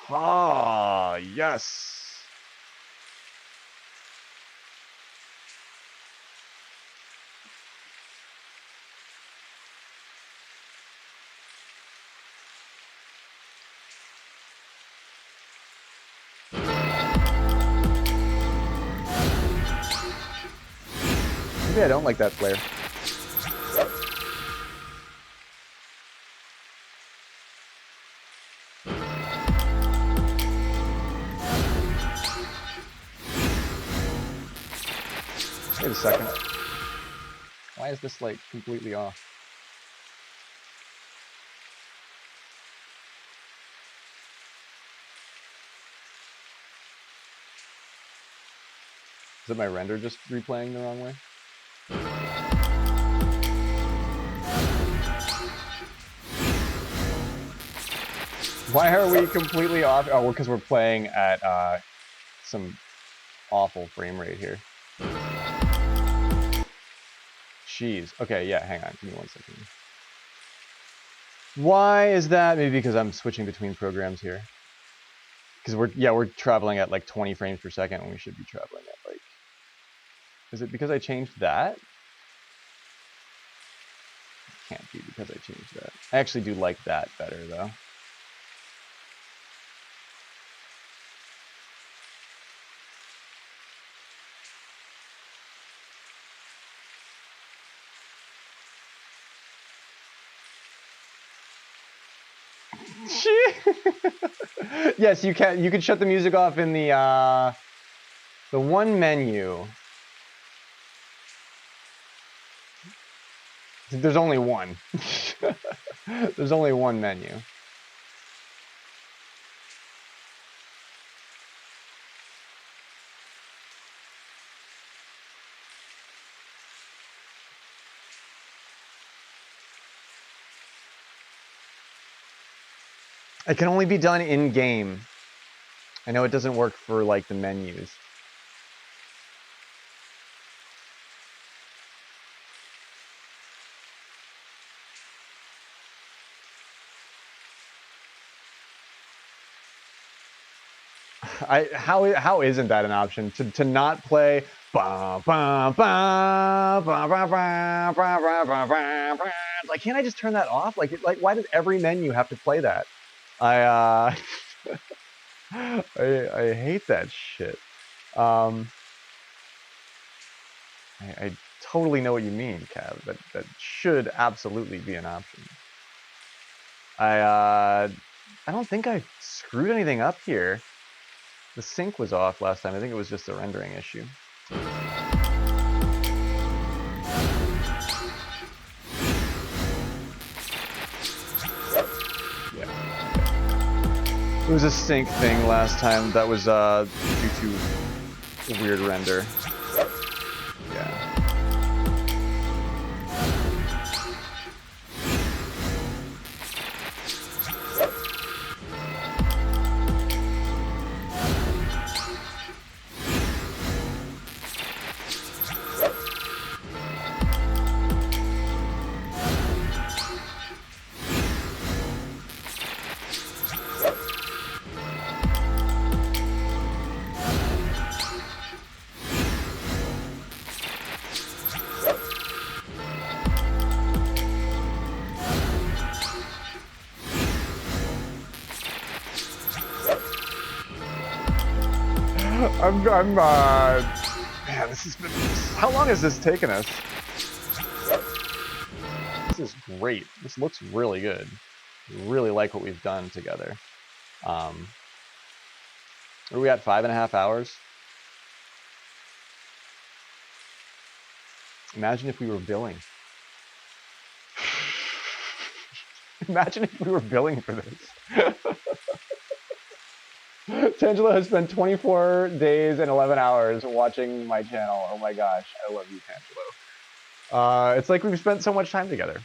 Ah, yes. Maybe I don't like that flare. Wait a second. Why is this like completely off? Is it my render just replaying the wrong way? Why are we completely off? Oh, well, because we're playing at some awful frame rate here. Jeez. Okay, yeah, hang on. Give me 1 second. Why is that? Maybe because I'm switching between programs here. Because we're traveling at like 20 frames per second when we should be traveling at like... Is it because I changed that? It can't be because I changed that. I actually do like that better though. Yes, you can. You can shut the music off in the one menu. There's only one. There's only one menu. It can only be done in game. I know it doesn't work for like the menus. How isn't that an option to not play? Like, can't I just turn that off? Like why does every menu have to play that? I I hate that shit. I totally know what you mean, Cav. That should absolutely be an option. I don't think I screwed anything up here. The sync was off last time. I think it was just a rendering issue. Yeah. It was a sync thing last time. That was due to a weird render. Yeah. Man, this has been, how long has this taken us? This is great. This looks really good. Really like what we've done together. Are we at 5.5 hours? Imagine if we were billing. Imagine if we were billing for this. Tangelo has spent 24 days and 11 hours watching my channel. Oh my gosh, I love you, Tangelo. It's like we've spent so much time together.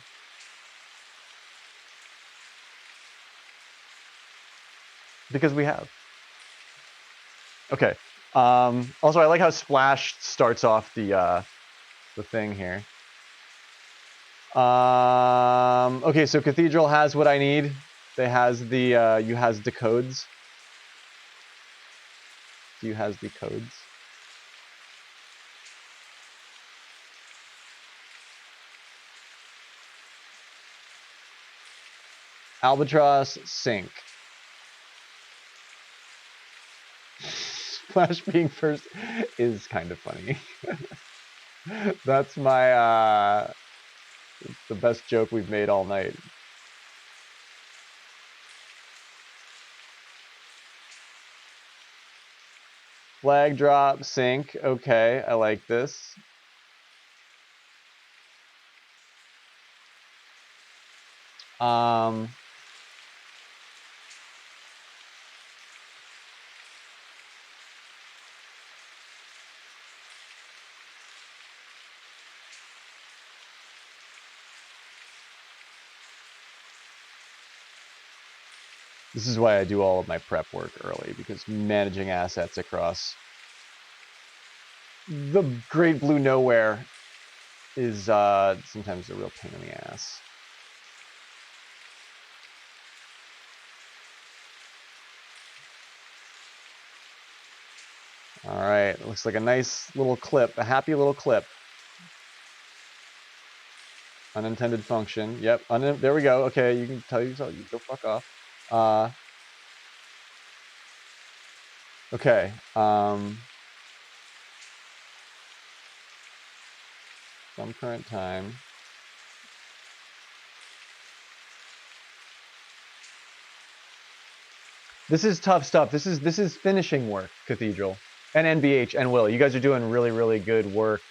Because we have. Okay. Also, I like how Splash starts off the thing here. Okay, so Cathedral has what I need. They has the you has the codes. You has the codes. Albatross sync. Flash being first is kind of funny. That's my the best joke we've made all night. Flag drop sync. Okay, I like this. This is why I do all of my prep work early, because managing assets across the Great Blue Nowhere is sometimes a real pain in the ass. All right, looks like a nice little clip, a happy little clip. Unintended function. Yep, there we go. Okay, you can tell yourself, you go fuck off. Okay. From current time. This is tough stuff. This is finishing work, Cathedral, and NBH and Will. You guys are doing really, really good work.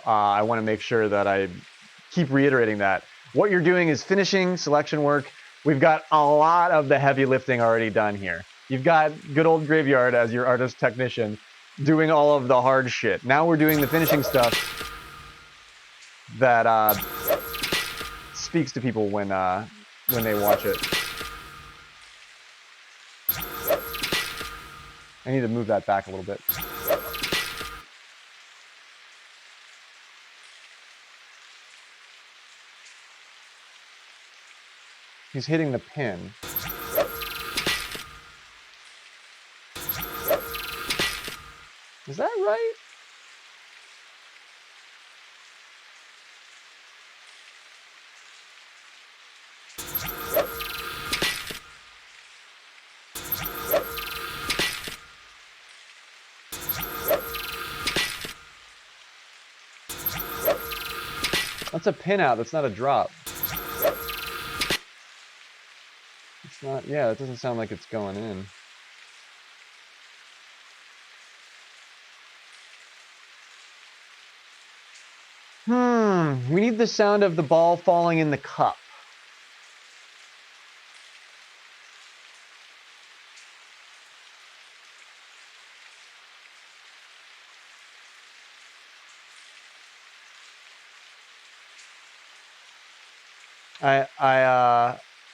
I want to make sure that I keep reiterating that. What you're doing is finishing selection work. We've got a lot of the heavy lifting already done here. You've got good old Graveyard as your artist technician doing all of the hard shit. Now we're doing the finishing stuff that speaks to people when they watch it. I need to move that back a little bit. He's hitting the pin. Is that right? That's a pin out, that's not a drop. It's not, yeah, it doesn't sound like it's going in. We need the sound of the ball falling in the cup.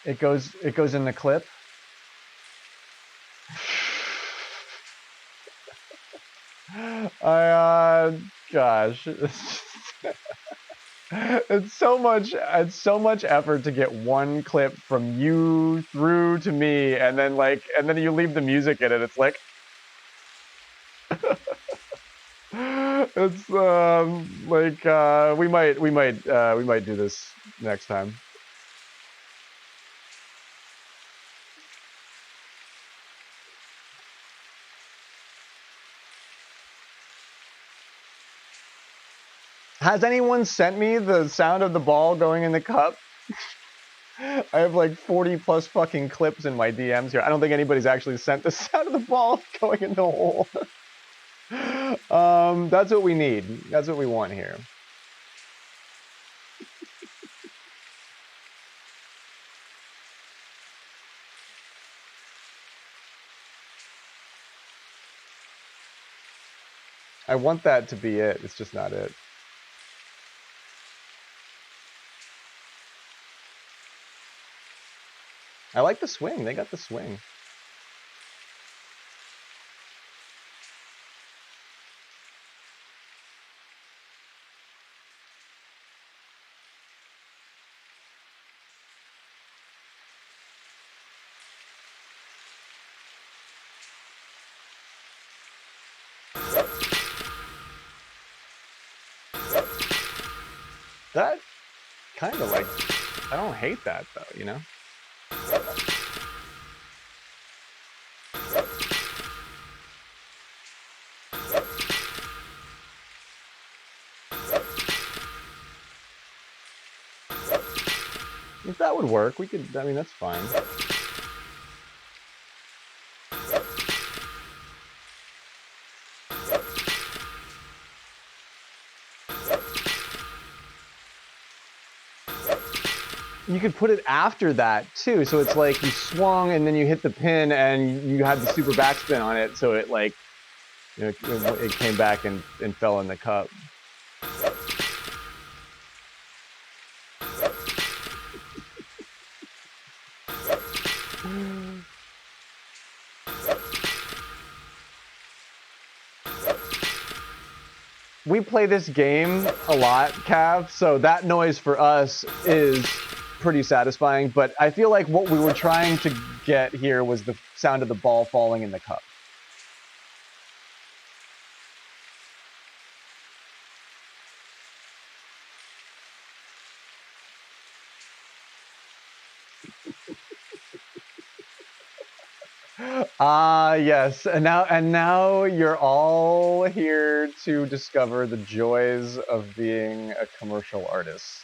It goes in the clip. Gosh. It's so much effort to get one clip from you through to me, and then you leave the music in it. It's like it's we might do this next time. Has anyone sent me the sound of the ball going in the cup? I have like 40 plus fucking clips in my DMs here. I don't think anybody's actually sent the sound of the ball going in the hole. That's what we need. That's what we want here. I want that to be it. It's just not it. I like the swing. They got the swing. That kind of like, I don't hate that though, you know? If that would work, we could, I mean, that's fine. You could put it after that too, so it's like you swung and then you hit the pin and you had the super backspin on it, so it like, you know, it came back and fell in the cup. We play this game a lot, Cav, so that noise for us is pretty satisfying, but I feel like what we were trying to get here was the sound of the ball falling in the cup. Yes, and now you're all here to discover the joys of being a commercial artist.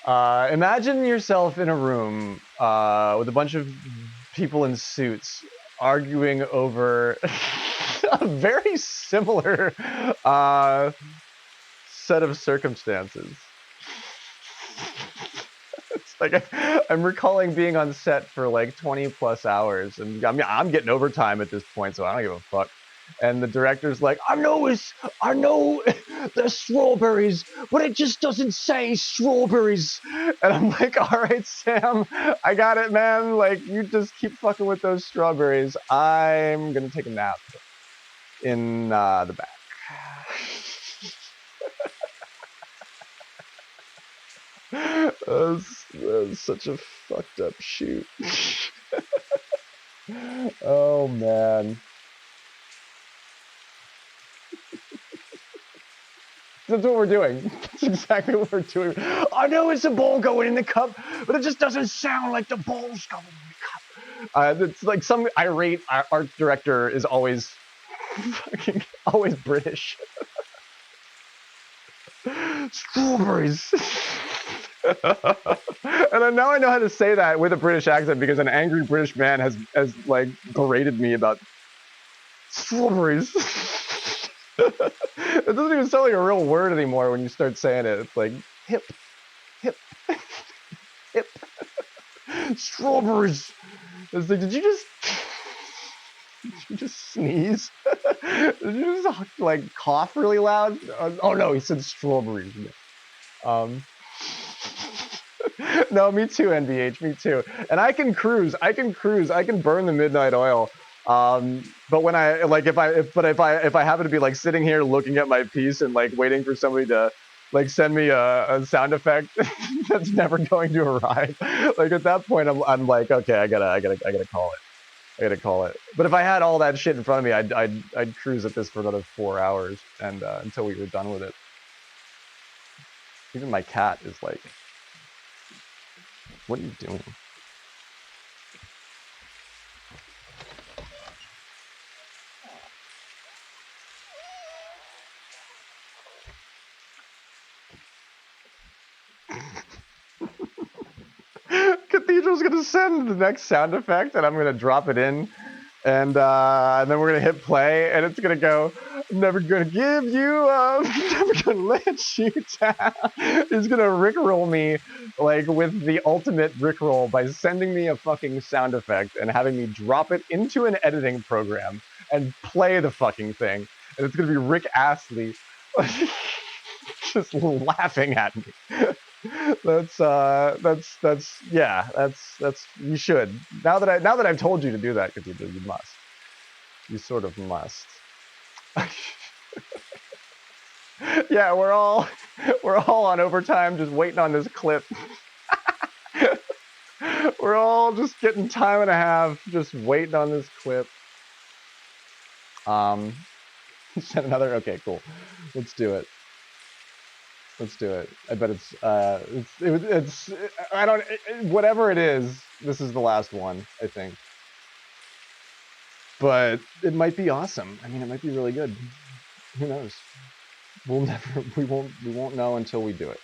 Imagine yourself in a room with a bunch of people in suits arguing over a very similar set of circumstances. It's like I'm recalling being on set for like 20 plus hours, and I'm getting overtime at this point, so I don't give a fuck. And the director's like, I know there's strawberries, but it just doesn't say strawberries. And I'm like, all right, Sam, I got it, man. Like, you just keep fucking with those strawberries. I'm gonna take a nap in the back. That was such a fucked up shoot. Oh man. That's what we're doing. That's exactly what we're doing. I know it's a ball going in the cup, but it just doesn't sound like the ball's going in the cup. It's like some irate art director is always fucking always British. Strawberries. And now I know how to say that with a British accent because an angry British man has like berated me about strawberries. It doesn't even sound like a real word anymore when you start saying it. It's like hip, hip, hip. Strawberries. It's like, did you just sneeze? Did you just like cough really loud? Oh no, he said strawberries. No, me too, NBH, me too. And I can cruise. I can burn the midnight oil. But when I like, if I happen to be like sitting here looking at my piece and like waiting for somebody to like send me a sound effect that's never going to arrive, like at that point I'm like, okay, I gotta call it. I gotta call it. But if I had all that shit in front of me, I'd cruise at this for another 4 hours and until we were done with it. Even my cat is like, what are you doing? Cathedral's gonna send the next sound effect, and I'm gonna drop it in, and then we're gonna hit play, and it's gonna go, I'm never gonna give you up, never gonna let you down. He's gonna rickroll me, like, with the ultimate rickroll by sending me a fucking sound effect and having me drop it into an editing program and play the fucking thing. And it's gonna be Rick Astley just laughing at me. That's you should. Now that I've told you to do that, Cathedral, you must. You sort of must. Yeah, we're all on overtime just waiting on this clip. We're all just getting time and a half just waiting on this clip. Send another. Okay, cool. Let's do it. Let's do it. I bet it's I don't, whatever it is, this is the last one, I think. But it might be awesome. I mean, it might be really good. Who knows? We won't know until we do it.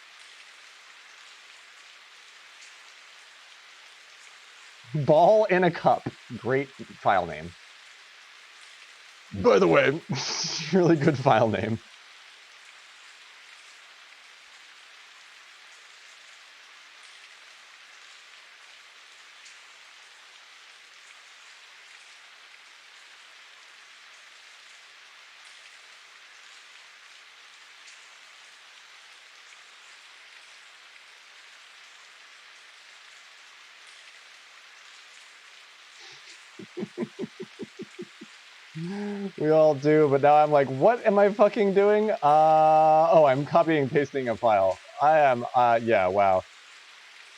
Ball in a cup. Great file name. By the way, really good file name. We all do, but now I'm like, what am I fucking doing? Oh, I'm copying and pasting a file. I am, yeah, wow.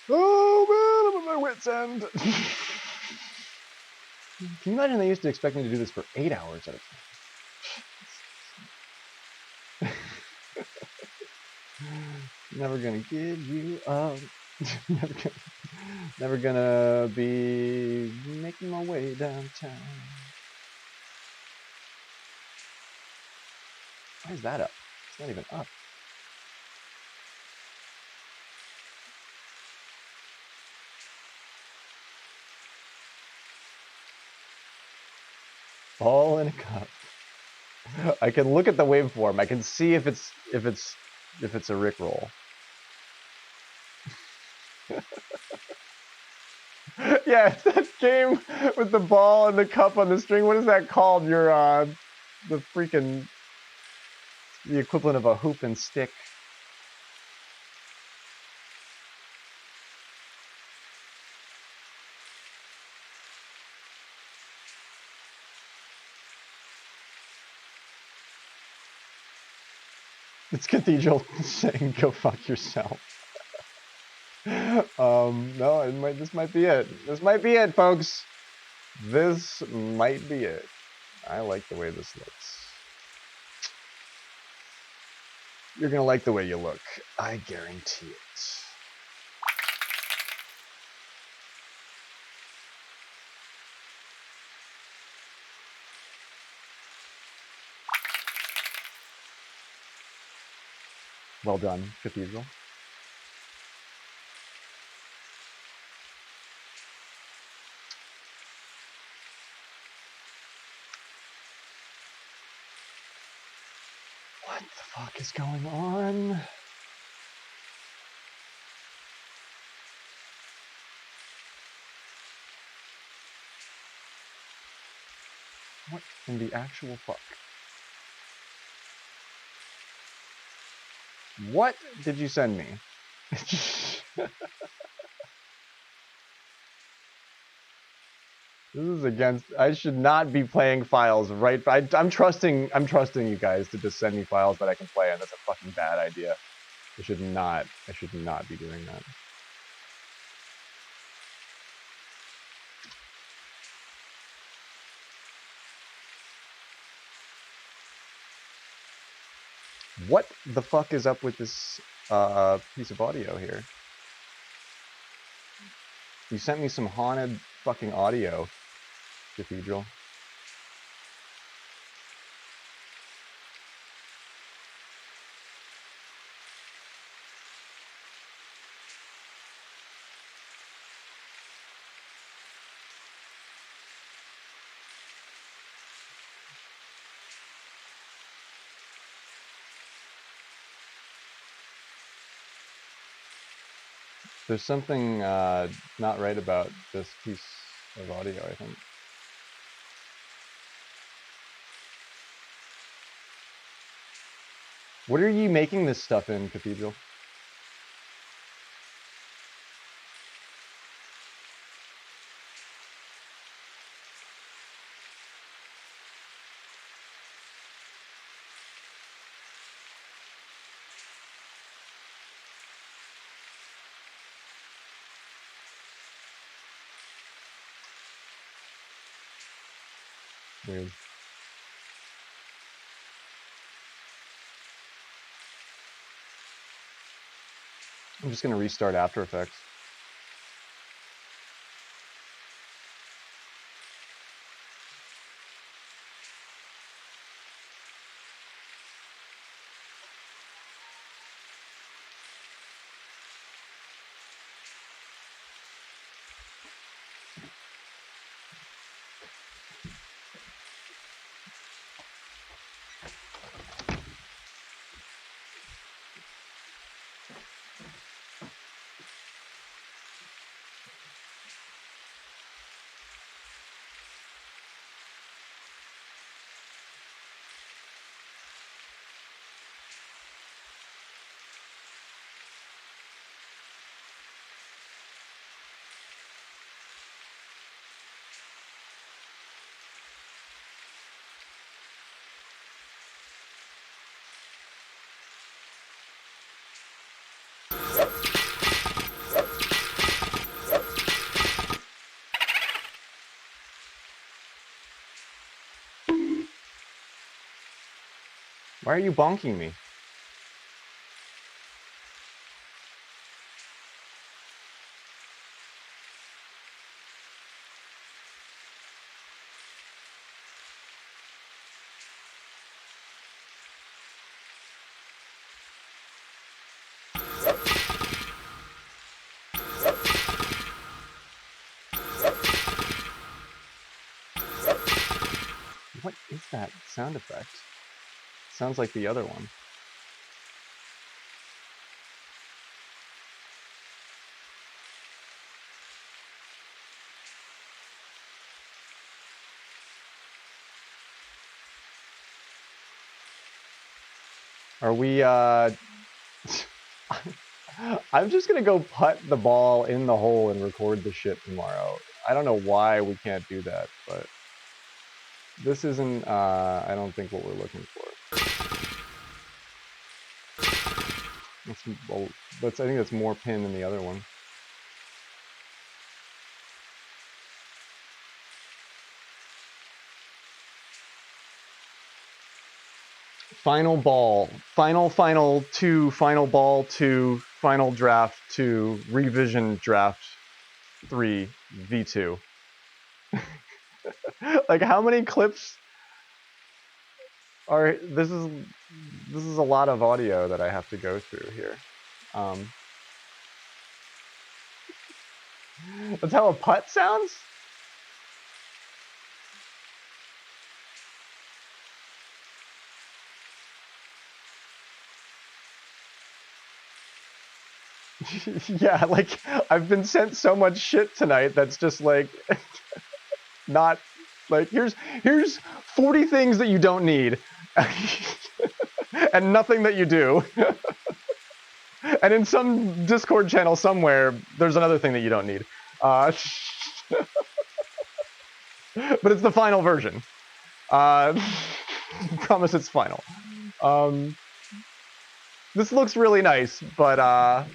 Oh man, I'm at my wit's end. Can you imagine they used to expect me to do this for 8 hours at a time? Never gonna give you up. Never gonna be making my way downtown. Why is that up? It's not even up. All in a cup. I can look at the waveform. I can see if it's a Rickroll. Yeah, it's that game with the ball and the cup on the string. What is that called? Your the freaking the equivalent of a hoop and stick. It's Cathedral saying "Go fuck yourself." No, this might be it. This might be it, folks. This might be it. I like the way this looks. You're gonna like the way you look. I guarantee it. Well done, Cathedral. What the fuck is going on? What in the actual fuck? What did you send me? This is against. I should not be playing files right. I'm trusting you guys to just send me files that I can play, and that's a fucking bad idea. I should not be doing that. What the fuck is up with this piece of audio here? You sent me some haunted fucking audio, Cathedral. There's something not right about this piece of audio, I think. What are you making this stuff in, Cathedral? Weird. I'm just gonna restart After Effects. Why are you bonking me? What is that sound effect? Sounds like the other one. Are we, I'm just gonna go putt the ball in the hole and record the shit tomorrow. I don't know why we can't do that, but this isn't, I don't think what we're looking for. I think that's more pin than the other one. Final ball, final two, final ball two, final draft two, revision draft 3, V2. Like, how many clips are this is a lot of audio that I have to go through here. That's how a putt sounds? Yeah, like, I've been sent so much shit tonight that's just like not like here's 40 things that you don't need and nothing that you do. And in some Discord channel somewhere, there's another thing that you don't need. But it's the final version. Promise it's final. This looks really nice, but I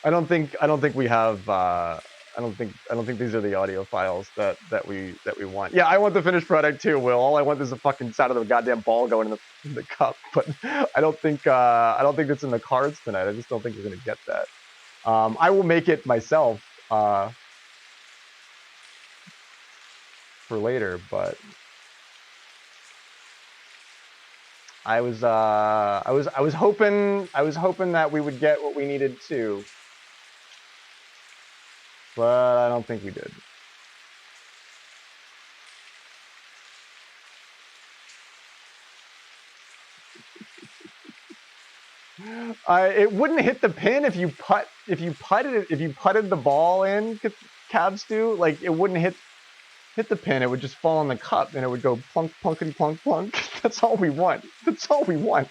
don't think we have. I don't think these are the audio files that we want. Yeah, I want the finished product too, Will. All I want is the fucking sound of the goddamn ball going in the cup. But I don't think it's in the cards tonight. I just don't think we're gonna get that. I will make it myself for later, but I was hoping that we would get what we needed to, but I don't think we did. It wouldn't hit the pin if you putted the ball in, Cavs do. Like, it wouldn't hit the pin. It would just fall in the cup and it would go plunk plunkety plunk plunk. That's all we want. That's all we want.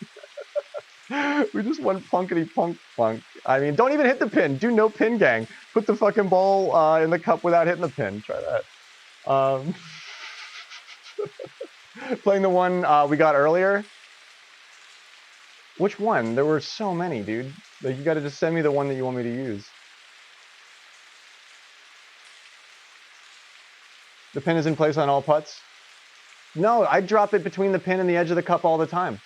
We just want plunkety plunk plunk. I mean, don't even hit the pin. Do no pin gang. Put the fucking ball in the cup without hitting the pin. Try that. Playing the one we got earlier. Which one? There were so many, dude. Like, you gotta just send me the one that you want me to use. The pin is in place on all putts? No, I drop it between the pin and the edge of the cup all the time.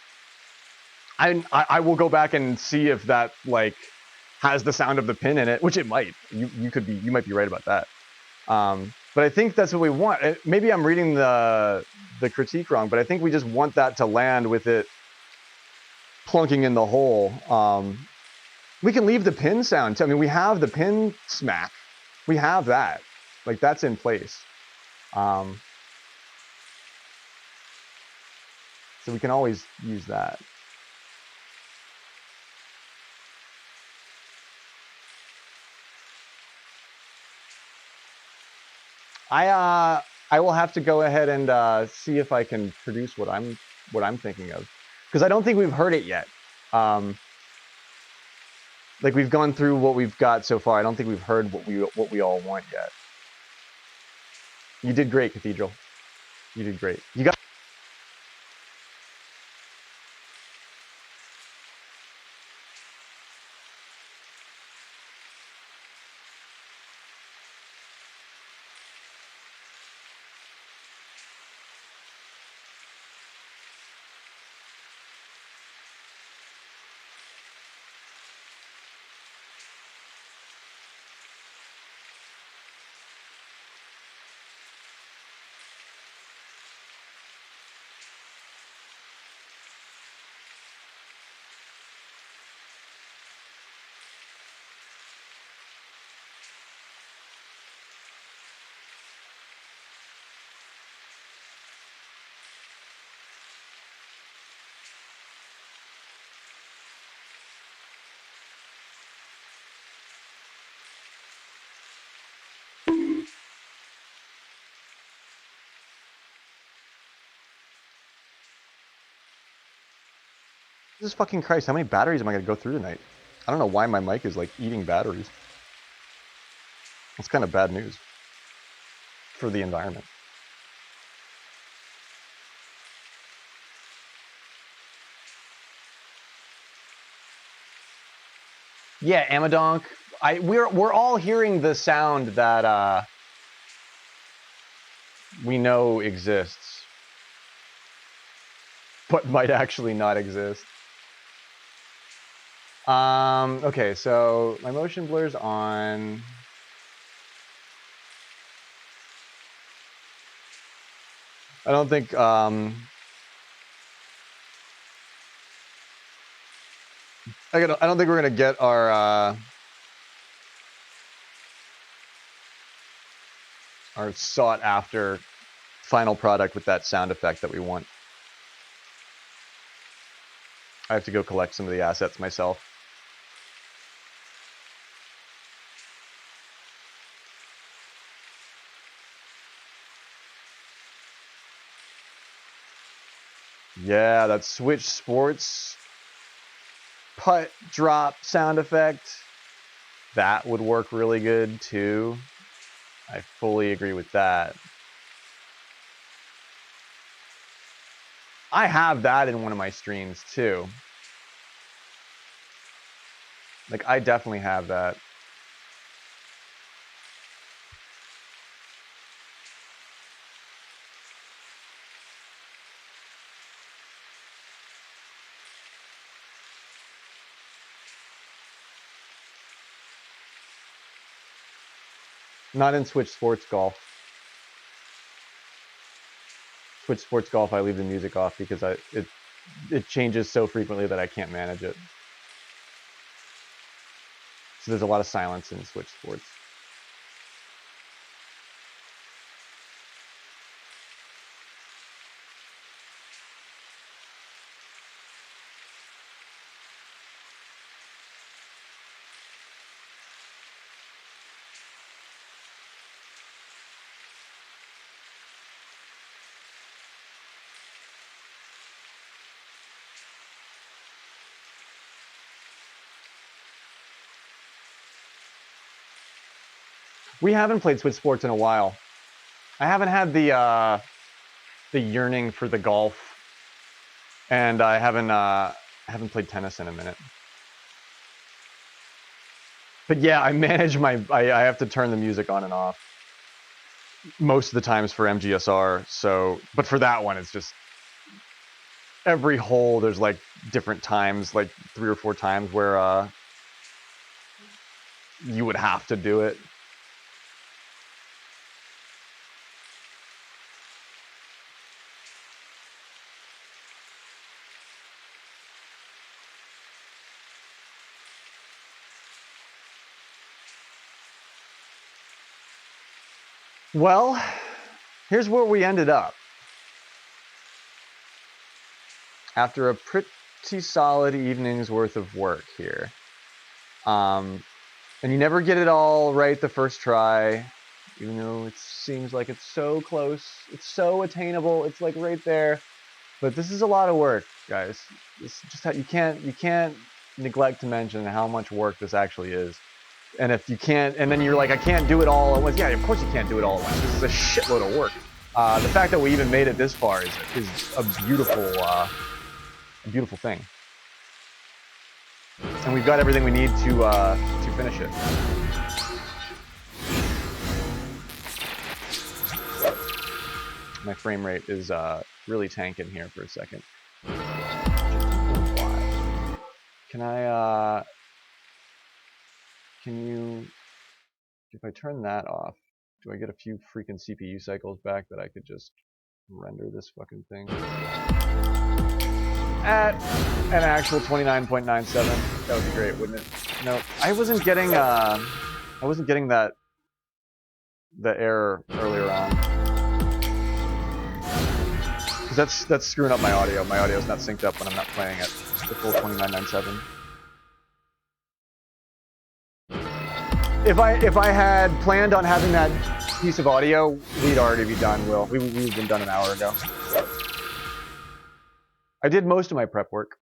I will go back and see if that, like, has the sound of the pin in it, which it might. You might be right about that. But I think that's what we want. Maybe I'm reading the critique wrong, but I think we just want that to land with it plunking in the hole. We can leave the pin sound too. I mean, we have the pin smack. We have that. Like, that's in place. So we can always use that. I will have to go ahead and see if I can produce what I'm thinking of, because I don't think we've heard it yet. Like, we've gone through what we've got so far. I don't think we've heard what we all want yet. You did great, Cathedral. You did great. You got. Jesus fucking Christ, how many batteries am I gonna go through tonight? I don't know why my mic is like eating batteries. That's kind of bad news for the environment. Yeah, Amadonk. We're all hearing the sound that we know exists, but might actually not exist. Okay, so my motion blur's on. I don't think I don't think we're gonna get our sought after final product with that sound effect that we want. I have to go collect some of the assets myself. Yeah, that Switch Sports putt drop sound effect, that would work really good too. I fully agree with that. I have that in one of my streams too. Like, I definitely have that. Not in Switch Sports Golf. Switch Sports Golf, I leave the music off because it changes so frequently that I can't manage it. So there's a lot of silence in Switch Sports. We haven't played Switch Sports in a while. I haven't had the yearning for the golf, and I haven't played tennis in a minute. But yeah, I manage I have to turn the music on and off most of the times for MGSR. So, but for that one, it's just every hole there's like different times, like 3 or 4 times where you would have to do it. Well, here's where we ended up. After a pretty solid evening's worth of work here. And you never get it all right the first try, even though it seems like it's so close. It's so attainable. It's like right there. But this is a lot of work, guys. It's just how you can't neglect to mention how much work this actually is. And if you can't, and then you're like, I can't do it all at once. Yeah, of course you can't do it all at once. This is a shitload of work. The fact that we even made it this far is a beautiful thing. And we've got everything we need to finish it. My frame rate is really tanking here for a second. Can you, if I turn that off, do I get a few freaking CPU cycles back that I could just render this fucking thing? At an actual 29.97, that would be great, wouldn't it? No, I wasn't getting that the error earlier on. Because that's screwing up my audio. My audio's not synced up when I'm not playing at the full 29.97. If I had planned on having that piece of audio, we'd already be done, Will. We've been done an hour ago. I did most of my prep work.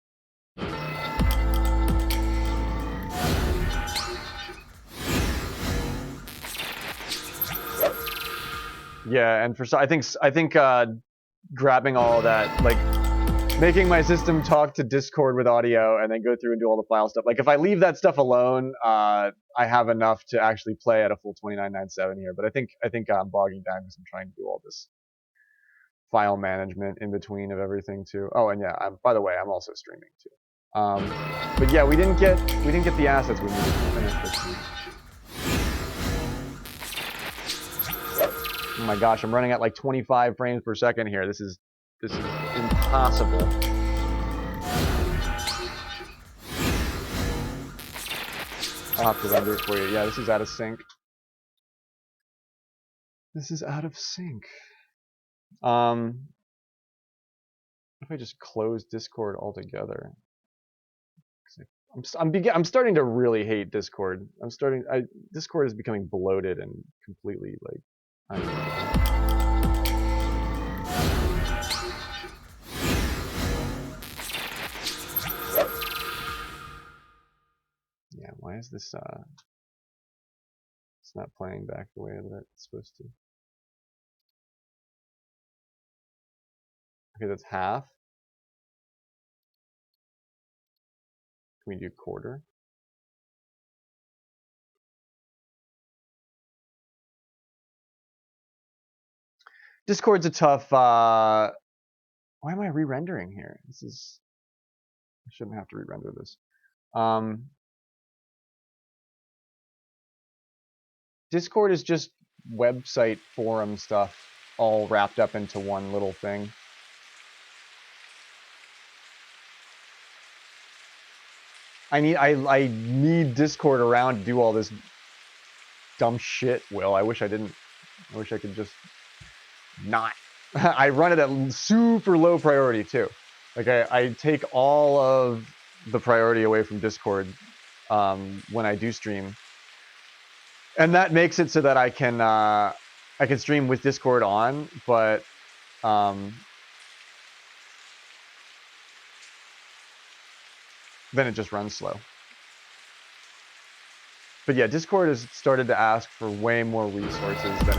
Yeah, and for I think grabbing all that, like making my system talk to Discord with audio and then go through and do all the file stuff. Like if I leave that stuff alone, I have enough to actually play at a full 29.97 here. But I think I'm bogging down because I'm trying to do all this file management in between of everything too. Oh, and yeah, by the way, I'm also streaming too. But yeah, we didn't get the assets we needed to finish this. Oh my gosh, I'm running at like 25 frames per second here. This is impossible. I'll have to render it for you. Yeah, this is out of sync. This is out of sync. If I just close Discord altogether, I'm starting to really hate Discord. Discord is becoming bloated and completely like. Yeah, why is this it's not playing back the way that it's supposed to. Okay, that's half. Can we do quarter? Discord's a tough why am I re-rendering here? I shouldn't have to re-render this. Discord is just website forum stuff all wrapped up into one little thing. I need Discord around to do all this dumb shit, Will. I wish I didn't. I wish I could just not. I run it at super low priority too. Like I take all of the priority away from Discord when I do stream. And that makes it so that I can stream with Discord on, but then it just runs slow. But yeah, Discord has started to ask for way more resources than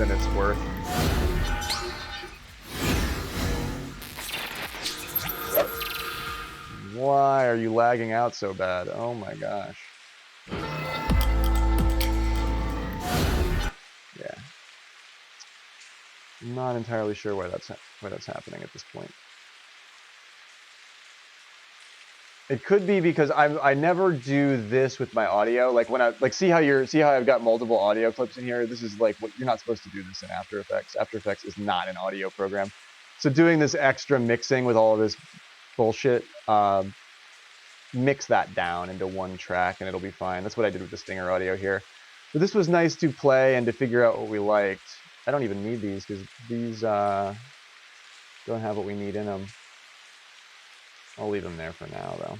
it's worth. Why are you lagging out so bad? Oh my gosh. Yeah. I'm not entirely sure why that's happening at this point. It could be because I never do this with my audio. Like when see how I've got multiple audio clips in here. This is like what you're not supposed to do this in After Effects. After Effects is not an audio program. So doing this extra mixing with all of this bullshit, mix that down into one track and it'll be fine. That's what I did with the Stinger audio here. But this was nice to play and to figure out what we liked. I don't even need these because these don't have what we need in them. I'll leave them there for now, though.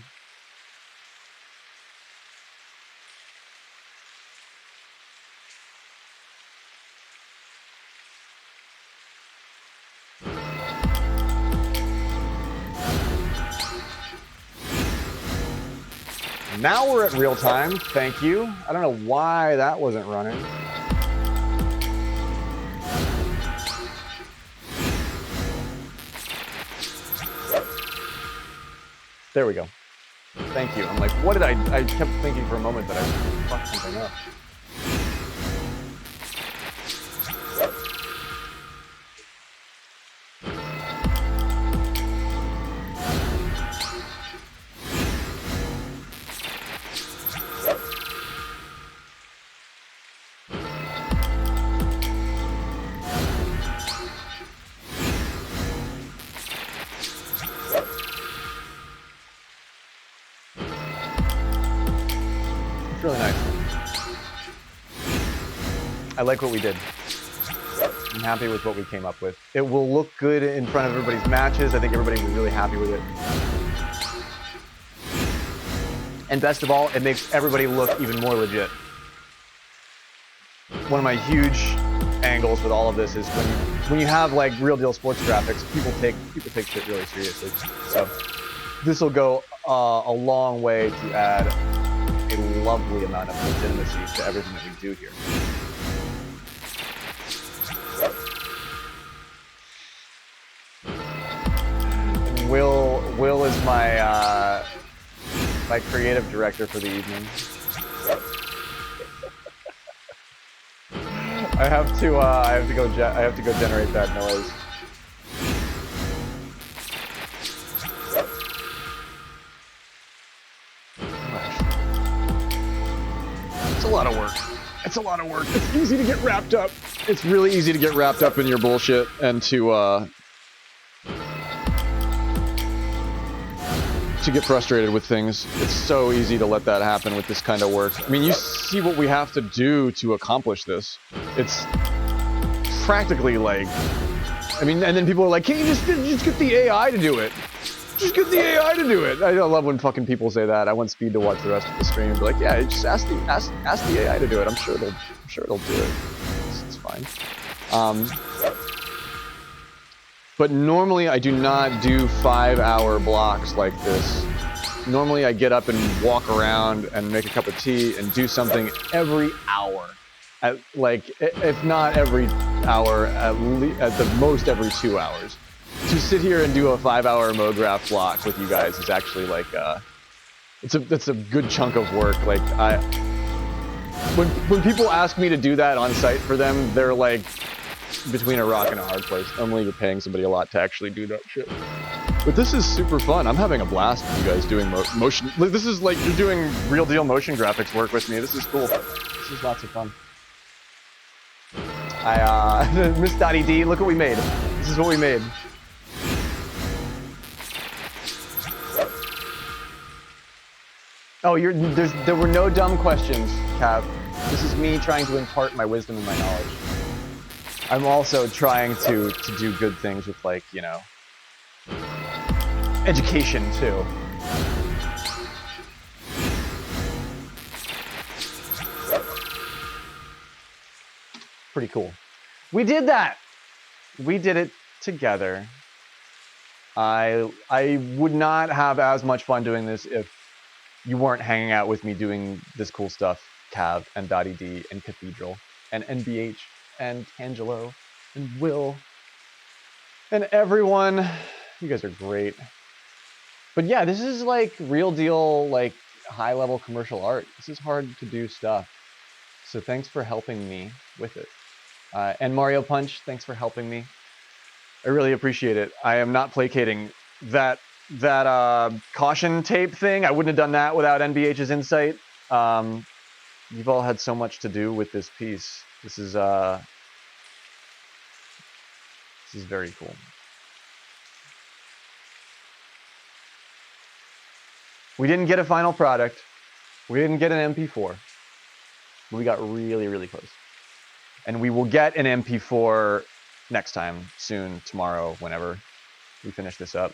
Now we're at real time. Thank you. I don't know why that wasn't running. There we go. Thank you. I'm like, what did I kept thinking for a moment that I fucked something up. It's really nice. I like what we did. I'm happy with what we came up with. It will look good in front of everybody's matches. I think everybody was really happy with it. And best of all, it makes everybody look even more legit. One of my huge angles with all of this is when you have like real deal sports graphics, people take shit really seriously. So this will go a long way to add a lovely amount of legitimacy to everything that we do here. my my creative director for the evening. I have to go generate that noise. It's a lot of work. It's a lot of work. It's easy to get wrapped up. It's really easy to get wrapped up in your bullshit and to get frustrated with things. It's so easy to let that happen with this kind of work. I mean, you see what we have to do to accomplish this. It's practically like, I mean, and then people are like, can't you just get the AI to do it? Just get the AI to do it. I love when fucking people say that. I want Speed to watch the rest of the stream and be like, yeah, just ask the AI to do it. I'm sure it'll do it. It's fine. But normally I do not do 5-hour blocks like this. Normally I get up and walk around and make a cup of tea and do something every hour. If not every hour, at the most every 2 hours. To sit here and do a 5-hour MoGraph block with you guys is actually like it's a good chunk of work. Like when people ask me to do that on site for them, they're like between a rock and a hard place. Normally you're paying somebody a lot to actually do that shit. But this is super fun. I'm having a blast with you guys doing motion. This is like you're doing real deal motion graphics work with me. This is cool. This is lots of fun. Miss Dottie D, look what we made. This is what we made. Oh, there were no dumb questions, Cav. This is me trying to impart my wisdom and my knowledge. I'm also trying to do good things with, like, you know, education too. Pretty cool. We did that. We did it together. I would not have as much fun doing this if you weren't hanging out with me doing this cool stuff, Cav and Dottie D and Cathedral and NBH and Angelo and Will and everyone. You guys are great. But yeah, this is like real deal, like high level commercial art. This is hard to do stuff. So thanks for helping me with it. And Mario Punch, thanks for helping me. I really appreciate it. I am not placating. That caution tape thing, I wouldn't have done that without NBH's insight. You've all had so much to do with this piece. This is very cool. We didn't get a final product. We didn't get an MP4. But we got really, really close. And we will get an MP4 next time, soon, tomorrow, whenever we finish this up.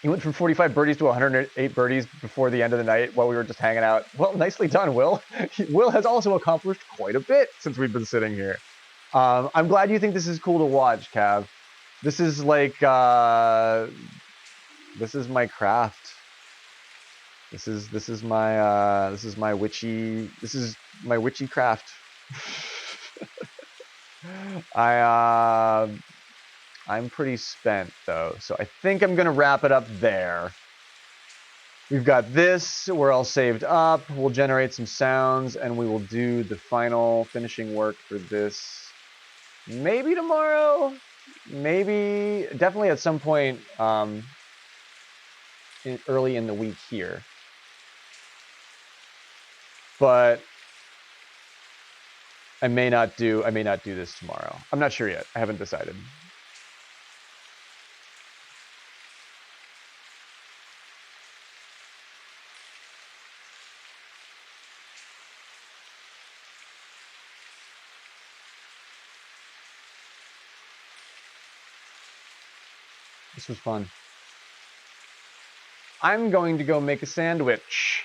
You went from 45 birdies to 108 birdies before the end of the night while we were just hanging out. Well, nicely done, Will. Will has also accomplished quite a bit since we've been sitting here. I'm glad you think this is cool to watch, Cav. This is like, this is my craft. This is my witchy craft. I'm pretty spent though, so I think I'm gonna wrap it up there. We've got this, we're all saved up, we'll generate some sounds, and we will do the final finishing work for this maybe tomorrow, maybe, definitely at some point early in the week here. But I may not do this tomorrow. I'm not sure yet. I haven't decided. This was fun. I'm going to go make a sandwich.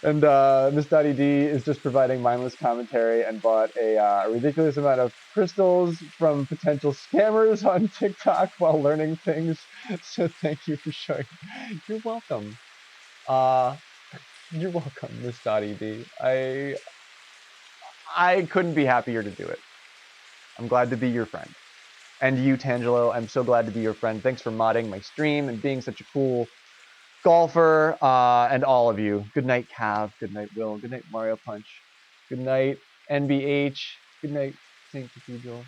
And Miss Dottie D is just providing mindless commentary and bought a ridiculous amount of crystals from potential scammers on TikTok while learning things. So thank you for showing. You're welcome. You're welcome, Miss Dottie D. I couldn't be happier to do it. I'm glad to be your friend. And you, Tangelo, I'm so glad to be your friend. Thanks for modding my stream and being such a cool golfer, and all of you. Good night, Cav. Good night, Will. Good night, Mario Punch. Good night, NBH. Good night, St. Cathedral.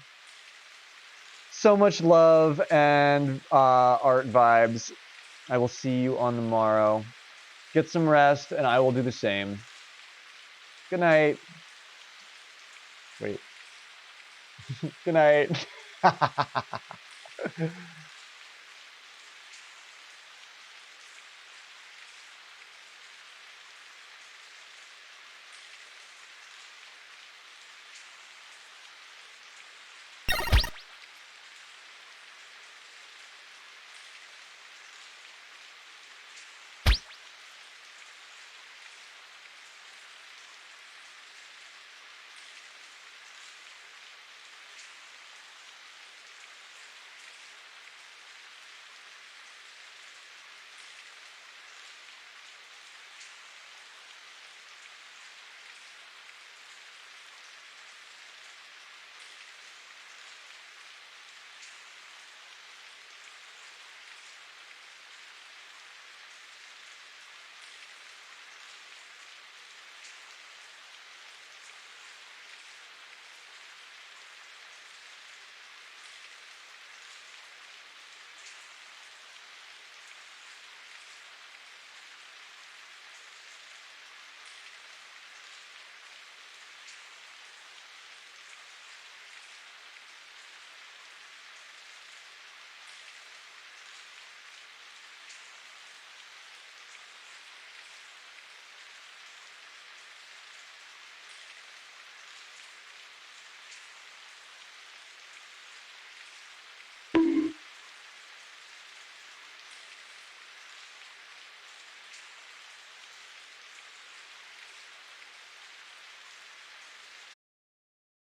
So much love and art vibes. I will see you on the morrow. Get some rest, and I will do the same. Good night. Wait. Good night.